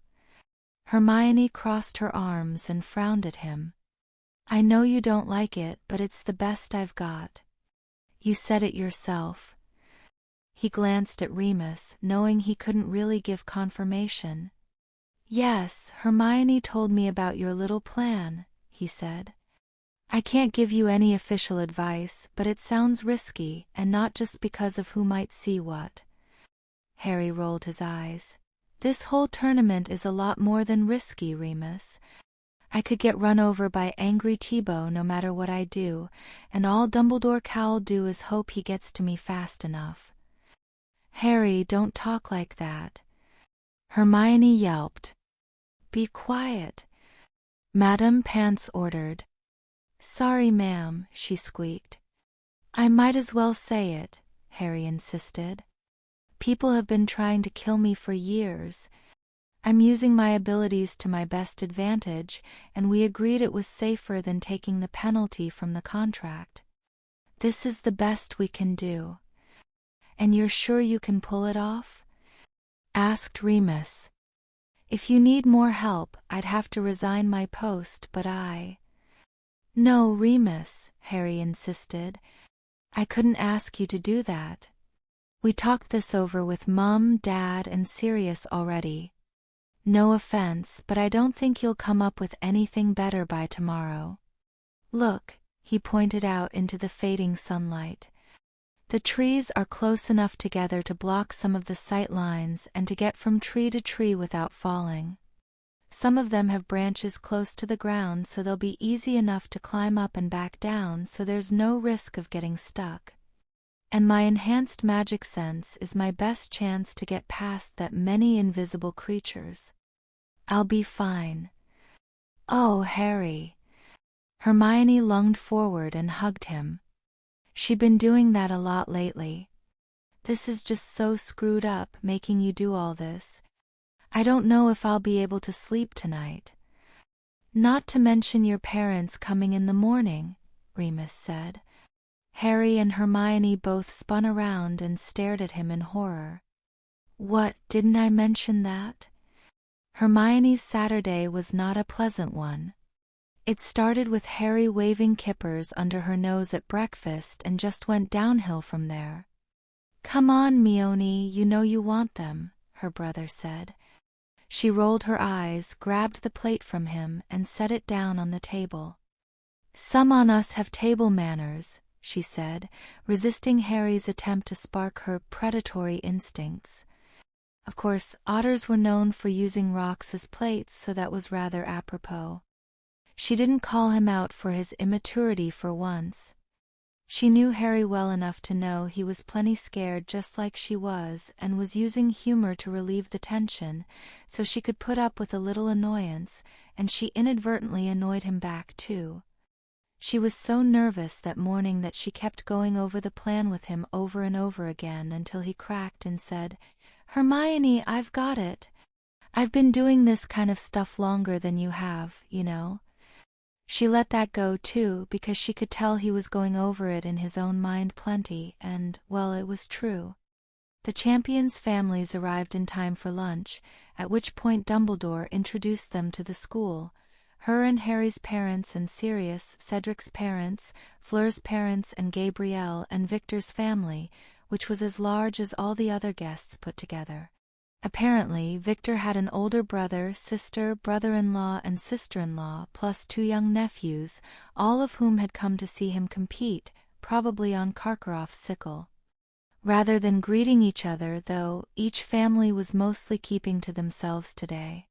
Hermione crossed her arms and frowned at him. I know you don't like it, but it's the best I've got. You said it yourself. He glanced at Remus, knowing he couldn't really give confirmation. Yes, Hermione told me about your little plan, he said. I can't give you any official advice, but it sounds risky, and not just because of who might see what. Harry rolled his eyes. This whole tournament is a lot more than risky, Remus. I could get run over by angry Thibaut no matter what I do, and all Dumbledore Cow'll do is hope he gets to me fast enough. Harry, don't talk like that. Hermione yelped. Be quiet, Madame Pants ordered. Sorry, ma'am, she squeaked. I might as well say it, Harry insisted. People have been trying to kill me for years. I'm using my abilities to my best advantage, and we agreed it was safer than taking the penalty from the contract. This is the best we can do. And you're sure you can pull it off? Asked Remus. If you need more help, I'd have to resign my post, but No, Remus, Harry insisted. I couldn't ask you to do that. We talked this over with Mum, Dad, and Sirius already. No offense, but I don't think you'll come up with anything better by tomorrow. Look, he pointed out into the fading sunlight. The trees are close enough together to block some of the sight lines and to get from tree to tree without falling. Some of them have branches close to the ground, so they'll be easy enough to climb up and back down, so there's no risk of getting stuck. And my enhanced magic sense is my best chance to get past that many invisible creatures. I'll be fine. Oh, Harry. Hermione lunged forward and hugged him. She'd been doing that a lot lately. This is just so screwed up, making you do all this. I don't know if I'll be able to sleep tonight. Not to mention your parents coming in the morning, Remus said. Harry and Hermione both spun around and stared at him in horror. What, didn't I mention that? Hermione's Saturday was not a pleasant one. It started with Harry waving kippers under her nose at breakfast and just went downhill from there. Come on, Mione, you know you want them, her brother said. She rolled her eyes, grabbed the plate from him, and set it down on the table. Some on us have table manners, she said, resisting Harry's attempt to spark her predatory instincts. Of course, otters were known for using rocks as plates, so that was rather apropos. She didn't call him out for his immaturity for once. She knew Harry well enough to know he was plenty scared just like she was, and was using humor to relieve the tension, so she could put up with a little annoyance, and she inadvertently annoyed him back too. She was so nervous that morning that she kept going over the plan with him over and over again until he cracked and said, Hermione, I've got it. I've been doing this kind of stuff longer than you have, you know. She let that go too, because she could tell he was going over it in his own mind plenty, and, well, it was true. The champions' families arrived in time for lunch, at which point Dumbledore introduced them to the school. Her and Harry's parents and Sirius, Cedric's parents, Fleur's parents and Gabrielle and Victor's family, which was as large as all the other guests put together. Apparently, Victor had an older brother, sister, brother-in-law and sister-in-law, plus 2 young nephews, all of whom had come to see him compete, probably on Karkaroff's sickle. Rather than greeting each other, though, each family was mostly keeping to themselves today.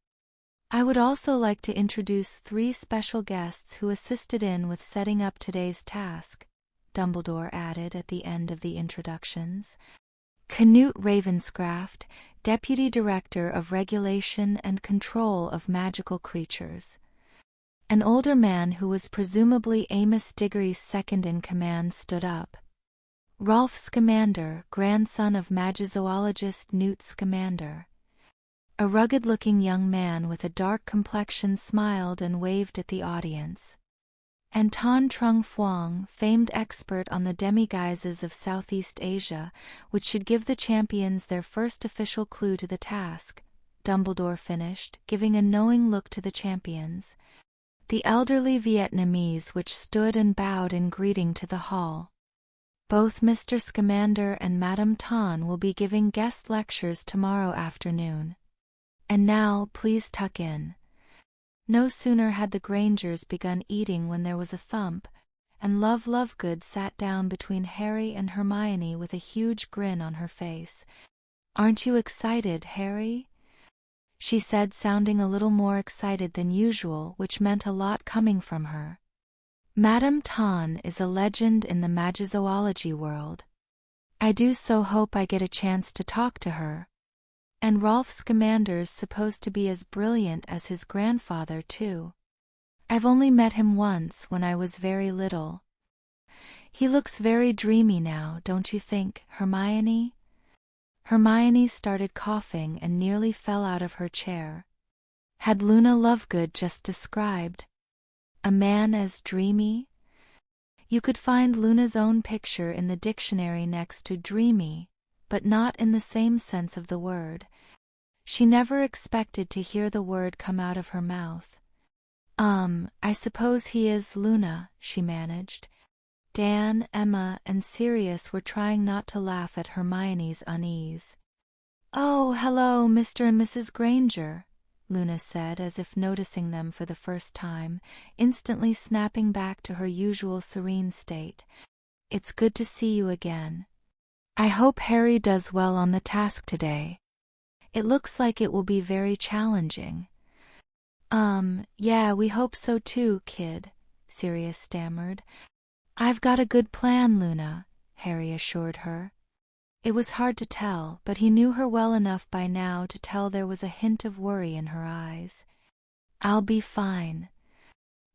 I would also like to introduce 3 special guests who assisted in with setting up today's task, Dumbledore added at the end of the introductions. Canute Ravenscraft, Deputy Director of Regulation and Control of Magical Creatures. An older man who was presumably Amos Diggory's second-in-command stood up. Rolf Scamander, grandson of magizoologist Newt Scamander. A rugged-looking young man with a dark complexion smiled and waved at the audience. And Tan Trung Phuong, famed expert on the demiguises of Southeast Asia, which should give the champions their first official clue to the task, Dumbledore finished, giving a knowing look to the champions. The elderly Vietnamese which stood and bowed in greeting to the hall. Both Mr. Scamander and Madame Tan will be giving guest lectures tomorrow afternoon. And now, please tuck in. No sooner had the Grangers begun eating when there was a thump, and Love Lovegood sat down between Harry and Hermione with a huge grin on her face. "Aren't you excited, Harry?" she said, sounding a little more excited than usual, which meant a lot coming from her. Madame Tan is a legend in the magizoology world. I do so hope I get a chance to talk to her. And Rolf Scamander's supposed to be as brilliant as his grandfather, too. I've only met him once when I was very little. He looks very dreamy now, don't you think, Hermione? Hermione started coughing and nearly fell out of her chair. Had Luna Lovegood just described a man as dreamy? You could find Luna's own picture in the dictionary next to dreamy, but not in the same sense of the word. She never expected to hear the word come out of her mouth. I suppose he is, Luna, she managed. Dan, Emma, and Sirius were trying not to laugh at Hermione's unease. "Oh, hello, Mr. and Mrs. Granger," Luna said, as if noticing them for the first time, instantly snapping back to her usual serene state. "It's good to see you again. I hope Harry does well on the task today. It looks like it will be very challenging." Yeah, we hope so too, kid," Sirius stammered. "I've got a good plan, Luna," Harry assured her. It was hard to tell, but he knew her well enough by now to tell there was a hint of worry in her eyes. "I'll be fine."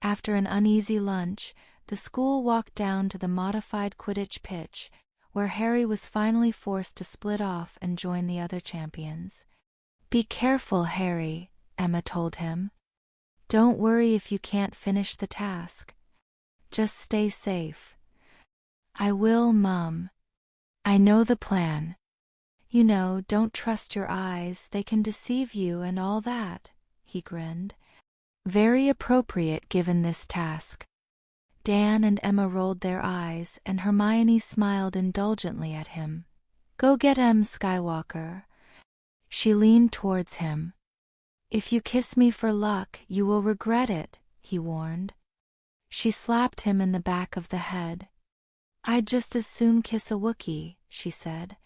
After an uneasy lunch, the school walked down to the modified Quidditch pitch, where Harry was finally forced to split off and join the other champions. "Be careful, Harry," Emma told him. "Don't worry if you can't finish the task. Just stay safe." "I will, Mum. I know the plan. You know, don't trust your eyes, they can deceive you and all that," he grinned. Very appropriate given this task. Dan and Emma rolled their eyes, and Hermione smiled indulgently at him. "Go get him, Skywalker." She leaned towards him. "If you kiss me for luck, you will regret it," he warned. She slapped him in the back of the head. "I'd just as soon kiss a Wookiee," she said.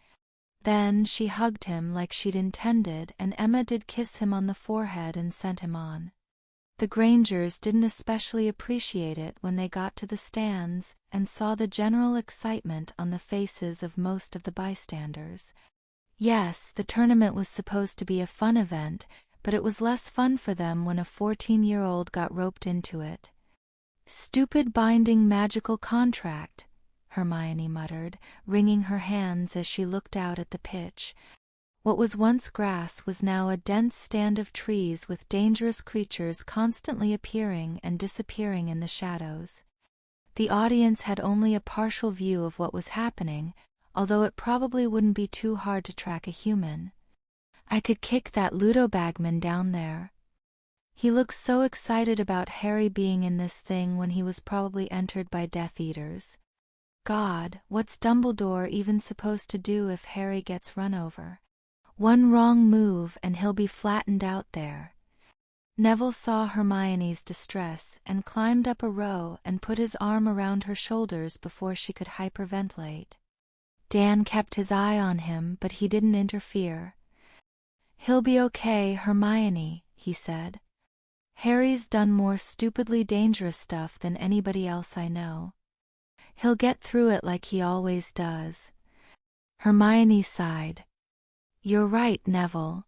Then she hugged him like she'd intended, and Emma did kiss him on the forehead and sent him on. The Grangers didn't especially appreciate it when they got to the stands and saw the general excitement on the faces of most of the bystanders. Yes, the tournament was supposed to be a fun event, but it was less fun for them when a 14-year-old got roped into it. "Stupid binding magical contract," Hermione muttered, wringing her hands as she looked out at the pitch. What was once grass was now a dense stand of trees with dangerous creatures constantly appearing and disappearing in the shadows. The audience had only a partial view of what was happening, although it probably wouldn't be too hard to track a human. I could kick that Ludo Bagman down there. He looked so excited about Harry being in this thing when he was probably entered by Death Eaters. God, what's Dumbledore even supposed to do if Harry gets run over? One wrong move and he'll be flattened out there. Neville saw Hermione's distress and climbed up a row and put his arm around her shoulders before she could hyperventilate. Dan kept his eye on him, but he didn't interfere. "He'll be okay, Hermione," he said. "Harry's done more stupidly dangerous stuff than anybody else I know. He'll get through it like he always does." Hermione sighed. "You're right, Neville.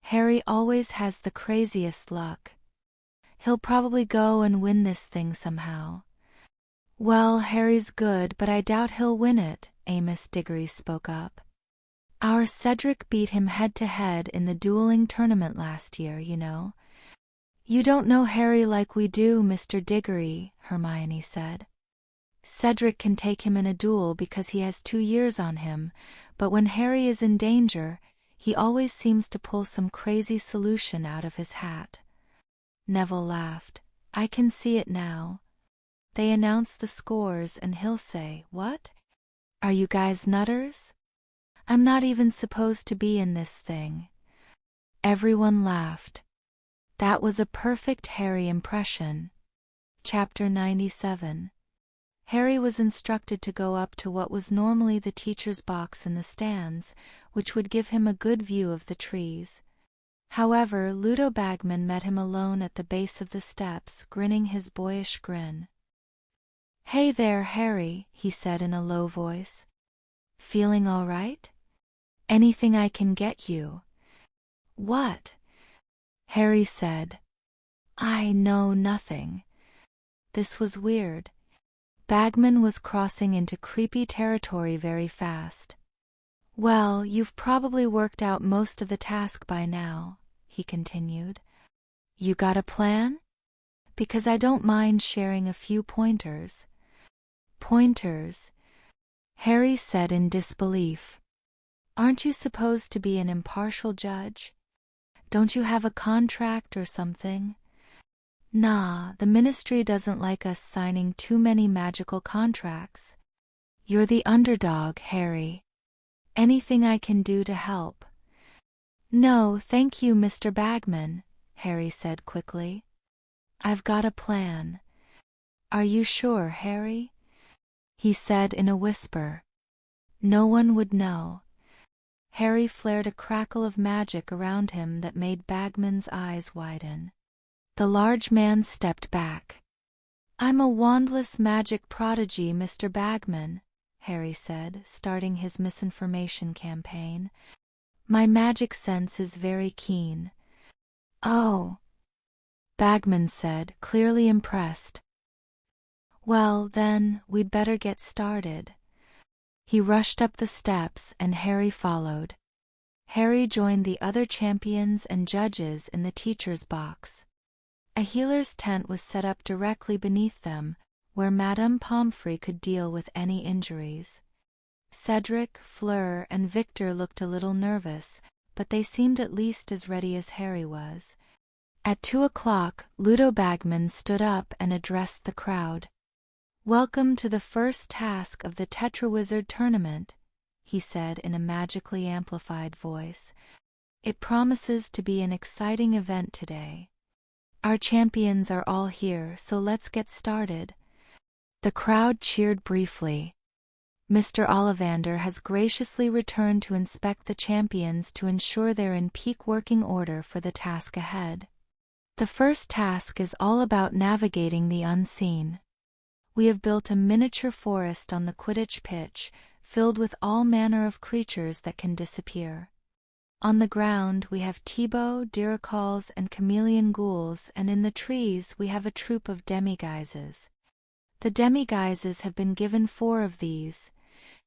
Harry always has the craziest luck. He'll probably go and win this thing somehow." "Well, Harry's good, but I doubt he'll win it," Amos Diggory spoke up. "Our Cedric beat him head-to-head in the dueling tournament last year, you know." "You don't know Harry like we do, Mr. Diggory," Hermione said. "Cedric can take him in a duel because he has 2 years on him, but when Harry is in danger, he always seems to pull some crazy solution out of his hat." Neville laughed. "I can see it now. They announce the scores and he'll say, 'What? Are you guys nutters? I'm not even supposed to be in this thing.'" Everyone laughed. That was a perfect Harry impression. Chapter 97. Harry was instructed to go up to what was normally the teacher's box in the stands, which would give him a good view of the trees. However, Ludo Bagman met him alone at the base of the steps, grinning his boyish grin. "Hey there, Harry," he said in a low voice. "Feeling all right? Anything I can get you?" "What?" Harry said. "I know nothing." This was weird. Bagman was crossing into creepy territory very fast. "Well, you've probably worked out most of the task by now," he continued. "You got a plan? Because I don't mind sharing a few pointers." "Pointers?" Harry said in disbelief. "Aren't you supposed to be an impartial judge? Don't you have a contract or something?" "Nah, the ministry doesn't like us signing too many magical contracts." "You're the underdog, Harry. Anything I can do to help?" "No, thank you, Mr. Bagman," Harry said quickly. "I've got a plan." "Are you sure, Harry?" he said in a whisper. "No one would know." Harry flared a crackle of magic around him that made Bagman's eyes widen. The large man stepped back. "I'm a wandless magic prodigy, Mr. Bagman," Harry said, starting his misinformation campaign. "My magic sense is very keen." "Oh," Bagman said, clearly impressed. "Well, then, we'd better get started." He rushed up the steps and Harry followed. Harry joined the other champions and judges in the teacher's box. A healer's tent was set up directly beneath them, where Madame Pomfrey could deal with any injuries. Cedric, Fleur, and Victor looked a little nervous, but they seemed at least as ready as Harry was. At 2 o'clock, Ludo Bagman stood up and addressed the crowd. "Welcome to the first task of the Tetrawizard Tournament," he said in a magically amplified voice. "It promises to be an exciting event today. Our champions are all here, so let's get started." The crowd cheered briefly. "Mr. Ollivander has graciously returned to inspect the champions to ensure they're in peak working order for the task ahead. The first task is all about navigating the unseen. We have built a miniature forest on the Quidditch pitch, filled with all manner of creatures that can disappear. On the ground we have Thibaut, Diracals, and chameleon ghouls, and in the trees we have a troop of demiguises. The demiguises have been given 4 of these.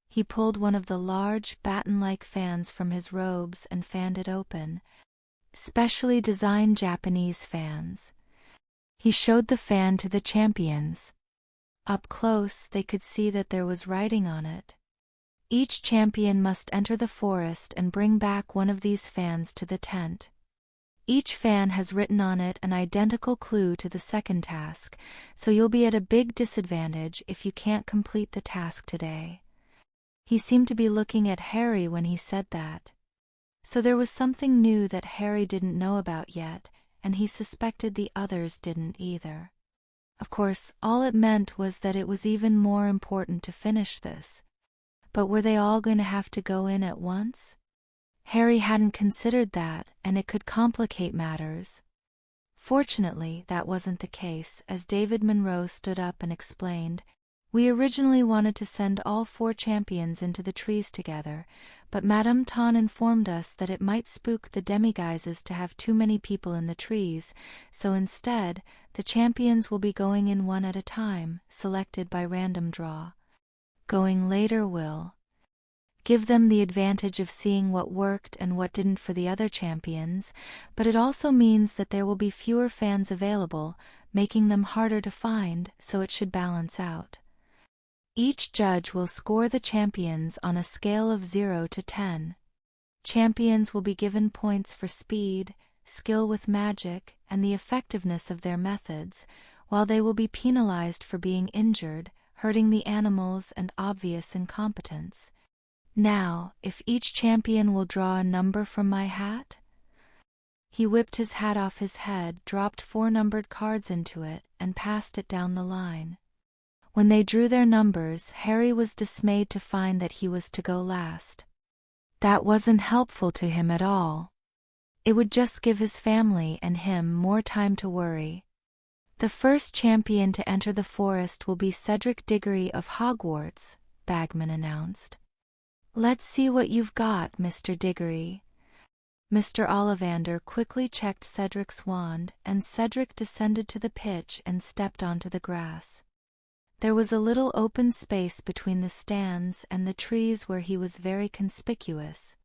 He pulled one of the large, baton-like fans from his robes and fanned it open. Specially designed Japanese fans. He showed the fan to the champions. Up close, they could see that there was writing on it. Each champion must enter the forest and bring back one of these fans to the tent. Each fan has written on it an identical clue to the second task, so you'll be at a big disadvantage if you can't complete the task today. He seemed to be looking at Harry when he said that. So there was something new that Harry didn't know about yet, and he suspected the others didn't either. Of course, all it meant was that it was even more important to finish this. But were they all going to have to go in at once? Harry hadn't considered that, and it could complicate matters. Fortunately, that wasn't the case, as David Monroe stood up and explained, "We originally wanted to send all 4 champions into the trees together, but Madame Ton informed us that it might spook the demiguises to have too many people in the trees, so instead, the champions will be going in one at a time, selected by random draw. Going later will give them the advantage of seeing what worked and what didn't for the other champions, but it also means that there will be fewer fans available, making them harder to find, so it should balance out. Each judge will score the champions on a scale of 0 to 10. Champions will be given points for speed, skill with magic, and the effectiveness of their methods, while they will be penalized for being injured, hurting the animals, and obvious incompetence. Now, if each champion will draw a number from my hat?" He whipped his hat off his head, dropped 4 numbered cards into it, and passed it down the line. When they drew their numbers, Harry was dismayed to find that he was to go last. That wasn't helpful to him at all. It would just give his family and him more time to worry. "The first champion to enter the forest will be Cedric Diggory of Hogwarts," Bagman announced. "Let's see what you've got, Mr. Diggory." Mr. Ollivander quickly checked Cedric's wand, and Cedric descended to the pitch and stepped onto the grass. There was a little open space between the stands and the trees where he was very conspicuous.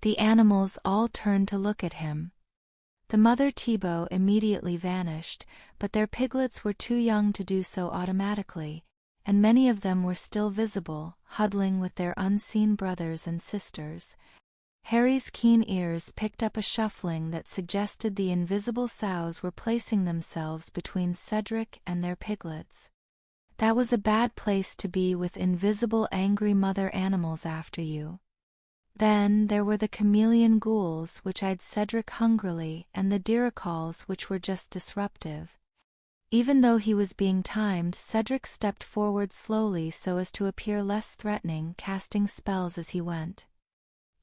The animals all turned to look at him. The mother Thibaut immediately vanished, but their piglets were too young to do so automatically, and many of them were still visible, huddling with their unseen brothers and sisters. Harry's keen ears picked up a shuffling that suggested the invisible sows were placing themselves between Cedric and their piglets. That was a bad place to be with invisible angry mother animals after you. Then there were the chameleon ghouls, which eyed Cedric hungrily, and the diricals, which were just disruptive. Even though he was being timed, Cedric stepped forward slowly so as to appear less threatening, casting spells as he went.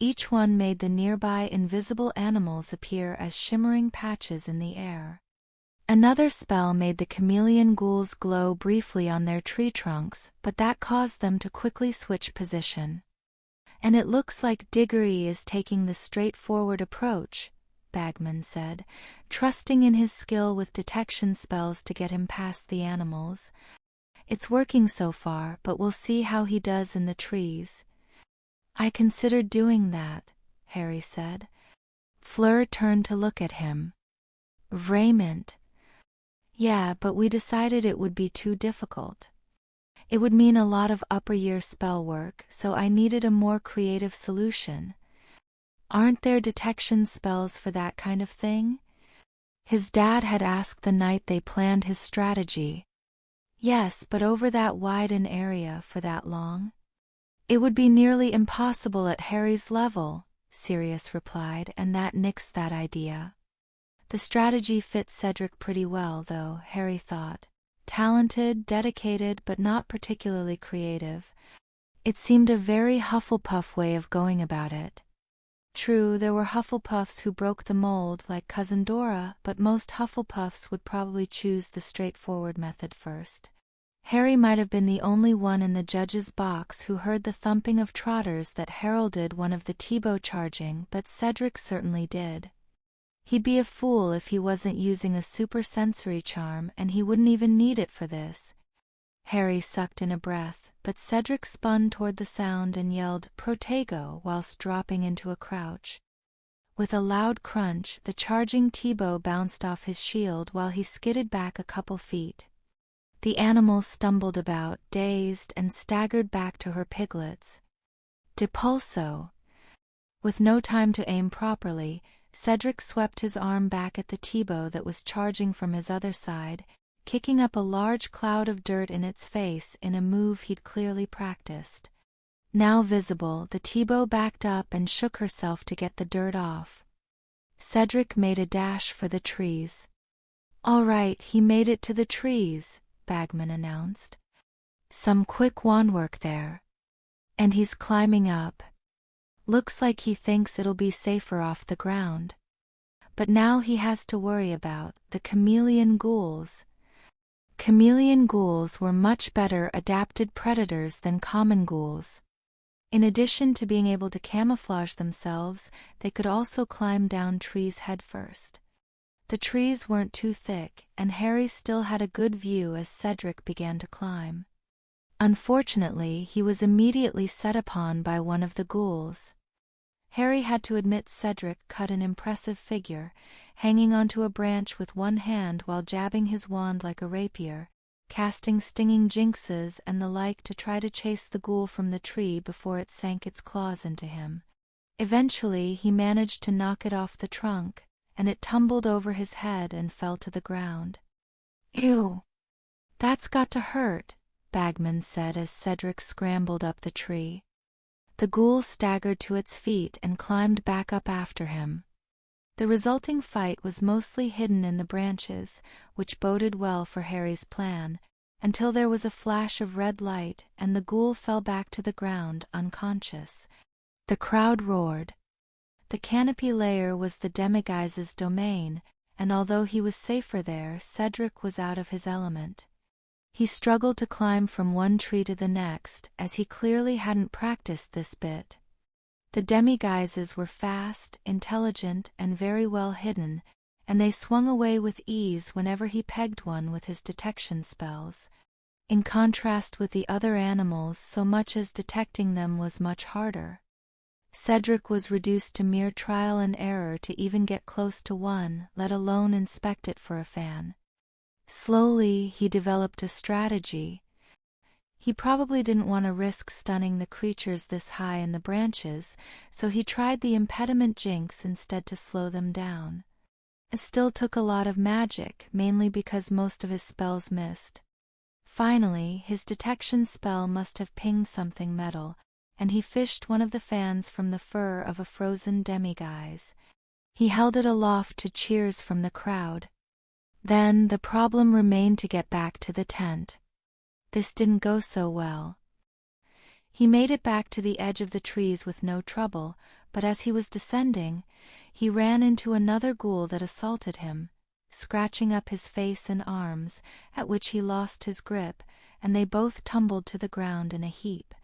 Each one made the nearby invisible animals appear as shimmering patches in the air. Another spell made the chameleon ghouls glow briefly on their tree trunks, but that caused them to quickly switch position. "And it looks like Diggory is taking the straightforward approach," Bagman said, trusting in his skill with detection spells to get him past the animals. "It's working so far, but we'll see how he does in the trees." "I considered doing that," Harry said. Fleur turned to look at him. "Vraiment?" "Yeah, but we decided it would be too difficult. It would mean a lot of upper-year spell work, so I needed a more creative solution." "Aren't there detection spells for that kind of thing?" His dad had asked the night they planned his strategy. "Yes, but over that wide an area for that long?" "It would be nearly impossible at Harry's level," Sirius replied, "and that nixed that idea." The strategy fit Cedric pretty well, though, Harry thought. Talented, dedicated, but not particularly creative. It seemed a very Hufflepuff way of going about it. True, there were Hufflepuffs who broke the mold, like Cousin Dora, but most Hufflepuffs would probably choose the straightforward method first. Harry might have been the only one in the judge's box who heard the thumping of trotters that heralded one of the Thibaut charging, but Cedric certainly did. He'd be a fool if he wasn't using a super sensory charm, and he wouldn't even need it for this. Harry sucked in a breath, but Cedric spun toward the sound and yelled "Protego" whilst dropping into a crouch. With a loud crunch, the charging T-bow bounced off his shield while he skidded back a couple feet. The animal stumbled about, dazed, and staggered back to her piglets. Depulso! With no time to aim properly, Cedric swept his arm back at the T-bow that was charging from his other side, kicking up a large cloud of dirt in its face in a move he'd clearly practiced. Now visible, the T-bow backed up and shook herself to get the dirt off. Cedric made a dash for the trees. "All right, he made it to the trees," Bagman announced. "Some quick wand work there. And he's climbing up. Looks like he thinks it'll be safer off the ground. But now he has to worry about the chameleon ghouls." Chameleon ghouls were much better adapted predators than common ghouls. In addition to being able to camouflage themselves, they could also climb down trees headfirst. The trees weren't too thick, and Harry still had a good view as Cedric began to climb. Unfortunately, he was immediately set upon by one of the ghouls. Harry had to admit Cedric cut an impressive figure, hanging onto a branch with one hand while jabbing his wand like a rapier, casting stinging jinxes and the like to try to chase the ghoul from the tree before it sank its claws into him. Eventually, he managed to knock it off the trunk, and it tumbled over his head and fell to the ground. "Ew! That's got to hurt," Bagman said as Cedric scrambled up the tree. The ghoul staggered to its feet and climbed back up after him. The resulting fight was mostly hidden in the branches, which boded well for Harry's plan, until there was a flash of red light and the ghoul fell back to the ground unconscious. The crowd roared. The canopy layer was the demiguise's domain, and although he was safer there, Cedric was out of his element. He struggled to climb from one tree to the next, as he clearly hadn't practiced this bit. The demiguises were fast, intelligent, and very well hidden, and they swung away with ease whenever he pegged one with his detection spells. In contrast with the other animals, so much as detecting them was much harder. Cedric was reduced to mere trial and error to even get close to one, let alone inspect it for a fan. Slowly, he developed a strategy. He probably didn't want to risk stunning the creatures this high in the branches, so he tried the impediment jinx instead to slow them down. It still took a lot of magic, mainly because most of his spells missed. Finally, his detection spell must have pinged something metal, and he fished one of the fans from the fur of a frozen demiguise. He held it aloft to cheers from the crowd. Then the problem remained to get back to the tent. This didn't go so well. He made it back to the edge of the trees with no trouble, but as he was descending, he ran into another ghoul that assaulted him, scratching up his face and arms, at which he lost his grip, and they both tumbled to the ground in a heap.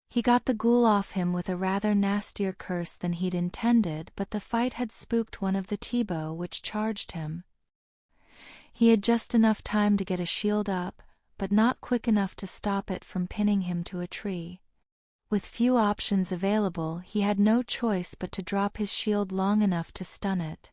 He got the ghoul off him with a rather nastier curse than he'd intended, but the fight had spooked one of the T-bow which charged him. He had just enough time to get a shield up, but not quick enough to stop it from pinning him to a tree. With few options available, he had no choice but to drop his shield long enough to stun it.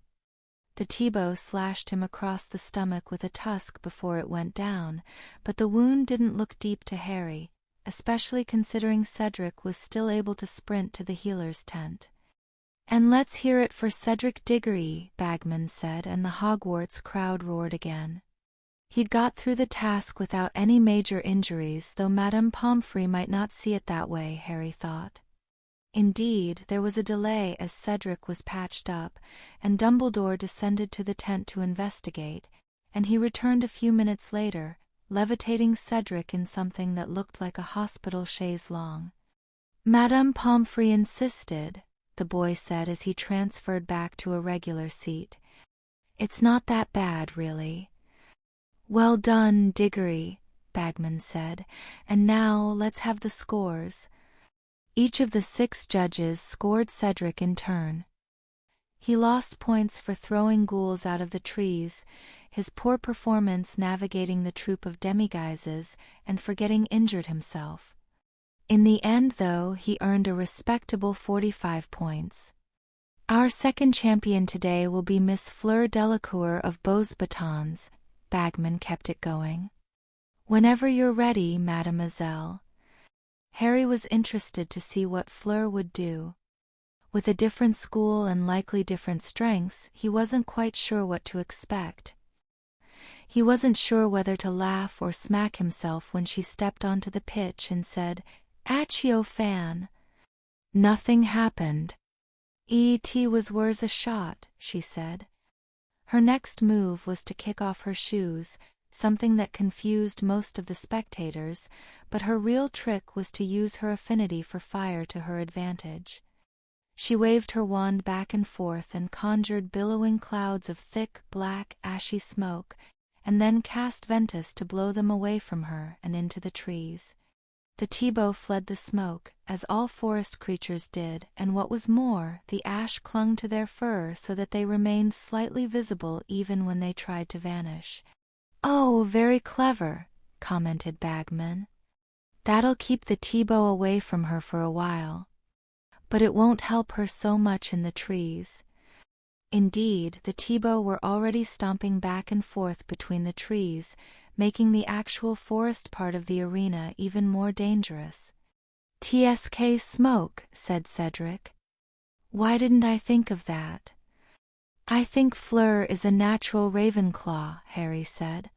The T-bow slashed him across the stomach with a tusk before it went down, but the wound didn't look deep to Harry, especially considering Cedric was still able to sprint to the healer's tent. "And let's hear it for Cedric Diggory," Bagman said, and the Hogwarts crowd roared again. He'd got through the task without any major injuries, though Madame Pomfrey might not see it that way, Harry thought. Indeed, there was a delay as Cedric was patched up, and Dumbledore descended to the tent to investigate, and he returned a few minutes later, levitating Cedric in something that looked like a hospital chaise longue. "Madame Pomfrey insisted," the boy said as he transferred back to a regular seat. "It's not that bad, really." "Well done, Diggory," Bagman said, "and now let's have the scores." Each of the 6 judges scored Cedric in turn. He lost points for throwing ghouls out of the trees, his poor performance navigating the troop of demiguises, and for getting injured himself. In the end, though, he earned a respectable 45 points. Our second champion today will be Miss Fleur Delacour of Beaux Batons. Bagman kept it going. Whenever you're ready, mademoiselle. Harry was interested to see what Fleur would do. With a different school and likely different strengths, he wasn't quite sure what to expect. He wasn't sure whether to laugh or smack himself when she stepped onto the pitch and said, "Accio fan." Nothing happened. "Et was worth a shot," she said. Her next move was to kick off her shoes, something that confused most of the spectators, but her real trick was to use her affinity for fire to her advantage. She waved her wand back and forth and conjured billowing clouds of thick, black, ashy smoke, and then cast Ventus to blow them away from her and into the trees. The Thibaut fled the smoke, as all forest creatures did, and what was more, the ash clung to their fur so that they remained slightly visible even when they tried to vanish. "Oh, very clever," commented Bagman. "That'll keep the Thibaut away from her for a while. But it won't help her so much in the trees." Indeed, the Thibaut were already stomping back and forth between the trees, making the actual forest part of the arena even more dangerous. "TSK smoke," said Cedric. "Why didn't I think of that?" "I think Fleur is a natural Ravenclaw," Harry said.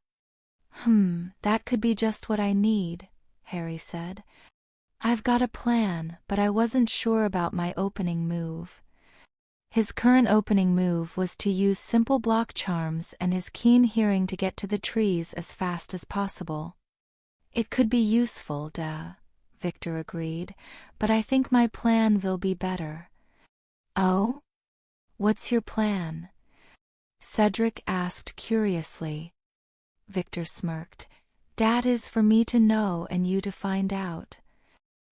That could be just what I need," Harry said. "I've got a plan, but I wasn't sure about my opening move." His current opening move was to use simple block charms and his keen hearing to get to the trees as fast as possible. "It could be useful, Victor agreed, "but I think my plan will be better." "Oh? What's your plan?" Cedric asked curiously. Victor smirked. "Dat is for me to know and you to find out."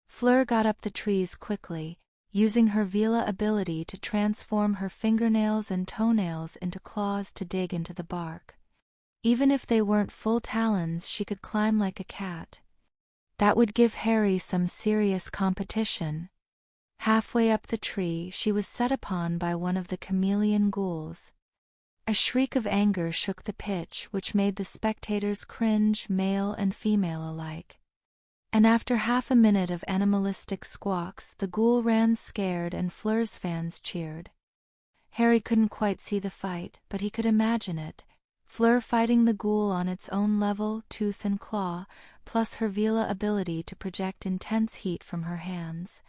Fleur got up the trees quickly, using her Vela ability to transform her fingernails and toenails into claws to dig into the bark. Even if they weren't full talons, she could climb like a cat. That would give Harry some serious competition. Halfway up the tree, she was set upon by one of the chameleon ghouls. A shriek of anger shook the pitch, which made the spectators cringe, male and female alike. And after half a minute of animalistic squawks, the ghoul ran scared and Fleur's fans cheered. Harry couldn't quite see the fight, but he could imagine it. Fleur fighting the ghoul on its own level, tooth and claw, plus her Vela ability to project intense heat from her hands.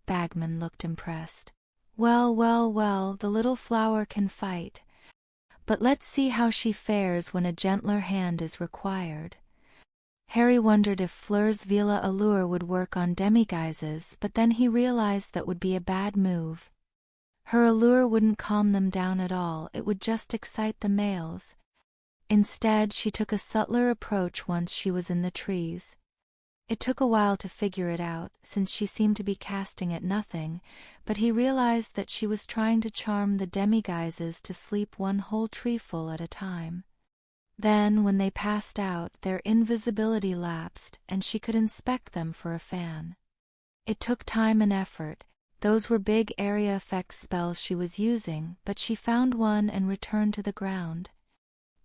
Bagman looked impressed. Well, the little flower can fight. But let's see how she fares when a gentler hand is required. Harry wondered if Fleur's Vela allure would work on demiguises, but then he realized that would be a bad move. Her allure wouldn't calm them down at all, it would just excite the males. Instead, she took a subtler approach once she was in the trees. It took a while to figure it out, since she seemed to be casting at nothing, but he realized that she was trying to charm the demiguises to sleep one whole treeful at a time. Then, when they passed out, their invisibility lapsed, and she could inspect them for a fan. It took time and effort. Those were big area effects spells she was using, but she found one and returned to the ground.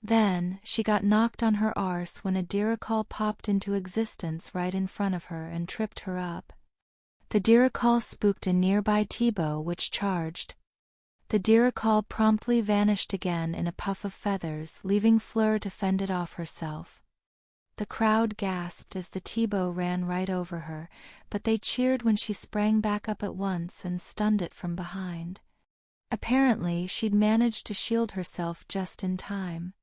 Then, she got knocked on her arse when a Diricol popped into existence right in front of her and tripped her up. The Diricol spooked a nearby Thibaut, which charged. The Diricol promptly vanished again in a puff of feathers, leaving Fleur to fend it off herself. The crowd gasped as the Thibaut ran right over her, but they cheered when she sprang back up at once and stunned it from behind. Apparently, she'd managed to shield herself just in time.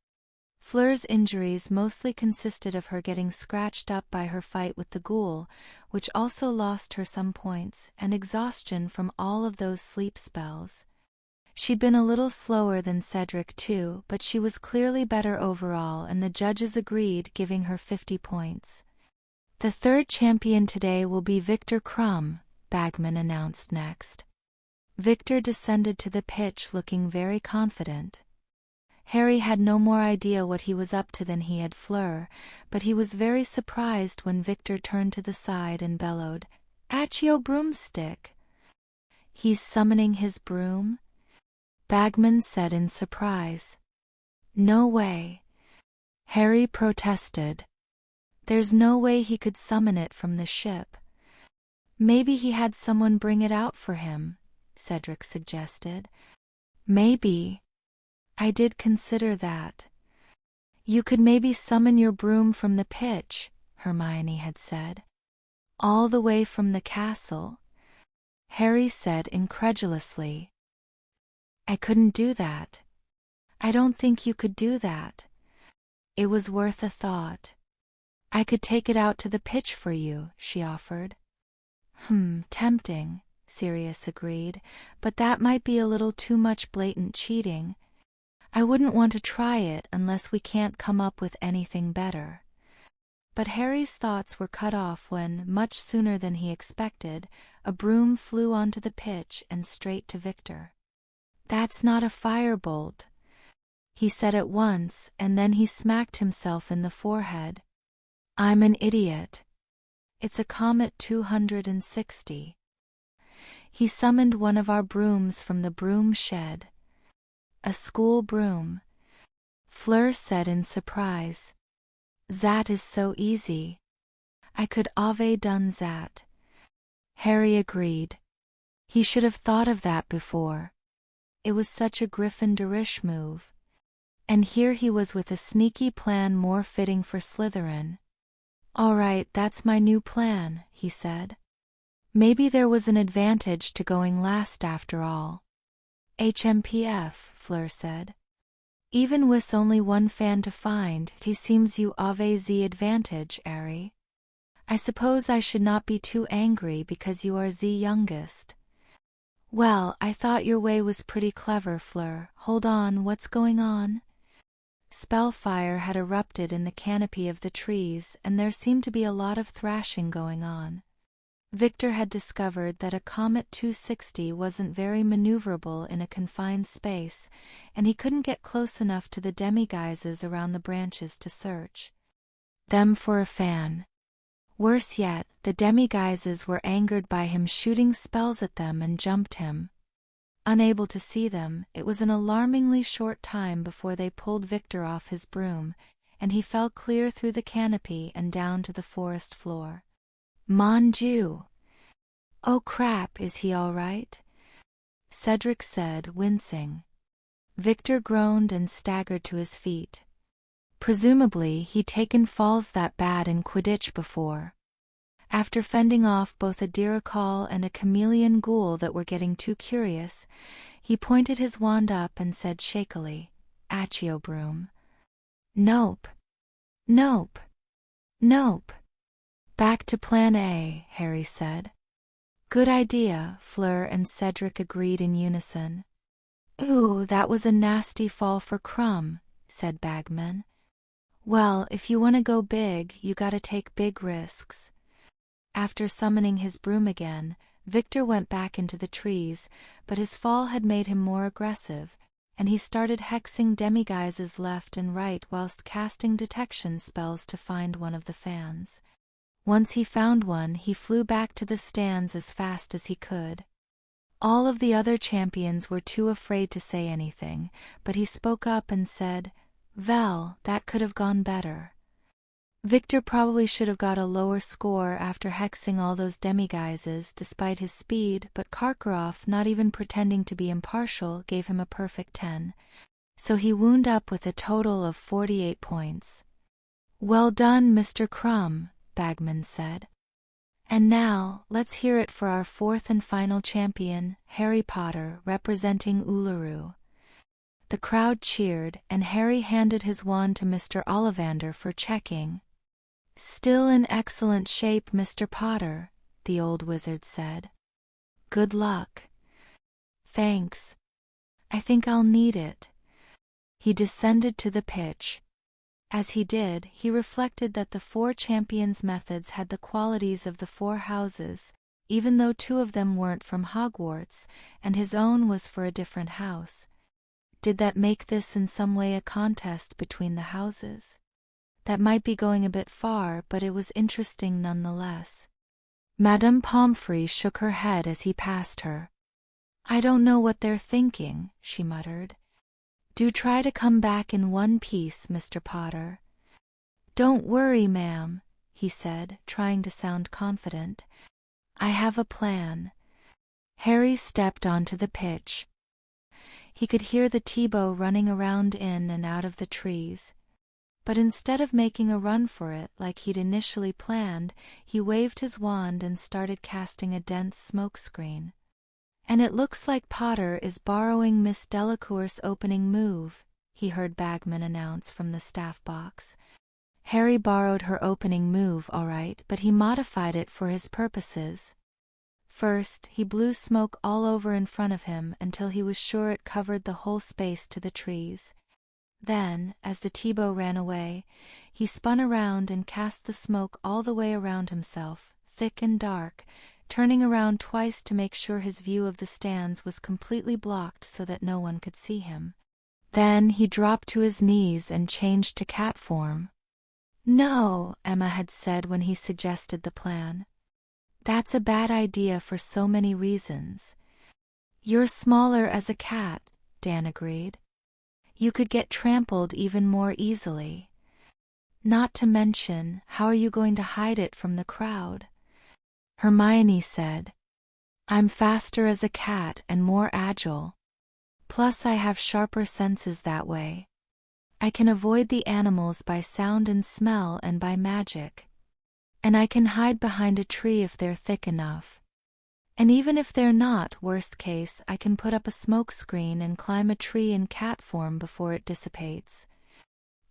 Fleur's injuries mostly consisted of her getting scratched up by her fight with the ghoul, which also lost her some points, and exhaustion from all of those sleep spells. She'd been a little slower than Cedric too, but she was clearly better overall, and the judges agreed, giving her 50 points. The third champion today will be Victor Crumb, Bagman announced next. Victor descended to the pitch looking very confident. Harry had no more idea what he was up to than he had Fleur, but he was very surprised when Victor turned to the side and bellowed, "Accio broomstick!" "He's summoning his broom?" Bagman said in surprise. "No way," Harry protested. "There's no way he could summon it from the ship." "Maybe he had someone bring it out for him," Cedric suggested. "Maybe. I did consider that." "You could maybe summon your broom from the pitch," Hermione had said. "All the way from the castle?" Harry said incredulously. "I couldn't do that." "I don't think you could do that." "It was worth a thought." "I could take it out to the pitch for you," she offered. Tempting," Sirius agreed, "but that might be a little too much blatant cheating. I wouldn't want to try it unless we can't come up with anything better." But Harry's thoughts were cut off when, much sooner than he expected, a broom flew onto the pitch and straight to Victor. "That's not a firebolt," he said at once, and then he smacked himself in the forehead. "I'm an idiot. It's a Comet 260. He summoned one of our brooms from the broom shed." "A school broom," Fleur said in surprise. "That is so easy. I could have done that." Harry agreed. He should have thought of that before. It was such a Gryffindorish move. And here he was with a sneaky plan more fitting for Slytherin. "All right, that's my new plan," he said. Maybe there was an advantage to going last after all. "HMPF," Fleur said. "Even with only one fan to find, he seems you have the advantage, Harry. I suppose I should not be too angry because you are the youngest." "Well, I thought your way was pretty clever, Fleur. Hold on, what's going on?" Spellfire had erupted in the canopy of the trees, and there seemed to be a lot of thrashing going on. Victor had discovered that a Comet 260 wasn't very maneuverable in a confined space, and he couldn't get close enough to the demiguises around the branches to search them for a fan. Worse yet, the demiguises were angered by him shooting spells at them and jumped him. Unable to see them, it was an alarmingly short time before they pulled Victor off his broom, and he fell clear through the canopy and down to the forest floor. "Mon Dieu! Oh crap, is he all right?" Cedric said, wincing. Victor groaned and staggered to his feet. Presumably, he'd taken falls that bad in Quidditch before. After fending off both a Diracol and a chameleon ghoul that were getting too curious, he pointed his wand up and said shakily, "Accio broom." "Nope. Nope. Nope." "Back to Plan A," Harry said. "Good idea," Fleur and Cedric agreed in unison. "Ooh, that was a nasty fall for Crumb," said Bagman. "Well, if you want to go big, you gotta take big risks." After summoning his broom again, Victor went back into the trees, but his fall had made him more aggressive, and he started hexing demiguises left and right whilst casting detection spells to find one of the fans. Once he found one, he flew back to the stands as fast as he could. All of the other champions were too afraid to say anything, but he spoke up and said, "Vel, that could have gone better." Victor probably should have got a lower score after hexing all those demiguises despite his speed, but Karkaroff, not even pretending to be impartial, gave him a perfect 10. So he wound up with a total of 48 points. "Well done, Mr. Crumb," Bagman said. "And now, let's hear it for our fourth and final champion, Harry Potter, representing Uluru." The crowd cheered, and Harry handed his wand to Mr. Ollivander for checking. "Still in excellent shape, Mr. Potter," the old wizard said. "Good luck." "Thanks. I think I'll need it." He descended to the pitch. As he did, he reflected that the four champions' methods had the qualities of the four houses, even though 2 of them weren't from Hogwarts, and his own was for a different house. Did that make this in some way a contest between the houses? That might be going a bit far, but it was interesting nonetheless. Madame Pomfrey shook her head as he passed her. "I don't know what they're thinking," she muttered. "Do try to come back in one piece, Mr. Potter." "Don't worry, ma'am," he said, trying to sound confident. "I have a plan." Harry stepped onto the pitch. He could hear the T-bow running around in and out of the trees. But instead of making a run for it like he'd initially planned, he waved his wand and started casting a dense smoke screen. "And it looks like Potter is borrowing Miss Delacour's opening move," he heard Bagman announce from the staff box. Harry borrowed her opening move, all right, but he modified it for his purposes. First, he blew smoke all over in front of him until he was sure it covered the whole space to the trees. Then, as the T-bow ran away, he spun around and cast the smoke all the way around himself, thick and dark, turning around twice to make sure his view of the stands was completely blocked so that no one could see him. Then he dropped to his knees and changed to cat form. "No," Emma had said when he suggested the plan. "That's a bad idea for so many reasons." "You're smaller as a cat," Dan agreed. "You could get trampled even more easily. Not to mention, how are you going to hide it from the crowd?" Hermione said, "I'm faster as a cat and more agile. Plus I have sharper senses that way. I can avoid the animals by sound and smell and by magic. And I can hide behind a tree if they're thick enough. And even if they're not, worst case, I can put up a smoke screen and climb a tree in cat form before it dissipates."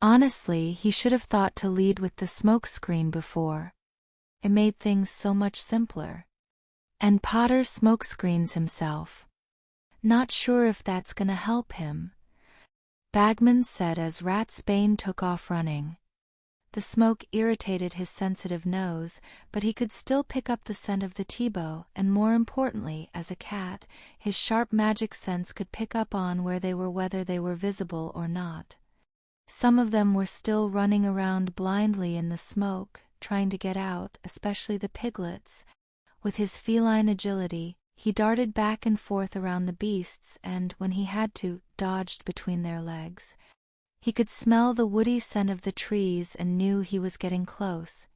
Honestly, he should have thought to lead with the smoke screen before. It made things so much simpler. And Potter smoke screens himself. Not sure if that's gonna help him, Bagman said as Ratsbane took off running. The smoke irritated his sensitive nose, but he could still pick up the scent of the T-bow, and more importantly, as a cat, his sharp magic sense could pick up on where they were, whether they were visible or not. Some of them were still running around blindly in the smoke, trying to get out, especially the piglets. With his feline agility, he darted back and forth around the beasts and, when he had to, dodged between their legs. He could smell the woody scent of the trees and knew he was getting close.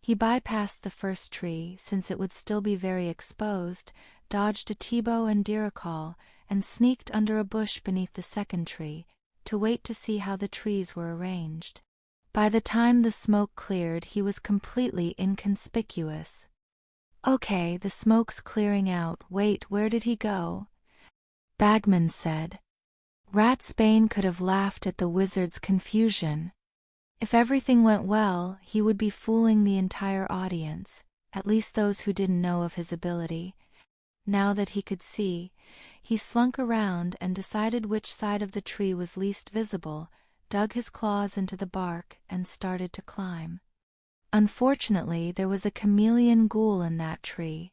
He bypassed the first tree, since it would still be very exposed, dodged a T-bow and Diricol, and sneaked under a bush beneath the second tree, to wait to see how the trees were arranged. By the time the smoke cleared, he was completely inconspicuous. "Okay, the smoke's clearing out. Wait, where did he go?" Bagman said. Ratsbane could have laughed at the wizard's confusion. If everything went well, he would be fooling the entire audience, at least those who didn't know of his ability. Now that he could see, he slunk around and decided which side of the tree was least visible, dug his claws into the bark, and started to climb. Unfortunately, there was a chameleon ghoul in that tree.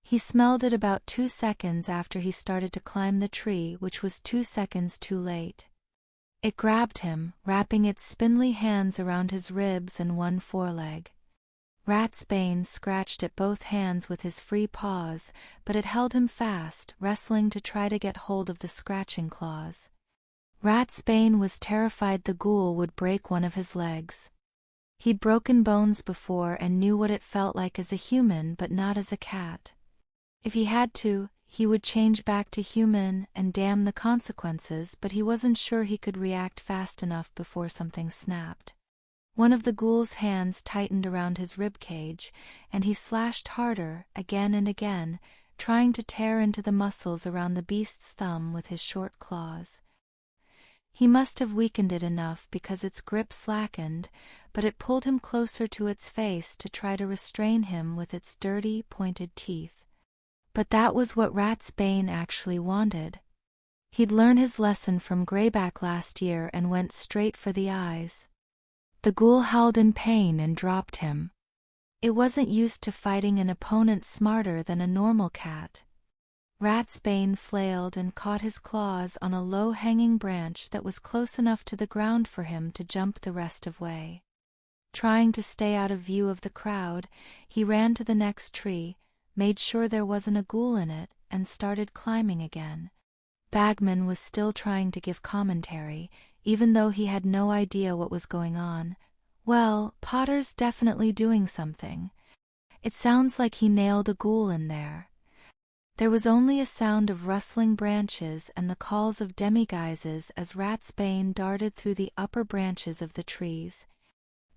He smelled it about 2 seconds after he started to climb the tree, which was 2 seconds too late. It grabbed him, wrapping its spindly hands around his ribs and one foreleg. Ratsbane scratched at both hands with his free paws, but it held him fast, wrestling to try to get hold of the scratching claws. Ratsbane was terrified the ghoul would break one of his legs. He'd broken bones before and knew what it felt like as a human, but not as a cat. If he had to, he would change back to human and damn the consequences, but he wasn't sure he could react fast enough before something snapped. One of the ghoul's hands tightened around his ribcage, and he slashed harder, again and again, trying to tear into the muscles around the beast's thumb with his short claws. He must have weakened it enough because its grip slackened, but it pulled him closer to its face to try to restrain him with its dirty, pointed teeth. But that was what Ratsbane actually wanted. He'd learned his lesson from Greyback last year and went straight for the eyes. The ghoul howled in pain and dropped him. It wasn't used to fighting an opponent smarter than a normal cat. Ratsbane flailed and caught his claws on a low-hanging branch that was close enough to the ground for him to jump the rest of way. Trying to stay out of view of the crowd, he ran to the next tree, made sure there wasn't a ghoul in it, and started climbing again. Bagman was still trying to give commentary, even though he had no idea what was going on. "Well, Potter's definitely doing something. It sounds like he nailed a ghoul in there." There was only a sound of rustling branches and the calls of demiguises as Ratsbane darted through the upper branches of the trees.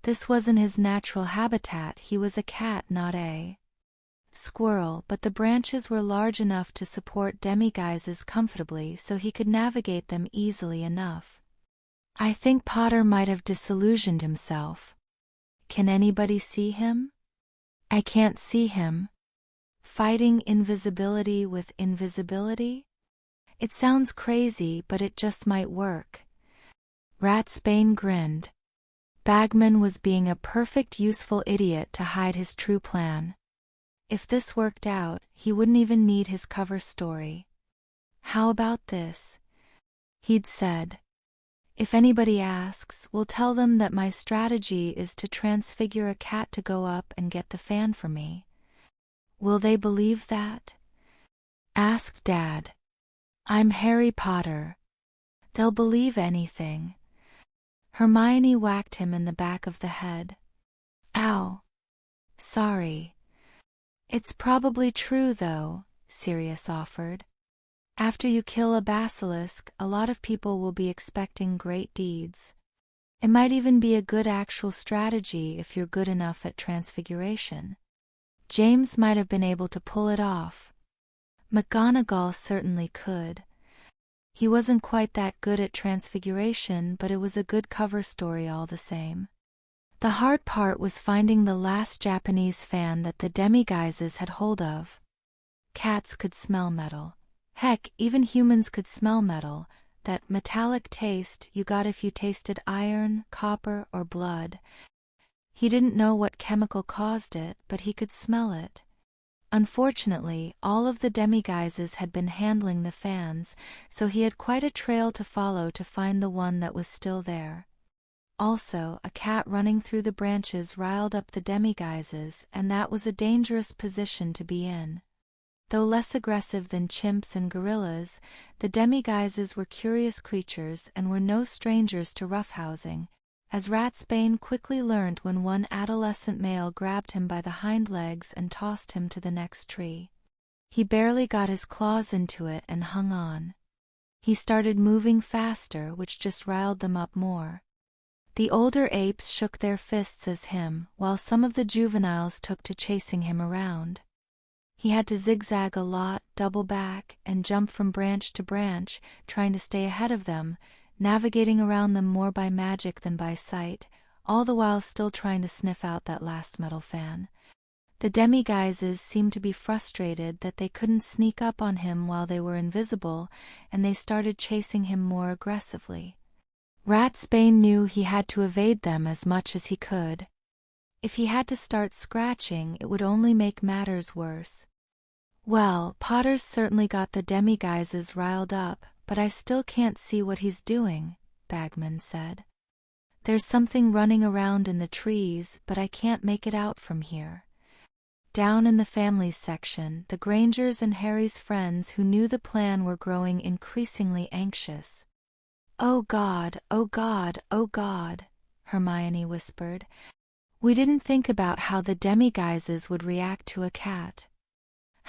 This wasn't his natural habitat. He was a cat, not a squirrel, but the branches were large enough to support demiguises comfortably, so he could navigate them easily enough. "I think Potter might have disillusioned himself. Can anybody see him?" "I can't see him." Fighting invisibility with invisibility? It sounds crazy, but it just might work. Ratsbane grinned. Bagman was being a perfect useful idiot to hide his true plan. If this worked out, he wouldn't even need his cover story. "How about this?" he'd said. "If anybody asks, we'll tell them that my strategy is to transfigure a cat to go up and get the fan for me." "Will they believe that?" asked Dad. "I'm Harry Potter. They'll believe anything." Hermione whacked him in the back of the head. "Ow. Sorry." "It's probably true, though," Sirius offered. "After you kill a basilisk, a lot of people will be expecting great deeds. It might even be a good actual strategy if you're good enough at transfiguration. James might have been able to pull it off. McGonagall certainly could. He wasn't quite that good at transfiguration, but it was a good cover story all the same. The hard part was finding the last Japanese fan that the demiguises had hold of. Cats could smell metal. Heck, even humans could smell metal, that metallic taste you got if you tasted iron, copper, or blood. He didn't know what chemical caused it, but he could smell it. Unfortunately, all of the demiguises had been handling the fans, so he had quite a trail to follow to find the one that was still there. Also, a cat running through the branches riled up the demiguises, and that was a dangerous position to be in. Though less aggressive than chimps and gorillas, the demiguises were curious creatures and were no strangers to roughhousing, as Ratsbane quickly learned when one adolescent male grabbed him by the hind legs and tossed him to the next tree. He barely got his claws into it and hung on. He started moving faster, which just riled them up more. The older apes shook their fists at him, while some of the juveniles took to chasing him around. He had to zigzag a lot, double back, and jump from branch to branch, trying to stay ahead of them, navigating around them more by magic than by sight, all the while still trying to sniff out that last metal fan. The demiguises seemed to be frustrated that they couldn't sneak up on him while they were invisible, and they started chasing him more aggressively. Ratsbane knew he had to evade them as much as he could. If he had to start scratching, it would only make matters worse. "Well, Potter's certainly got the demiguises riled up, but I still can't see what he's doing," Bagman said. "There's something running around in the trees, but I can't make it out from here." Down in the families section, the Grangers and Harry's friends who knew the plan were growing increasingly anxious. "Oh God, oh God, oh God," Hermione whispered. "We didn't think about how the demiguises would react to a cat.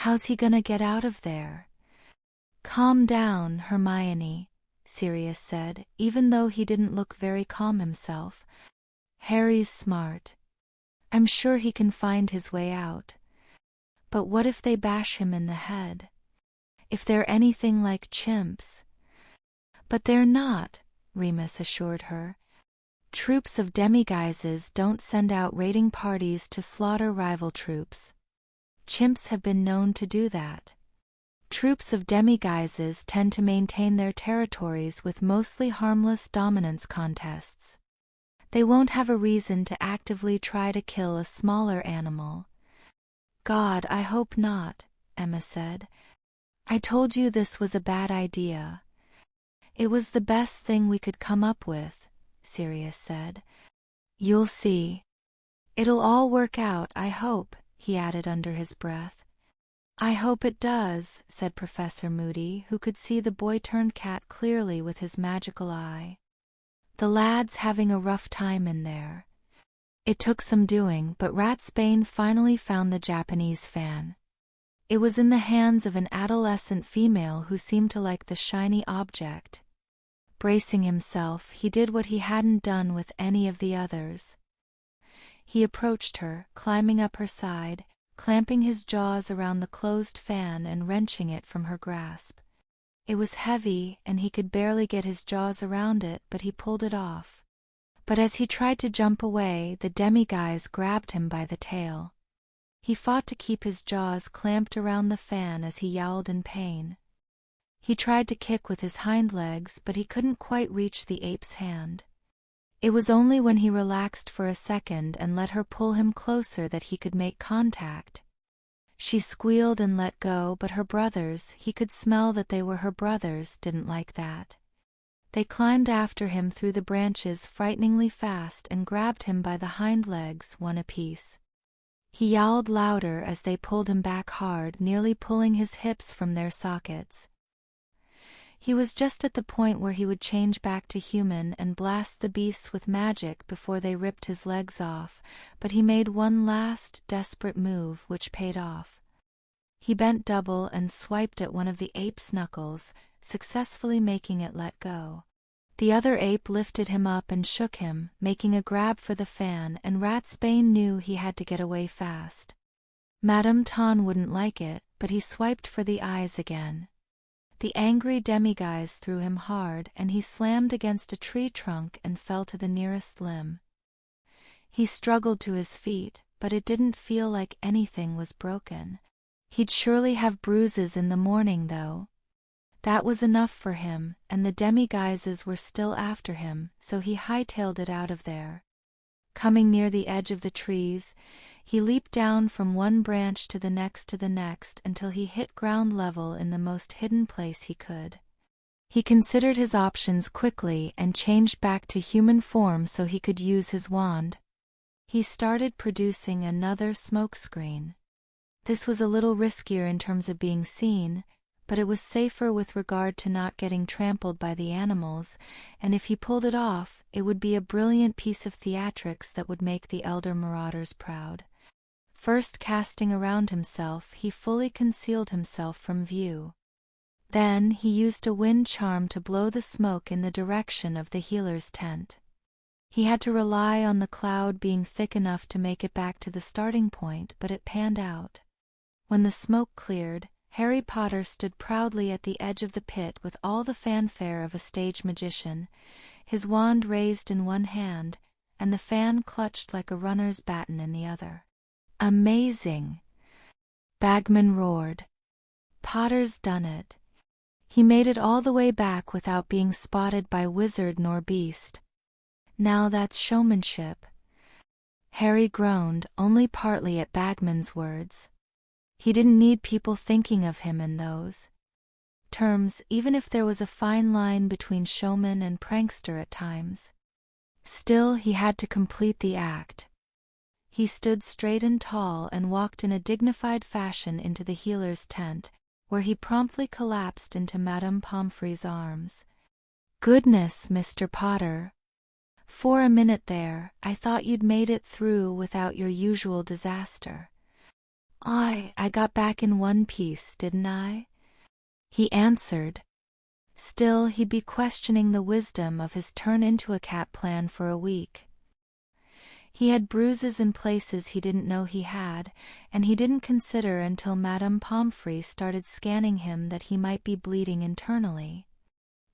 How's he gonna get out of there?" "Calm down, Hermione," Sirius said, even though he didn't look very calm himself. "Harry's smart. I'm sure he can find his way out. But what if they bash him in the head? If they're anything like chimps?" "But they're not," Remus assured her. "Troops of demiguises don't send out raiding parties to slaughter rival troops. Chimps have been known to do that. Troops of demiguises tend to maintain their territories with mostly harmless dominance contests. They won't have a reason to actively try to kill a smaller animal. God, I hope not, Emma said. I told you this was a bad idea. It was the best thing we could come up with, Sirius said. You'll see. It'll all work out, I hope, he added under his breath. I hope it does, said Professor Moody, who could see the boy-turned-cat clearly with his magical eye. The lad's having a rough time in there. It took some doing, but Ratsbane finally found the Japanese fan. It was in the hands of an adolescent female who seemed to like the shiny object. Bracing himself, he did what he hadn't done with any of the others. He approached her, climbing up her side, clamping his jaws around the closed fan and wrenching it from her grasp. It was heavy, and he could barely get his jaws around it, but he pulled it off. But as he tried to jump away, the demiguise grabbed him by the tail. He fought to keep his jaws clamped around the fan as he yowled in pain. He tried to kick with his hind legs, but he couldn't quite reach the ape's hand. It was only when he relaxed for a second and let her pull him closer that he could make contact. She squealed and let go, but her brothers, he could smell that they were her brothers, didn't like that. They climbed after him through the branches frighteningly fast and grabbed him by the hind legs, one apiece. He yowled louder as they pulled him back hard, nearly pulling his hips from their sockets. He was just at the point where he would change back to human and blast the beasts with magic before they ripped his legs off, but he made one last, desperate move which paid off. He bent double and swiped at one of the ape's knuckles, successfully making it let go. The other ape lifted him up and shook him, making a grab for the fan, and Ratsbane knew he had to get away fast. Madame Ton wouldn't like it, but he swiped for the eyes again. The angry demiguise threw him hard, and he slammed against a tree trunk and fell to the nearest limb. He struggled to his feet, but it didn't feel like anything was broken. He'd surely have bruises in the morning, though. That was enough for him, and the demiguises were still after him, so he hightailed it out of there. Coming near the edge of the trees, he leaped down from one branch to the next until he hit ground level in the most hidden place he could. He considered his options quickly and changed back to human form so he could use his wand. He started producing another smokescreen. This was a little riskier in terms of being seen, but it was safer with regard to not getting trampled by the animals, and if he pulled it off, it would be a brilliant piece of theatrics that would make the elder marauders proud. First casting around himself, he fully concealed himself from view. Then he used a wind charm to blow the smoke in the direction of the healer's tent. He had to rely on the cloud being thick enough to make it back to the starting point, but it panned out. When the smoke cleared, Harry Potter stood proudly at the edge of the pit with all the fanfare of a stage magician, his wand raised in one hand, and the fan clutched like a runner's baton in the other. Amazing! Bagman roared. Potter's done it. He made it all the way back without being spotted by wizard nor beast. Now that's showmanship. Harry groaned, only partly at Bagman's words. He didn't need people thinking of him in those terms, even if there was a fine line between showman and prankster at times. Still, he had to complete the act. He stood straight and tall and walked in a dignified fashion into the healer's tent, where he promptly collapsed into Madame Pomfrey's arms. Goodness, Mr. Potter! For a minute there, I thought you'd made it through without your usual disaster. I got back in one piece, didn't I? He answered. Still, he'd be questioning the wisdom of his turn-into-a-cat plan for a week. He had bruises in places he didn't know he had, and he didn't consider until Madame Pomfrey started scanning him that he might be bleeding internally.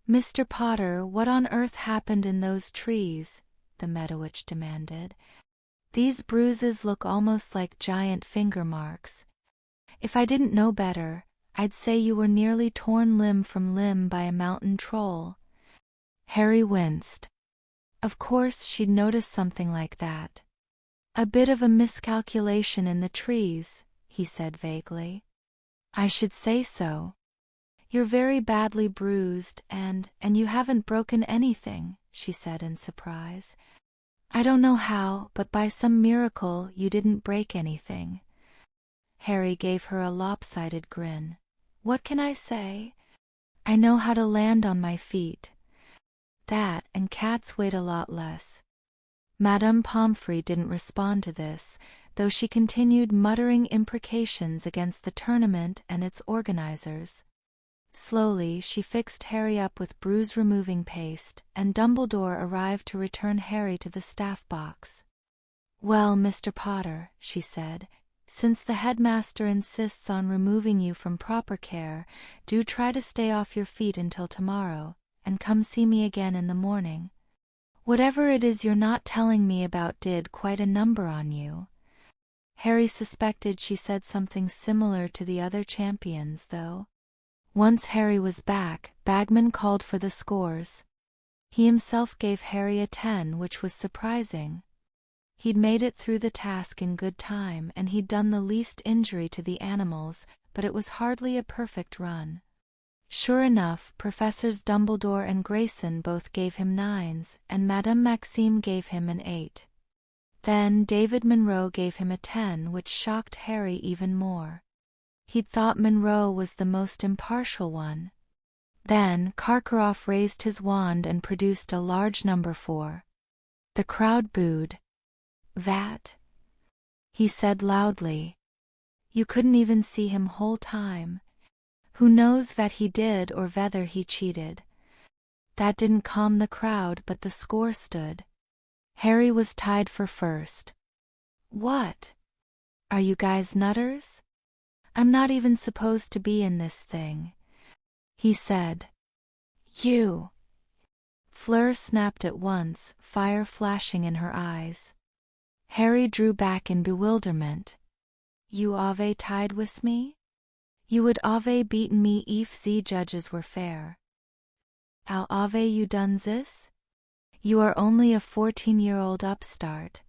Mr. Potter, what on earth happened in those trees? The Medowitch demanded. These bruises look almost like giant finger marks. If I didn't know better, I'd say you were nearly torn limb from limb by a mountain troll. Harry winced. Of course she'd noticed something like that. A bit of a miscalculation in the trees, he said vaguely. I should say so. You're very badly bruised and you haven't broken anything, she said in surprise. I don't know how, but by some miracle you didn't break anything. Harry gave her a lopsided grin. What can I say? I know how to land on my feet. That and cats weight a lot less. Madame Pomfrey didn't respond to this, though she continued muttering imprecations against the tournament and its organizers. Slowly she fixed Harry up with bruise-removing paste, and Dumbledore arrived to return Harry to the staff box. Well, Mr. Potter, she said, since the headmaster insists on removing you from proper care, do try to stay off your feet until tomorrow, and come see me again in the morning. Whatever it is you're not telling me about did quite a number on you. Harry suspected she said something similar to the other champions, though. Once Harry was back, Bagman called for the scores. He himself gave Harry a 10, which was surprising. He'd made it through the task in good time, and he'd done the least injury to the animals, but it was hardly a perfect run. Sure enough, Professors Dumbledore and Grayson both gave him 9s, and Madame Maxime gave him an 8. Then David Monroe gave him a 10, which shocked Harry even more. He'd thought Monroe was the most impartial one. Then Karkaroff raised his wand and produced a large number 4. The crowd booed. That? He said loudly. You couldn't even see him whole time. Who knows vat he did or whether he cheated. That didn't calm the crowd, but the score stood. Harry was tied for first. What? Are you guys nutters? I'm not even supposed to be in this thing, he said. You. Fleur snapped at once, fire flashing in her eyes. Harry drew back in bewilderment. You ave tied with me? You would ave beaten me if the judges were fair. How ave you done this? You are only a 14-year-old upstart.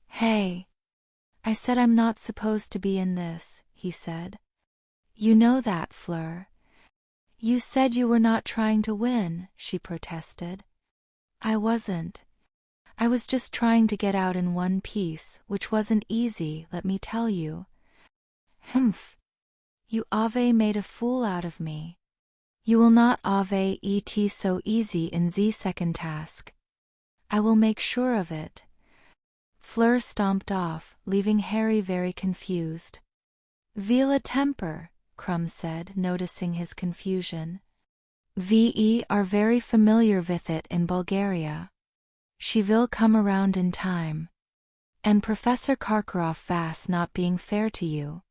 Hey. I said I'm not supposed to be in this, he said. You know that, Fleur. You said you were not trying to win, she protested. I wasn't. I was just trying to get out in one piece, which wasn't easy, let me tell you. Humph. You ave made a fool out of me. You will not ave et so easy in the second task. I will make sure of it. Fleur stomped off, leaving Harry very confused. Vila temper, Crumb said, noticing his confusion. We are very familiar with it in Bulgaria. She will come around in time. And Professor Karkaroff vas not being fair to you.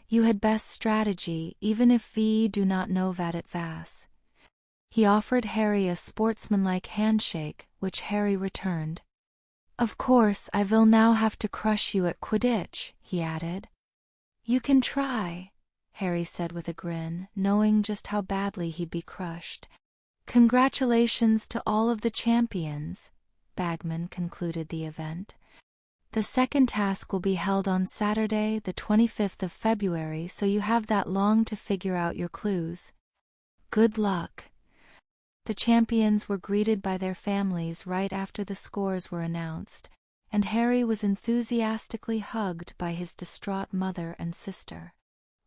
You had best strategy, even if we do not know that it vas. He offered Harry a sportsmanlike handshake, which Harry returned. Of course I will now have to crush you at Quidditch, he added. You can try, Harry said with a grin, knowing just how badly he'd be crushed. Congratulations to all of the champions, Bagman concluded the event. The second task will be held on Saturday, the 25th of February, so you have that long to figure out your clues. Good luck. The champions were greeted by their families right after the scores were announced, and Harry was enthusiastically hugged by his distraught mother and sister.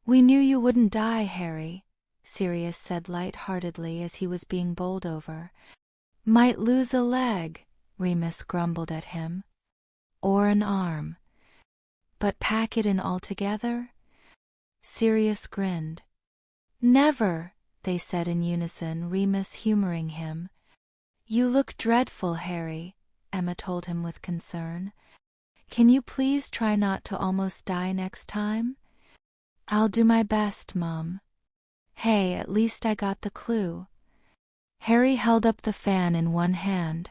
We knew you wouldn't die, Harry, Sirius said light-heartedly as he was being bowled over. Might lose a leg, Remus grumbled at him. Or an arm. But pack it in altogether? Sirius grinned. Never, they said in unison, Remus humoring him. You look dreadful, Harry, Emma told him with concern. Can you please try not to almost die next time? I'll do my best, Mum. Hey, at least I got the clue. Harry held up the fan in one hand.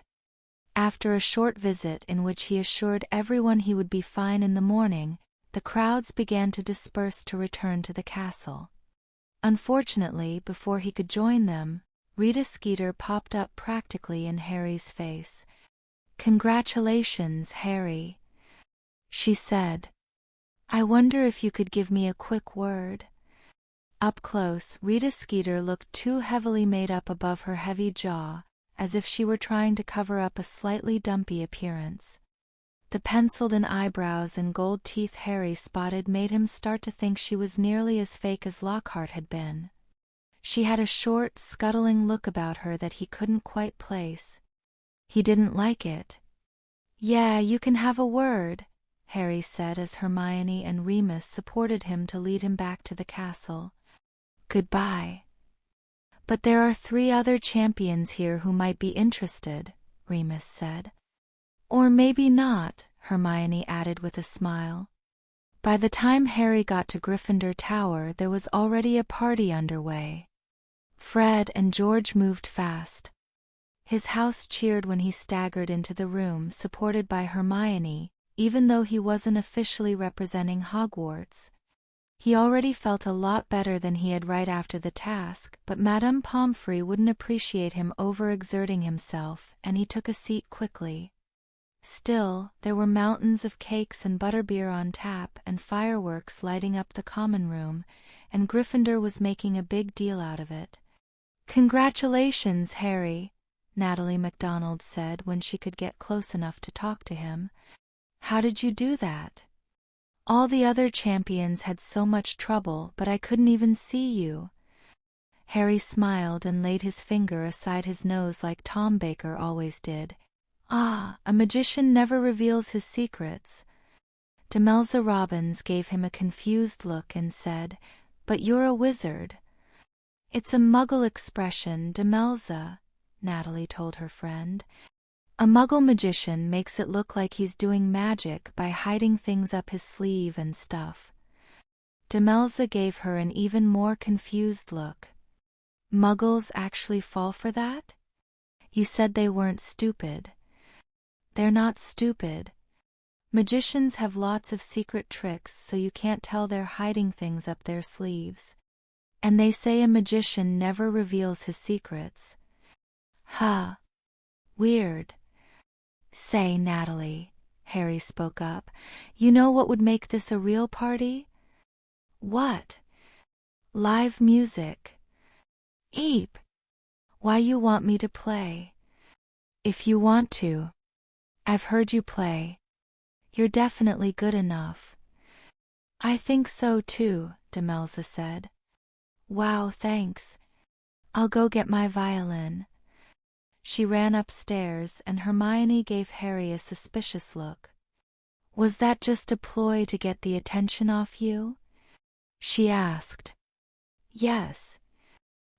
After a short visit in which he assured everyone he would be fine in the morning, the crowds began to disperse to return to the castle. Unfortunately, before he could join them, Rita Skeeter popped up practically in Harry's face. "Congratulations, Harry," she said. "I wonder if you could give me a quick word." Up close, Rita Skeeter looked too heavily made up above her heavy jaw, as if she were trying to cover up a slightly dumpy appearance. The penciled-in eyebrows and gold teeth Harry spotted made him start to think she was nearly as fake as Lockhart had been. She had a short, scuttling look about her that he couldn't quite place. He didn't like it. "Yeah, you can have a word," Harry said as Hermione and Remus supported him to lead him back to the castle. "Goodbye." "But there are 3 other champions here who might be interested," Remus said. "Or maybe not," Hermione added with a smile. By the time Harry got to Gryffindor Tower, there was already a party underway. Fred and George moved fast. His house cheered when he staggered into the room, supported by Hermione, even though he wasn't officially representing Hogwarts. He already felt a lot better than he had right after the task, but Madame Pomfrey wouldn't appreciate him overexerting himself, and he took a seat quickly. Still, there were mountains of cakes and butterbeer on tap and fireworks lighting up the common room, and Gryffindor was making a big deal out of it. "Congratulations, Harry," Natalie MacDonald said when she could get close enough to talk to him. "How did you do that? All the other champions had so much trouble, but I couldn't even see you." Harry smiled and laid his finger aside his nose like Tom Baker always did. "Ah, a magician never reveals his secrets." Demelza Robbins gave him a confused look and said, "But you're a wizard." "It's a Muggle expression, Demelza," Natalie told her friend. "A Muggle magician makes it look like he's doing magic by hiding things up his sleeve and stuff." Demelza gave her an even more confused look. "Muggles actually fall for that? You said they weren't stupid." "They're not stupid. Magicians have lots of secret tricks, so you can't tell they're hiding things up their sleeves. And they say a magician never reveals his secrets." "Huh. Weird." "Say, Natalie," Harry spoke up, "you know what would make this a real party?" "What?" "Live music." "Eep. Why you want me to play?" "If you want to. I've heard you play. You're definitely good enough." "I think so too," Demelza said. "Wow, thanks. I'll go get my violin." She ran upstairs, and Hermione gave Harry a suspicious look. "Was that just a ploy to get the attention off you?" she asked. "Yes."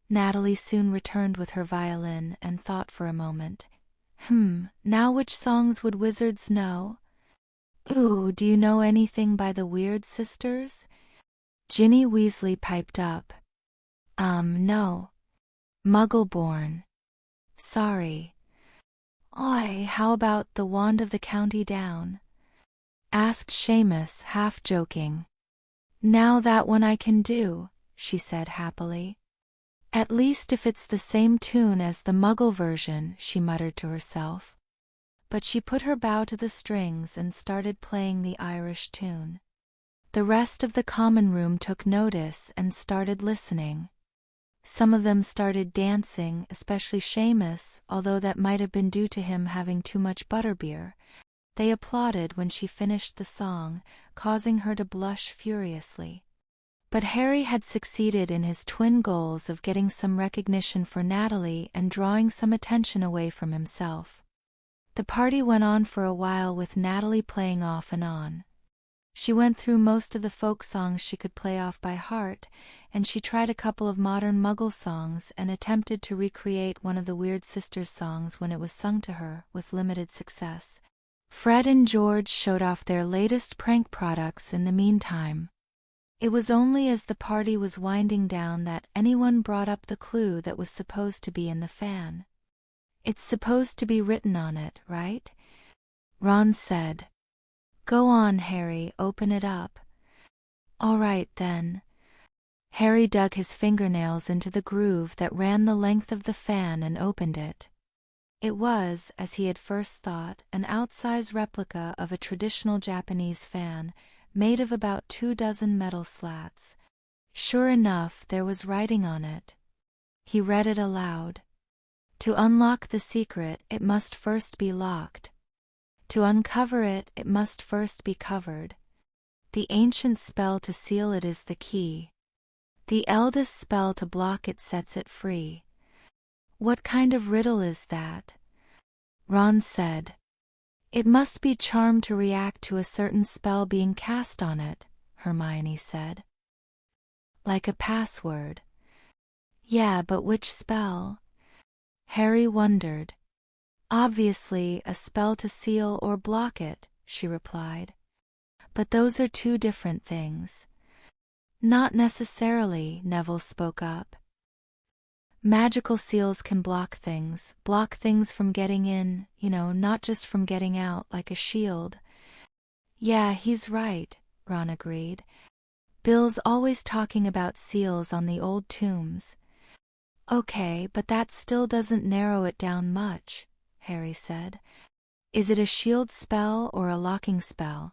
Natalie soon returned with her violin and thought for a moment. Now which songs would wizards know?" "Ooh, do you know anything by the Weird Sisters?" Ginny Weasley piped up. No. Muggleborn. Sorry." "Oi, how about The Wand of the County Down?" asked Seamus, half joking. "Now that one I can do," she said happily. "At least if it's the same tune as the Muggle version," she muttered to herself. But she put her bow to the strings and started playing the Irish tune. The rest of the common room took notice and started listening. Some of them started dancing, especially Seamus, although that might have been due to him having too much butterbeer. They applauded when she finished the song, causing her to blush furiously. But Harry had succeeded in his twin goals of getting some recognition for Natalie and drawing some attention away from himself. The party went on for a while with Natalie playing off and on. She went through most of the folk songs she could play off by heart, and she tried a couple of modern Muggle songs and attempted to recreate one of the Weird Sisters songs when it was sung to her, with limited success. Fred and George showed off their latest prank products in the meantime. It was only as the party was winding down that anyone brought up the clue that was supposed to be in the fan. "It's supposed to be written on it, right?" Ron said. "Go on, Harry, open it up." "All right, then." Harry dug his fingernails into the groove that ran the length of the fan and opened it. It was, as he had first thought, an outsized replica of a traditional Japanese fan, made of about 24 metal slats. Sure enough, there was writing on it. He read it aloud. To unlock the secret, it must first be locked. To uncover it, it must first be covered. The ancient spell to seal it is the key. The eldest spell to block it sets it free. What kind of riddle is that? Ron said. It must be charmed to react to a certain spell being cast on it, Hermione said. Like a password. Yeah, but which spell? Harry wondered. Obviously, a spell to seal or block it, she replied. But those are two different things. Not necessarily, Neville spoke up. Magical seals can block things from getting in, not just from getting out, like a shield. Yeah, he's right, Ron agreed. Bill's always talking about seals on the old tombs. Okay, but that still doesn't narrow it down much, Harry said. Is it a shield spell or a locking spell?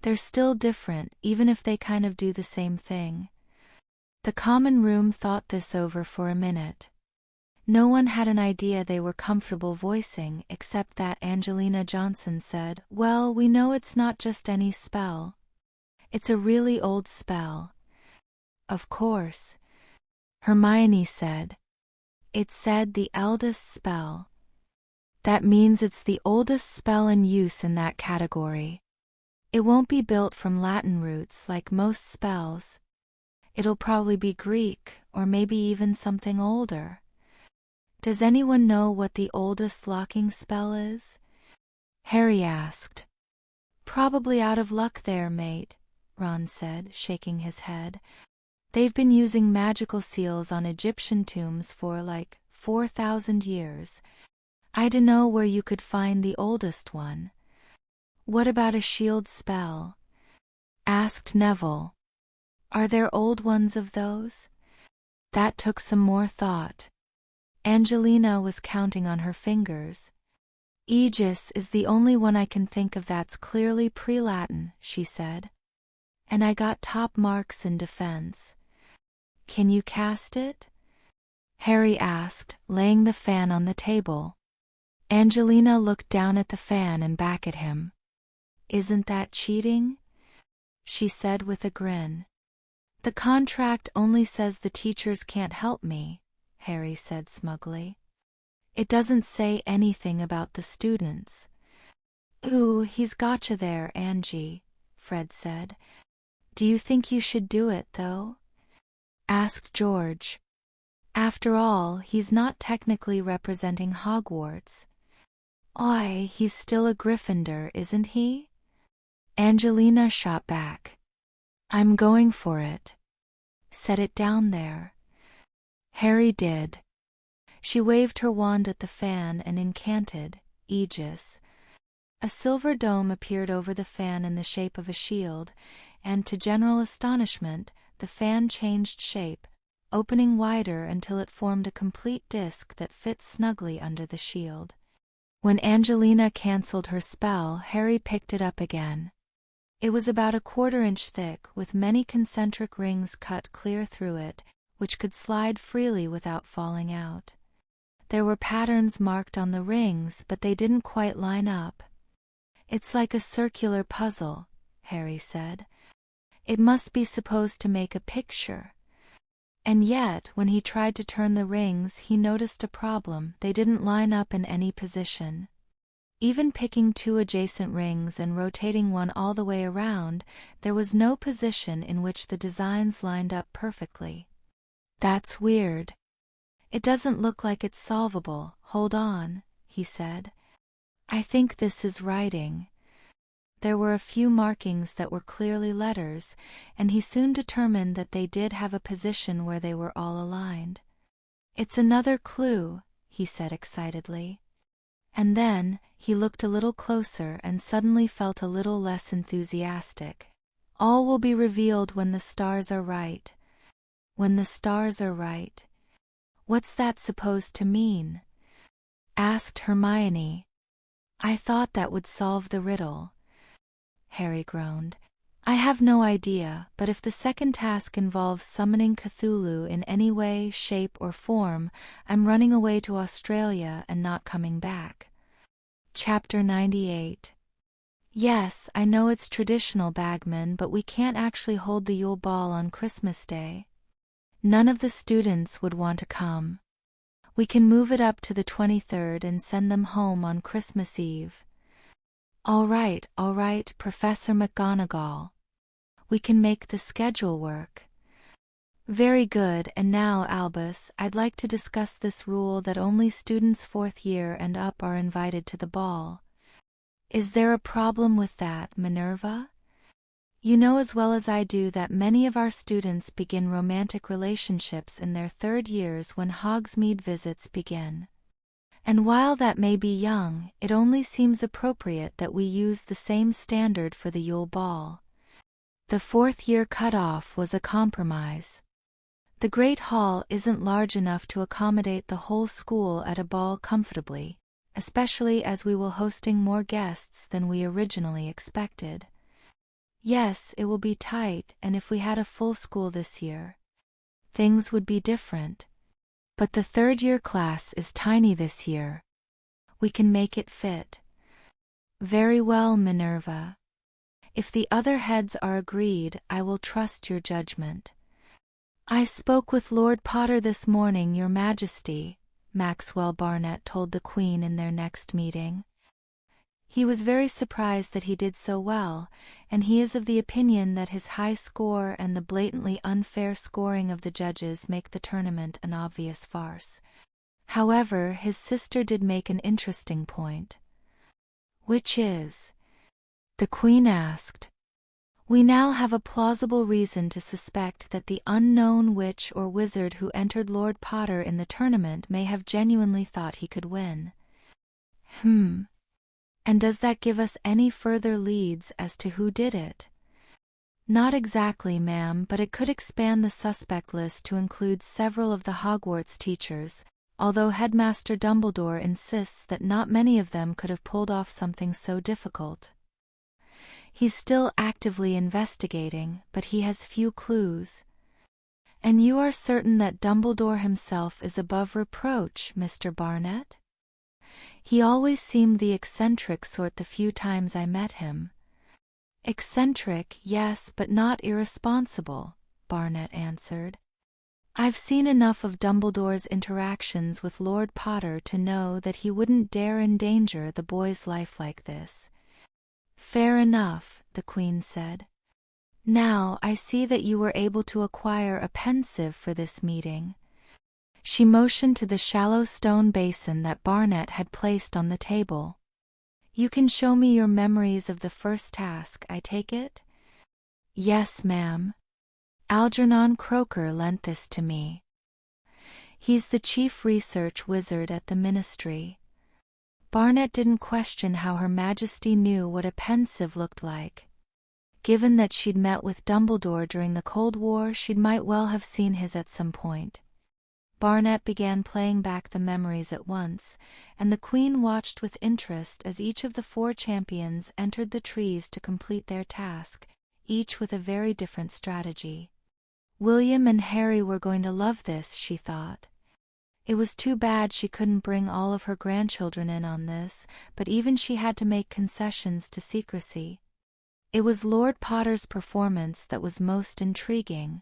They're still different, even if they kind of do the same thing. The common room thought this over for a minute. No one had an idea they were comfortable voicing except that Angelina Johnson said, "Well, we know it's not just any spell. It's a really old spell." Of course. Hermione said. It said the eldest spell. That means it's the oldest spell in use in that category. It won't be built from Latin roots like most spells. It'll probably be Greek, or maybe even something older. Does anyone know what the oldest locking spell is? Harry asked. Probably out of luck there, mate, Ron said, shaking his head. They've been using magical seals on Egyptian tombs for like 4,000 years. I dunno where you could find the oldest one. What about a shield spell? Asked Neville. Are there old ones of those? That took some more thought. Angelina was counting on her fingers. Aegis is the only one I can think of that's clearly pre-Latin, she said. And I got top marks in defense. Can you cast it? Harry asked, laying the fan on the table. Angelina looked down at the fan and back at him. Isn't that cheating? She said with a grin. The contract only says the teachers can't help me, Harry said smugly. It doesn't say anything about the students. Ooh, he's gotcha there, Angie, Fred said. Do you think you should do it, though? Asked George. After all, he's not technically representing Hogwarts. Oi, he's still a Gryffindor, isn't he? Angelina shot back. I'm going for it. Set it down there. Harry did. She waved her wand at the fan and incanted, Aegis. A silver dome appeared over the fan in the shape of a shield, and to general astonishment, the fan changed shape, opening wider until it formed a complete disc that fit snugly under the shield. When Angelina cancelled her spell, Harry picked it up again. It was about 1/4 inch thick, with many concentric rings cut clear through it, which could slide freely without falling out. There were patterns marked on the rings, but they didn't quite line up. It's like a circular puzzle, Harry said. It must be supposed to make a picture. And yet, when he tried to turn the rings, he noticed a problem. They didn't line up in any position. Even picking 2 adjacent rings and rotating one all the way around, there was no position in which the designs lined up perfectly. That's weird. It doesn't look like it's solvable. Hold on, he said. I think this is writing. There were a few markings that were clearly letters, and he soon determined that they did have a position where they were all aligned. It's another clue, he said excitedly. And then, he looked a little closer and suddenly felt a little less enthusiastic. All will be revealed when the stars are right. When the stars are right. What's that supposed to mean? asked Hermione. I thought that would solve the riddle. Harry groaned. I have no idea, but if the second task involves summoning Cthulhu in any way, shape, or form, I'm running away to Australia and not coming back. Chapter 98. Yes, I know it's traditional, Bagman, but we can't actually hold the Yule Ball on Christmas Day. None of the students would want to come. We can move it up to the 23rd and send them home on Christmas Eve. All right, Professor McGonagall. We can make the schedule work. Very good, and now, Albus, I'd like to discuss this rule that only students 4th year and up are invited to the ball. Is there a problem with that, Minerva? You know as well as I do that many of our students begin romantic relationships in their 3rd years when Hogsmeade visits begin. And while that may be young, it only seems appropriate that we use the same standard for the Yule Ball. The 4th year cutoff was a compromise. The Great Hall isn't large enough to accommodate the whole school at a ball comfortably, especially as we will hosting more guests than we originally expected. Yes, it will be tight, and if we had a full school this year, things would be different. But the 3rd year class is tiny this year. We can make it fit. Very well, Minerva. If the other heads are agreed, I will trust your judgment. I spoke with Lord Potter this morning, Your Majesty, Maxwell Barnett told the Queen in their next meeting. He was very surprised that he did so well, and he is of the opinion that his high score and the blatantly unfair scoring of the judges make the tournament an obvious farce. However, his sister did make an interesting point. Which is? The Queen asked. We now have a plausible reason to suspect that the unknown witch or wizard who entered Lord Potter in the tournament may have genuinely thought he could win. And does that give us any further leads as to who did it? Not exactly, ma'am, but it could expand the suspect list to include several of the Hogwarts teachers, although Headmaster Dumbledore insists that not many of them could have pulled off something so difficult. He's still actively investigating, but he has few clues. And you are certain that Dumbledore himself is above reproach, Mr. Barnett? He always seemed the eccentric sort the few times I met him. Eccentric, yes, but not irresponsible, Barnett answered. I've seen enough of Dumbledore's interactions with Lord Potter to know that he wouldn't dare endanger the boy's life like this. Fair enough, the Queen said. Now I see that you were able to acquire a pensieve for this meeting. She motioned to the shallow stone basin that Barnett had placed on the table. You can show me your memories of the first task, I take it? Yes, ma'am. Algernon Croker lent this to me. He's the chief research wizard at the Ministry. Barnett didn't question how Her Majesty knew what a pensieve looked like. Given that she'd met with Dumbledore during the Cold War, she might well have seen his at some point. Barnett began playing back the memories at once, and the Queen watched with interest as each of the 4 champions entered the trees to complete their task, each with a very different strategy. William and Harry were going to love this, she thought. It was too bad she couldn't bring all of her grandchildren in on this, but even she had to make concessions to secrecy. It was Lord Potter's performance that was most intriguing.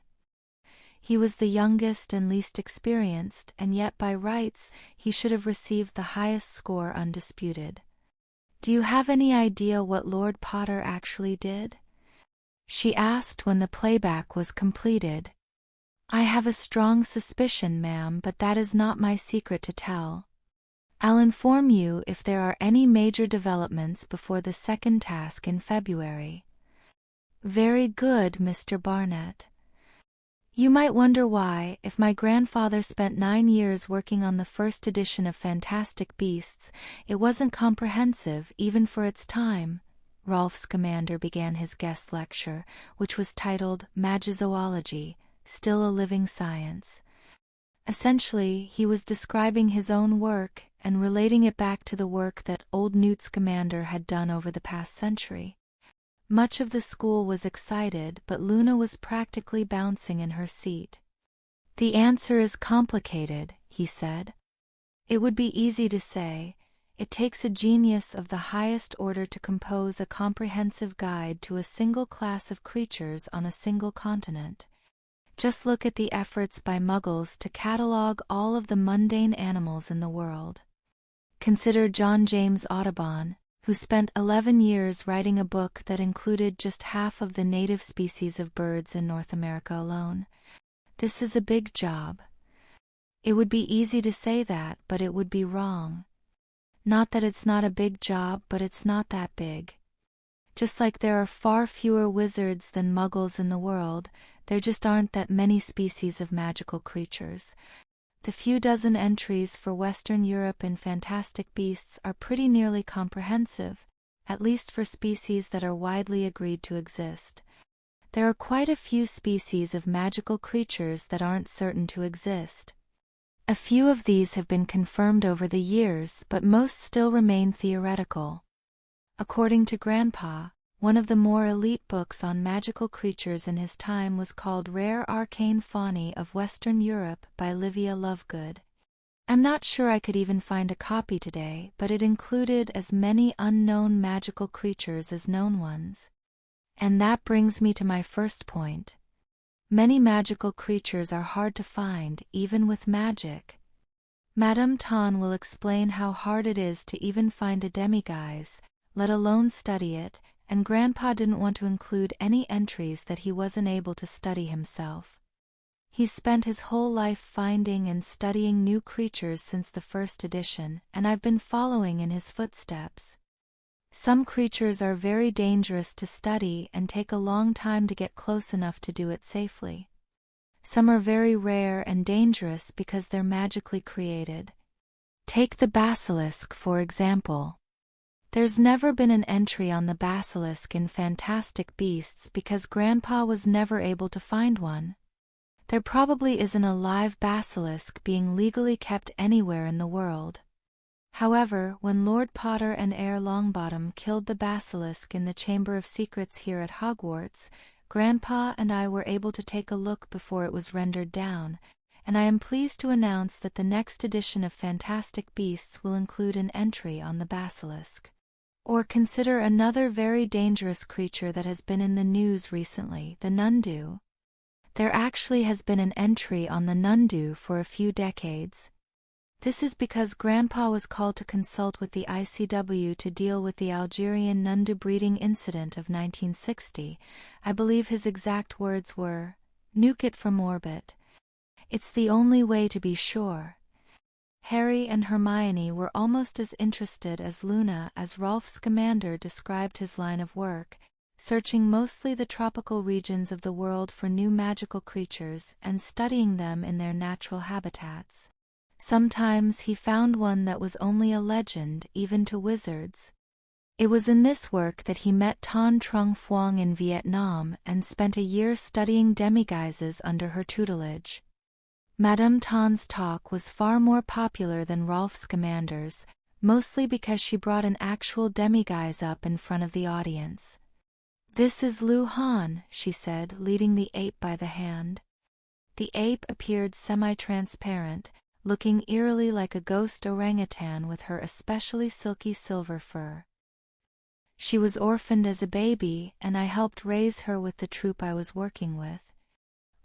He was the youngest and least experienced, and yet by rights he should have received the highest score undisputed. Do you have any idea what Lord Potter actually did? She asked when the playback was completed. I have a strong suspicion, ma'am, but that is not my secret to tell. I'll inform you if there are any major developments before the second task in February. Very good, Mr. Barnett. You might wonder why, if my grandfather spent 9 years working on the first edition of Fantastic Beasts, it wasn't comprehensive even for its time. Rolf Scamander began his guest lecture, which was titled Magizoology, Still a Living Science. Essentially, he was describing his own work, and relating it back to the work that old Newt Scamander had done over the past century. Much of the school was excited, but Luna was practically bouncing in her seat. "The answer is complicated," he said. "It would be easy to say, it takes a genius of the highest order to compose a comprehensive guide to a single class of creatures on a single continent. Just look at the efforts by Muggles to catalogue all of the mundane animals in the world. Consider John James Audubon, who spent 11 years writing a book that included just half of the native species of birds in North America alone. This is a big job. It would be easy to say that, but it would be wrong. Not that it's not a big job, but it's not that big. Just like there are far fewer wizards than Muggles in the world, there just aren't that many species of magical creatures. The few dozen entries for Western Europe in Fantastic Beasts are pretty nearly comprehensive, at least for species that are widely agreed to exist. There are quite a few species of magical creatures that aren't certain to exist. A few of these have been confirmed over the years, but most still remain theoretical. According to Grandpa, one of the more elite books on magical creatures in his time was called Rare Arcane Faunae of Western Europe by Livia Lovegood. I'm not sure I could even find a copy today, but it included as many unknown magical creatures as known ones. And that brings me to my first point. Many magical creatures are hard to find, even with magic. Madame Ton will explain how hard it is to even find a demiguise, let alone study it, and Grandpa didn't want to include any entries that he wasn't able to study himself. He's spent his whole life finding and studying new creatures since the first edition, and I've been following in his footsteps. Some creatures are very dangerous to study and take a long time to get close enough to do it safely. Some are very rare and dangerous because they're magically created. Take the basilisk, for example. There's never been an entry on the basilisk in Fantastic Beasts because Grandpa was never able to find one. There probably isn't a live basilisk being legally kept anywhere in the world. However, when Lord Potter and Heir Longbottom killed the basilisk in the Chamber of Secrets here at Hogwarts, Grandpa and I were able to take a look before it was rendered down, and I am pleased to announce that the next edition of Fantastic Beasts will include an entry on the basilisk. Or consider another very dangerous creature that has been in the news recently, the Nundu. There actually has been an entry on the Nundu for a few decades. This is because Grandpa was called to consult with the ICW to deal with the Algerian Nundu breeding incident of 1960. I believe his exact words were, "Nuke it from orbit. It's the only way to be sure." Harry and Hermione were almost as interested as Luna as Rolf Scamander described his line of work, searching mostly the tropical regions of the world for new magical creatures and studying them in their natural habitats. Sometimes he found one that was only a legend, even to wizards. It was in this work that he met Ton Trung Phuong in Vietnam and spent a year studying demiguises under her tutelage. Madame Ton's talk was far more popular than Rolf Scamander's, mostly because she brought an actual demiguise up in front of the audience. "This is Lu Han," she said, leading the ape by the hand. The ape appeared semi-transparent, looking eerily like a ghost orangutan with her especially silky silver fur. She was orphaned as a baby, and I helped raise her with the troupe I was working with.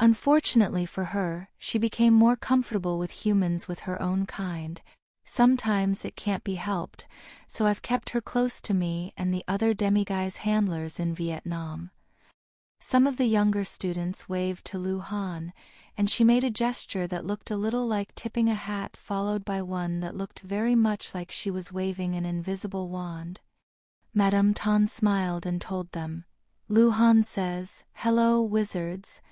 Unfortunately for her, she became more comfortable with humans with her own kind. Sometimes it can't be helped, so I've kept her close to me and the other demiguise handlers in Vietnam. Some of the younger students waved to Lu Han, and she made a gesture that looked a little like tipping a hat, followed by one that looked very much like she was waving an invisible wand. Madame Ton smiled and told them, "Lu Han says, 'Hello, wizards.'"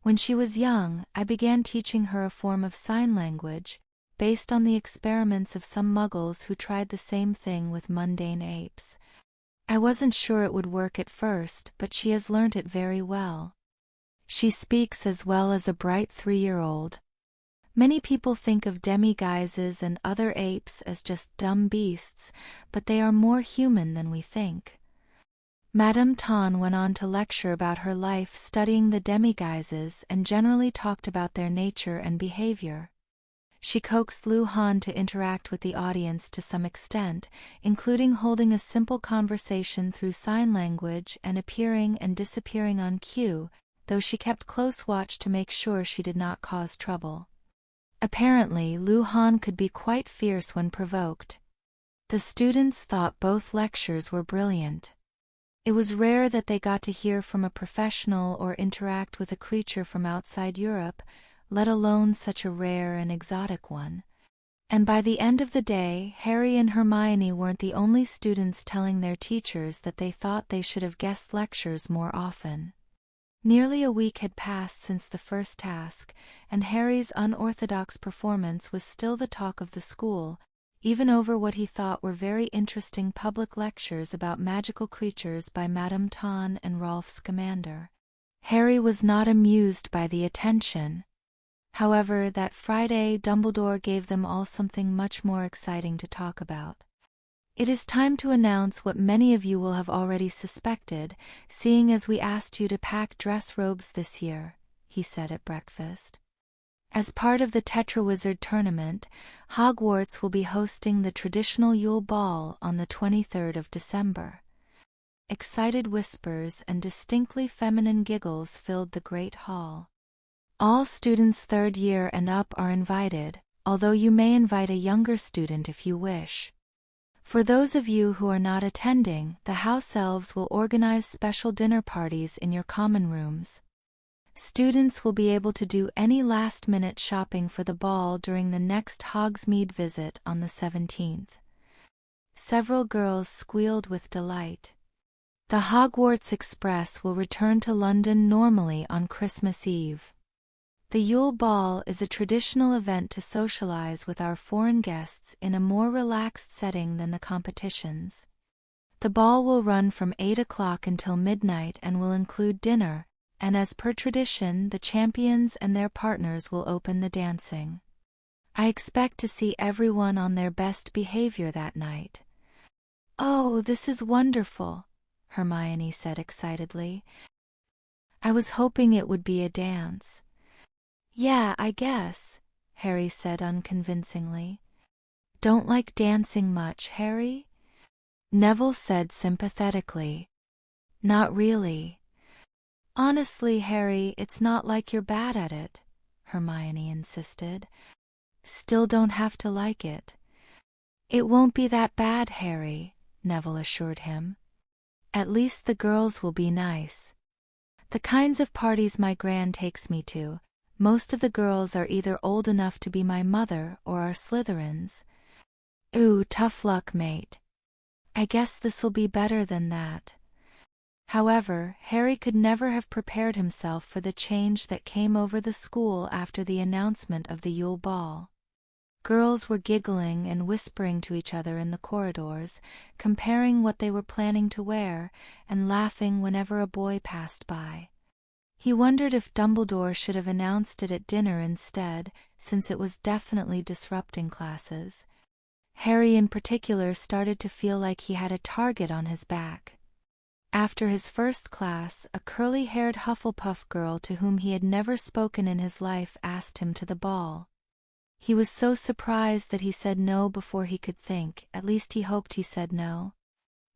When she was young, I began teaching her a form of sign language, based on the experiments of some Muggles who tried the same thing with mundane apes. I wasn't sure it would work at first, but she has learnt it very well. She speaks as well as a bright 3-year-old. Many people think of demiguises and other apes as just dumb beasts, but they are more human than we think. Madame Tan went on to lecture about her life studying the demiguises and generally talked about their nature and behavior. She coaxed Lu Han to interact with the audience to some extent, including holding a simple conversation through sign language and appearing and disappearing on cue, though she kept close watch to make sure she did not cause trouble. Apparently, Lu Han could be quite fierce when provoked. The students thought both lectures were brilliant. It was rare that they got to hear from a professional or interact with a creature from outside Europe, let alone such a rare and exotic one. And by the end of the day, Harry and Hermione weren't the only students telling their teachers that they thought they should have guest lectures more often. Nearly a week had passed since the first task, and Harry's unorthodox performance was still the talk of the school, even over what he thought were very interesting public lectures about magical creatures by Madame Tan and Rolf Scamander. Harry was not amused by the attention. However, that Friday Dumbledore gave them all something much more exciting to talk about. "It is time to announce what many of you will have already suspected, seeing as we asked you to pack dress robes this year," he said at breakfast. As part of the Tetrawizard tournament, Hogwarts will be hosting the traditional Yule Ball on the 23rd of December. Excited whispers and distinctly feminine giggles filled the great hall. All students 3rd year and up are invited, although you may invite a younger student if you wish. For those of you who are not attending, the house elves will organize special dinner parties in your common rooms. Students will be able to do any last-minute shopping for the ball during the next Hogsmeade visit on the 17th. Several girls squealed with delight. The Hogwarts Express will return to London normally on Christmas Eve. The Yule Ball is a traditional event to socialize with our foreign guests in a more relaxed setting than the competitions. The ball will run from 8 o'clock until midnight and will include dinner, and as per tradition, the champions and their partners will open the dancing. I expect to see everyone on their best behavior that night. "Oh, this is wonderful," Hermione said excitedly. "I was hoping it would be a dance." "Yeah, I guess," Harry said unconvincingly. "Don't like dancing much, Harry?" Neville said sympathetically. "Not really." "Honestly, Harry, it's not like you're bad at it," Hermione insisted. "Still don't have to like it." "It won't be that bad, Harry," Neville assured him. "At least the girls will be nice. The kinds of parties my gran takes me to, most of the girls are either old enough to be my mother or are Slytherins." "Ooh, tough luck, mate. I guess this'll be better than that." However, Harry could never have prepared himself for the change that came over the school after the announcement of the Yule Ball. Girls were giggling and whispering to each other in the corridors, comparing what they were planning to wear, and laughing whenever a boy passed by. He wondered if Dumbledore should have announced it at dinner instead, since it was definitely disrupting classes. Harry in particular started to feel like he had a target on his back. After his first class, a curly-haired Hufflepuff girl to whom he had never spoken in his life asked him to the ball. He was so surprised that he said no before he could think, at least he hoped he said no.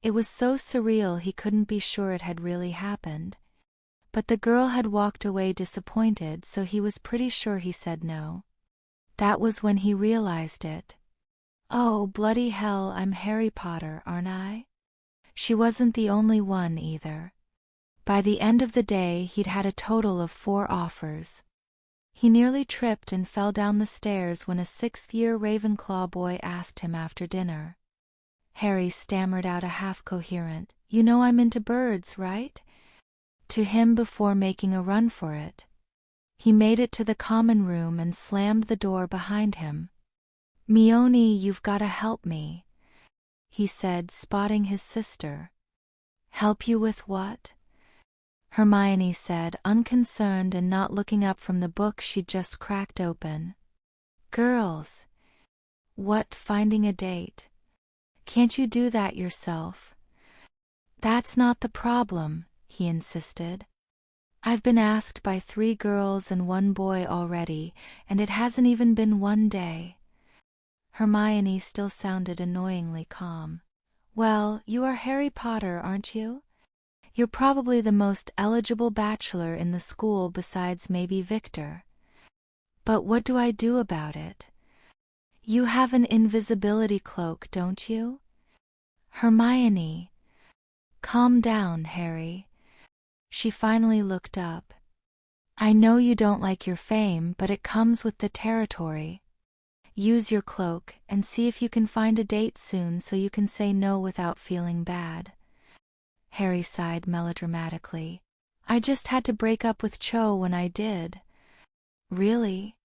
It was so surreal he couldn't be sure it had really happened. But the girl had walked away disappointed, so he was pretty sure he said no. That was when he realized it. "Oh, bloody hell, I'm Harry Potter, aren't I?" She wasn't the only one either. By the end of the day, he'd had a total of 4 offers. He nearly tripped and fell down the stairs when a 6th-year Ravenclaw boy asked him after dinner. Harry stammered out a half-coherent, "You know I'm into birds, right?" to him before making a run for it. He made it to the common room and slammed the door behind him. "Mione, you've gotta help me," he said, spotting his sister. "Help you with what?" Hermione said, unconcerned and not looking up from the book she'd just cracked open. Girls. What, finding a date? Can't you do that yourself? That's not the problem, he insisted. I've been asked by 3 girls and 1 boy already, and it hasn't even been 1 day. Hermione still sounded annoyingly calm. Well, you are Harry Potter, aren't you? You're probably the most eligible bachelor in the school besides maybe Victor. But what do I do about it? You have an invisibility cloak, don't you? Hermione. Calm down, Harry. She finally looked up. I know you don't like your fame, but it comes with the territory. Use your cloak and see if you can find a date soon so you can say no without feeling bad. Harry sighed melodramatically. I just had to break up with Cho when I did. Really?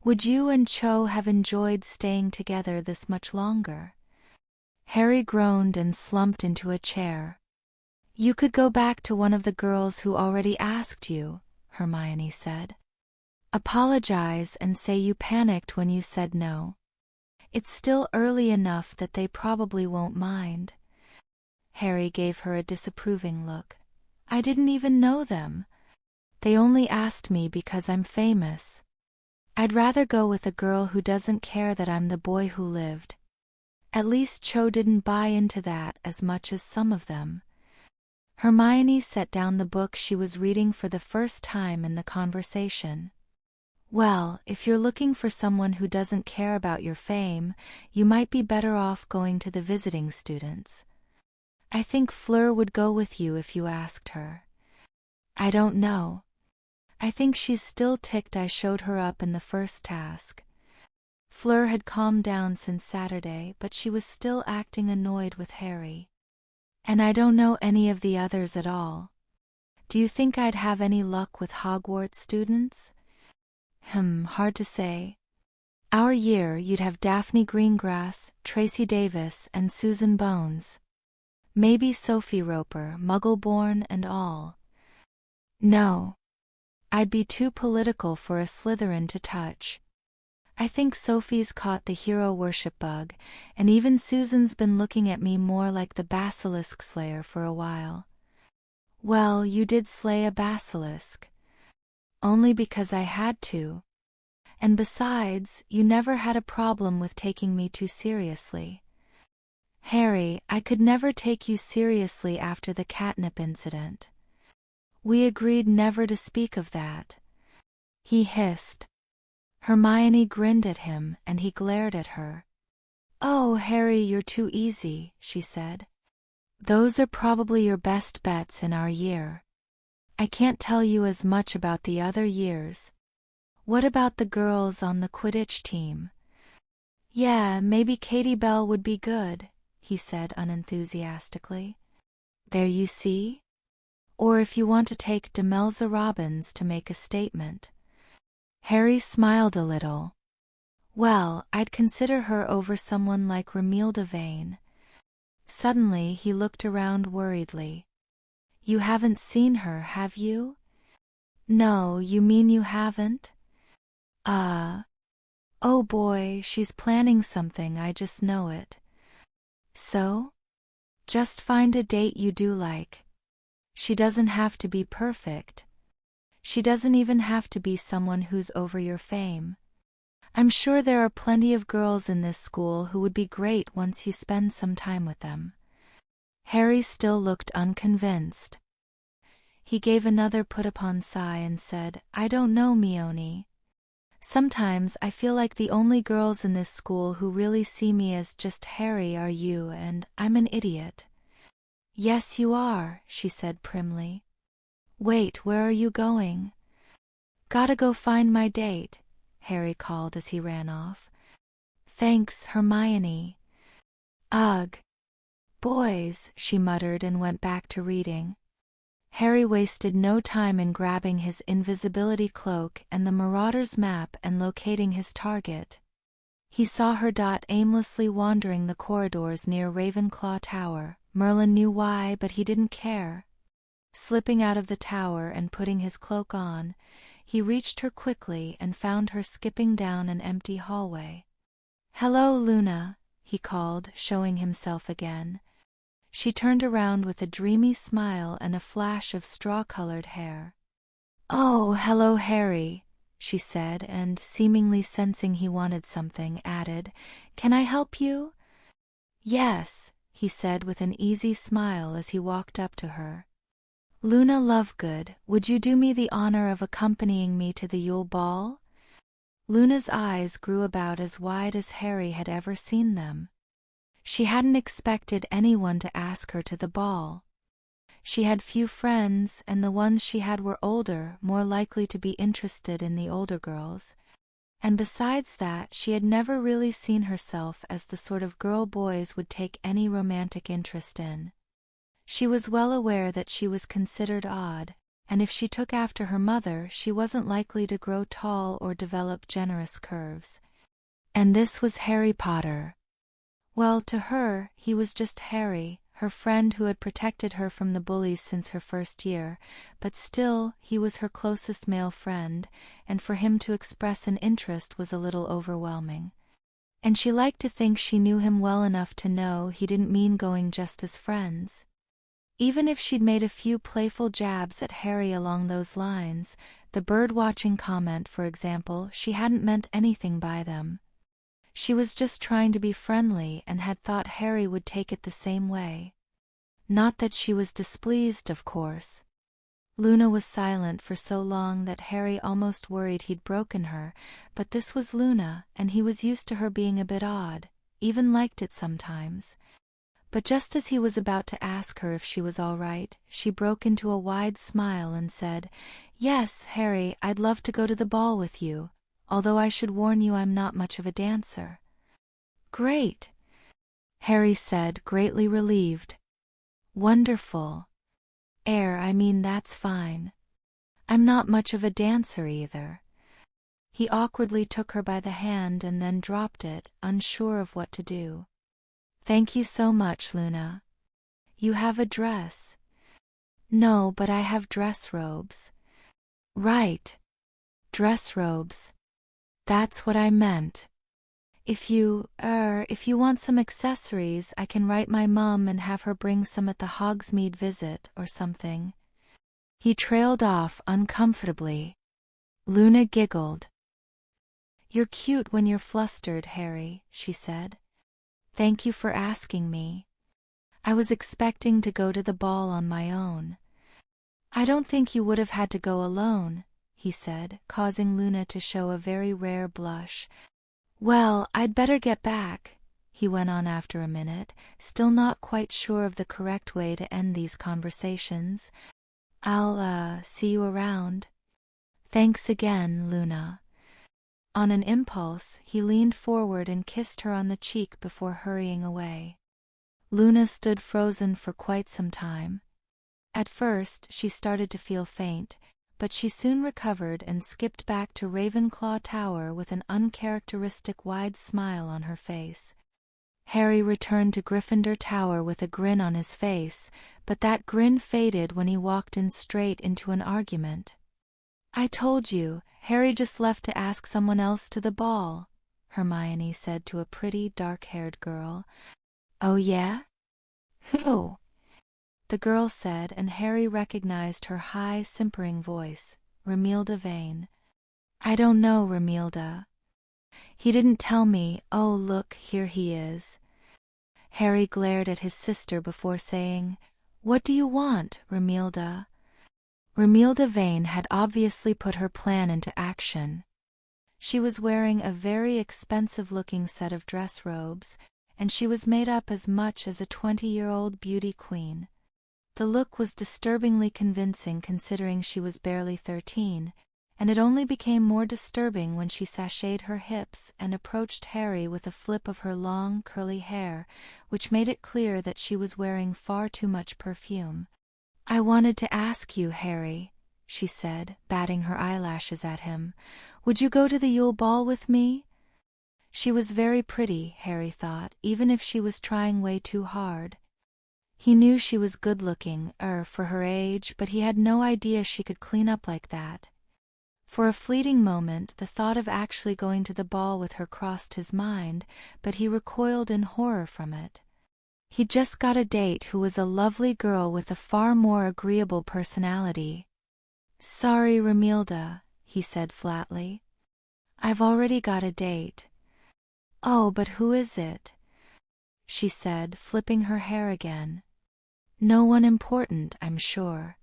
Would you and Cho have enjoyed staying together this much longer? Harry groaned and slumped into a chair. You could go back to one of the girls who already asked you, Hermione said. Apologize and say you panicked when you said no. It's still early enough that they probably won't mind. Harry gave her a disapproving look. I didn't even know them. They only asked me because I'm famous. I'd rather go with a girl who doesn't care that I'm the boy who lived. At least Cho didn't buy into that as much as some of them. Hermione set down the book she was reading for the first time in the conversation. Well, if you're looking for someone who doesn't care about your fame, you might be better off going to the visiting students. I think Fleur would go with you if you asked her. I don't know. I think she's still ticked I showed her up in the first task. Fleur had calmed down since Saturday, but she was still acting annoyed with Harry. And I don't know any of the others at all. Do you think I'd have any luck with Hogwarts students? Hard to say. Our year you'd have Daphne Greengrass, Tracy Davis, and Susan Bones. Maybe Sophie Roper, Muggle-born and all. No. I'd be too political for a Slytherin to touch. I think Sophie's caught the hero worship bug, and even Susan's been looking at me more like the basilisk slayer for a while. Well, you did slay a basilisk. Only because I had to. And besides, you never had a problem with taking me too seriously. Harry, I could never take you seriously after the catnip incident. We agreed never to speak of that. He hissed. Hermione grinned at him, and he glared at her. Oh, Harry, you're too easy, she said. Those are probably your best bets in our year. I can't tell you as much about the other years. What about the girls on the Quidditch team? Yeah, maybe Katie Bell would be good, he said unenthusiastically. There you see? Or if you want to take Demelza Robbins to make a statement. Harry smiled a little. Well, I'd consider her over someone like Romilda Vane. Suddenly he looked around worriedly. You haven't seen her, have you? No, you mean you haven't? Oh boy, she's planning something, I just know it. So? Just find a date you do like. She doesn't have to be perfect. She doesn't even have to be someone who's over your fame. I'm sure there are plenty of girls in this school who would be great once you spend some time with them. Harry still looked unconvinced. He gave another put-upon sigh and said, I don't know, Mione. Sometimes I feel like the only girls in this school who really see me as just Harry are you, and I'm an idiot. Yes, you are, she said primly. Wait, where are you going? Gotta go find my date, Harry called as he ran off. Thanks, Hermione. Ugh. Boys, she muttered and went back to reading. Harry wasted no time in grabbing his invisibility cloak and the Marauder's map and locating his target. He saw her dot aimlessly wandering the corridors near Ravenclaw Tower. Merlin knew why, but he didn't care. Slipping out of the tower and putting his cloak on, he reached her quickly and found her skipping down an empty hallway. "Hello, Luna," he called, showing himself again. She turned around with a dreamy smile and a flash of straw-colored hair. "Oh, hello, Harry," she said, and, seemingly sensing he wanted something, added, "Can I help you?" "Yes," he said with an easy smile as he walked up to her. "Luna Lovegood, would you do me the honor of accompanying me to the Yule Ball?" Luna's eyes grew about as wide as Harry had ever seen them. She hadn't expected anyone to ask her to the ball. She had few friends, and the ones she had were older, more likely to be interested in the older girls. And besides that, she had never really seen herself as the sort of girl boys would take any romantic interest in. She was well aware that she was considered odd, and if she took after her mother, she wasn't likely to grow tall or develop generous curves. And this was Harry Potter. Well, to her, he was just Harry, her friend who had protected her from the bullies since her first year, but still, he was her closest male friend, and for him to express an interest was a little overwhelming. And she liked to think she knew him well enough to know he didn't mean going just as friends. Even if she'd made a few playful jabs at Harry along those lines, the bird-watching comment, for example, she hadn't meant anything by them. She was just trying to be friendly and had thought Harry would take it the same way. Not that she was displeased, of course. Luna was silent for so long that Harry almost worried he'd broken her, but this was Luna, and he was used to her being a bit odd, even liked it sometimes. But just as he was about to ask her if she was all right, she broke into a wide smile and said, "Yes, Harry, I'd love to go to the ball with you, although I should warn you I'm not much of a dancer." "Great," Harry said, greatly relieved. "Wonderful. I mean that's fine. I'm not much of a dancer either." He awkwardly took her by the hand and then dropped it, unsure of what to do. "Thank you so much, Luna. You have a dress." "No, but I have dress robes." "Right. Dress robes. That's what I meant. If you want some accessories, I can write my mum and have her bring some at the Hogsmeade visit or something." He trailed off uncomfortably. Luna giggled. "You're cute when you're flustered, Harry," she said. "Thank you for asking me. I was expecting to go to the ball on my own." "I don't think you would have had to go alone," he said, causing Luna to show a very rare blush. "Well, I'd better get back," he went on after a minute, still not quite sure of the correct way to end these conversations. "I'll see you around." "Thanks again, Luna." On an impulse, he leaned forward and kissed her on the cheek before hurrying away. Luna stood frozen for quite some time. At first, she started to feel faint, but she soon recovered and skipped back to Ravenclaw Tower with an uncharacteristic wide smile on her face. Harry returned to Gryffindor Tower with a grin on his face, but that grin faded when he walked in straight into an argument. "I told you, Harry just left to ask someone else to the ball," Hermione said to a pretty, dark-haired girl. "Oh yeah? Who?" the girl said, and Harry recognized her high, simpering voice. "Romilda Vane." "I don't know, Romilda. He didn't tell me. Oh, look, here he is." Harry glared at his sister before saying, "What do you want, Romilda?" Romilda Vane had obviously put her plan into action. She was wearing a very expensive-looking set of dress robes, and she was made up as much as a 20-year-old beauty queen. The look was disturbingly convincing considering she was barely 13, and it only became more disturbing when she sashayed her hips and approached Harry with a flip of her long, curly hair, which made it clear that she was wearing far too much perfume. "I wanted to ask you, Harry," she said, batting her eyelashes at him, "would you go to the Yule Ball with me?" She was very pretty, Harry thought, even if she was trying way too hard. He knew she was good-looking, for her age, but he had no idea she could clean up like that. For a fleeting moment, the thought of actually going to the ball with her crossed his mind, but he recoiled in horror from it. He'd just got a date who was a lovely girl with a far more agreeable personality. "Sorry, Romilda," he said flatly. "I've already got a date." "Oh, but who is it?" she said, flipping her hair again. "No one important, I'm sure."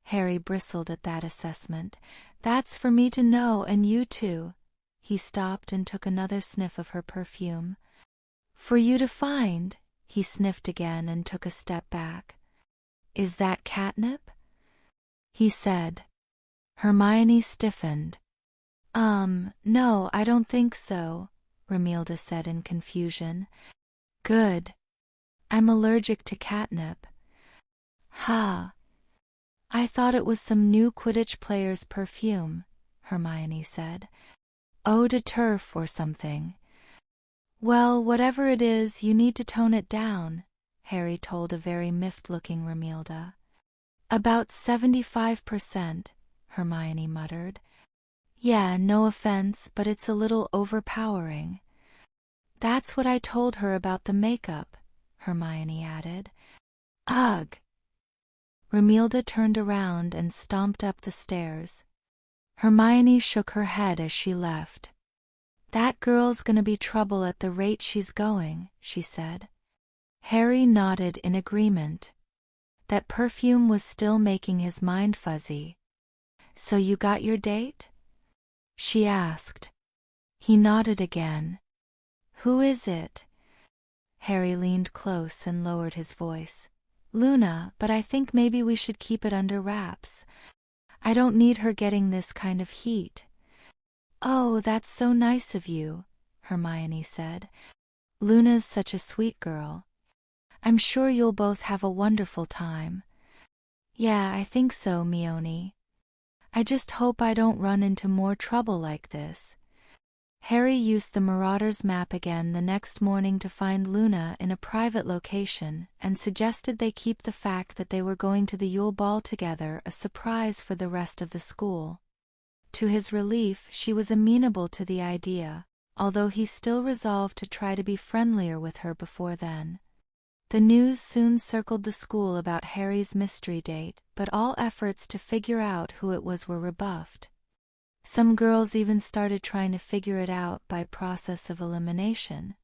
Harry bristled at that assessment. "That's for me to know, and you too." He stopped and took another sniff of her perfume. "For you to find." He sniffed again and took a step back. "Is that catnip?" he said. Hermione stiffened. No, I don't think so," Romilda said in confusion. "Good. I'm allergic to catnip." "Ha! I thought it was some new Quidditch player's perfume," Hermione said. "Eau de turf or something." "Well, whatever it is, you need to tone it down," Harry told a very miffed-looking Romilda. "About 75%, Hermione muttered. "Yeah, no offense, but it's a little overpowering." "That's what I told her about the makeup," Hermione added. "Ugh!" Romilda turned around and stomped up the stairs. Hermione shook her head as she left. "That girl's gonna be trouble at the rate she's going," she said. Harry nodded in agreement. That perfume was still making his mind fuzzy. "So you got your date?" she asked. He nodded again. "Who is it?" Harry leaned close and lowered his voice. "Luna, but I think maybe we should keep it under wraps. I don't need her getting this kind of heat." "Oh, that's so nice of you," Hermione said. "Luna's such a sweet girl. I'm sure you'll both have a wonderful time." "Yeah, I think so, Mione. I just hope I don't run into more trouble like this." Harry used the Marauder's map again the next morning to find Luna in a private location, and suggested they keep the fact that they were going to the Yule Ball together a surprise for the rest of the school. To his relief, she was amenable to the idea, although he still resolved to try to be friendlier with her before then. The news soon circled the school about Harry's mystery date, but all efforts to figure out who it was were rebuffed. Some girls even started trying to figure it out by process of elimination.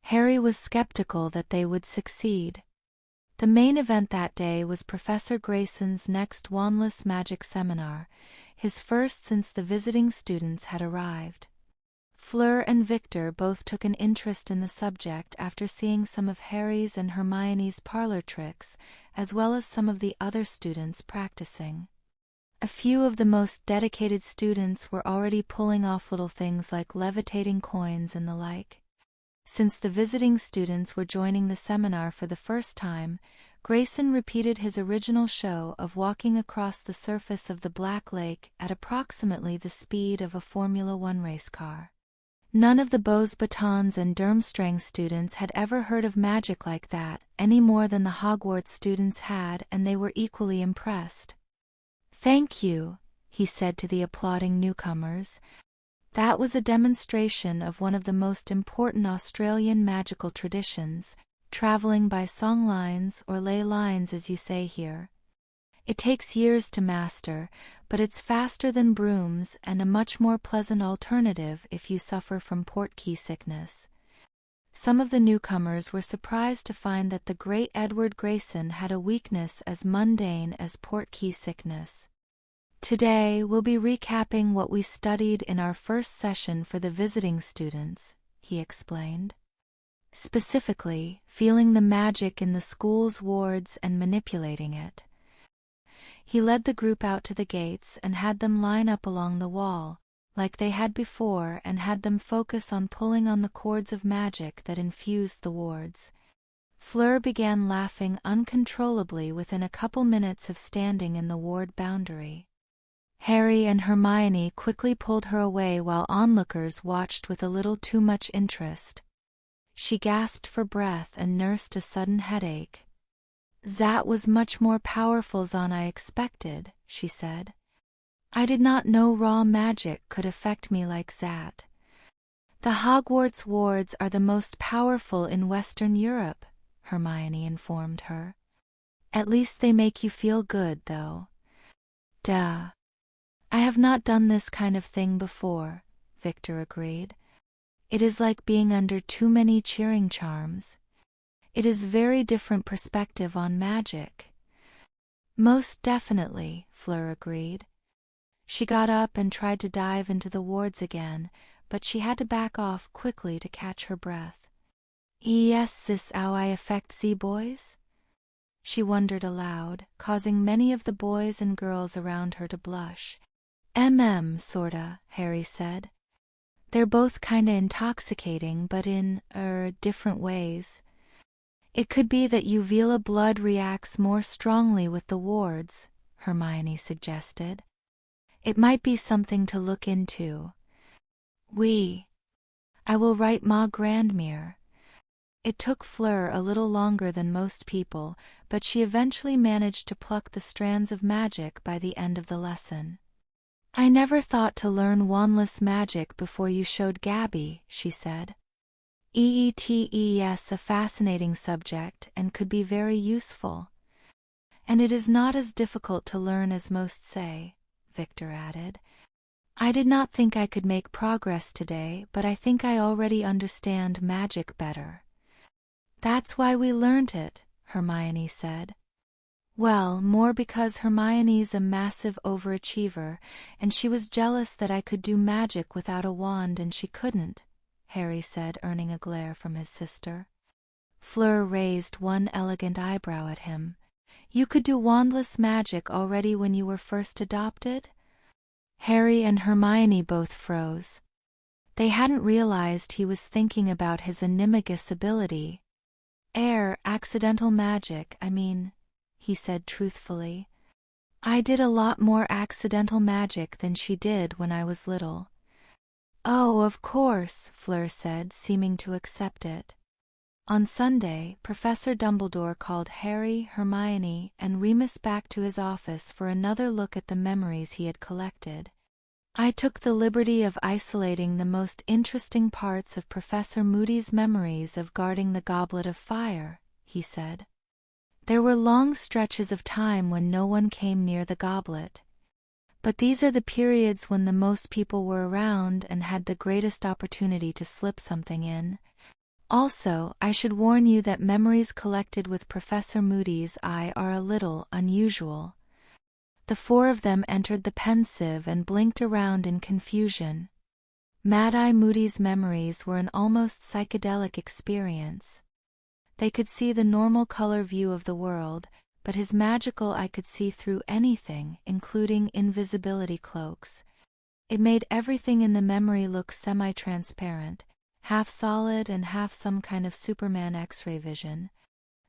Harry was skeptical that they would succeed. The main event that day was Professor Grayson's next wandless magic seminar, his first since the visiting students had arrived. Fleur and Victor both took an interest in the subject after seeing some of Harry's and Hermione's parlor tricks, as well as some of the other students practicing. A few of the most dedicated students were already pulling off little things like levitating coins and the like. Since the visiting students were joining the seminar for the first time, Grayson repeated his original show of walking across the surface of the Black Lake at approximately the speed of a Formula One race car. None of the Beaux Batons and Durmstrang students had ever heard of magic like that, any more than the Hogwarts students had, and they were equally impressed. "Thank you," he said to the applauding newcomers. That was a demonstration of one of the most important Australian magical traditions, travelling by songlines or ley lines as you say here. It takes years to master, but it's faster than brooms and a much more pleasant alternative if you suffer from portkey sickness. Some of the newcomers were surprised to find that the great Edward Grayson had a weakness as mundane as portkey sickness. "Today we'll be recapping what we studied in our first session for the visiting students," he explained. "Specifically, feeling the magic in the school's wards and manipulating it." He led the group out to the gates and had them line up along the wall, like they had before, and had them focus on pulling on the cords of magic that infused the wards. Fleur began laughing uncontrollably within a couple minutes of standing in the ward boundary. Harry and Hermione quickly pulled her away while onlookers watched with a little too much interest. She gasped for breath and nursed a sudden headache. "That was much more powerful than I expected," she said. I did not know raw magic could affect me like that. The Hogwarts wards are the most powerful in Western Europe, Hermione informed her. At least they make you feel good, though. Duh. I have not done this kind of thing before, Victor agreed. It is like being under too many cheering charms. It is very different perspective on magic. Most definitely, Fleur agreed. She got up and tried to dive into the wards again, but she had to back off quickly to catch her breath. Yes, this how I affect the boys? She wondered aloud, causing many of the boys and girls around her to blush. Sorta, Harry said. They're both kinda intoxicating, but in, different ways. It could be that uvula blood reacts more strongly with the wards, Hermione suggested. It might be something to look into. I will write Ma Grandmere. It took Fleur a little longer than most people, but she eventually managed to pluck the strands of magic by the end of the lesson. I never thought to learn wandless magic before you showed Gabby, she said. Yes, a fascinating subject and could be very useful. And it is not as difficult to learn as most say, Victor added. I did not think I could make progress today, but I think I already understand magic better. That's why we learnt it, Hermione said. Well, more because Hermione's a massive overachiever, and she was jealous that I could do magic without a wand and she couldn't, Harry said, earning a glare from his sister. Fleur raised one elegant eyebrow at him. You could do wandless magic already when you were first adopted? Harry and Hermione both froze. They hadn't realized he was thinking about his animagus ability. Accidental magic, I mean, he said truthfully. I did a lot more accidental magic than she did when I was little. Oh, of course, Fleur said, seeming to accept it. On Sunday, Professor Dumbledore called Harry, Hermione, and Remus back to his office for another look at the memories he had collected. I took the liberty of isolating the most interesting parts of Professor Moody's memories of guarding the Goblet of Fire, he said. There were long stretches of time when no one came near the goblet. But these are the periods when the most people were around and had the greatest opportunity to slip something in. Also, I should warn you that memories collected with Professor Moody's eye are a little unusual. The four of them entered the pensive and blinked around in confusion. Mad-Eye Moody's memories were an almost psychedelic experience. They could see the normal color view of the world, but his magical eye could see through anything, including invisibility cloaks. It made everything in the memory look semi-transparent, half solid and half some kind of Superman X-ray vision.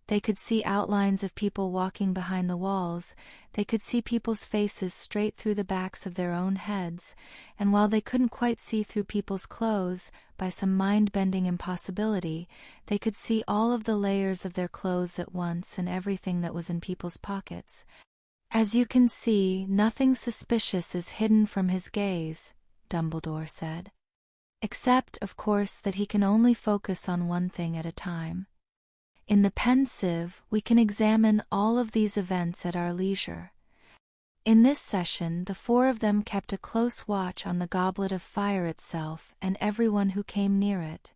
They could see outlines of people walking behind the walls, they could see people's faces straight through the backs of their own heads, and while they couldn't quite see through people's clothes, by some mind-bending impossibility, they could see all of the layers of their clothes at once and everything that was in people's pockets. As you can see, nothing suspicious is hidden from his gaze, Dumbledore said. Except, of course, that he can only focus on one thing at a time. In the pensive, we can examine all of these events at our leisure. In this session, the four of them kept a close watch on the Goblet of Fire itself and everyone who came near it.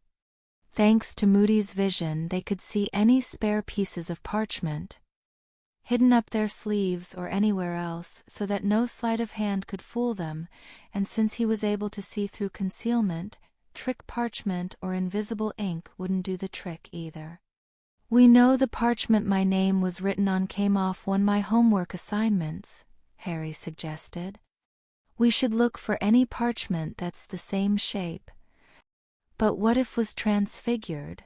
Thanks to Moody's vision, they could see any spare pieces of parchment, hidden up their sleeves or anywhere else, so that no sleight of hand could fool them, and since he was able to see through concealment, trick parchment or invisible ink wouldn't do the trick either. We know the parchment my name was written on came off one of my homework assignments, Harry suggested. We should look for any parchment that's the same shape. But what if it was transfigured?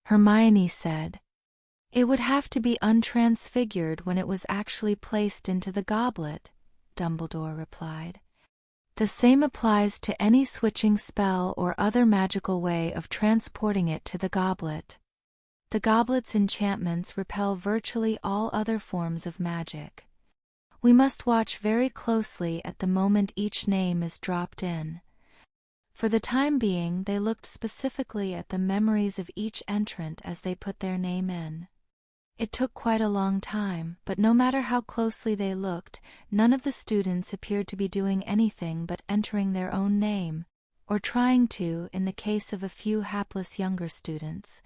Hermione said. It would have to be untransfigured when it was actually placed into the goblet, Dumbledore replied. The same applies to any switching spell or other magical way of transporting it to the goblet. The goblet's enchantments repel virtually all other forms of magic. We must watch very closely at the moment each name is dropped in. For the time being, they looked specifically at the memories of each entrant as they put their name in. It took quite a long time, but no matter how closely they looked, none of the students appeared to be doing anything but entering their own name, or trying to, in the case of a few hapless younger students.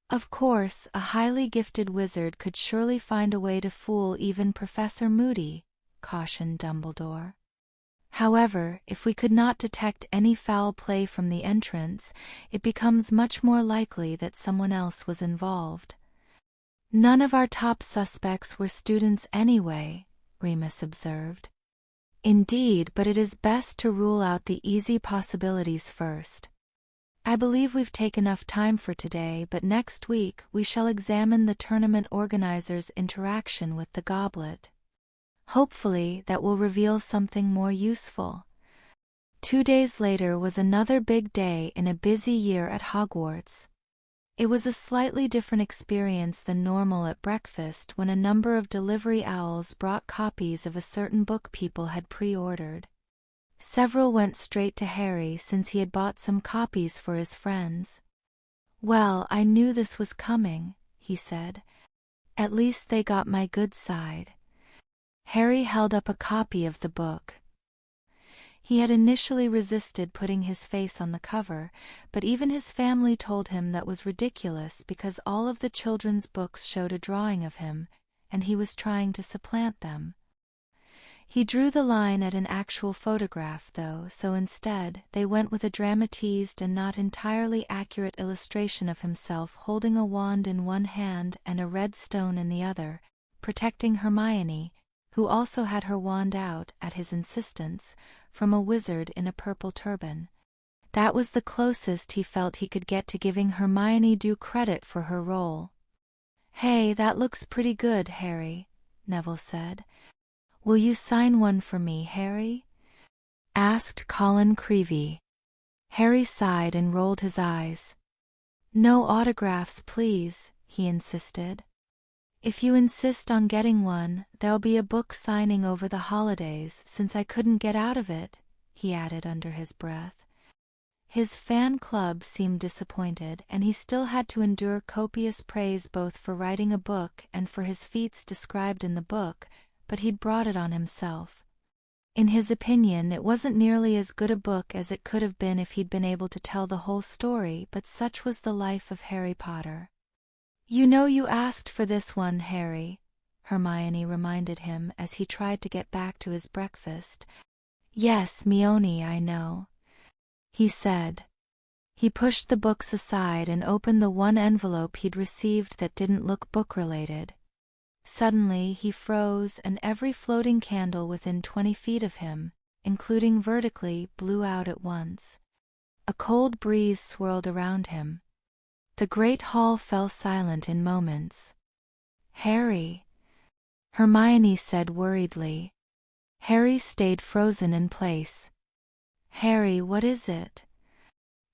Of course, a highly gifted wizard could surely find a way to fool even Professor Moody, cautioned Dumbledore. However, if we could not detect any foul play from the entrants, it becomes much more likely that someone else was involved. None of our top suspects were students anyway, Remus observed. Indeed, but it is best to rule out the easy possibilities first. I believe we've taken enough time for today, but next week we shall examine the tournament organizers' interaction with the goblet. Hopefully that will reveal something more useful. 2 days later was another big day in a busy year at Hogwarts. It was a slightly different experience than normal at breakfast when a number of delivery owls brought copies of a certain book people had pre-ordered. Several went straight to Harry since he had bought some copies for his friends. "Well, I knew this was coming," he said. "At least they got my good side." Harry held up a copy of the book. He had initially resisted putting his face on the cover, but even his family told him that was ridiculous because all of the children's books showed a drawing of him, and he was trying to supplant them. He drew the line at an actual photograph, though, so instead, they went with a dramatized and not entirely accurate illustration of himself holding a wand in one hand and a red stone in the other, protecting Hermione, who also had her wand out, at his insistence, from a wizard in a purple turban. That was the closest he felt he could get to giving Hermione due credit for her role. "Hey, that looks pretty good, Harry," Neville said. "Will you sign one for me, Harry?" asked Colin Creevey. Harry sighed and rolled his eyes. "No autographs, please," he insisted. "If you insist on getting one, there'll be a book signing over the holidays since I couldn't get out of it," he added under his breath. His fan club seemed disappointed, and he still had to endure copious praise both for writing a book and for his feats described in the book, but he'd brought it on himself. In his opinion, it wasn't nearly as good a book as it could have been if he'd been able to tell the whole story, but such was the life of Harry Potter. "You know you asked for this one, Harry," Hermione reminded him as he tried to get back to his breakfast. "Yes, Mione, I know," he said. He pushed the books aside and opened the one envelope he'd received that didn't look book-related. Suddenly he froze and every floating candle within 20 feet of him, including vertically, blew out at once. A cold breeze swirled around him. The great hall fell silent in moments. "Harry," Hermione said worriedly. Harry stayed frozen in place. "Harry, what is it?"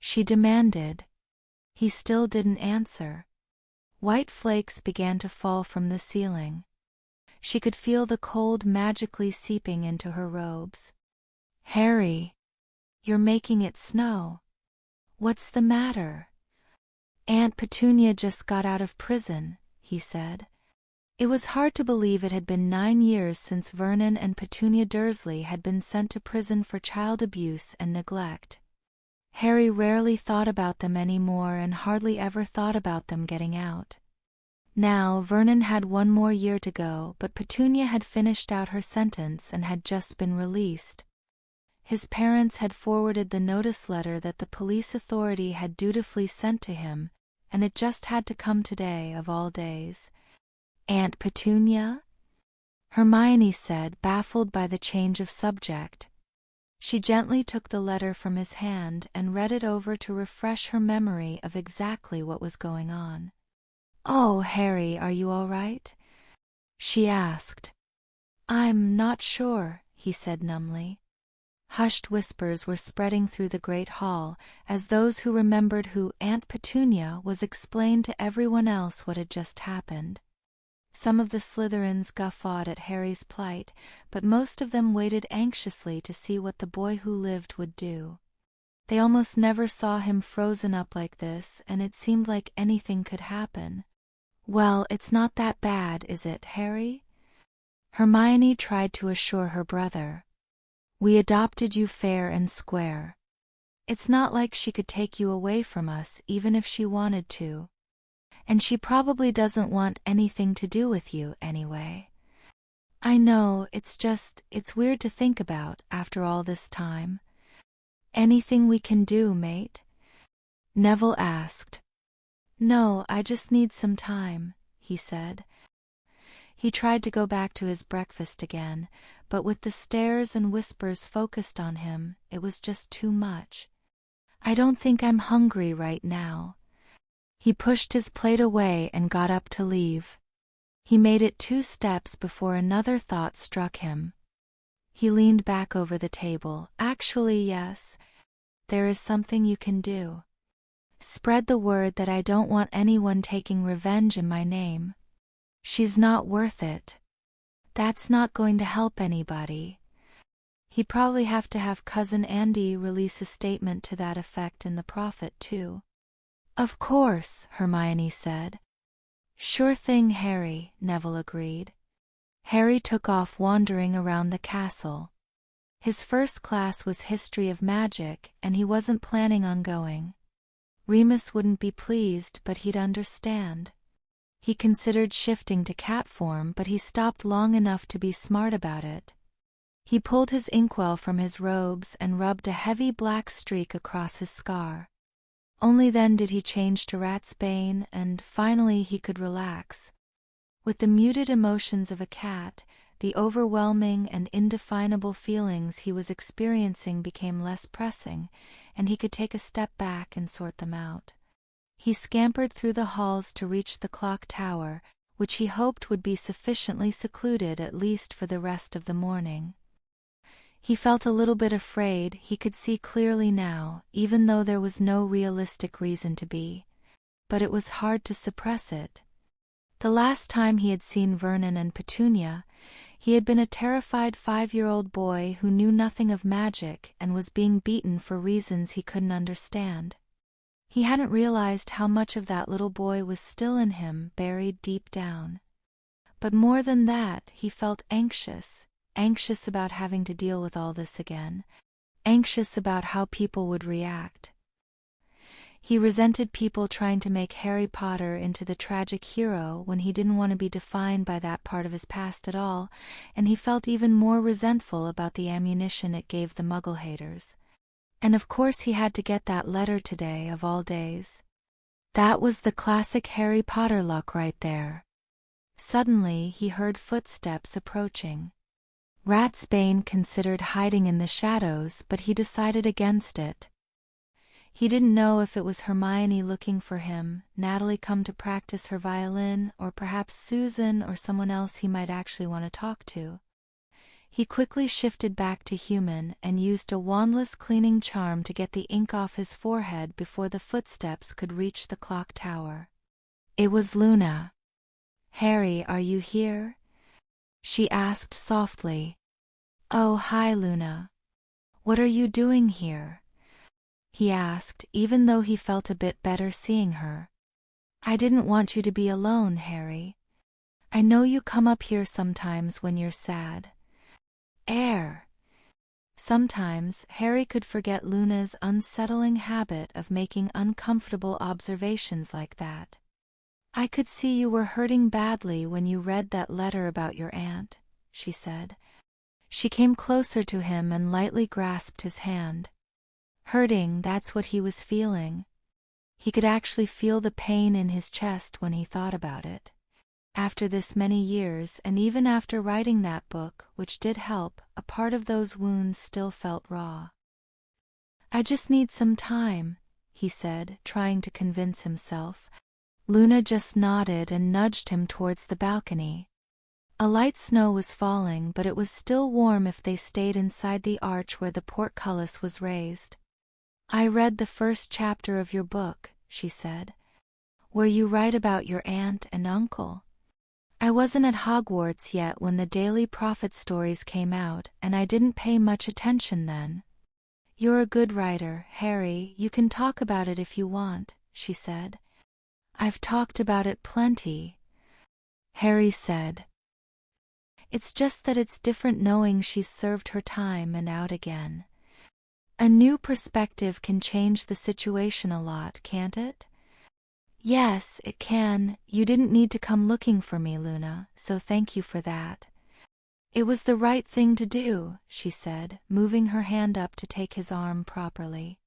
she demanded. He still didn't answer. White flakes began to fall from the ceiling. She could feel the cold magically seeping into her robes. "Harry, you're making it snow. What's the matter?" "Aunt Petunia just got out of prison," he said. It was hard to believe it had been 9 years since Vernon and Petunia Dursley had been sent to prison for child abuse and neglect. Harry rarely thought about them anymore and hardly ever thought about them getting out. Now, Vernon had 1 more year to go, but Petunia had finished out her sentence and had just been released. His parents had forwarded the notice letter that the police authority had dutifully sent to him, and it just had to come today of all days. "Aunt Petunia?" Hermione said, baffled by the change of subject. She gently took the letter from his hand and read it over to refresh her memory of exactly what was going on. "Oh, Harry, are you all right?" she asked. "I'm not sure," he said numbly. Hushed whispers were spreading through the great hall, as those who remembered who Aunt Petunia was explained to everyone else what had just happened. Some of the Slytherins guffawed at Harry's plight, but most of them waited anxiously to see what the boy who lived would do. They almost never saw him frozen up like this, and it seemed like anything could happen. "Well, it's not that bad, is it, Harry?" Hermione tried to assure her brother. "We adopted you fair and square. It's not like she could take you away from us even if she wanted to. And she probably doesn't want anything to do with you anyway. I know, it's weird to think about after all this time." "Anything we can do, mate?" Neville asked. "No, I just need some time," he said. He tried to go back to his breakfast again, but with the stares and whispers focused on him, it was just too much. "I don't think I'm hungry right now." He pushed his plate away and got up to leave. He made it 2 steps before another thought struck him. He leaned back over the table. "Actually, yes. There is something you can do. Spread the word that I don't want anyone taking revenge in my name. She's not worth it. That's not going to help anybody." He'd probably have to have Cousin Andy release a statement to that effect in the Prophet, too. "Of course," Hermione said. "Sure thing, Harry," Neville agreed. Harry took off wandering around the castle. His first class was History of Magic, and he wasn't planning on going. Remus wouldn't be pleased, but he'd understand. He considered shifting to cat form, but he stopped long enough to be smart about it. He pulled his inkwell from his robes and rubbed a heavy black streak across his scar. Only then did he change to ratsbane, and finally he could relax. With the muted emotions of a cat, the overwhelming and indefinable feelings he was experiencing became less pressing, and he could take a step back and sort them out. He scampered through the halls to reach the clock tower, which he hoped would be sufficiently secluded at least for the rest of the morning. He felt a little bit afraid. He could see clearly now, even though there was no realistic reason to be. But it was hard to suppress it. The last time he had seen Vernon and Petunia, he had been a terrified 5-year-old boy who knew nothing of magic and was being beaten for reasons he couldn't understand. He hadn't realized how much of that little boy was still in him, buried deep down. But more than that, he felt anxious about having to deal with all this again, anxious about how people would react. He resented people trying to make Harry Potter into the tragic hero when he didn't want to be defined by that part of his past at all, and he felt even more resentful about the ammunition it gave the Muggle haters. And of course he had to get that letter today, of all days. That was the classic Harry Potter luck right there. Suddenly he heard footsteps approaching. Ratsbane considered hiding in the shadows, but he decided against it. He didn't know if it was Hermione looking for him, Natalie come to practice her violin, or perhaps Susan or someone else he might actually want to talk to. He quickly shifted back to human and used a wandless cleaning charm to get the ink off his forehead before the footsteps could reach the clock tower. It was Luna. "Harry, are you here?" she asked softly. "Oh, hi, Luna. What are you doing here?" he asked, even though he felt a bit better seeing her. "I didn't want you to be alone, Harry. I know you come up here sometimes when you're sad." Sometimes Harry could forget Luna's unsettling habit of making uncomfortable observations like that. "I could see you were hurting badly when you read that letter about your aunt," she said. She came closer to him and lightly grasped his hand. Hurting, that's what he was feeling. He could actually feel the pain in his chest when he thought about it. After this many years, and even after writing that book, which did help, a part of those wounds still felt raw. "I just need some time," he said, trying to convince himself. Luna just nodded and nudged him towards the balcony. A light snow was falling, but it was still warm if they stayed inside the arch where the portcullis was raised. "I read the first chapter of your book," she said. "Where you write about your aunt and uncle. I wasn't at Hogwarts yet when the Daily Prophet stories came out, and I didn't pay much attention then. You're a good writer, Harry, you can talk about it if you want, she said. I've talked about it plenty, Harry said. It's just that it's different knowing she's served her time and out again. A new perspective can change the situation a lot, can't it? Yes, it can. You didn't need to come looking for me, Luna, so thank you for that. It was the right thing to do, she said, moving her hand up to take his arm properly.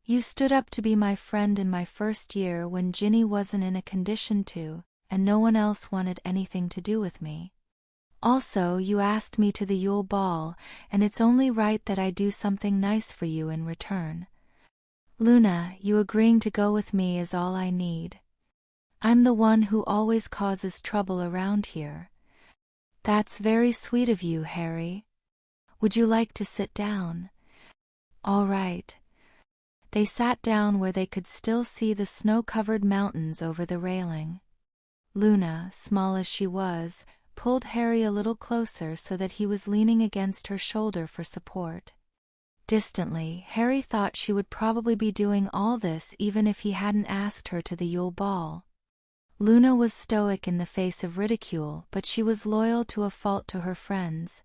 You stood up to be my friend in my first year when Ginny wasn't in a condition to, and no one else wanted anything to do with me. Also, you asked me to the Yule Ball, and it's only right that I do something nice for you in return. Luna, you agreeing to go with me is all I need. I'm the one who always causes trouble around here. That's very sweet of you, Harry. Would you like to sit down? All right. They sat down where they could still see the snow-covered mountains over the railing. Luna, small as she was, pulled Harry a little closer so that he was leaning against her shoulder for support. Distantly, Harry thought she would probably be doing all this even if he hadn't asked her to the Yule Ball. Luna was stoic in the face of ridicule, but she was loyal to a fault to her friends.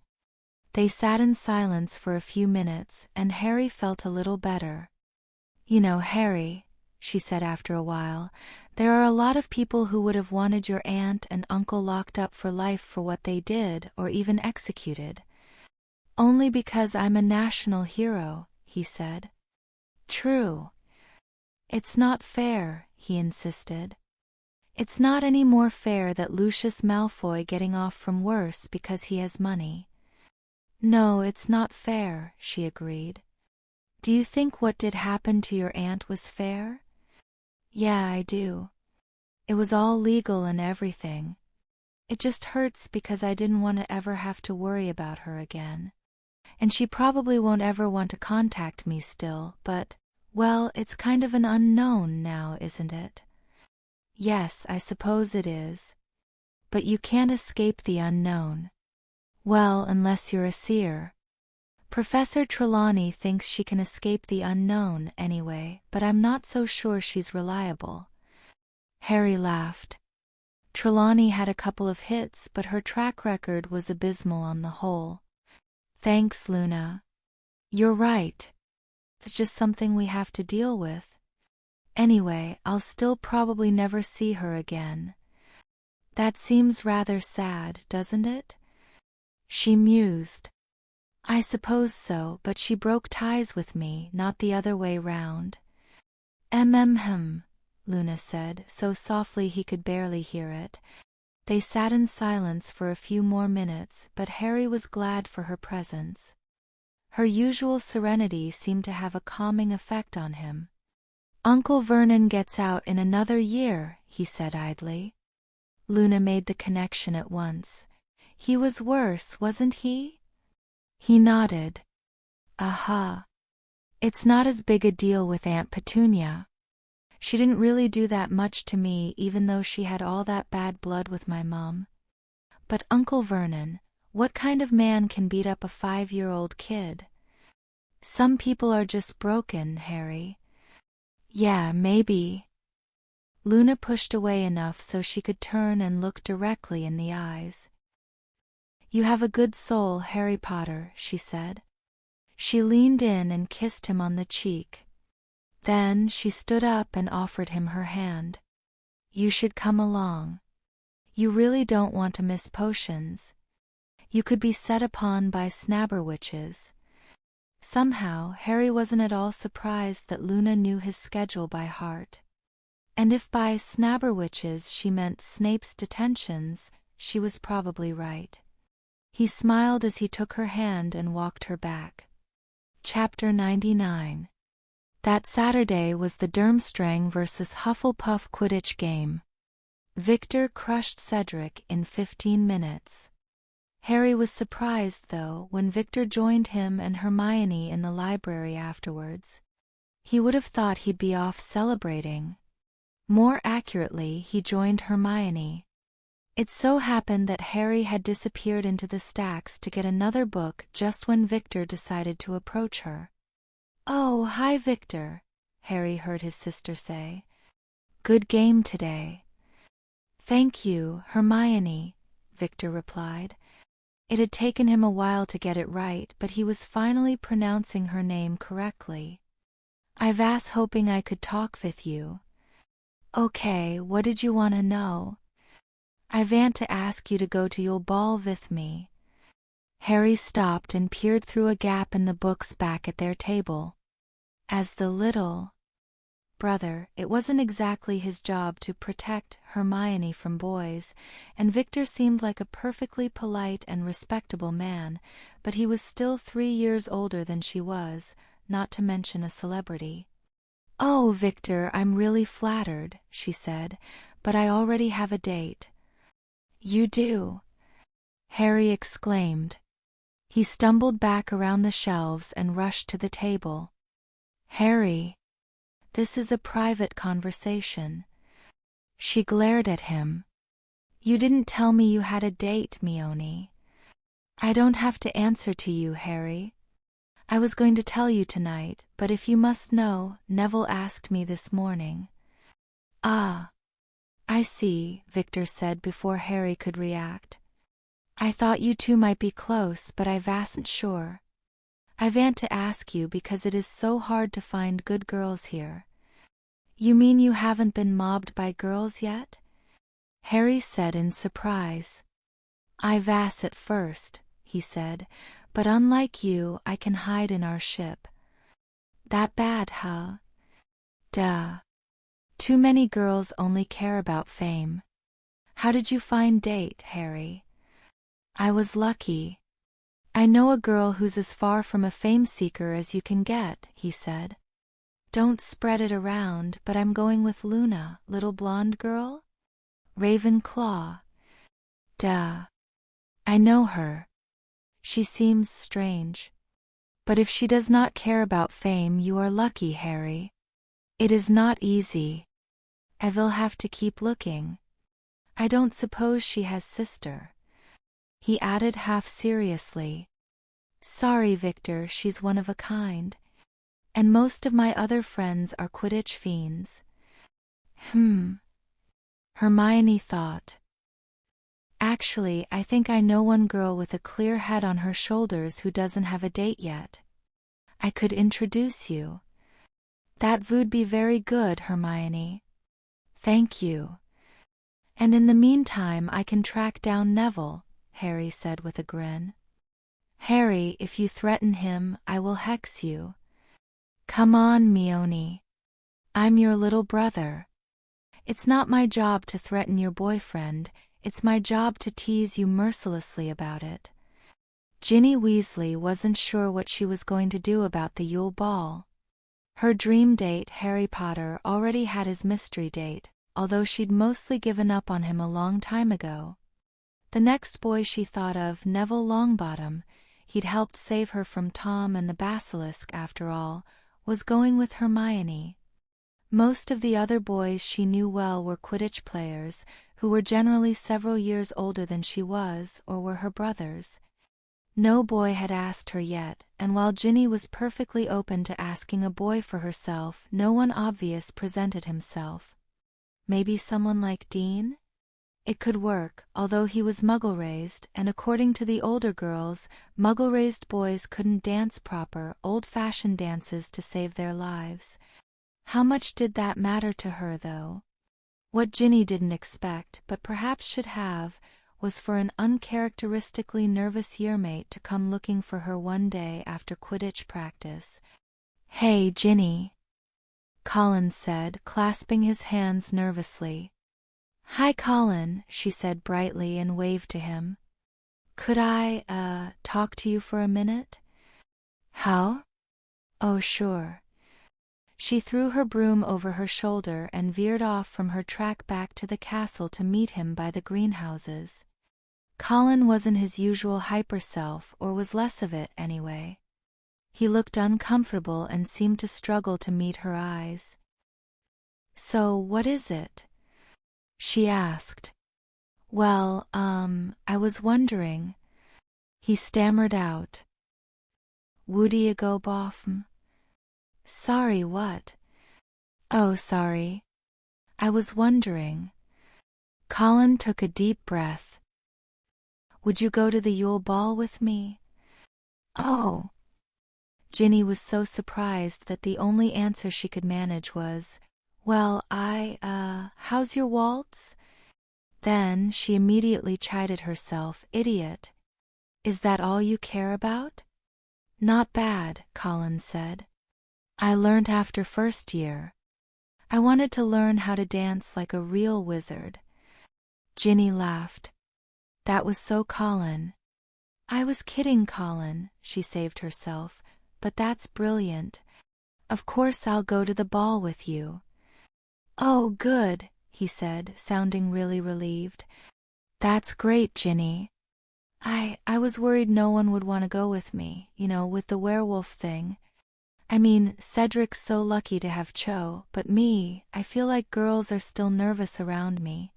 They sat in silence for a few minutes, and Harry felt a little better. You know, Harry, she said after a while, there are a lot of people who would have wanted your aunt and uncle locked up for life for what they did, or even executed. Only because I'm a national hero, he said. True. It's not fair, he insisted. It's not any more fair that Lucius Malfoy getting off from worse because he has money. No, it's not fair, she agreed. Do you think what did happen to your aunt was fair? Yeah, I do. It was all legal and everything. It just hurts because I didn't want to ever have to worry about her again. And she probably won't ever want to contact me still, but, well, it's kind of an unknown now, isn't it? Yes, I suppose it is. But you can't escape the unknown. Well, unless you're a seer. Professor Trelawney thinks she can escape the unknown anyway, but I'm not so sure she's reliable. Harry laughed. Trelawney had a couple of hits, but her track record was abysmal on the whole. Thanks, Luna. You're right. It's just something we have to deal with. Anyway, I'll still probably never see her again. That seems rather sad, doesn't it? She mused. I suppose so, but she broke ties with me, not the other way round. Luna said, so softly he could barely hear it. They sat in silence for a few more minutes, but Harry was glad for her presence. Her usual serenity seemed to have a calming effect on him. Uncle Vernon gets out in another year, he said idly. Luna made the connection at once. He was worse, wasn't he? He nodded. Aha. It's not as big a deal with Aunt Petunia. She didn't really do that much to me, even though she had all that bad blood with my mom. But Uncle Vernon, what kind of man can beat up a 5-year-old kid? Some people are just broken, Harry. Yeah, maybe. Luna pushed away enough so she could turn and look directly in the eyes. You have a good soul, Harry Potter, she said. She leaned in and kissed him on the cheek. Then she stood up and offered him her hand. You should come along. You really don't want to miss potions. You could be set upon by snabberwitches. Somehow, Harry wasn't at all surprised that Luna knew his schedule by heart. And if by snabberwitches she meant Snape's detentions, she was probably right. He smiled as he took her hand and walked her back. Chapter 99. That Saturday was the Durmstrang vs. Hufflepuff Quidditch game. Victor crushed Cedric in 15 minutes. Harry was surprised, though, when Victor joined him and Hermione in the library afterwards. He would have thought he'd be off celebrating. More accurately, he joined Hermione. It so happened that Harry had disappeared into the stacks to get another book just when Victor decided to approach her. "Oh, hi Victor," Harry heard his sister say. "Good game today." "Thank you, Hermione," Victor replied. It had taken him a while to get it right, but he was finally pronouncing her name correctly. "I was hoping I could talk with you." "Okay, what did you want to know?" "I want to ask you to go to your ball with me." Harry stopped and peered through a gap in the books back at their table. As the little brother, it wasn't exactly his job to protect Hermione from boys, and Victor seemed like a perfectly polite and respectable man, but he was still 3 years older than she was, not to mention a celebrity. "Oh, Victor, I'm really flattered," she said, "but I already have a date." "You do?" Harry exclaimed. He stumbled back around the shelves and rushed to the table. "Harry, this is a private conversation." She glared at him. "You didn't tell me you had a date, Mione." "I don't have to answer to you, Harry. I was going to tell you tonight, but if you must know, Neville asked me this morning." "Ah, I see," Victor said before Harry could react. "I thought you two might be close, but I wasn't sure. I want to ask you because it is so hard to find good girls here." "You mean you haven't been mobbed by girls yet?" Harry said in surprise. "I was at first," he said, "but unlike you, I can hide in our ship." "That bad, huh?" "Duh. Too many girls only care about fame. How did you find date, Harry?" "I was lucky. I know a girl who's as far from a fame seeker as you can get," he said. "Don't spread it around, but I'm going with Luna, little blonde girl?" "Ravenclaw." "Duh. I know her. She seems strange. But if she does not care about fame, you are lucky, Harry. It is not easy. I will have to keep looking. I don't suppose she has sister." He added half seriously. "Sorry, Victor, she's one of a kind. And most of my other friends are Quidditch fiends." Hermione thought. "Actually, I think I know one girl with a clear head on her shoulders who doesn't have a date yet. I could introduce you." "That would be very good, Hermione." "Thank you. And in the meantime I can track down Neville," Harry said with a grin. "Harry, if you threaten him, I will hex you." "Come on, Mione. I'm your little brother. It's not my job to threaten your boyfriend, it's my job to tease you mercilessly about it." Ginny Weasley wasn't sure what she was going to do about the Yule Ball. Her dream date, Harry Potter, already had his mystery date, although she'd mostly given up on him a long time ago. The next boy she thought of, Neville Longbottom, he'd helped save her from Tom and the Basilisk after all, was going with Hermione. Most of the other boys she knew well were Quidditch players, who were generally several years older than she was, or were her brothers. No boy had asked her yet, and while Ginny was perfectly open to asking a boy for herself, no one obvious presented himself. Maybe someone like Dean? It could work, although he was Muggle-raised, and according to the older girls, Muggle-raised boys couldn't dance proper, old-fashioned dances to save their lives. How much did that matter to her, though? What Ginny didn't expect, but perhaps should have, was for an uncharacteristically nervous yearmate to come looking for her one day after Quidditch practice. "Hey, Ginny," Colin said, clasping his hands nervously. "Hi, Colin," she said brightly and waved to him. "Could I, talk to you for a minute?" "How?" "Oh, sure." She threw her broom over her shoulder and veered off from her track back to the castle to meet him by the greenhouses. Colin wasn't his usual hyper self, or was less of it, anyway. He looked uncomfortable and seemed to struggle to meet her eyes. "So, what is it?" she asked. Well, I was wondering, he stammered out. Would you go boffm? Sorry, what? Oh, sorry. I was wondering. Colin took a deep breath. Would you go to the Yule Ball with me? Oh. Ginny was so surprised that the only answer she could manage was, well, how's your waltz? Then she immediately chided herself, idiot. Is that all you care about? Not bad, Colin said. I learned after first year. I wanted to learn how to dance like a real wizard. Ginny laughed. That was so Colin. I was kidding, Colin, she saved herself, but that's brilliant. Of course I'll go to the ball with you. Oh, good, he said, sounding really relieved. That's great, Ginny. I was worried no one would want to go with me, with the werewolf thing. I mean, Cedric's so lucky to have Cho, but me, I feel like girls are still nervous around me.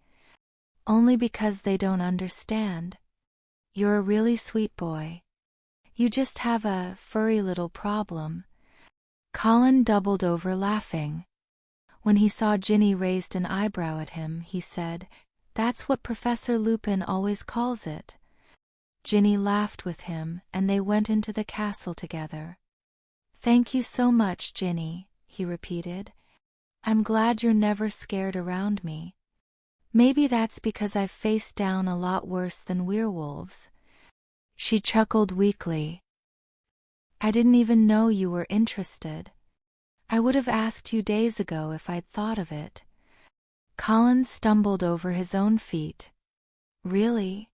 Only because they don't understand. You're a really sweet boy. You just have a furry little problem. Colin doubled over laughing. When he saw Ginny raised an eyebrow at him, he said, That's what Professor Lupin always calls it. Ginny laughed with him, and they went into the castle together. Thank you so much, Ginny, he repeated. I'm glad you're never scared around me. Maybe that's because I've faced down a lot worse than werewolves. She chuckled weakly. I didn't even know you were interested. I would have asked you days ago if I'd thought of it. Colin stumbled over his own feet. Really?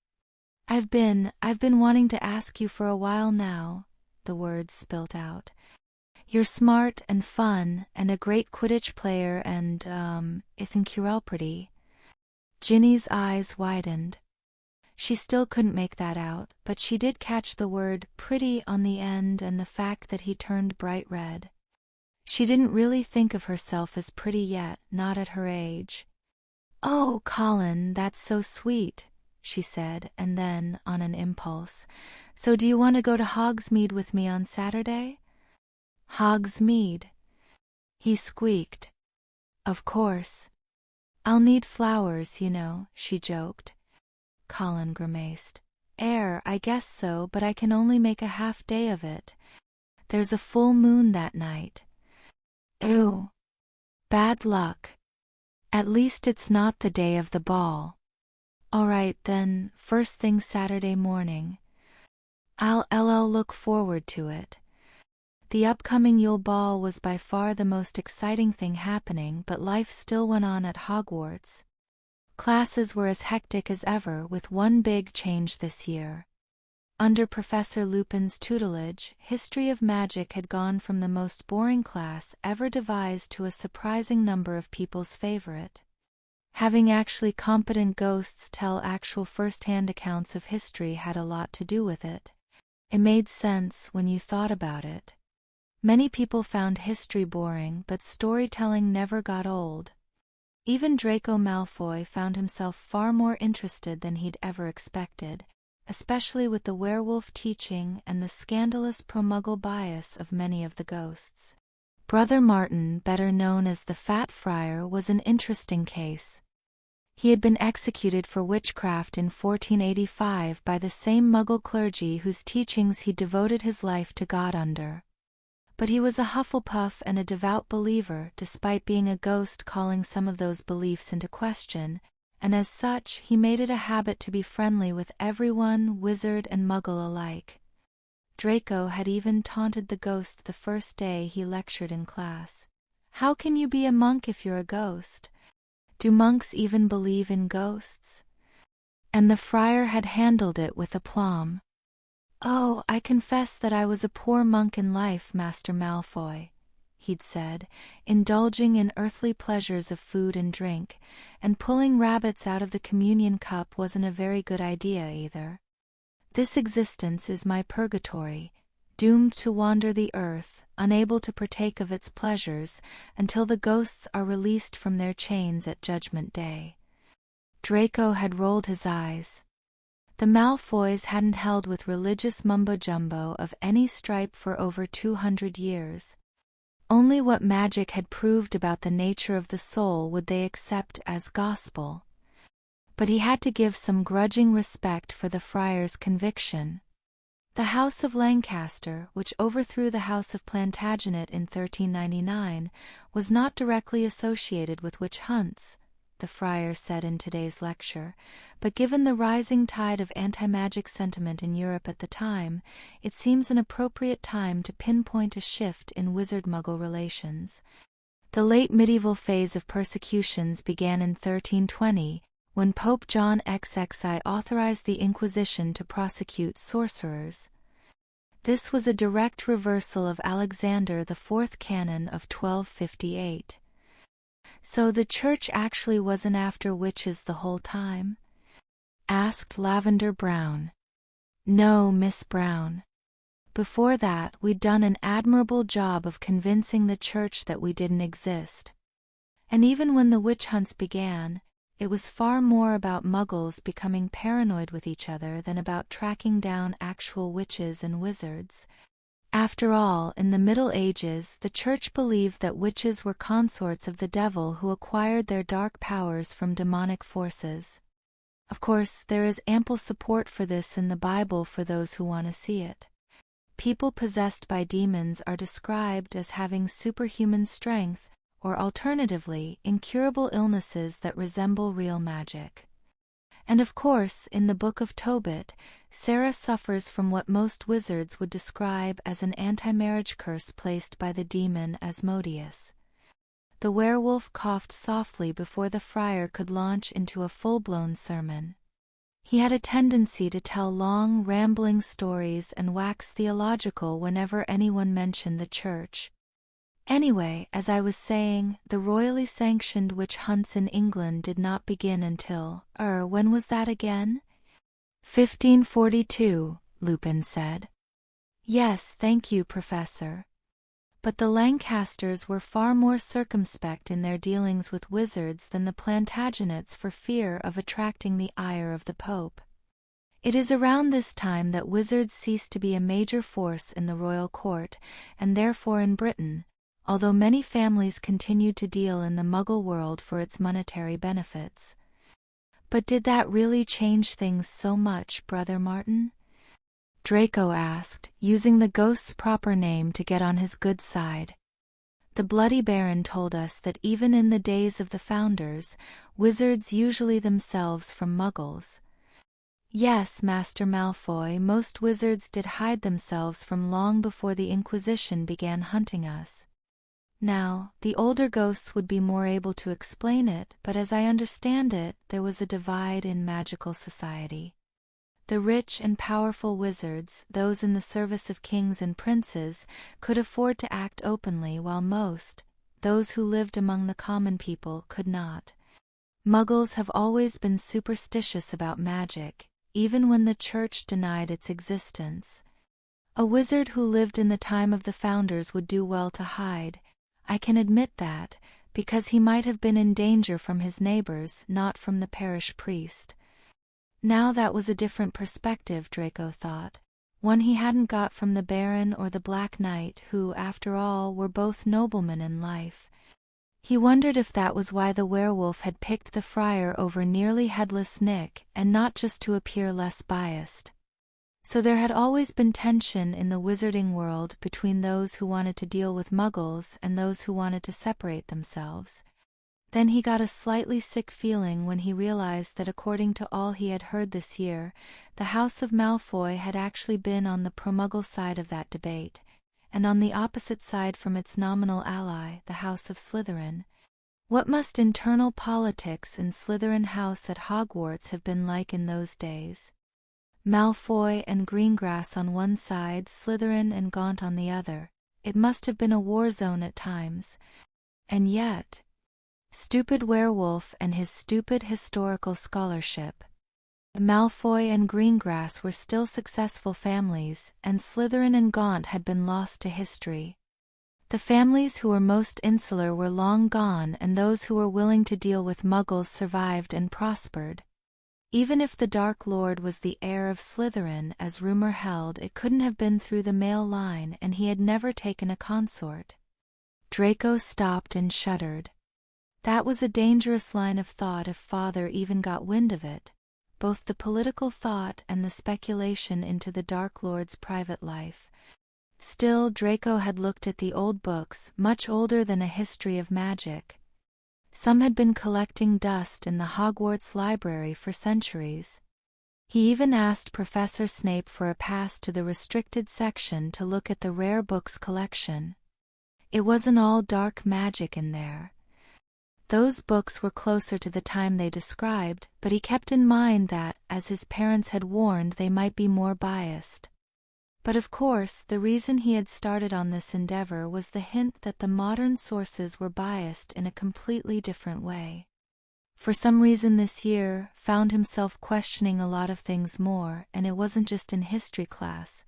I've been wanting to ask you for a while now, the words spilt out. You're smart and fun and a great Quidditch player and, I think you're all pretty. Ginny's eyes widened. She still couldn't make that out, but she did catch the word pretty on the end and the fact that he turned bright red. She didn't really think of herself as pretty yet, not at her age. Oh, Colin, that's so sweet, she said, and then, on an impulse, so do you want to go to Hogsmeade with me on Saturday? Hogsmeade? He squeaked. Of course. I'll need flowers, she joked. Colin grimaced. I guess so, but I can only make a half day of it. There's a full moon that night. Ew. Bad luck. At least it's not the day of the ball. All right, then, first thing Saturday morning. I'll look forward to it. The upcoming Yule Ball was by far the most exciting thing happening, but life still went on at Hogwarts. Classes were as hectic as ever, with one big change this year. Under Professor Lupin's tutelage, History of Magic had gone from the most boring class ever devised to a surprising number of people's favorite. Having actually competent ghosts tell actual first-hand accounts of history had a lot to do with it. It made sense when you thought about it. Many people found history boring, but storytelling never got old. Even Draco Malfoy found himself far more interested than he'd ever expected, especially with the werewolf teaching and the scandalous pro-Muggle bias of many of the ghosts. Brother Martin, better known as the Fat Friar, was an interesting case. He had been executed for witchcraft in 1485 by the same Muggle clergy whose teachings he devoted his life to God under. But he was a Hufflepuff and a devout believer, despite being a ghost calling some of those beliefs into question, and as such he made it a habit to be friendly with everyone, wizard and Muggle alike. Draco had even taunted the ghost the first day he lectured in class. How can you be a monk if you're a ghost? Do monks even believe in ghosts? And the friar had handled it with aplomb. Oh, I confess that I was a poor monk in life, Master Malfoy, he'd said, indulging in earthly pleasures of food and drink, and pulling rabbits out of the communion cup wasn't a very good idea either. This existence is my purgatory, doomed to wander the earth, unable to partake of its pleasures, until the ghosts are released from their chains at Judgment Day. Draco had rolled his eyes. The Malfoys hadn't held with religious mumbo-jumbo of any stripe for over 200 years. Only what magic had proved about the nature of the soul would they accept as gospel. But he had to give some grudging respect for the friar's conviction. The House of Lancaster, which overthrew the House of Plantagenet in 1399, was not directly associated with witch hunts, the friar said in today's lecture, but given the rising tide of anti-magic sentiment in Europe at the time, it seems an appropriate time to pinpoint a shift in wizard-muggle relations. The late medieval phase of persecutions began in 1320, when Pope John XXI authorized the Inquisition to prosecute sorcerers. This was a direct reversal of Alexander IV Canon of 1258. So the church actually wasn't after witches the whole time? Asked Lavender Brown. No, Miss Brown. Before that, we'd done an admirable job of convincing the church that we didn't exist. And even when the witch hunts began, it was far more about muggles becoming paranoid with each other than about tracking down actual witches and wizards. After all, in the Middle Ages, the Church believed that witches were consorts of the devil who acquired their dark powers from demonic forces. Of course, there is ample support for this in the Bible for those who want to see it. People possessed by demons are described as having superhuman strength, or alternatively, incurable illnesses that resemble real magic. And of course, in the Book of Tobit, Sarah suffers from what most wizards would describe as an anti-marriage curse placed by the demon Asmodeus. The werewolf coughed softly before the friar could launch into a full-blown sermon. He had a tendency to tell long, rambling stories and wax theological whenever anyone mentioned the church. Anyway, as I was saying, the royally sanctioned witch hunts in England did not begin until, when was that again? 1542, Lupin said. Yes, thank you, Professor. But the Lancasters were far more circumspect in their dealings with wizards than the Plantagenets for fear of attracting the ire of the Pope. It is around this time that wizards ceased to be a major force in the royal court, and therefore in Britain, although many families continued to deal in the Muggle world for its monetary benefits. But did that really change things so much, Brother Martin? Draco asked, using the ghost's proper name to get on his good side. The Bloody Baron told us that even in the days of the Founders, wizards usually themselves from Muggles. Yes, Master Malfoy, most wizards did hide themselves from long before the Inquisition began hunting us. Now, the older ghosts would be more able to explain it, but as I understand it, there was a divide in magical society. The rich and powerful wizards, those in the service of kings and princes, could afford to act openly while most, those who lived among the common people, could not. Muggles have always been superstitious about magic, even when the Church denied its existence. A wizard who lived in the time of the Founders would do well to hide. I can admit that, because he might have been in danger from his neighbors, not from the parish priest. Now that was a different perspective, Draco thought, one he hadn't got from the Baron or the Black Knight, who, after all, were both noblemen in life. He wondered if that was why the werewolf had picked the friar over nearly headless Nick, and not just to appear less biased. So there had always been tension in the wizarding world between those who wanted to deal with Muggles and those who wanted to separate themselves. Then he got a slightly sick feeling when he realized that according to all he had heard this year, the House of Malfoy had actually been on the pro-Muggle side of that debate, and on the opposite side from its nominal ally, the House of Slytherin. What must internal politics in Slytherin House at Hogwarts have been like in those days? Malfoy and Greengrass on one side, Slytherin and Gaunt on the other. It must have been a war zone at times. And yet, stupid werewolf and his stupid historical scholarship. Malfoy and Greengrass were still successful families, and Slytherin and Gaunt had been lost to history. The families who were most insular were long gone, and those who were willing to deal with Muggles survived and prospered. Even if the Dark Lord was the heir of Slytherin, as rumor held, it couldn't have been through the male line, and he had never taken a consort. Draco stopped and shuddered. That was a dangerous line of thought if Father even got wind of it, both the political thought and the speculation into the Dark Lord's private life. Still, Draco had looked at the old books, much older than A History of Magic. Some had been collecting dust in the Hogwarts library for centuries. He even asked Professor Snape for a pass to the restricted section to look at the rare books collection. It wasn't all dark magic in there. Those books were closer to the time they described, but he kept in mind that, as his parents had warned, they might be more biased. But of course, the reason he had started on this endeavor was the hint that the modern sources were biased in a completely different way. For some reason this year, found himself questioning a lot of things more, and it wasn't just in history class.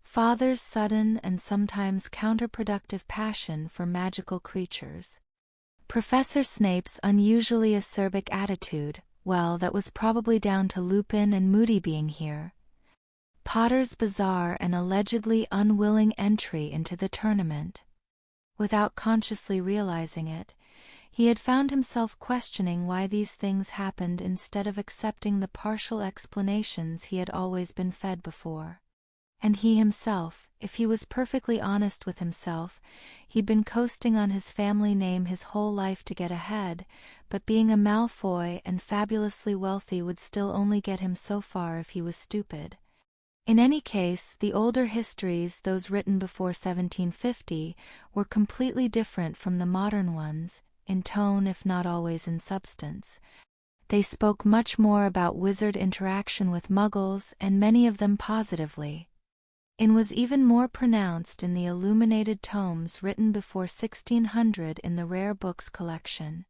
Father's sudden and sometimes counterproductive passion for magical creatures. Professor Snape's unusually acerbic attitude, well, that was probably down to Lupin and Moody being here. Potter's bizarre and allegedly unwilling entry into the tournament. Without consciously realizing it, he had found himself questioning why these things happened instead of accepting the partial explanations he had always been fed before. And he himself, if he was perfectly honest with himself, he'd been coasting on his family name his whole life to get ahead, but being a Malfoy and fabulously wealthy would still only get him so far if he was stupid. In any case, the older histories, those written before 1750, were completely different from the modern ones, in tone if not always in substance. They spoke much more about wizard interaction with Muggles, and many of them positively. It was even more pronounced in the illuminated tomes written before 1600 in the rare books collection.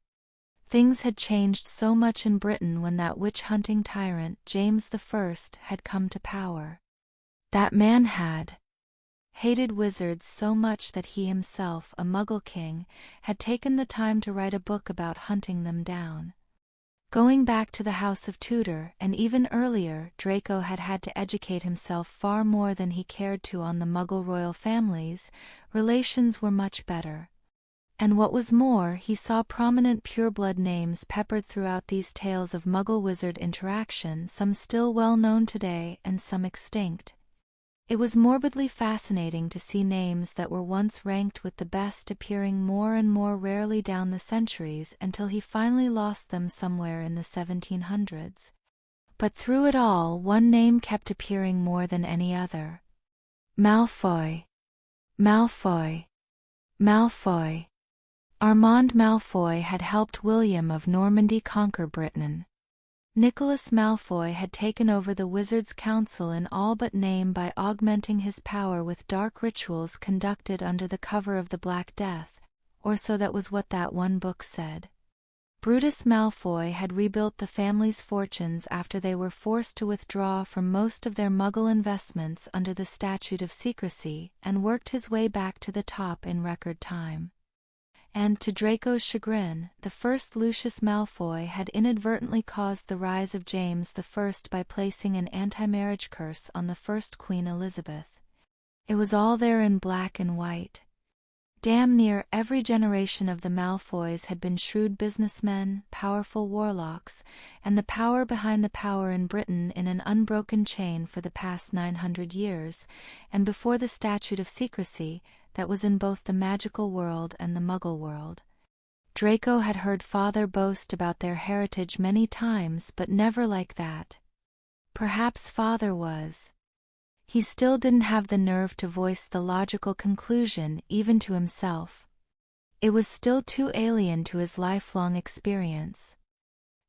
Things had changed so much in Britain when that witch-hunting tyrant, James I, had come to power. That man had hated wizards so much that he himself, a Muggle king, had taken the time to write a book about hunting them down. Going back to the House of Tudor, and even earlier, Draco had had to educate himself far more than he cared to on the Muggle royal families. Relations were much better. And what was more, he saw prominent pureblood names peppered throughout these tales of Muggle-wizard interaction, some still well known today and some extinct. It was morbidly fascinating to see names that were once ranked with the best appearing more and more rarely down the centuries until he finally lost them somewhere in the 1700s. But through it all, one name kept appearing more than any other. Malfoy. Malfoy. Malfoy. Armand Malfoy had helped William of Normandy conquer Britain. Nicholas Malfoy had taken over the Wizards' Council in all but name by augmenting his power with dark rituals conducted under the cover of the Black Death, or so that was what that one book said. Brutus Malfoy had rebuilt the family's fortunes after they were forced to withdraw from most of their Muggle investments under the Statute of Secrecy, and worked his way back to the top in record time. And, to Draco's chagrin, the first Lucius Malfoy had inadvertently caused the rise of James I by placing an anti-marriage curse on the first Queen Elizabeth. It was all there in black and white. Damn near every generation of the Malfoys had been shrewd businessmen, powerful warlocks, and the power behind the power in Britain in an unbroken chain for the past 900 years, and before the Statute of Secrecy, that was in both the magical world and the Muggle world. Draco had heard Father boast about their heritage many times, but never like that. Perhaps Father was. He still didn't have the nerve to voice the logical conclusion, even to himself. It was still too alien to his lifelong experience.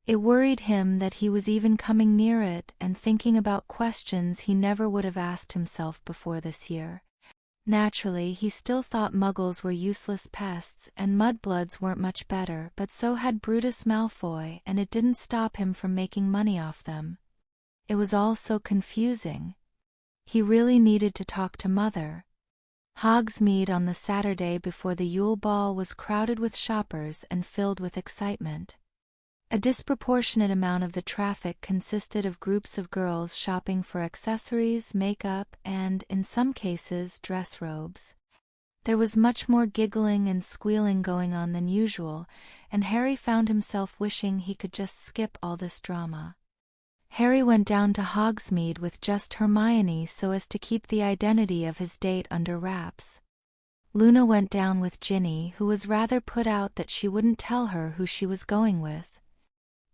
It worried him that he was even coming near it and thinking about questions he never would have asked himself before this year. Naturally, he still thought Muggles were useless pests and mudbloods weren't much better, but so had Brutus Malfoy, and it didn't stop him from making money off them. It was all so confusing. He really needed to talk to Mother. Hogsmeade on the Saturday before the Yule Ball was crowded with shoppers and filled with excitement. A disproportionate amount of the traffic consisted of groups of girls shopping for accessories, makeup, and, in some cases, dress robes. There was much more giggling and squealing going on than usual, and Harry found himself wishing he could just skip all this drama. Harry went down to Hogsmeade with just Hermione so as to keep the identity of his date under wraps. Luna went down with Ginny, who was rather put out that she wouldn't tell her who she was going with.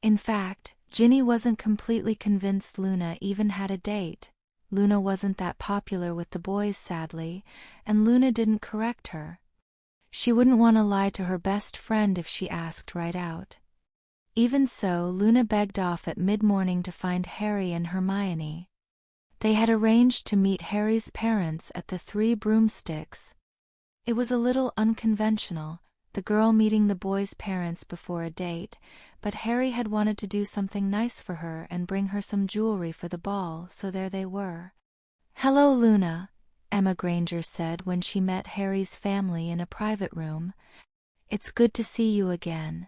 In fact, Ginny wasn't completely convinced Luna even had a date. Luna wasn't that popular with the boys, sadly, and Luna didn't correct her. She wouldn't want to lie to her best friend if she asked right out. Even so, Luna begged off at mid-morning to find Harry and Hermione. They had arranged to meet Harry's parents at the Three Broomsticks. It was a little unconventional, the girl meeting the boy's parents before a date, but Harry had wanted to do something nice for her and bring her some jewelry for the ball, so there they were. "Hello, Luna," Emma Granger said when she met Harry's family in a private room. "It's good to see you again."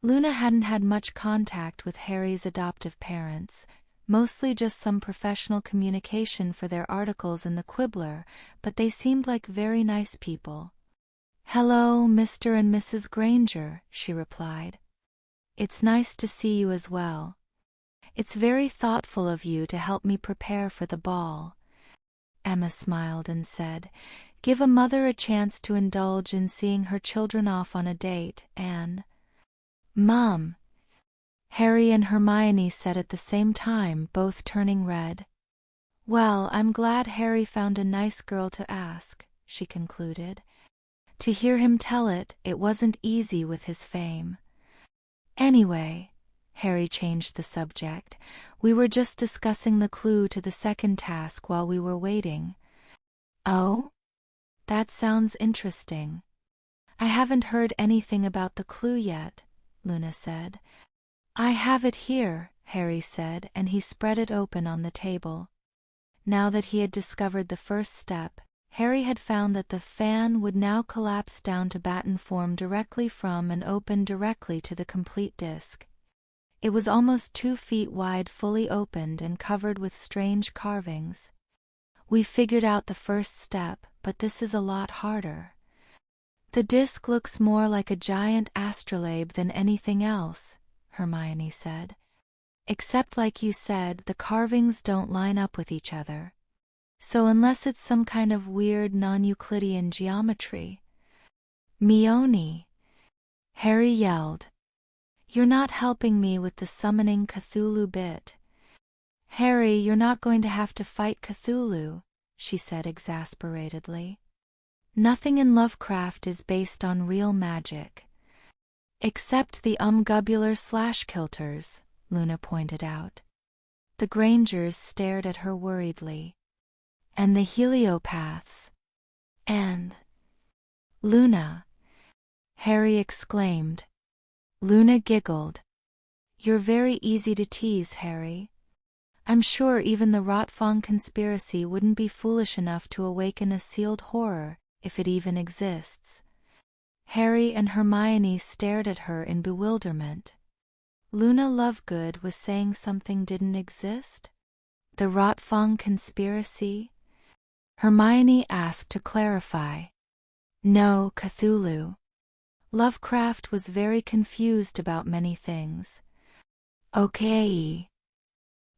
Luna hadn't had much contact with Harry's adoptive parents, mostly just some professional communication for their articles in the Quibbler, but they seemed like very nice people. "Hello, Mr. and Mrs. Granger," she replied. "It's nice to see you as well. It's very thoughtful of you to help me prepare for the ball." Emma smiled and said, "Give a mother a chance to indulge in seeing her children off on a date, and—" "Mom," Harry and Hermione said at the same time, both turning red. "Well, I'm glad Harry found a nice girl to ask," she concluded. To hear him tell it, it wasn't easy with his fame. "Anyway," Harry changed the subject, "we were just discussing the clue to the second task while we were waiting." "Oh? That sounds interesting." "I haven't heard anything about the clue yet," Luna said. "I have it here," Harry said, and he spread it open on the table. Now that he had discovered the first step, Harry had found that the fan would now collapse down to batten form directly from and open directly to the complete disc. It was almost 2 feet wide, fully opened and covered with strange carvings. "We figured out the first step, but this is a lot harder. The disc looks more like a giant astrolabe than anything else," Hermione said. "Except, like you said, the carvings don't line up with each other. So unless it's some kind of weird non-Euclidean geometry—" "Mione!" Harry yelled. "You're not helping me with the summoning Cthulhu bit." "Harry, you're not going to have to fight Cthulhu," she said exasperatedly. "Nothing in Lovecraft is based on real magic." "Except the gubular/kilters," Luna pointed out. The Grangers stared at her worriedly. "And the heliopaths. And—" "Luna!" Harry exclaimed. Luna giggled. "You're very easy to tease, Harry. I'm sure even the Rotfong conspiracy wouldn't be foolish enough to awaken a sealed horror, if it even exists." Harry and Hermione stared at her in bewilderment. Luna Lovegood was saying something didn't exist? The Rotfong conspiracy? Hermione asked to clarify. "No, Cthulhu." Lovecraft was very confused about many things. "Okay,"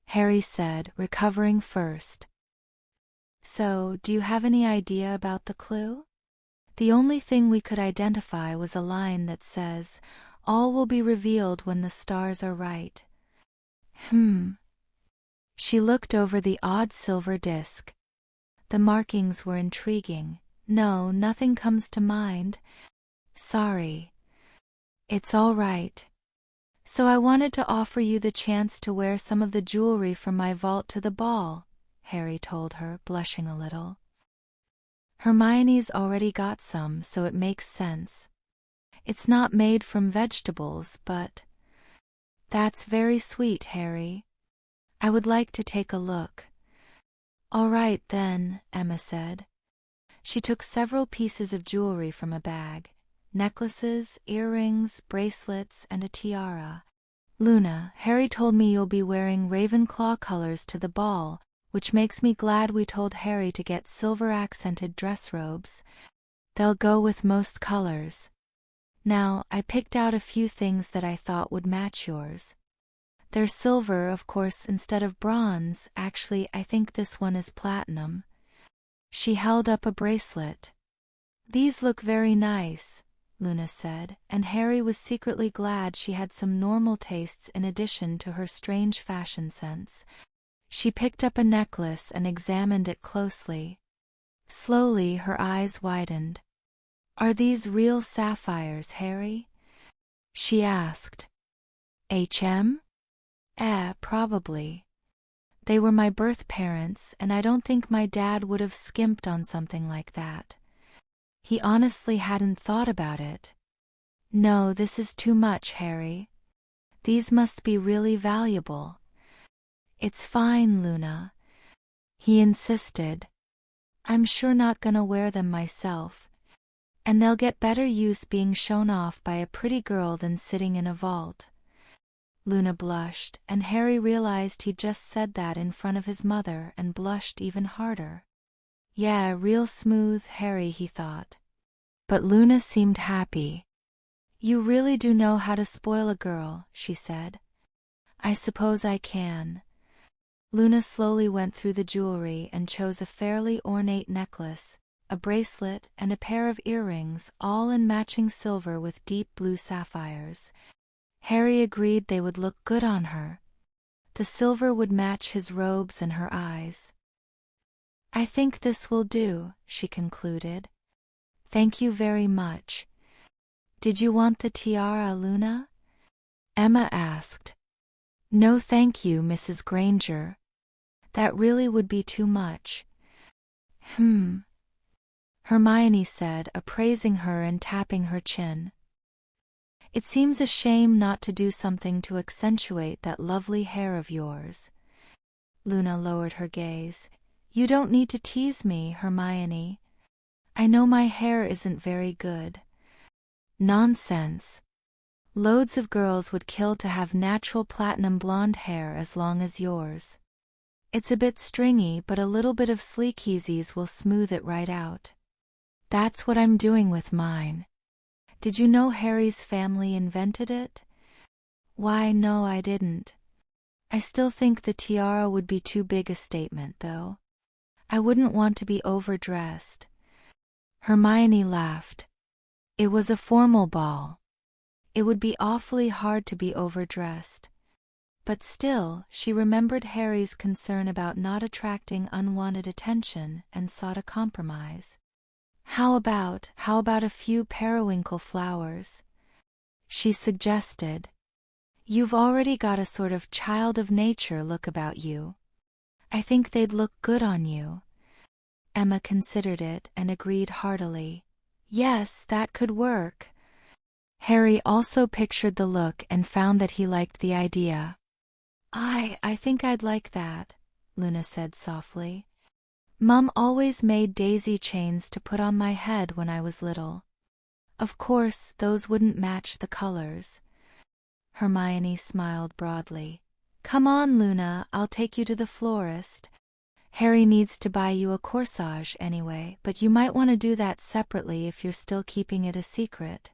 Harry said, recovering first. "So, do you have any idea about the clue?" "The only thing we could identify was a line that says, 'All will be revealed when the stars are right.'" She looked over the odd silver disc. The markings were intriguing. "No, nothing comes to mind. Sorry." "It's all right. So I wanted to offer you the chance to wear some of the jewelry from my vault to the ball," Harry told her, blushing a little. "Hermione's already got some, so it makes sense. It's not made from vegetables, but—" "That's very sweet, Harry. I would like to take a look." "All right, then," Emma said. She took several pieces of jewelry from a bag: necklaces, earrings, bracelets, and a tiara. Luna, Harry told me you'll be wearing Ravenclaw colors to the ball, which makes me glad we told Harry to get silver-accented dress robes. They'll go with most colors. Now, I picked out a few things that I thought would match yours. They're silver, of course, instead of bronze. Actually, I think this one is platinum. She held up a bracelet. These look very nice, Luna said, and Harry was secretly glad she had some normal tastes in addition to her strange fashion sense. She picked up a necklace and examined it closely. Slowly, her eyes widened. Are these real sapphires, Harry? She asked. HM? Probably. They were my birth parents, and I don't think my dad would have skimped on something like that. He honestly hadn't thought about it. No, this is too much, Harry. These must be really valuable. It's fine, Luna. He insisted. I'm sure not gonna wear them myself. And they'll get better use being shown off by a pretty girl than sitting in a vault. Luna blushed, and Harry realized he'd just said that in front of his mother and blushed even harder. Yeah, real smooth, Harry, he thought. But Luna seemed happy. You really do know how to spoil a girl, she said. I suppose I can. Luna slowly went through the jewelry and chose a fairly ornate necklace, a bracelet, and a pair of earrings, all in matching silver with deep blue sapphires. Harry agreed they would look good on her. The silver would match his robes and her eyes. I think this will do, she concluded. Thank you very much. Did you want the tiara, Luna? Emma asked. No thank you, Mrs. Granger. That really would be too much. Hermione said, appraising her and tapping her chin. It seems a shame not to do something to accentuate that lovely hair of yours. Luna lowered her gaze. You don't need to tease me, Hermione. I know my hair isn't very good. Nonsense. Loads of girls would kill to have natural platinum blonde hair as long as yours. It's a bit stringy, but a little bit of sleekeasies will smooth it right out. That's what I'm doing with mine. Did you know Harry's family invented it? Why, no, I didn't. I still think the tiara would be too big a statement, though. I wouldn't want to be overdressed. Hermione laughed. It was a formal ball. It would be awfully hard to be overdressed. But still, she remembered Harry's concern about not attracting unwanted attention and sought a compromise. How about a few periwinkle flowers? She suggested. You've already got a sort of child of nature look about you. I think they'd look good on you. Emma considered it and agreed heartily. Yes, that could work. Harry also pictured the look and found that he liked the idea. I think I'd like that, Luna said softly. Mum always made daisy chains to put on my head when I was little. Of course, those wouldn't match the colors. Hermione smiled broadly. Come on, Luna, I'll take you to the florist. Harry needs to buy you a corsage anyway, but you might want to do that separately if you're still keeping it a secret.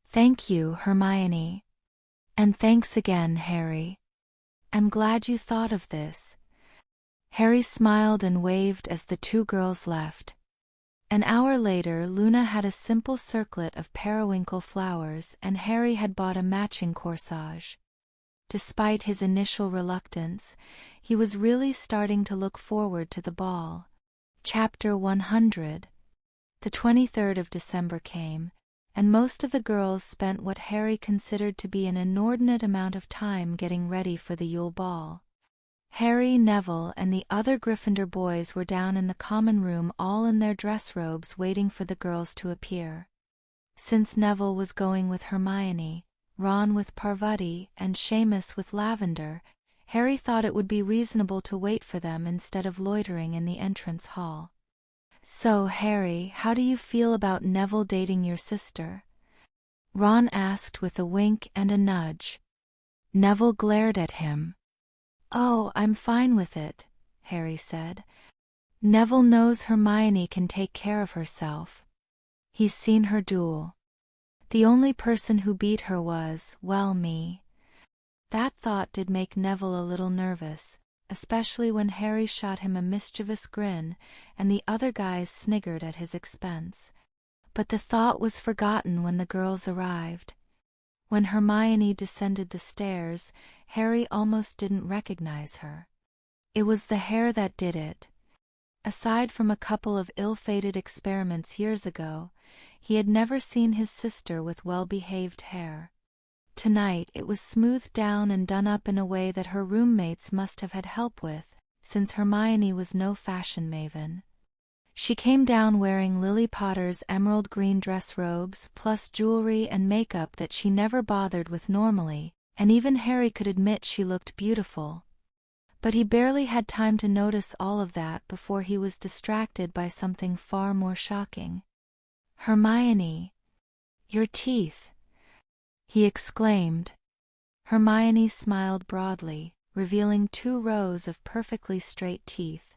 Thank you, Hermione. And thanks again, Harry. I'm glad you thought of this. Harry smiled and waved as the two girls left. An hour later, Luna had a simple circlet of periwinkle flowers and Harry had bought a matching corsage. Despite his initial reluctance, he was really starting to look forward to the ball. Chapter 100. The 23rd of December came, and most of the girls spent what Harry considered to be an inordinate amount of time getting ready for the Yule Ball. Harry, Neville, and the other Gryffindor boys were down in the common room all in their dress robes waiting for the girls to appear. Since Neville was going with Hermione, Ron with Parvati, and Seamus with Lavender, Harry thought it would be reasonable to wait for them instead of loitering in the entrance hall. "So, Harry, how do you feel about Neville dating your sister?" Ron asked with a wink and a nudge. Neville glared at him. "Oh, I'm fine with it," Harry said. "Neville knows Hermione can take care of herself. He's seen her duel. The only person who beat her was, well, me." That thought did make Neville a little nervous, especially when Harry shot him a mischievous grin, and the other guys sniggered at his expense. But the thought was forgotten when the girls arrived. When Hermione descended the stairs, Harry almost didn't recognize her. It was the hair that did it. Aside from a couple of ill-fated experiments years ago, he had never seen his sister with well-behaved hair. Tonight it was smoothed down and done up in a way that her roommates must have had help with, since Hermione was no fashion maven. She came down wearing Lily Potter's emerald green dress robes, plus jewelry and makeup that she never bothered with normally, and even Harry could admit she looked beautiful. But he barely had time to notice all of that before he was distracted by something far more shocking. "Hermione, your teeth!" he exclaimed. Hermione smiled broadly, revealing 2 rows of perfectly straight teeth.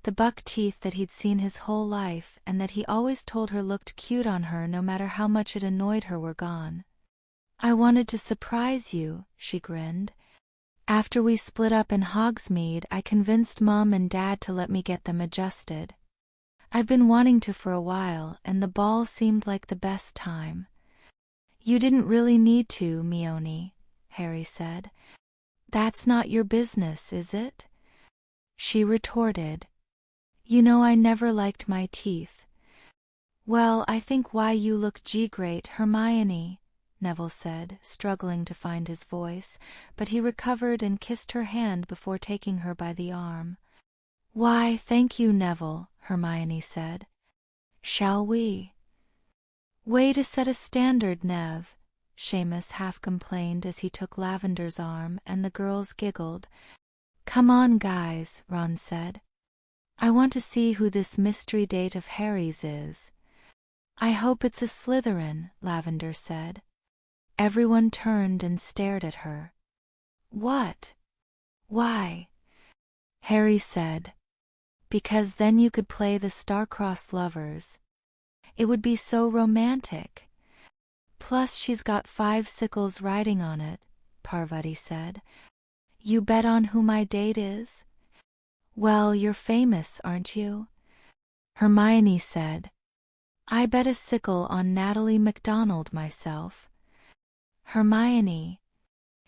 The buck teeth that he'd seen his whole life and that he always told her looked cute on her no matter how much it annoyed her were gone. "I wanted to surprise you," she grinned. "After we split up in Hogsmeade, I convinced Mom and Dad to let me get them adjusted. I've been wanting to for a while, and the ball seemed like the best time." "You didn't really need to, Mione," Harry said. "That's not your business, is it?" She retorted. "You know I never liked my teeth." "Well, I think why you look great, Hermione," Neville said, struggling to find his voice, but he recovered and kissed her hand before taking her by the arm. "Why, thank you, Neville," Hermione said. "Shall we?" "Way to set a standard, Nev," Seamus half complained as he took Lavender's arm, and the girls giggled. "Come on, guys," Ron said. "I want to see who this mystery date of Harry's is." "I hope it's a Slytherin," Lavender said. Everyone turned and stared at her. "What? Why?" Harry said. "Because then you could play the star-crossed lovers. It would be so romantic. Plus she's got 5 sickles riding on it," Parvati said. "You bet on who my date is?" "Well, you're famous, aren't you?" Hermione said. "I bet a sickle on Natalie MacDonald myself." "Hermione,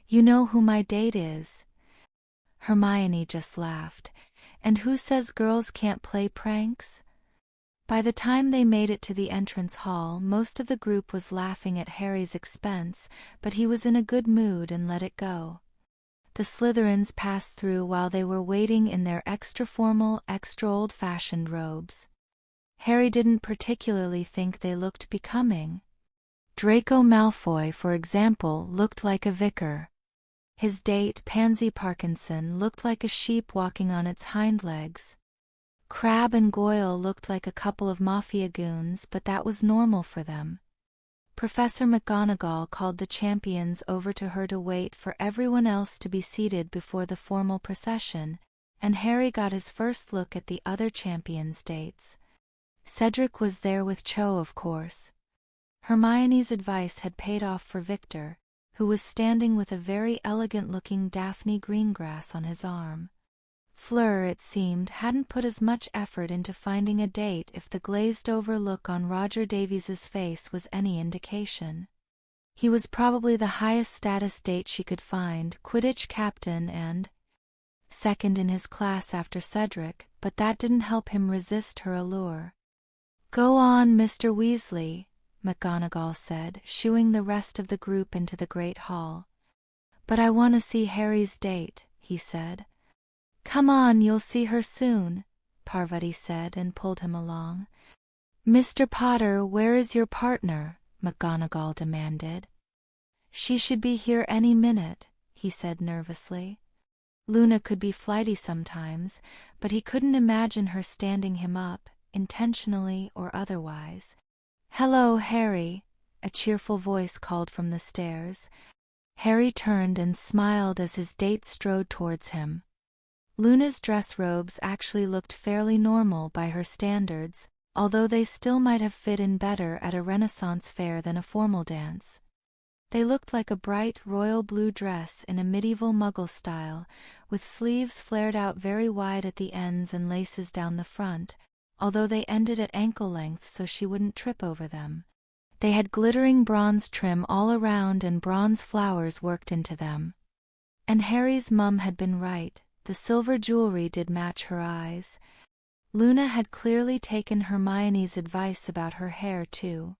you know who my date is?" Hermione just laughed. "And who says girls can't play pranks?" By the time they made it to the entrance hall, most of the group was laughing at Harry's expense, but he was in a good mood and let it go. The Slytherins passed through while they were waiting in their extra-formal, extra-old-fashioned robes. Harry didn't particularly think they looked becoming. Draco Malfoy, for example, looked like a vicar. His date, Pansy Parkinson, looked like a sheep walking on its hind legs. Crabbe and Goyle looked like a couple of mafia goons, but that was normal for them. Professor McGonagall called the champions over to her to wait for everyone else to be seated before the formal procession, and Harry got his first look at the other champions' dates. Cedric was there with Cho, of course. Hermione's advice had paid off for Victor, who was standing with a very elegant-looking Daphne Greengrass on his arm. Fleur, it seemed, hadn't put as much effort into finding a date if the glazed-over look on Roger Davies's face was any indication. He was probably the highest-status date she could find, Quidditch captain and second in his class after Cedric, but that didn't help him resist her allure. "Go on, Mr. Weasley," McGonagall said, shooing the rest of the group into the Great Hall. "But I want to see Harry's date," he said. "Come on, you'll see her soon," Parvati said and pulled him along. "Mr. Potter, where is your partner?" McGonagall demanded. "She should be here any minute," he said nervously. Luna could be flighty sometimes, but he couldn't imagine her standing him up, intentionally or otherwise. "Hello, Harry," a cheerful voice called from the stairs. Harry turned and smiled as his date strode towards him. Luna's dress robes actually looked fairly normal by her standards, although they still might have fit in better at a Renaissance fair than a formal dance. They looked like a bright royal blue dress in a medieval Muggle style, with sleeves flared out very wide at the ends and laces down the front, although they ended at ankle length so she wouldn't trip over them. They had glittering bronze trim all around and bronze flowers worked into them. And Harry's mum had been right, the silver jewelry did match her eyes. Luna had clearly taken Hermione's advice about her hair too.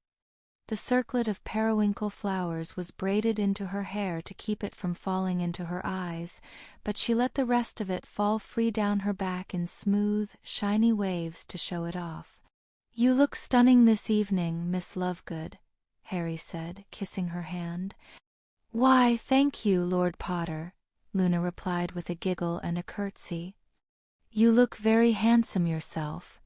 The circlet of periwinkle flowers was braided into her hair to keep it from falling into her eyes, but she let the rest of it fall free down her back in smooth, shiny waves to show it off. "You look stunning this evening, Miss Lovegood," Harry said, kissing her hand. "Why, thank you, Lord Potter," Luna replied with a giggle and a curtsy. "You look very handsome yourself."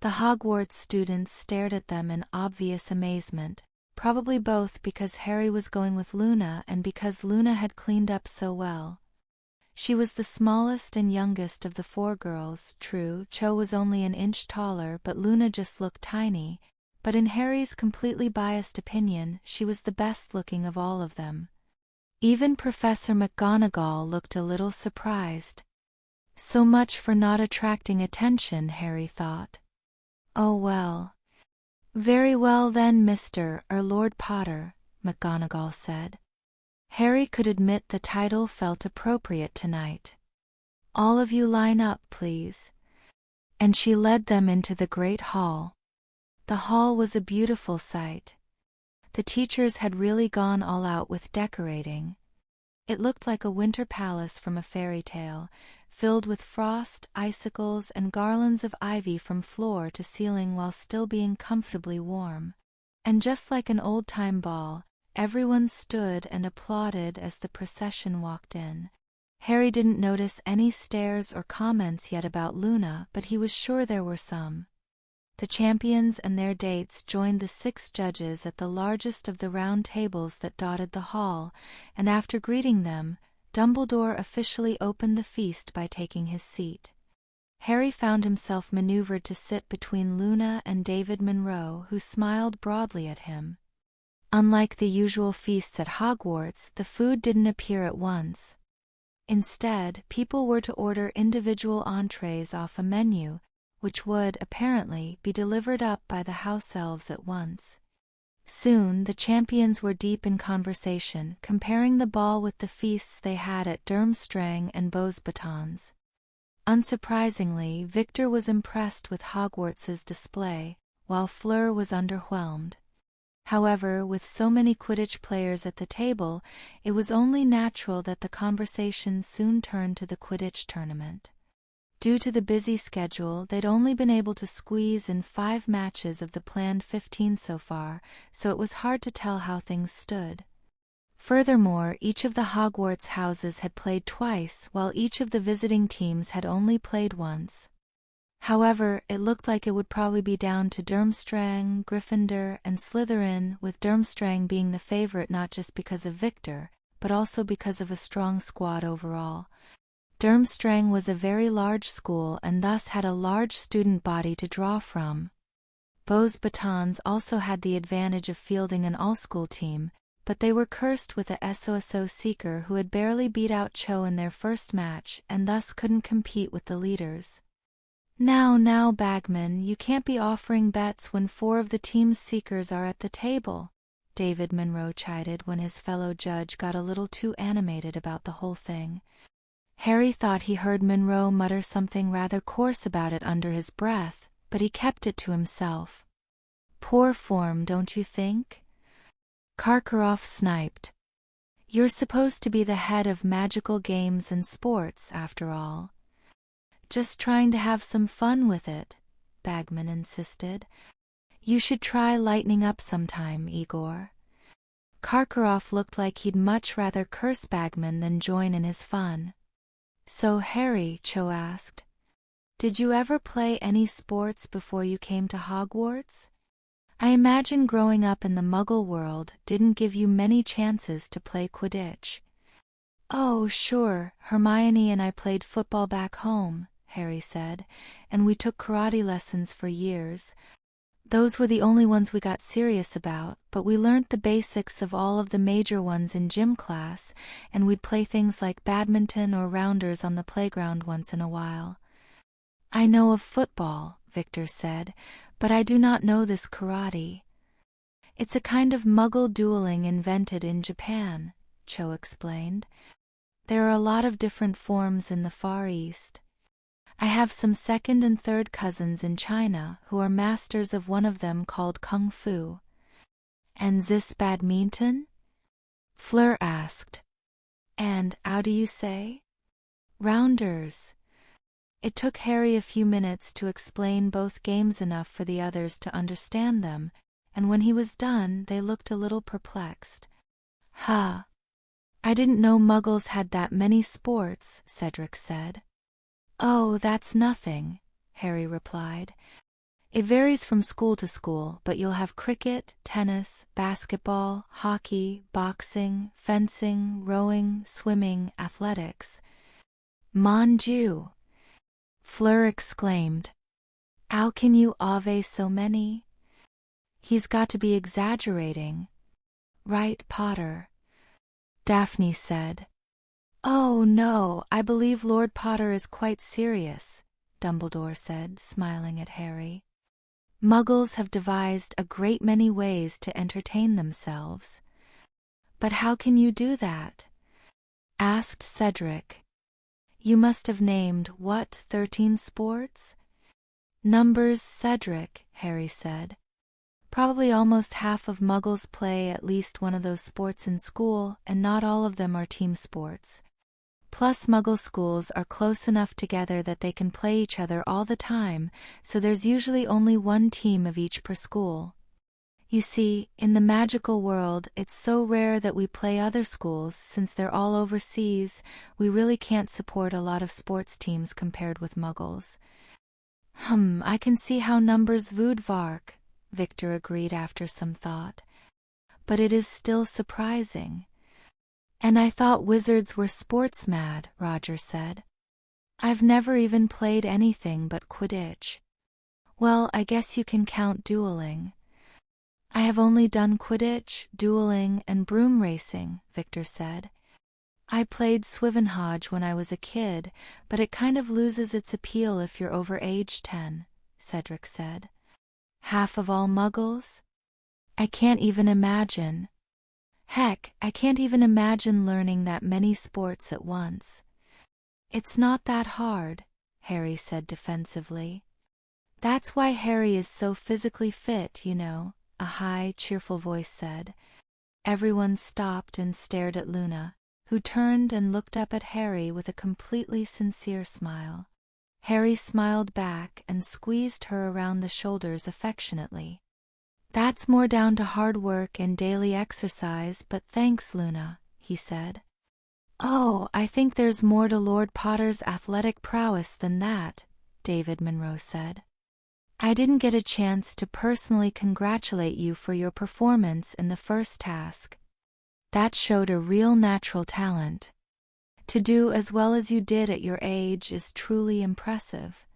The Hogwarts students stared at them in obvious amazement, probably both because Harry was going with Luna and because Luna had cleaned up so well. She was the smallest and youngest of the four girls. True, Cho was only an inch taller, but Luna just looked tiny. But in Harry's completely biased opinion, she was the best-looking of all of them. Even Professor McGonagall looked a little surprised. So much for not attracting attention, Harry thought. "Oh well." "Very well then, Mr. or Lord Potter," McGonagall said. Harry could admit the title felt appropriate tonight. "All of you line up, please." And she led them into the great hall. The hall was a beautiful sight. The teachers had really gone all out with decorating. It looked like a winter palace from a fairy tale, filled with frost, icicles, and garlands of ivy from floor to ceiling while still being comfortably warm. And just like an old-time ball, everyone stood and applauded as the procession walked in. Harry didn't notice any stares or comments yet about Luna, but he was sure there were some. The champions and their dates joined the 6 judges at the largest of the round tables that dotted the hall, and after greeting them, Dumbledore officially opened the feast by taking his seat. Harry found himself maneuvered to sit between Luna and David Monroe, who smiled broadly at him. Unlike the usual feasts at Hogwarts, the food didn't appear at once. Instead, people were to order individual entrees off a menu, which would, apparently, be delivered up by the house elves at once. Soon the champions were deep in conversation, comparing the ball with the feasts they had at Durmstrang and Beauxbatons. Unsurprisingly, Victor was impressed with Hogwarts's display, while Fleur was underwhelmed. However, with so many Quidditch players at the table, it was only natural that the conversation soon turned to the Quidditch tournament. Due to the busy schedule, they'd only been able to squeeze in 5 matches of the planned 15 so far, so it was hard to tell how things stood. Furthermore, each of the Hogwarts houses had played twice, while each of the visiting teams had only played once. However, it looked like it would probably be down to Durmstrang, Gryffindor, and Slytherin, with Durmstrang being the favorite not just because of Victor, but also because of a strong squad overall. Durmstrang was a very large school and thus had a large student body to draw from. Beauxbatons also had the advantage of fielding an all-school team, but they were cursed with a SOSO seeker who had barely beat out Cho in their first match and thus couldn't compete with the leaders. Now, Bagman, you can't be offering bets when 4 of the team's seekers are at the table," David Monroe chided when his fellow judge got a little too animated about the whole thing. Harry thought he heard Monroe mutter something rather coarse about it under his breath, but he kept it to himself. "Poor form, don't you think?" Karkaroff sniped. "You're supposed to be the head of magical games and sports, after all." "Just trying to have some fun with it," Bagman insisted. "You should try lightening up sometime, Igor." Karkaroff looked like he'd much rather curse Bagman than join in his fun. "So, Harry," Cho asked, Did you ever play any sports before you came to Hogwarts? I imagine growing up in the Muggle world didn't give you many chances to play Quidditch. Oh, sure, Hermione and I played football back home, Harry said, and we took karate lessons for years. Those were the only ones we got serious about, but we learned the basics of all of the major ones in gym class, and we'd play things like badminton or rounders on the playground once in a while. I know of football, Victor said, but I do not know this karate. It's a kind of Muggle dueling invented in Japan, Cho explained. There are a lot of different forms in the Far East. I have some second and third cousins in China who are masters of one of them called Kung Fu. And this badminton? Fleur asked. And how do you say? Rounders. It took Harry a few minutes to explain both games enough for the others to understand them, and when he was done, they looked a little perplexed. Huh. I didn't know Muggles had that many sports, Cedric said. Oh, that's nothing, Harry replied. It varies from school to school, but you'll have cricket, tennis, basketball, hockey, boxing, fencing, rowing, swimming, athletics. Mon Dieu! Fleur exclaimed. How can you have so many? He's got to be exaggerating. Right, Potter? Daphne said. Oh, no, I believe Lord Potter is quite serious, Dumbledore said, smiling at Harry. Muggles have devised a great many ways to entertain themselves. But how can you do that? Asked Cedric. You must have named, what, 13 sports? Numbers, Cedric, Harry said. Probably almost half of Muggles play at least one of those sports in school, and not all of them are team sports. Plus, Muggle schools are close enough together that they can play each other all the time, so there's usually only one team of each per school. You see, in the magical world, it's so rare that we play other schools since they're all overseas, we really can't support a lot of sports teams compared with Muggles. I can see how numbers would work, Victor agreed after some thought. But it is still surprising. And I thought wizards were sports mad, Roger said. I've never even played anything but Quidditch. Well, I guess you can count dueling. I have only done Quidditch, dueling, and broom racing, Victor said. I played Swivenhodge when I was a kid, but it kind of loses its appeal if you're over age 10, Cedric said. Half of all Muggles? I can't even imagine. Heck, I can't even imagine learning that many sports at once. It's not that hard, Harry said defensively. That's why Harry is so physically fit, you know, a high, cheerful voice said. Everyone stopped and stared at Luna, who turned and looked up at Harry with a completely sincere smile. Harry smiled back and squeezed her around the shoulders affectionately. That's more down to hard work and daily exercise, but thanks, Luna, he said. Oh, I think there's more to Lord Potter's athletic prowess than that, David Monroe said. I didn't get a chance to personally congratulate you for your performance in the first task. That showed a real natural talent. To do as well as you did at your age is truly impressive.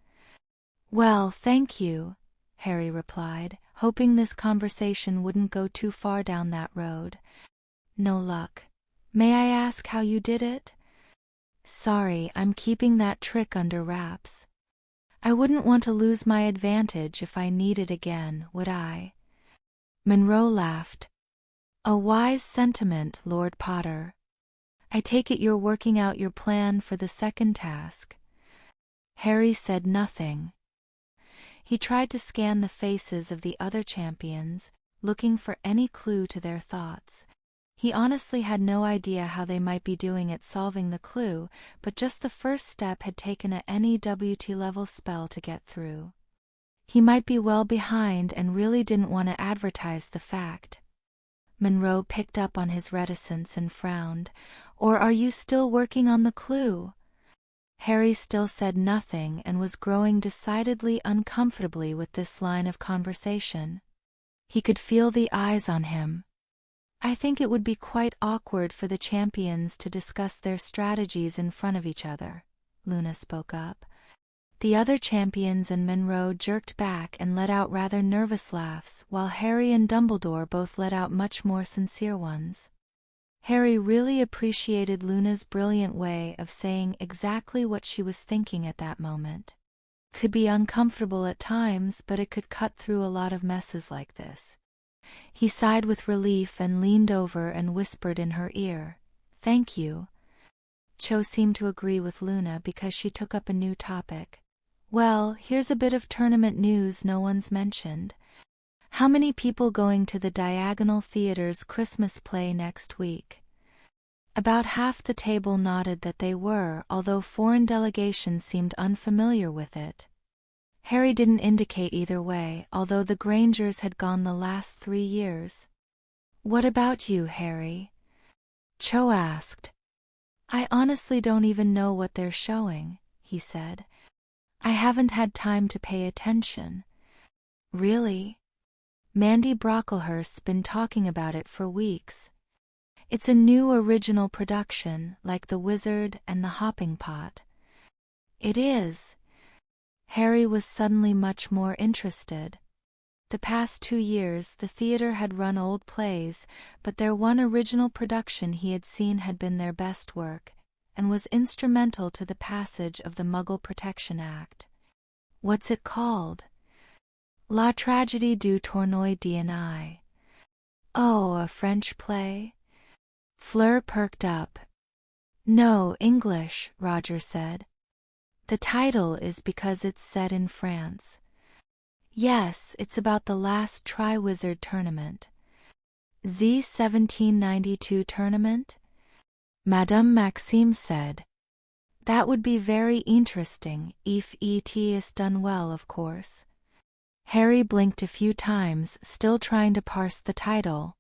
Well, thank you, Harry replied, hoping this conversation wouldn't go too far down that road. No luck. May I ask how you did it? Sorry, I'm keeping that trick under wraps. I wouldn't want to lose my advantage if I need it again, would I? Monroe laughed. A wise sentiment, Lord Potter. I take it you're working out your plan for the second task. Harry said nothing. He tried to scan the faces of the other champions, looking for any clue to their thoughts. He honestly had no idea how they might be doing at solving the clue, but just the first step had taken a NEWT-level spell to get through. He might be well behind and really didn't want to advertise the fact. Monroe picked up on his reticence and frowned. Or are you still working on the clue? Harry still said nothing and was growing decidedly uncomfortably with this line of conversation. He could feel the eyes on him. I think it would be quite awkward for the champions to discuss their strategies in front of each other, Luna spoke up. The other champions and Monroe jerked back and let out rather nervous laughs, while Harry and Dumbledore both let out much more sincere ones. Harry really appreciated Luna's brilliant way of saying exactly what she was thinking at that moment. Could be uncomfortable at times, but it could cut through a lot of messes like this. He sighed with relief and leaned over and whispered in her ear, "Thank you." Cho seemed to agree with Luna because she took up a new topic. "Well, here's a bit of tournament news no one's mentioned. How many people going to the Diagonal Theatre's Christmas play next week?" About half the table nodded that they were, although foreign delegations seemed unfamiliar with it. Harry didn't indicate either way, although the Grangers had gone the last 3 years. "What about you, Harry?" Cho asked. "I honestly don't even know what they're showing," he said. "I haven't had time to pay attention." "Really?" Mandy Brocklehurst's been talking about it for weeks. It's a new original production, like The Wizard and the Hopping Pot. It is. Harry was suddenly much more interested. The past 2 years the theater had run old plays, but their one original production he had seen had been their best work, and was instrumental to the passage of the Muggle Protection Act. "What's it called?" "La Tragédie du Tournoi d'Enai." "Oh, a French play?" Fleur perked up. "No, English," Roger said. "The title is because it's set in France." "Yes, it's about the last Triwizard tournament." "The 1792 tournament?" Madame Maxime said. "That would be very interesting, if it is done well, of course." Harry blinked a few times, still trying to parse the title.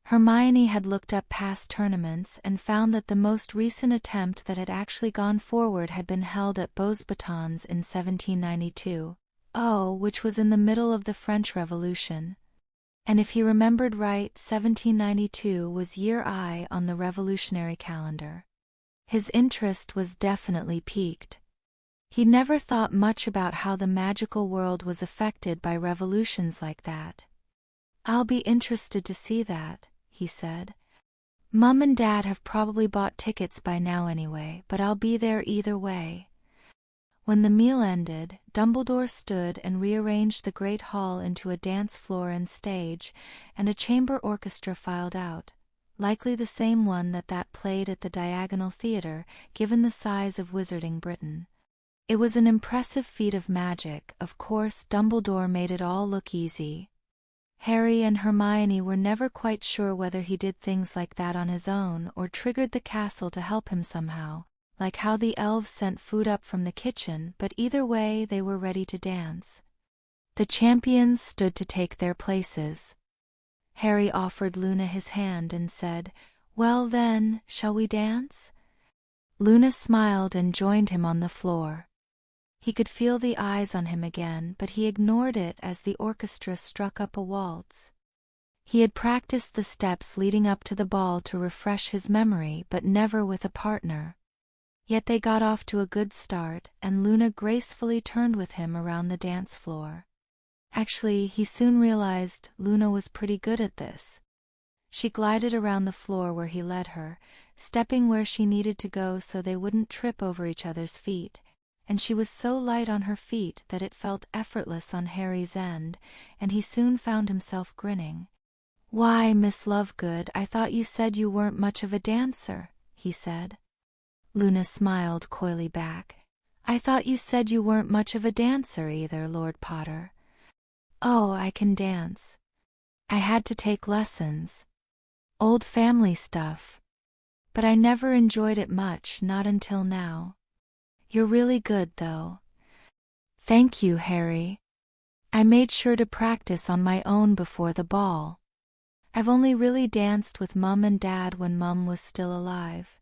Hermione had looked up past tournaments and found that the most recent attempt that had actually gone forward had been held at Beauxbatons in 1792, which was in the middle of the French Revolution. And if he remembered right, 1792 was year I on the revolutionary calendar. His interest was definitely piqued. He'd never thought much about how the magical world was affected by revolutions like that. "I'll be interested to see that," he said. "Mum and Dad have probably bought tickets by now anyway, but I'll be there either way." When the meal ended, Dumbledore stood and rearranged the great hall into a dance floor and stage, and a chamber orchestra filed out, likely the same one that played at the Diagonal Theatre, given the size of Wizarding Britain. It was an impressive feat of magic. Of course, Dumbledore made it all look easy. Harry and Hermione were never quite sure whether he did things like that on his own or triggered the castle to help him somehow, like how the elves sent food up from the kitchen, but either way they were ready to dance. The champions stood to take their places. Harry offered Luna his hand and said, "Well then, shall we dance?" Luna smiled and joined him on the floor. He could feel the eyes on him again, but he ignored it as the orchestra struck up a waltz. He had practiced the steps leading up to the ball to refresh his memory, but never with a partner. Yet they got off to a good start, and Luna gracefully turned with him around the dance floor. Actually, he soon realized Luna was pretty good at this. She glided around the floor where he led her, stepping where she needed to go so they wouldn't trip over each other's feet, and she was so light on her feet that it felt effortless on Harry's end, and he soon found himself grinning. "Why, Miss Lovegood, I thought you said you weren't much of a dancer," he said. Luna smiled coyly back. "I thought you said you weren't much of a dancer either, Lord Potter." "Oh, I can dance. I had to take lessons. Old family stuff. But I never enjoyed it much, not until now. You're really good, though." "Thank you, Harry. I made sure to practice on my own before the ball. I've only really danced with Mum and Dad when Mum was still alive.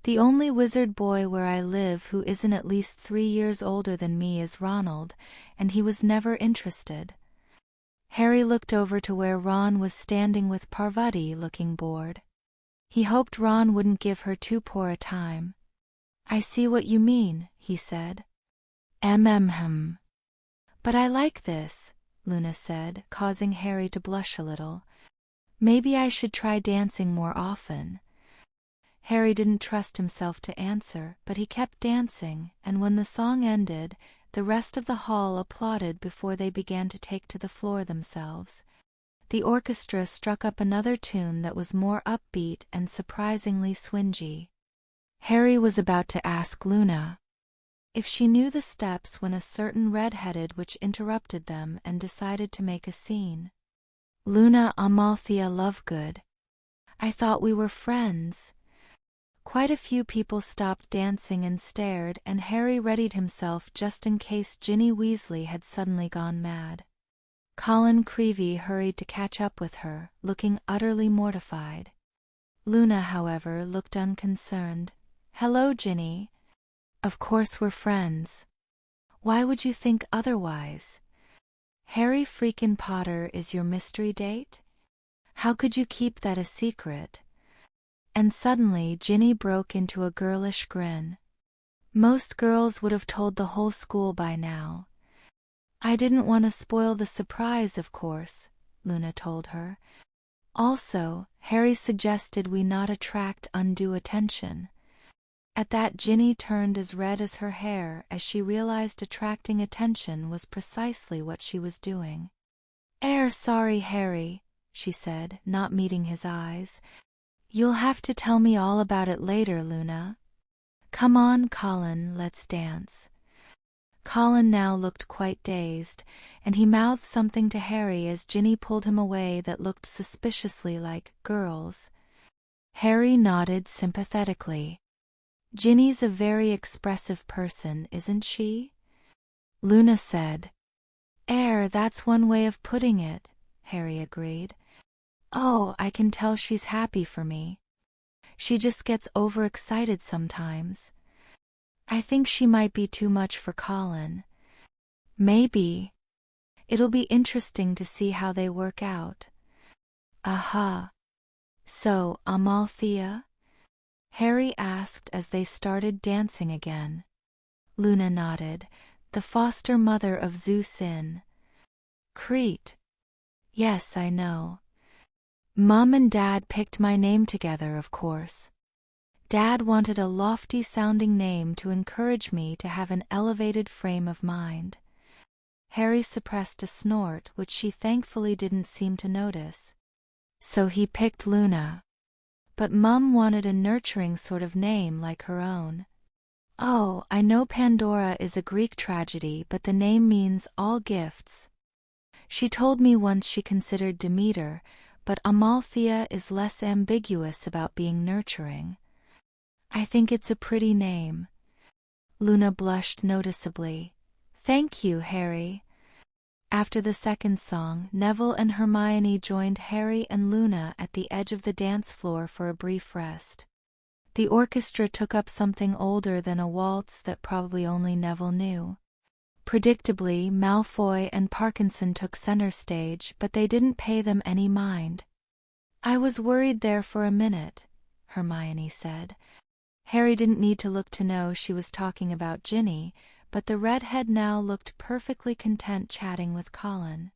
The only wizard boy where I live who isn't at least 3 years older than me is Ronald, and he was never interested. Harry looked over to where Ron was standing with Parvati, looking bored. He hoped Ron wouldn't give her too poor a time. I see what you mean, he said. But I like this, Luna said, causing Harry to blush a little. Maybe I should try dancing more often. Harry didn't trust himself to answer, but he kept dancing, and when the song ended, the rest of the hall applauded before they began to take to the floor themselves. The orchestra struck up another tune that was more upbeat and surprisingly swingy. Harry was about to ask Luna if she knew the steps when a certain red-headed witch interrupted them and decided to make a scene. Luna Amalthea Lovegood. I thought we were friends. Quite a few people stopped dancing and stared, and Harry readied himself just in case Ginny Weasley had suddenly gone mad. Colin Creevey hurried to catch up with her, looking utterly mortified. Luna, however, looked unconcerned. Hello, Ginny. Of course we're friends. Why would you think otherwise? Harry freakin' Potter is your mystery date? How could you keep that a secret? And suddenly Ginny broke into a girlish grin. Most girls would have told the whole school by now. I didn't want to spoil the surprise, of course, Luna told her. Also, Harry suggested we not attract undue attention. At that, Ginny turned as red as her hair as she realized attracting attention was precisely what she was doing. Sorry, Harry, she said, not meeting his eyes. You'll have to tell me all about it later, Luna. Come on, Colin, let's dance. Colin now looked quite dazed, and he mouthed something to Harry as Ginny pulled him away that looked suspiciously like girls. Harry nodded sympathetically. Ginny's a very expressive person, isn't she? Luna said. That's one way of putting it, Harry agreed. Oh, I can tell she's happy for me. She just gets overexcited sometimes. I think she might be too much for Colin. Maybe. It'll be interesting to see how they work out. Aha. So, Amalthea? Harry asked as they started dancing again. Luna nodded. The foster mother of Zeus in Crete. Yes, I know. Mom and Dad picked my name together, of course. Dad wanted a lofty-sounding name to encourage me to have an elevated frame of mind. Harry suppressed a snort, which she thankfully didn't seem to notice. So he picked Luna. But Mum wanted a nurturing sort of name like her own. Oh, I know Pandora is a Greek tragedy, but the name means all gifts. She told me once she considered Demeter, but Amalthea is less ambiguous about being nurturing. I think it's a pretty name. Luna blushed noticeably. Thank you, Harry. After the second song, Neville and Hermione joined Harry and Luna at the edge of the dance floor for a brief rest. The orchestra took up something older than a waltz that probably only Neville knew. Predictably, Malfoy and Parkinson took center stage, but they didn't pay them any mind. I was worried there for a minute, Hermione said. Harry didn't need to look to know she was talking about Ginny, but the redhead now looked perfectly content chatting with Colin.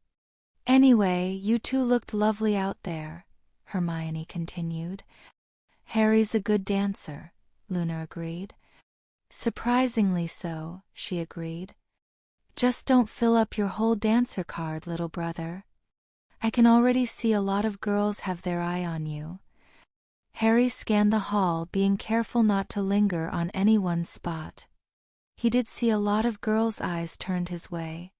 Anyway, you two looked lovely out there, Hermione continued. Harry's a good dancer, Luna agreed. Surprisingly so, she agreed. Just don't fill up your whole dancer card, little brother. I can already see a lot of girls have their eye on you. Harry scanned the hall, being careful not to linger on any one spot. He did see a lot of girls' eyes turned his way.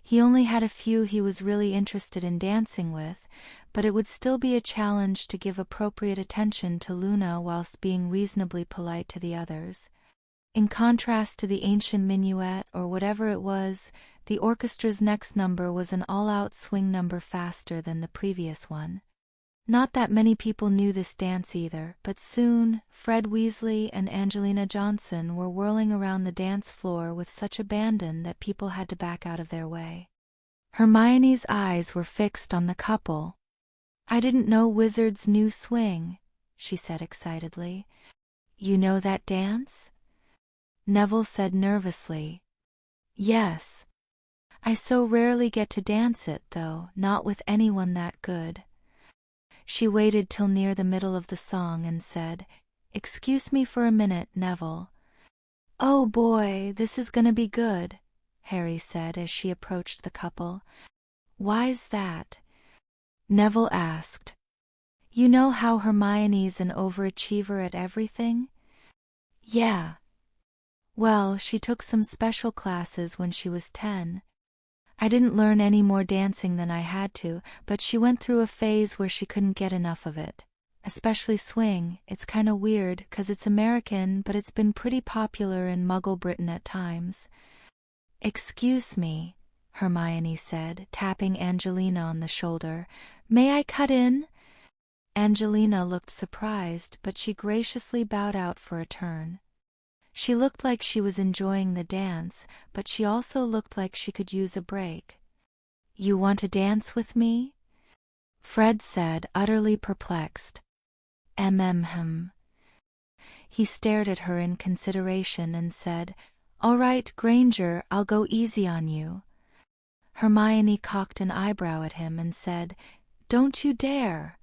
He only had a few he was really interested in dancing with, but it would still be a challenge to give appropriate attention to Luna whilst being reasonably polite to the others. In contrast to the ancient minuet or whatever it was, the orchestra's next number was an all-out swing number faster than the previous one. Not that many people knew this dance either, but soon, Fred Weasley and Angelina Johnson were whirling around the dance floor with such abandon that people had to back out of their way. Hermione's eyes were fixed on the couple. "I didn't know wizards knew swing," she said excitedly. "You know that dance?" Neville said nervously. "Yes. I so rarely get to dance it, though, not with anyone that good." She waited till near the middle of the song and said, "Excuse me for a minute, Neville." "Oh boy, this is gonna be good," Harry said as she approached the couple. "Why's that?" Neville asked. "You know how Hermione's an overachiever at everything?" "Yeah. Well, she took some special classes when she was 10. I didn't learn any more dancing than I had to, but she went through a phase where she couldn't get enough of it. Especially swing. It's kinda weird, 'cause it's American, but it's been pretty popular in Muggle Britain at times." "Excuse me," Hermione said, tapping Angelina on the shoulder. "May I cut in?" Angelina looked surprised, but she graciously bowed out for a turn. She looked like she was enjoying the dance, but she also looked like she could use a break. "You want to dance with me?" Fred said, utterly perplexed. "Hmm." He stared at her in consideration and said, "All right, Granger, I'll go easy on you." Hermione cocked an eyebrow at him and said, "Don't you dare."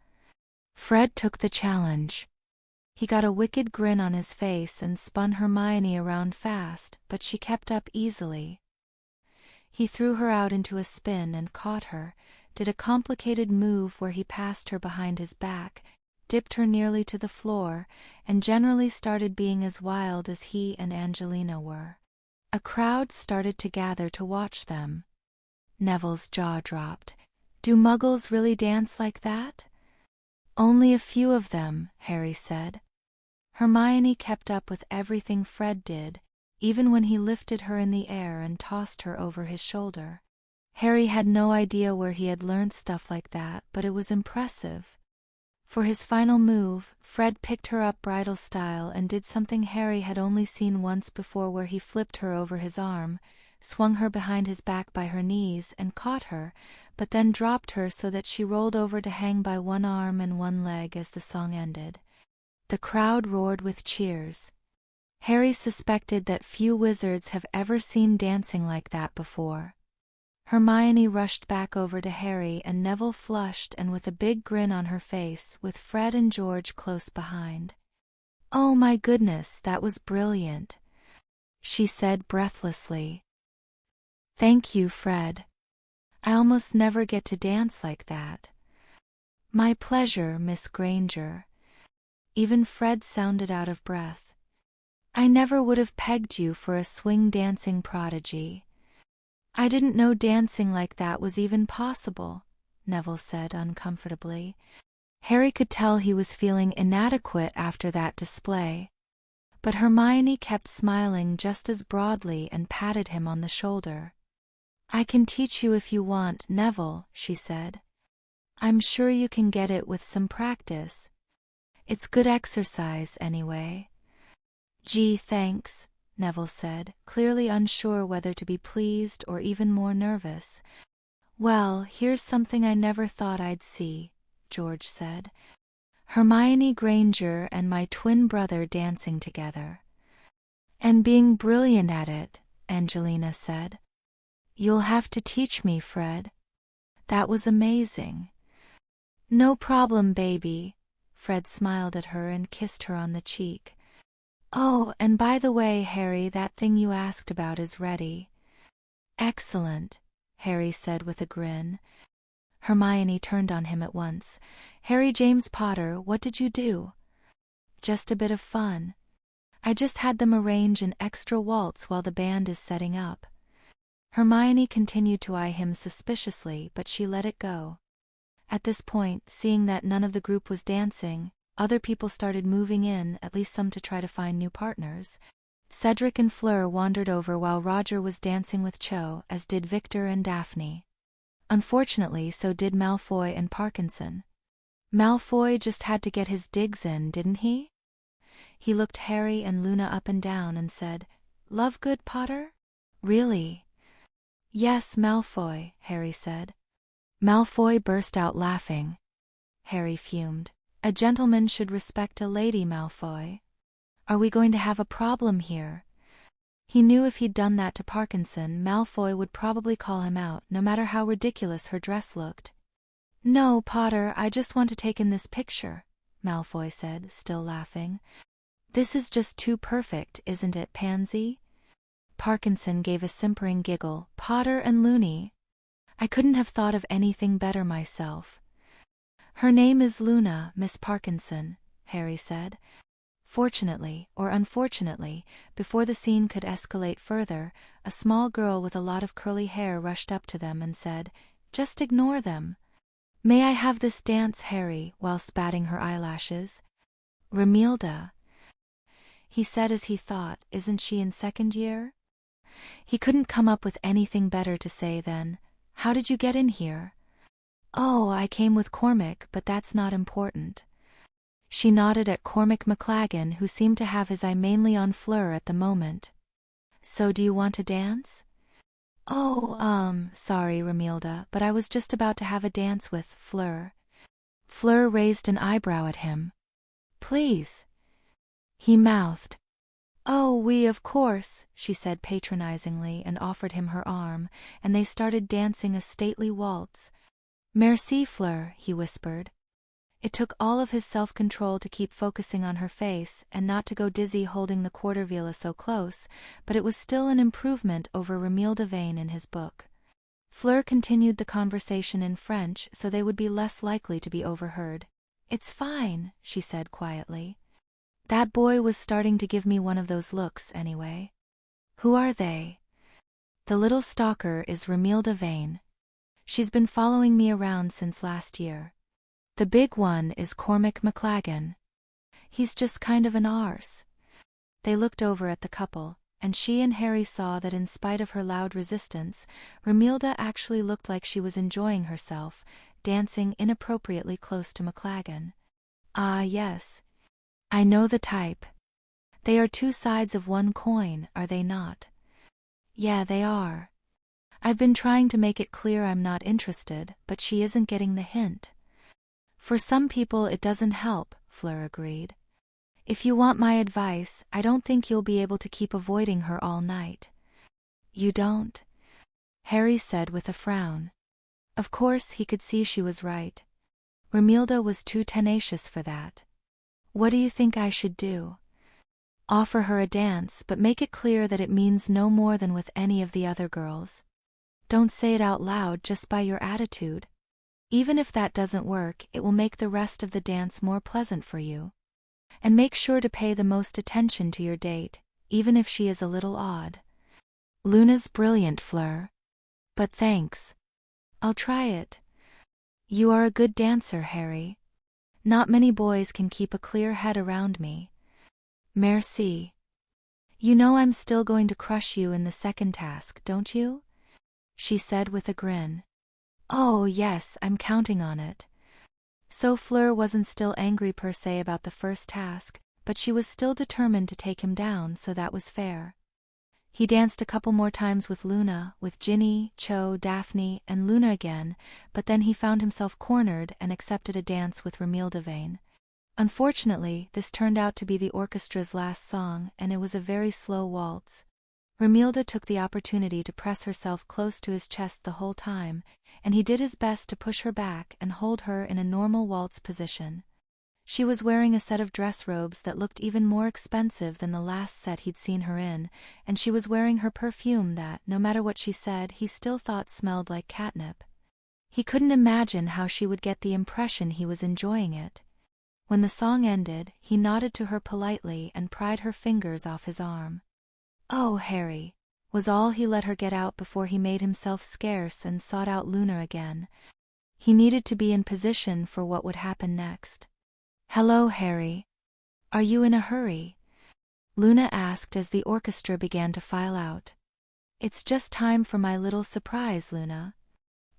Fred took the challenge. He got a wicked grin on his face and spun Hermione around fast, but she kept up easily. He threw her out into a spin and caught her, did a complicated move where he passed her behind his back, dipped her nearly to the floor, and generally started being as wild as he and Angelina were. A crowd started to gather to watch them. Neville's jaw dropped. "Do Muggles really dance like that?" "Only a few of them," Harry said. Hermione kept up with everything Fred did, even when he lifted her in the air and tossed her over his shoulder. Harry had no idea where he had learned stuff like that, but it was impressive. For his final move, Fred picked her up bridal style and did something Harry had only seen once before, where he flipped her over his arm, swung her behind his back by her knees and caught her, but then dropped her so that she rolled over to hang by one arm and one leg as the song ended. The crowd roared with cheers. Harry suspected that few wizards have ever seen dancing like that before. Hermione rushed back over to Harry, and Neville flushed and with a big grin on her face, with Fred and George close behind. "Oh my goodness, that was brilliant," she said breathlessly. "Thank you, Fred. I almost never get to dance like that." "My pleasure, Miss Granger." Even Fred sounded out of breath. "I never would have pegged you for a swing dancing prodigy." "I didn't know dancing like that was even possible," Neville said uncomfortably. Harry could tell he was feeling inadequate after that display. But Hermione kept smiling just as broadly and patted him on the shoulder. "I can teach you if you want, Neville," she said. "I'm sure you can get it with some practice. It's good exercise, anyway." "Gee, thanks," Neville said, clearly unsure whether to be pleased or even more nervous. "Well, here's something I never thought I'd see," George said. "Hermione Granger and my twin brother dancing together." "And being brilliant at it," Angelina said. "You'll have to teach me, Fred. That was amazing." "No problem, baby." Fred smiled at her and kissed her on the cheek. "Oh, and by the way, Harry, that thing you asked about is ready." "Excellent," Harry said with a grin. Hermione turned on him at once. "Harry James Potter, what did you do?" "Just a bit of fun. I just had them arrange an extra waltz while the band is setting up." Hermione continued to eye him suspiciously, but she let it go. At this point, seeing that none of the group was dancing, other people started moving in, at least some to try to find new partners. Cedric and Fleur wandered over while Roger was dancing with Cho, as did Victor and Daphne. Unfortunately, so did Malfoy and Parkinson. Malfoy just had to get his digs in, didn't he? He looked Harry and Luna up and down and said, "Lovegood, Potter? Really?" "Yes, Malfoy," Harry said. Malfoy burst out laughing. Harry fumed. "A gentleman should respect a lady, Malfoy. Are we going to have a problem here?" He knew if he'd done that to Parkinson, Malfoy would probably call him out, no matter how ridiculous her dress looked. "No, Potter, I just want to take in this picture," Malfoy said, still laughing. "This is just too perfect, isn't it, Pansy?" Parkinson gave a simpering giggle. "Potter and Looney. I couldn't have thought of anything better myself." "Her name is Luna, Miss Parkinson," Harry said. Fortunately, or unfortunately, before the scene could escalate further, a small girl with a lot of curly hair rushed up to them and said, "Just ignore them." "May I have this dance, Harry?" whilst batting her eyelashes. "Romilda," he said as he thought, "isn't she in second year?" He couldn't come up with anything better to say than, "How did you get in here?" "Oh, I came with Cormac, but that's not important." She nodded at Cormac McLaggen, who seemed to have his eye mainly on Fleur at the moment. "So do you want to dance?" "Oh, sorry, Romilda, but I was just about to have a dance with Fleur." Fleur raised an eyebrow at him. "Please," he mouthed. "Oh, we of course," she said patronizingly and offered him her arm, and they started dancing a stately waltz. "Merci, Fleur," he whispered. It took all of his self-control to keep focusing on her face and not to go dizzy holding the quarter-viola so close, but it was still an improvement over Romilda Vane in his book. Fleur continued the conversation in French so they would be less likely to be overheard. "It's fine," she said quietly. "That boy was starting to give me one of those looks anyway." "Who are they?" "The little stalker is Romilda Vane. She's been following me around since last year. The big one is Cormac McLaggen. He's just kind of an arse." They looked over at the couple, and she and Harry saw that in spite of her loud resistance, Romilda actually looked like she was enjoying herself, dancing inappropriately close to McLaggen. "Ah, yes. I know the type. They are two sides of one coin, are they not?" "Yeah, they are. I've been trying to make it clear I'm not interested, but she isn't getting the hint." "For some people it doesn't help," Fleur agreed. "If you want my advice, I don't think you'll be able to keep avoiding her all night." "You don't?" Harry said with a frown. Of course he could see she was right. Romilda was too tenacious for that. "What do you think I should do?" "Offer her a dance, but make it clear that it means no more than with any of the other girls. Don't say it out loud, just by your attitude. Even if that doesn't work, it will make the rest of the dance more pleasant for you. And make sure to pay the most attention to your date, even if she is a little odd." "Luna's brilliant, Fleur. But thanks. I'll try it. You are a good dancer, Harry. Not many boys can keep a clear head around me." "Merci. You know I'm still going to crush you in the second task, don't you?" she said with a grin. "Oh, yes, I'm counting on it." So Fleur wasn't still angry per se about the first task, but she was still determined to take him down, so that was fair. He danced a couple more times with Luna, with Ginny, Cho, Daphne, and Luna again, but then he found himself cornered and accepted a dance with Romilda Vane. Unfortunately, this turned out to be the orchestra's last song, and it was a very slow waltz. Romilda took the opportunity to press herself close to his chest the whole time, and he did his best to push her back and hold her in a normal waltz position. She was wearing a set of dress robes that looked even more expensive than the last set he'd seen her in, and she was wearing her perfume that, no matter what she said, he still thought smelled like catnip. He couldn't imagine how she would get the impression he was enjoying it. When the song ended, he nodded to her politely and pried her fingers off his arm. "Oh, Harry," was all he let her get out before he made himself scarce and sought out Luna again. He needed to be in position for what would happen next. "Hello, Harry. Are you in a hurry?" Luna asked as the orchestra began to file out. "It's just time for my little surprise, Luna.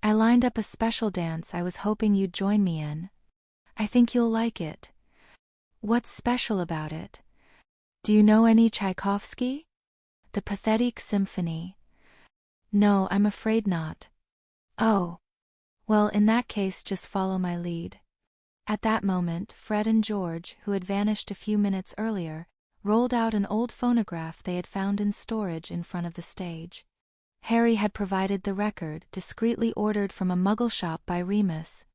I lined up a special dance I was hoping you'd join me in." I think you'll like it. What's special about it? Do you know any Tchaikovsky? The Pathetic Symphony. No, I'm afraid not. Oh. Well, in that case just follow my lead. At that moment, Fred and George, who had vanished a few minutes earlier, rolled out an old phonograph they had found in storage in front of the stage. Harry had provided the record, discreetly ordered from a Muggle shop by Remus.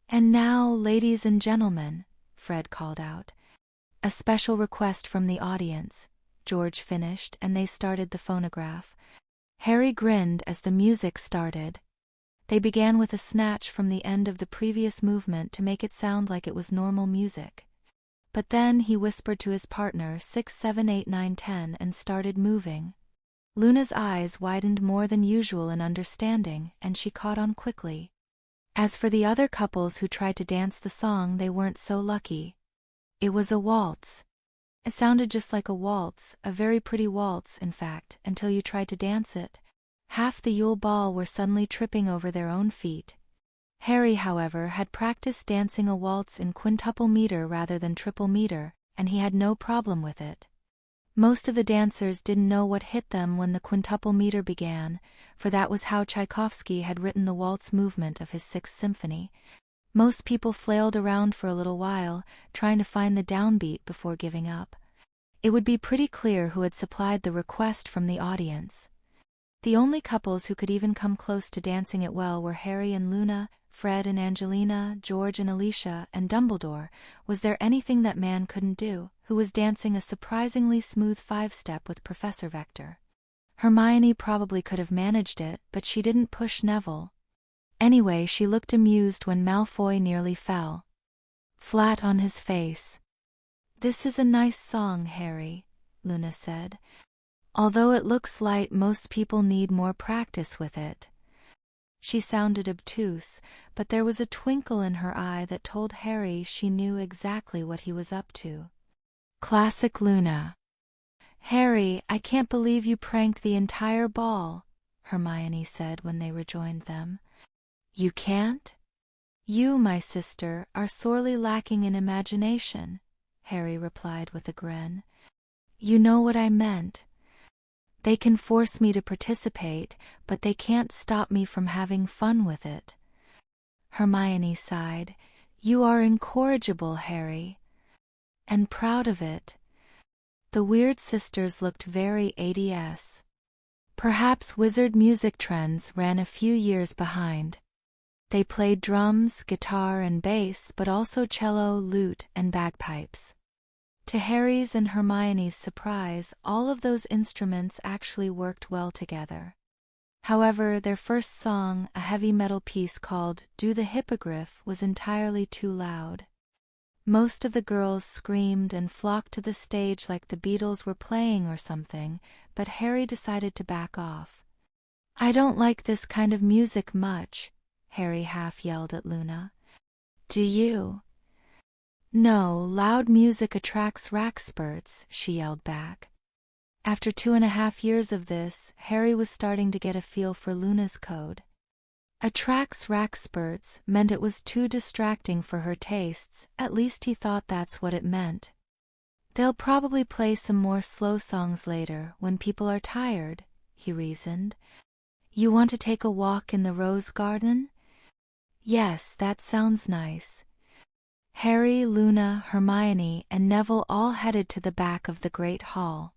And now, ladies and gentlemen, Fred called out. A special request from the audience, George finished, and they started the phonograph. Harry grinned as the music started. They began with a snatch from the end of the previous movement to make it sound like it was normal music. But then he whispered to his partner 6, 7, 8, 9, 10 and started moving. Luna's eyes widened more than usual in understanding, and she caught on quickly. As for the other couples who tried to dance the song, they weren't so lucky. It was a waltz. It sounded just like a waltz, a very pretty waltz, in fact, until you tried to dance it. Half the Yule Ball were suddenly tripping over their own feet. Harry, however, had practiced dancing a waltz in quintuple meter rather than triple meter, and he had no problem with it. Most of the dancers didn't know what hit them when the quintuple meter began, for that was how Tchaikovsky had written the waltz movement of his Sixth Symphony. Most people flailed around for a little while, trying to find the downbeat before giving up. It would be pretty clear who had supplied the request from the audience. The only couples who could even come close to dancing it well were Harry and Luna, Fred and Angelina, George and Alicia, and Dumbledore. Was there anything that man couldn't do, who was dancing a surprisingly smooth five-step with Professor Vector? Hermione probably could have managed it, but she didn't push Neville. Anyway, she looked amused when Malfoy nearly fell flat on his face. "This is a nice song, Harry," Luna said. "Although it looks light, most people need more practice with it." She sounded obtuse, but there was a twinkle in her eye that told Harry she knew exactly what he was up to. Classic Luna. "Harry, I can't believe you pranked the entire ball," Hermione said when they rejoined them. "You can't? You, my sister, are sorely lacking in imagination," Harry replied with a grin. "You know what I meant. They can force me to participate, but they can't stop me from having fun with it." Hermione sighed. "You are incorrigible, Harry. And proud of it." The Weird Sisters looked very ADS. Perhaps wizard music trends ran a few years behind. They played drums, guitar, and bass, but also cello, lute, and bagpipes. To Harry's and Hermione's surprise, all of those instruments actually worked well together. However, their first song, a heavy metal piece called "Do the Hippogriff," was entirely too loud. Most of the girls screamed and flocked to the stage like the Beatles were playing or something, but Harry decided to back off. "I don't like this kind of music much," Harry half yelled at Luna. "Do you?" "No, loud music attracts rackspurts," she yelled back. After 2.5 years of this, Harry was starting to get a feel for Luna's code. Attracts rackspurts meant it was too distracting for her tastes, at least he thought that's what it meant. "They'll probably play some more slow songs later, when people are tired," he reasoned. "You want to take a walk in the rose garden?" "Yes, that sounds nice." Harry, Luna, Hermione, and Neville all headed to the back of the Great Hall.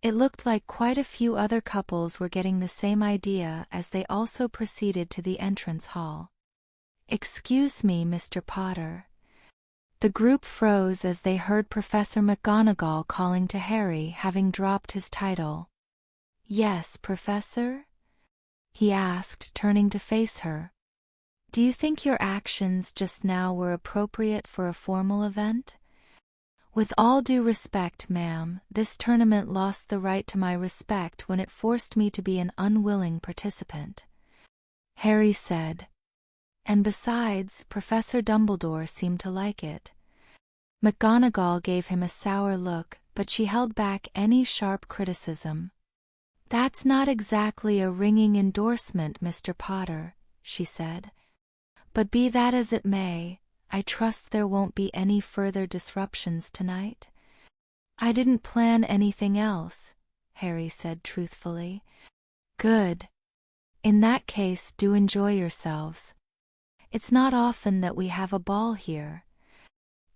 It looked like quite a few other couples were getting the same idea as they also proceeded to the entrance hall. "Excuse me, Mr. Potter." The group froze as they heard Professor McGonagall calling to Harry, having dropped his title. "Yes, Professor?" he asked, turning to face her. "Do you think your actions just now were appropriate for a formal event?" "With all due respect, ma'am, this tournament lost the right to my respect when it forced me to be an unwilling participant," Harry said. And besides, Professor Dumbledore seemed to like it. McGonagall gave him a sour look, but she held back any sharp criticism. "That's not exactly a ringing endorsement, Mr. Potter," she said. "But be that as it may, I trust there won't be any further disruptions tonight. I didn't plan anything else, Harry said truthfully. Good. In that case, do enjoy yourselves. It's not often that we have a ball here.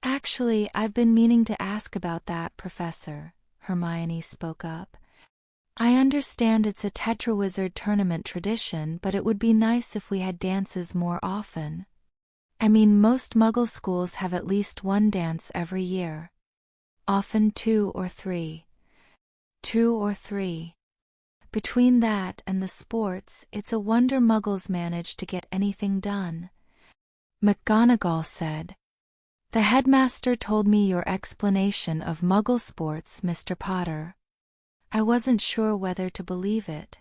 Actually, I've been meaning to ask about that, Professor, Hermione spoke up. I understand it's a Tetrawizard tournament tradition, but it would be nice if we had dances more often. I mean, most Muggle schools have at least one dance every year. Often 2 or 3. 2 or 3. Between that and the sports, it's a wonder Muggles manage to get anything done. McGonagall said. The headmaster told me your explanation of Muggle sports, Mr. Potter. I wasn't sure whether to believe it.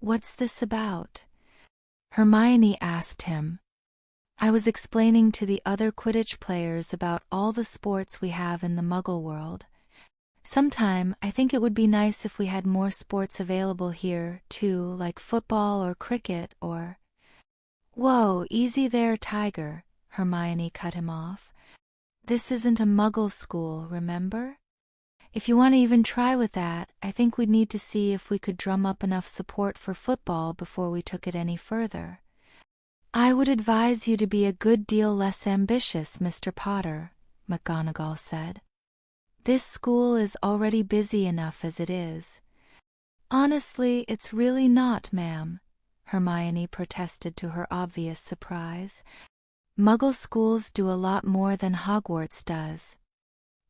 What's this about? Hermione asked him. I was explaining to the other Quidditch players about all the sports we have in the Muggle world. Sometime, I think it would be nice if we had more sports available here, too, like football or cricket or... Whoa, easy there, Tiger, Hermione cut him off. This isn't a Muggle school, remember? If you want to even try with that, I think we'd need to see if we could drum up enough support for football before we took it any further. I would advise you to be a good deal less ambitious, Mr. Potter, McGonagall said. This school is already busy enough as it is. Honestly, it's really not, ma'am, Hermione protested to her obvious surprise. Muggle schools do a lot more than Hogwarts does.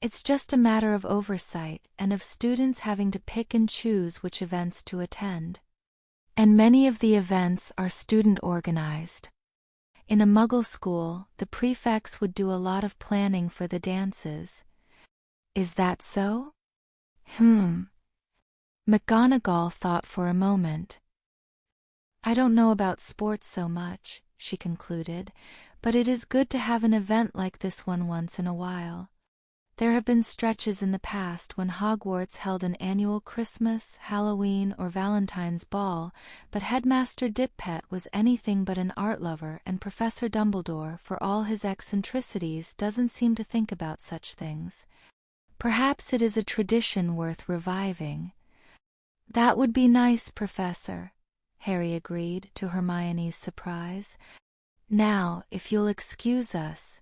It's just a matter of oversight and of students having to pick and choose which events to attend. And many of the events are student-organized. In a Muggle school, the prefects would do a lot of planning for the dances. Is that so? McGonagall thought for a moment. I don't know about sports so much, she concluded, but it is good to have an event like this one once in a while. There have been stretches in the past when Hogwarts held an annual Christmas, Halloween, or Valentine's ball, but Headmaster Dippet was anything but an art lover, and Professor Dumbledore, for all his eccentricities, doesn't seem to think about such things. Perhaps it is a tradition worth reviving. That would be nice, Professor, Harry agreed, to Hermione's surprise. Now, if you'll excuse us.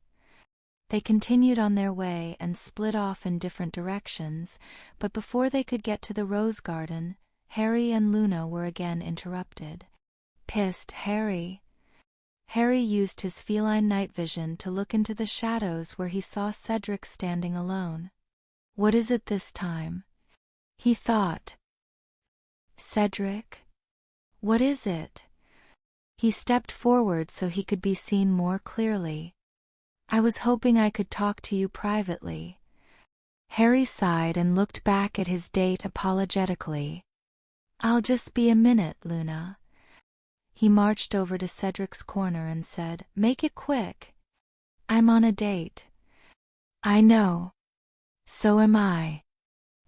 They continued on their way and split off in different directions, but before they could get to the rose garden, Harry and Luna were again interrupted. Pissed Harry. Harry used his feline night vision to look into the shadows where he saw Cedric standing alone. What is it this time? He thought. Cedric? What is it? He stepped forward so he could be seen more clearly. I was hoping I could talk to you privately. Harry sighed and looked back at his date apologetically. I'll just be a minute, Luna. He marched over to Cedric's corner and said, Make it quick. I'm on a date. I know. So am I.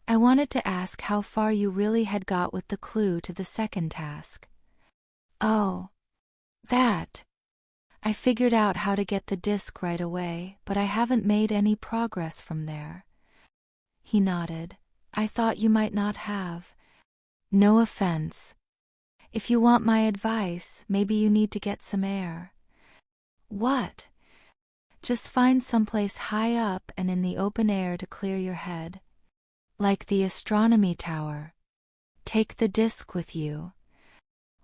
I wanted to ask how far you really had got with the clue to the second task. Oh. That. I figured out how to get the disc right away, but I haven't made any progress from there. He nodded. I thought you might not have. No offense. If you want my advice, maybe you need to get some air. What? Just find someplace high up and in the open air to clear your head. Like the astronomy tower. Take the disc with you.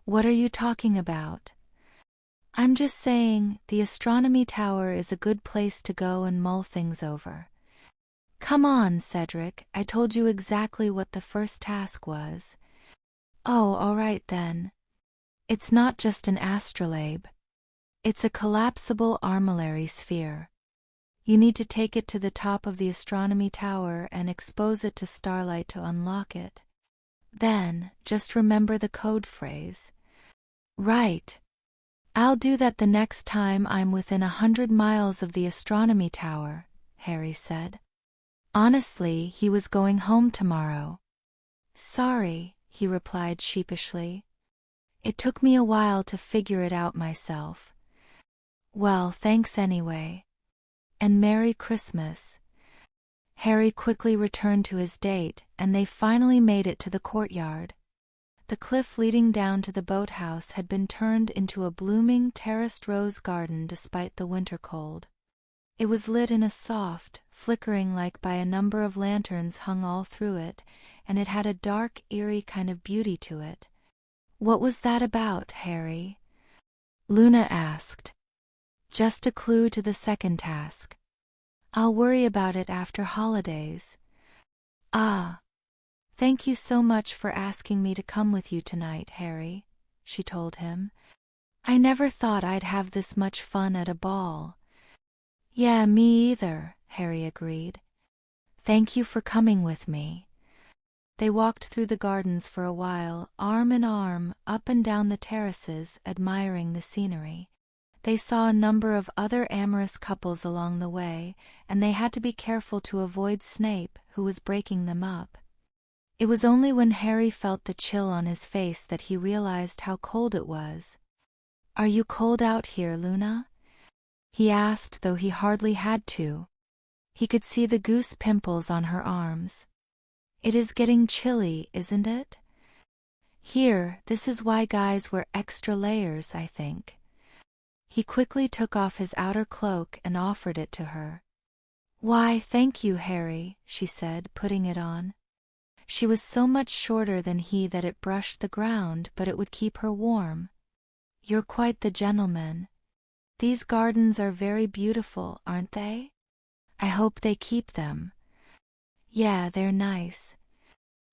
What are you talking about? I'm just saying, the astronomy tower is a good place to go and mull things over. Come on, Cedric, I told you exactly what the first task was. Oh, all right then. It's not just an astrolabe. It's a collapsible armillary sphere. You need to take it to the top of the astronomy tower and expose it to starlight to unlock it. Then, just remember the code phrase. Right. I'll do that the next time I'm within 100 miles of the astronomy tower, Harry said. Honestly, he was going home tomorrow. Sorry, he replied sheepishly. It took me a while to figure it out myself. Well, thanks anyway. and Merry Christmas." Harry quickly returned to his date, and they finally made it to the courtyard. The cliff leading down to the boathouse had been turned into a blooming terraced rose garden despite the winter cold. It was lit in a soft, flickering light by a number of lanterns hung all through it, and it had a dark, eerie kind of beauty to it. "What was that about, Harry?" Luna asked. "Just a clue to the second task. I'll worry about it after holidays." "Ah. Thank you so much for asking me to come with you tonight, Harry," she told him. "I never thought I'd have this much fun at a ball." "Yeah, me either," Harry agreed. "Thank you for coming with me." They walked through the gardens for a while, arm in arm, up and down the terraces, admiring the scenery. They saw a number of other amorous couples along the way, and they had to be careful to avoid Snape, who was breaking them up. It was only when Harry felt the chill on his face that he realized how cold it was. "Are you cold out here, Luna?" he asked, though he hardly had to. He could see the goose pimples on her arms. "It is getting chilly, isn't it?" "Here, this is why guys wear extra layers, I think." He quickly took off his outer cloak and offered it to her. "Why, thank you, Harry," she said, putting it on. She was so much shorter than he that it brushed the ground, but it would keep her warm. "You're quite the gentleman. These gardens are very beautiful, aren't they? I hope they keep them." "Yeah, they're nice."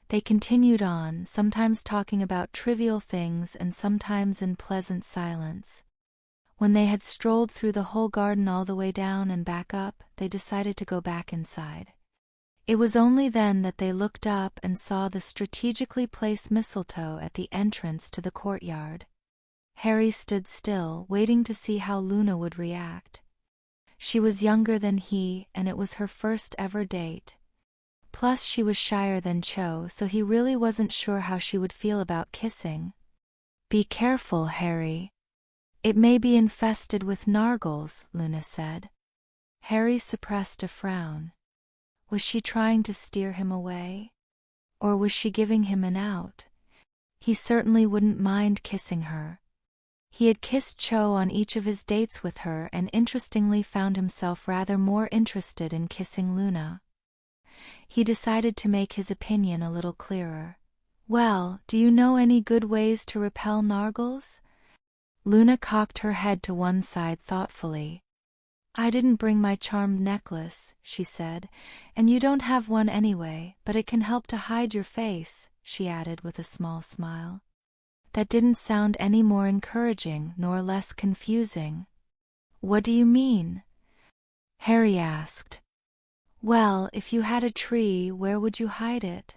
They continued on, sometimes talking about trivial things and sometimes in pleasant silence. When they had strolled through the whole garden all the way down and back up, they decided to go back inside. It was only then that they looked up and saw the strategically placed mistletoe at the entrance to the courtyard. Harry stood still, waiting to see how Luna would react. She was younger than he, and it was her first ever date. Plus she was shyer than Cho, so he really wasn't sure how she would feel about kissing. "Be careful, Harry. It may be infested with nargles," Luna said. Harry suppressed a frown. Was she trying to steer him away? Or was she giving him an out? He certainly wouldn't mind kissing her. He had kissed Cho on each of his dates with her and interestingly found himself rather more interested in kissing Luna. He decided to make his opinion a little clearer. "Well, do you know any good ways to repel nargles?" Luna cocked her head to one side thoughtfully. "I didn't bring my charmed necklace," she said, "and you don't have one anyway, but it can help to hide your face," she added with a small smile. That didn't sound any more encouraging nor less confusing. "What do you mean?" Harry asked. "Well, if you had a tree, where would you hide it?"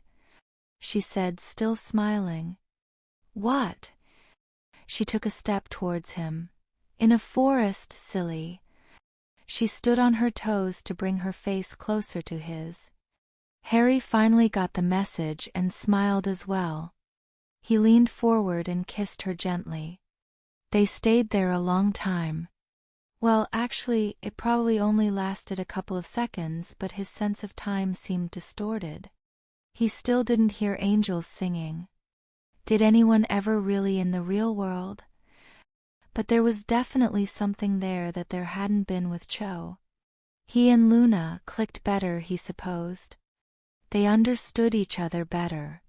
she said, still smiling. "What?" She took a step towards him. "In a forest, silly." She stood on her toes to bring her face closer to his. Harry finally got the message and smiled as well. He leaned forward and kissed her gently. They stayed there a long time. Well, actually, it probably only lasted a couple of seconds, but his sense of time seemed distorted. He still didn't hear angels singing. Did anyone ever really in the real world? But there was definitely something there that there hadn't been with Cho. He and Luna clicked better, he supposed. They understood each other better.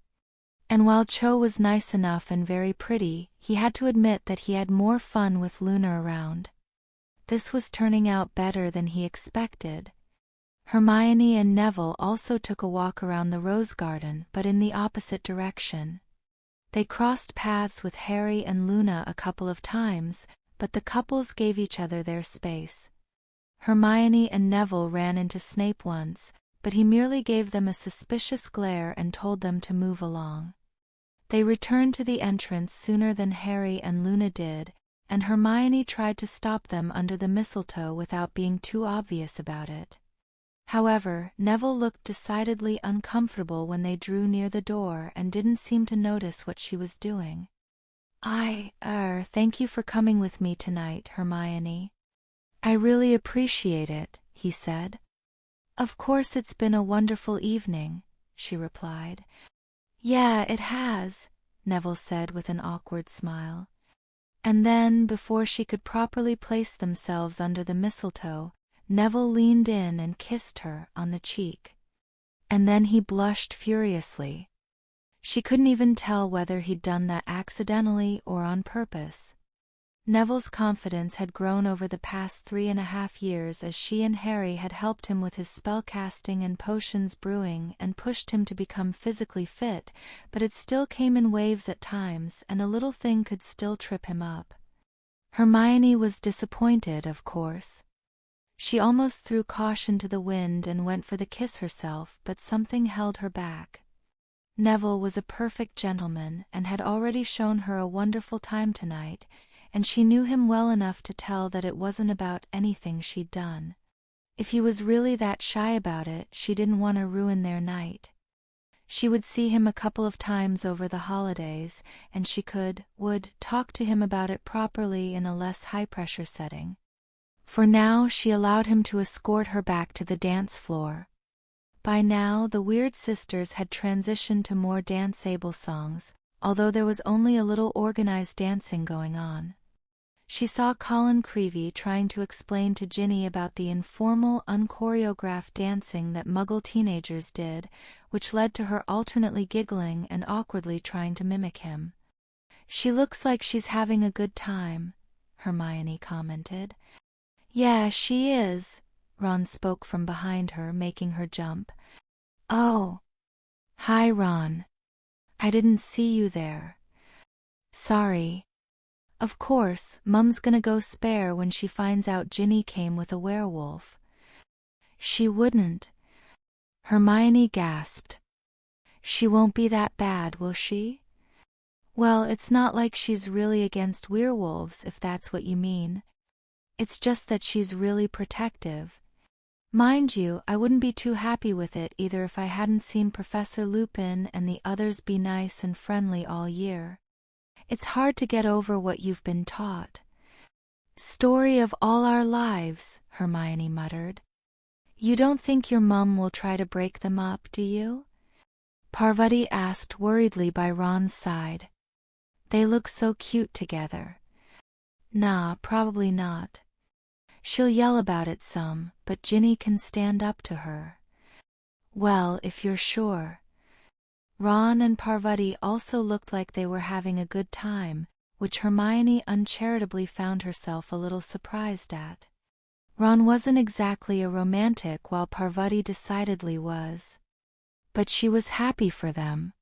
And while Cho was nice enough and very pretty, he had to admit that he had more fun with Luna around. This was turning out better than he expected. Hermione and Neville also took a walk around the rose garden, but in the opposite direction. They crossed paths with Harry and Luna a couple of times, but the couples gave each other their space. Hermione and Neville ran into Snape once, but he merely gave them a suspicious glare and told them to move along. They returned to the entrance sooner than Harry and Luna did, and Hermione tried to stop them under the mistletoe without being too obvious about it. However, Neville looked decidedly uncomfortable when they drew near the door and didn't seem to notice what she was doing. Thank you for coming with me tonight, Hermione. I really appreciate it," he said. Of course it's been a wonderful evening, she replied. Yeah, it has, Neville said with an awkward smile. And then, before she could properly place themselves under the mistletoe, Neville leaned in and kissed her on the cheek. And then he blushed furiously. She couldn't even tell whether he'd done that accidentally or on purpose. Neville's confidence had grown over the past 3.5 years as she and Harry had helped him with his spellcasting and potions brewing and pushed him to become physically fit, but it still came in waves at times, and a little thing could still trip him up. Hermione was disappointed, of course. She almost threw caution to the wind and went for the kiss herself, but something held her back. Neville was a perfect gentleman and had already shown her a wonderful time tonight, and she knew him well enough to tell that it wasn't about anything she'd done. If he was really that shy about it, she didn't want to ruin their night. She would see him a couple of times over the holidays, and she would talk to him about it properly in a less high-pressure setting. For now, she allowed him to escort her back to the dance floor. By now, the Weird Sisters had transitioned to more danceable songs, although there was only a little organized dancing going on. She saw Colin Creevey trying to explain to Ginny about the informal, unchoreographed dancing that Muggle teenagers did, which led to her alternately giggling and awkwardly trying to mimic him. She looks like she's having a good time, Hermione commented. Yeah, she is, Ron spoke from behind her, making her jump. Oh. Hi, Ron. I didn't see you there. Sorry. Of course, Mum's gonna go spare when she finds out Ginny came with a werewolf. She wouldn't. Hermione gasped. She won't be that bad, will she? Well, it's not like she's really against werewolves, if that's what you mean. It's just that she's really protective. Mind you, I wouldn't be too happy with it either if I hadn't seen Professor Lupin and the others be nice and friendly all year. It's hard to get over what you've been taught. Story of all our lives, Hermione muttered. You don't think your mum will try to break them up, do you? Parvati asked worriedly by Ron's side. They look so cute together. Nah, probably not. She'll yell about it some, but Ginny can stand up to her. Well, if you're sure. Ron and Parvati also looked like they were having a good time, which Hermione uncharitably found herself a little surprised at. Ron wasn't exactly a romantic, while Parvati decidedly was. But she was happy for them.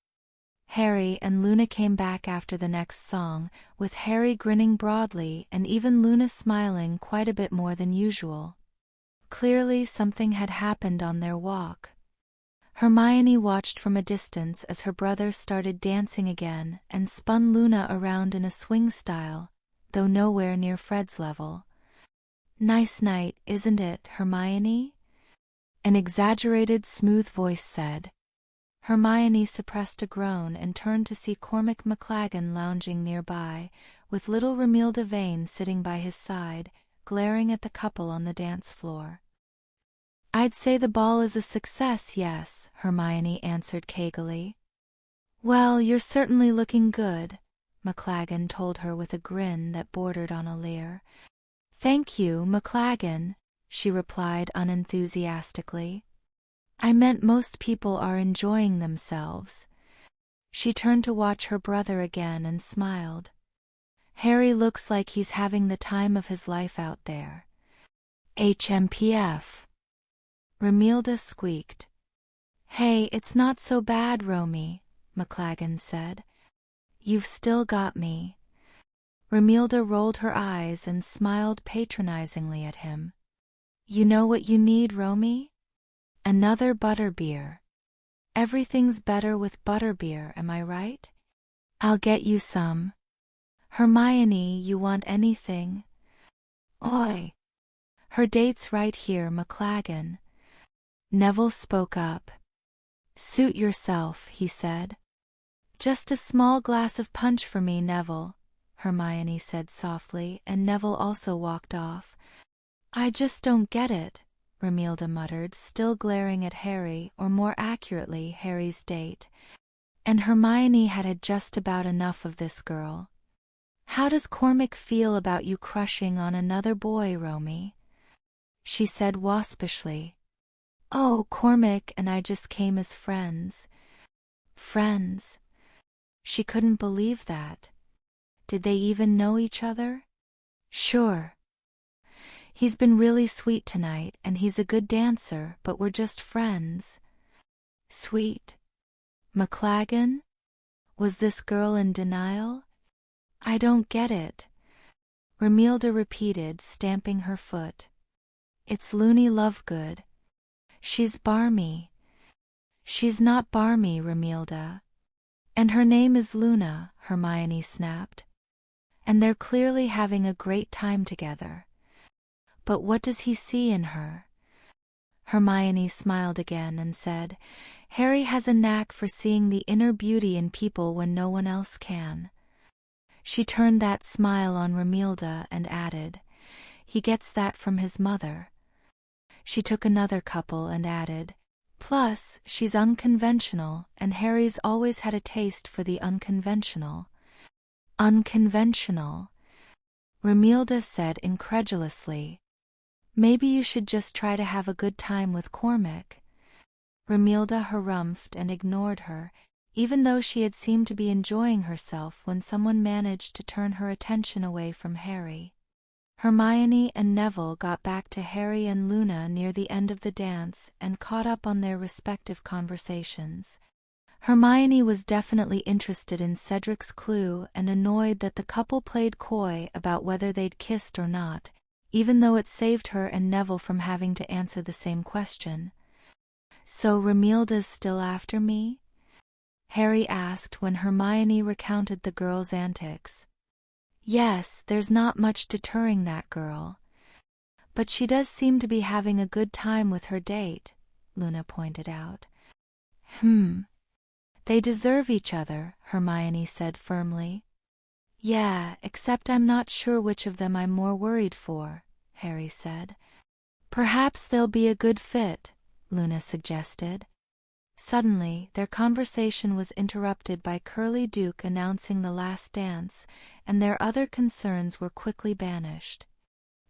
Harry and Luna came back after the next song, with Harry grinning broadly and even Luna smiling quite a bit more than usual. Clearly something had happened on their walk. Hermione watched from a distance as her brother started dancing again and spun Luna around in a swing style, though nowhere near Fred's level. Nice night, isn't it, Hermione? An exaggerated, smooth voice said. Hermione suppressed a groan and turned to see Cormac McLaggen lounging nearby, with little Romilda Vane sitting by his side, glaring at the couple on the dance floor. I'd say the ball is a success, yes, Hermione answered cagily. Well, you're certainly looking good, McLaggen told her with a grin that bordered on a leer. Thank you, McLaggen, she replied unenthusiastically. I meant most people are enjoying themselves. She turned to watch her brother again and smiled. Harry looks like he's having the time of his life out there. HMPF. Romilda squeaked. Hey, it's not so bad, Romy, McLaggen said. You've still got me. Romilda rolled her eyes and smiled patronizingly at him. You know what you need, Romy? Another butterbeer. Everything's better with butterbeer, am I right? I'll get you some. Hermione, you want anything? Oi! Her date's right here, McLaggen. Neville spoke up. Suit yourself, he said. Just a small glass of punch for me, Neville, Hermione said softly, and Neville also walked off. I just don't get it, Romilda muttered, still glaring at Harry, or more accurately, Harry's date. And Hermione had just about enough of this girl. How does Cormac feel about you crushing on another boy, Romy? She said waspishly. Oh, Cormac and I just came as friends. Friends? She couldn't believe that. Did they even know each other? Sure. He's been really sweet tonight, and he's a good dancer, but we're just friends. Sweet? McLagan? Was this girl in denial? I don't get it. Romilda repeated, stamping her foot. It's Loony Lovegood. She's barmy. She's not barmy, Romilda. And her name is Luna, Hermione snapped. And they're clearly having a great time together. But what does he see in her? Hermione smiled again and said, Harry has a knack for seeing the inner beauty in people when no one else can. She turned that smile on Romilda and added, he gets that from his mother. She took another couple and added, plus, she's unconventional, and Harry's always had a taste for the unconventional. Unconventional? Romilda said incredulously. Maybe you should just try to have a good time with Cormac. Romilda harumphed and ignored her, even though she had seemed to be enjoying herself when someone managed to turn her attention away from Harry. Hermione and Neville got back to Harry and Luna near the end of the dance and caught up on their respective conversations. Hermione was definitely interested in Cedric's clue and annoyed that the couple played coy about whether they'd kissed or not, even though it saved her and Neville from having to answer the same question. So Romilda's still after me? Harry asked when Hermione recounted the girl's antics. Yes, there's not much deterring that girl. But she does seem to be having a good time with her date, Luna pointed out. They deserve each other, Hermione said firmly. Yeah, except I'm not sure which of them I'm more worried for, Harry said. Perhaps they'll be a good fit, Luna suggested. Suddenly, their conversation was interrupted by Curly Duke announcing the last dance, and their other concerns were quickly banished.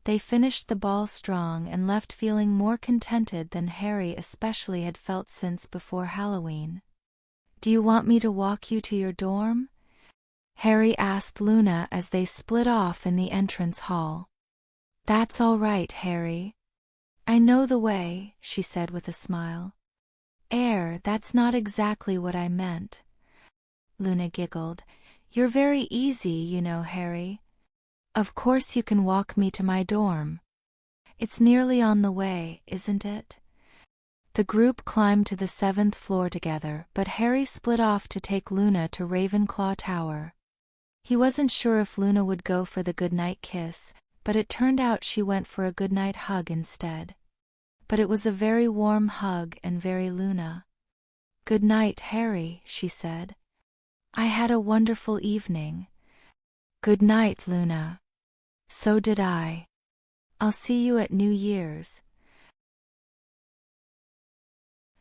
They finished the ball strong and left feeling more contented than Harry especially had felt since before Halloween. Do you want me to walk you to your dorm? Harry asked Luna as they split off in the entrance hall. That's all right, Harry. I know the way, she said with a smile. That's not exactly what I meant. Luna giggled. You're very easy, you know, Harry. Of course you can walk me to my dorm. It's nearly on the way, isn't it? The group climbed to the 7th floor together, but Harry split off to take Luna to Ravenclaw Tower. He wasn't sure if Luna would go for the goodnight kiss, but it turned out she went for a goodnight hug instead. But it was a very warm hug and very Luna. Good night, Harry, she said. I had a wonderful evening. Good night, Luna. So did I. I'll see you at New Year's.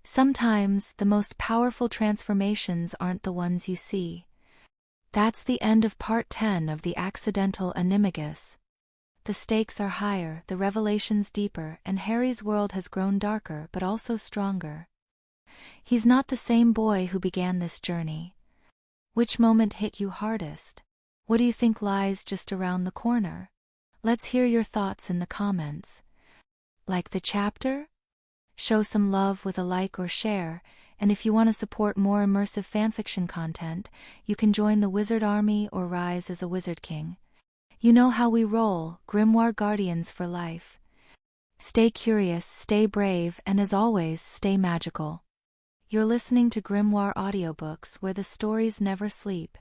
Sometimes the most powerful transformations aren't the ones you see. That's the end of part 10 of the Accidental Animagus. The stakes are higher, the revelations deeper, and Harry's world has grown darker but also stronger. He's not the same boy who began this journey. Which moment hit you hardest? What do you think lies just around the corner? Let's hear your thoughts in the comments. Like the chapter? Show some love with a like or share, and if you want to support more immersive fanfiction content, you can join the Wizard Army or rise as a Wizard King. You know how we roll, Grimoire Guardians for life. Stay curious, stay brave, and as always, stay magical. You're listening to Grimoire Audiobooks, where the stories never sleep.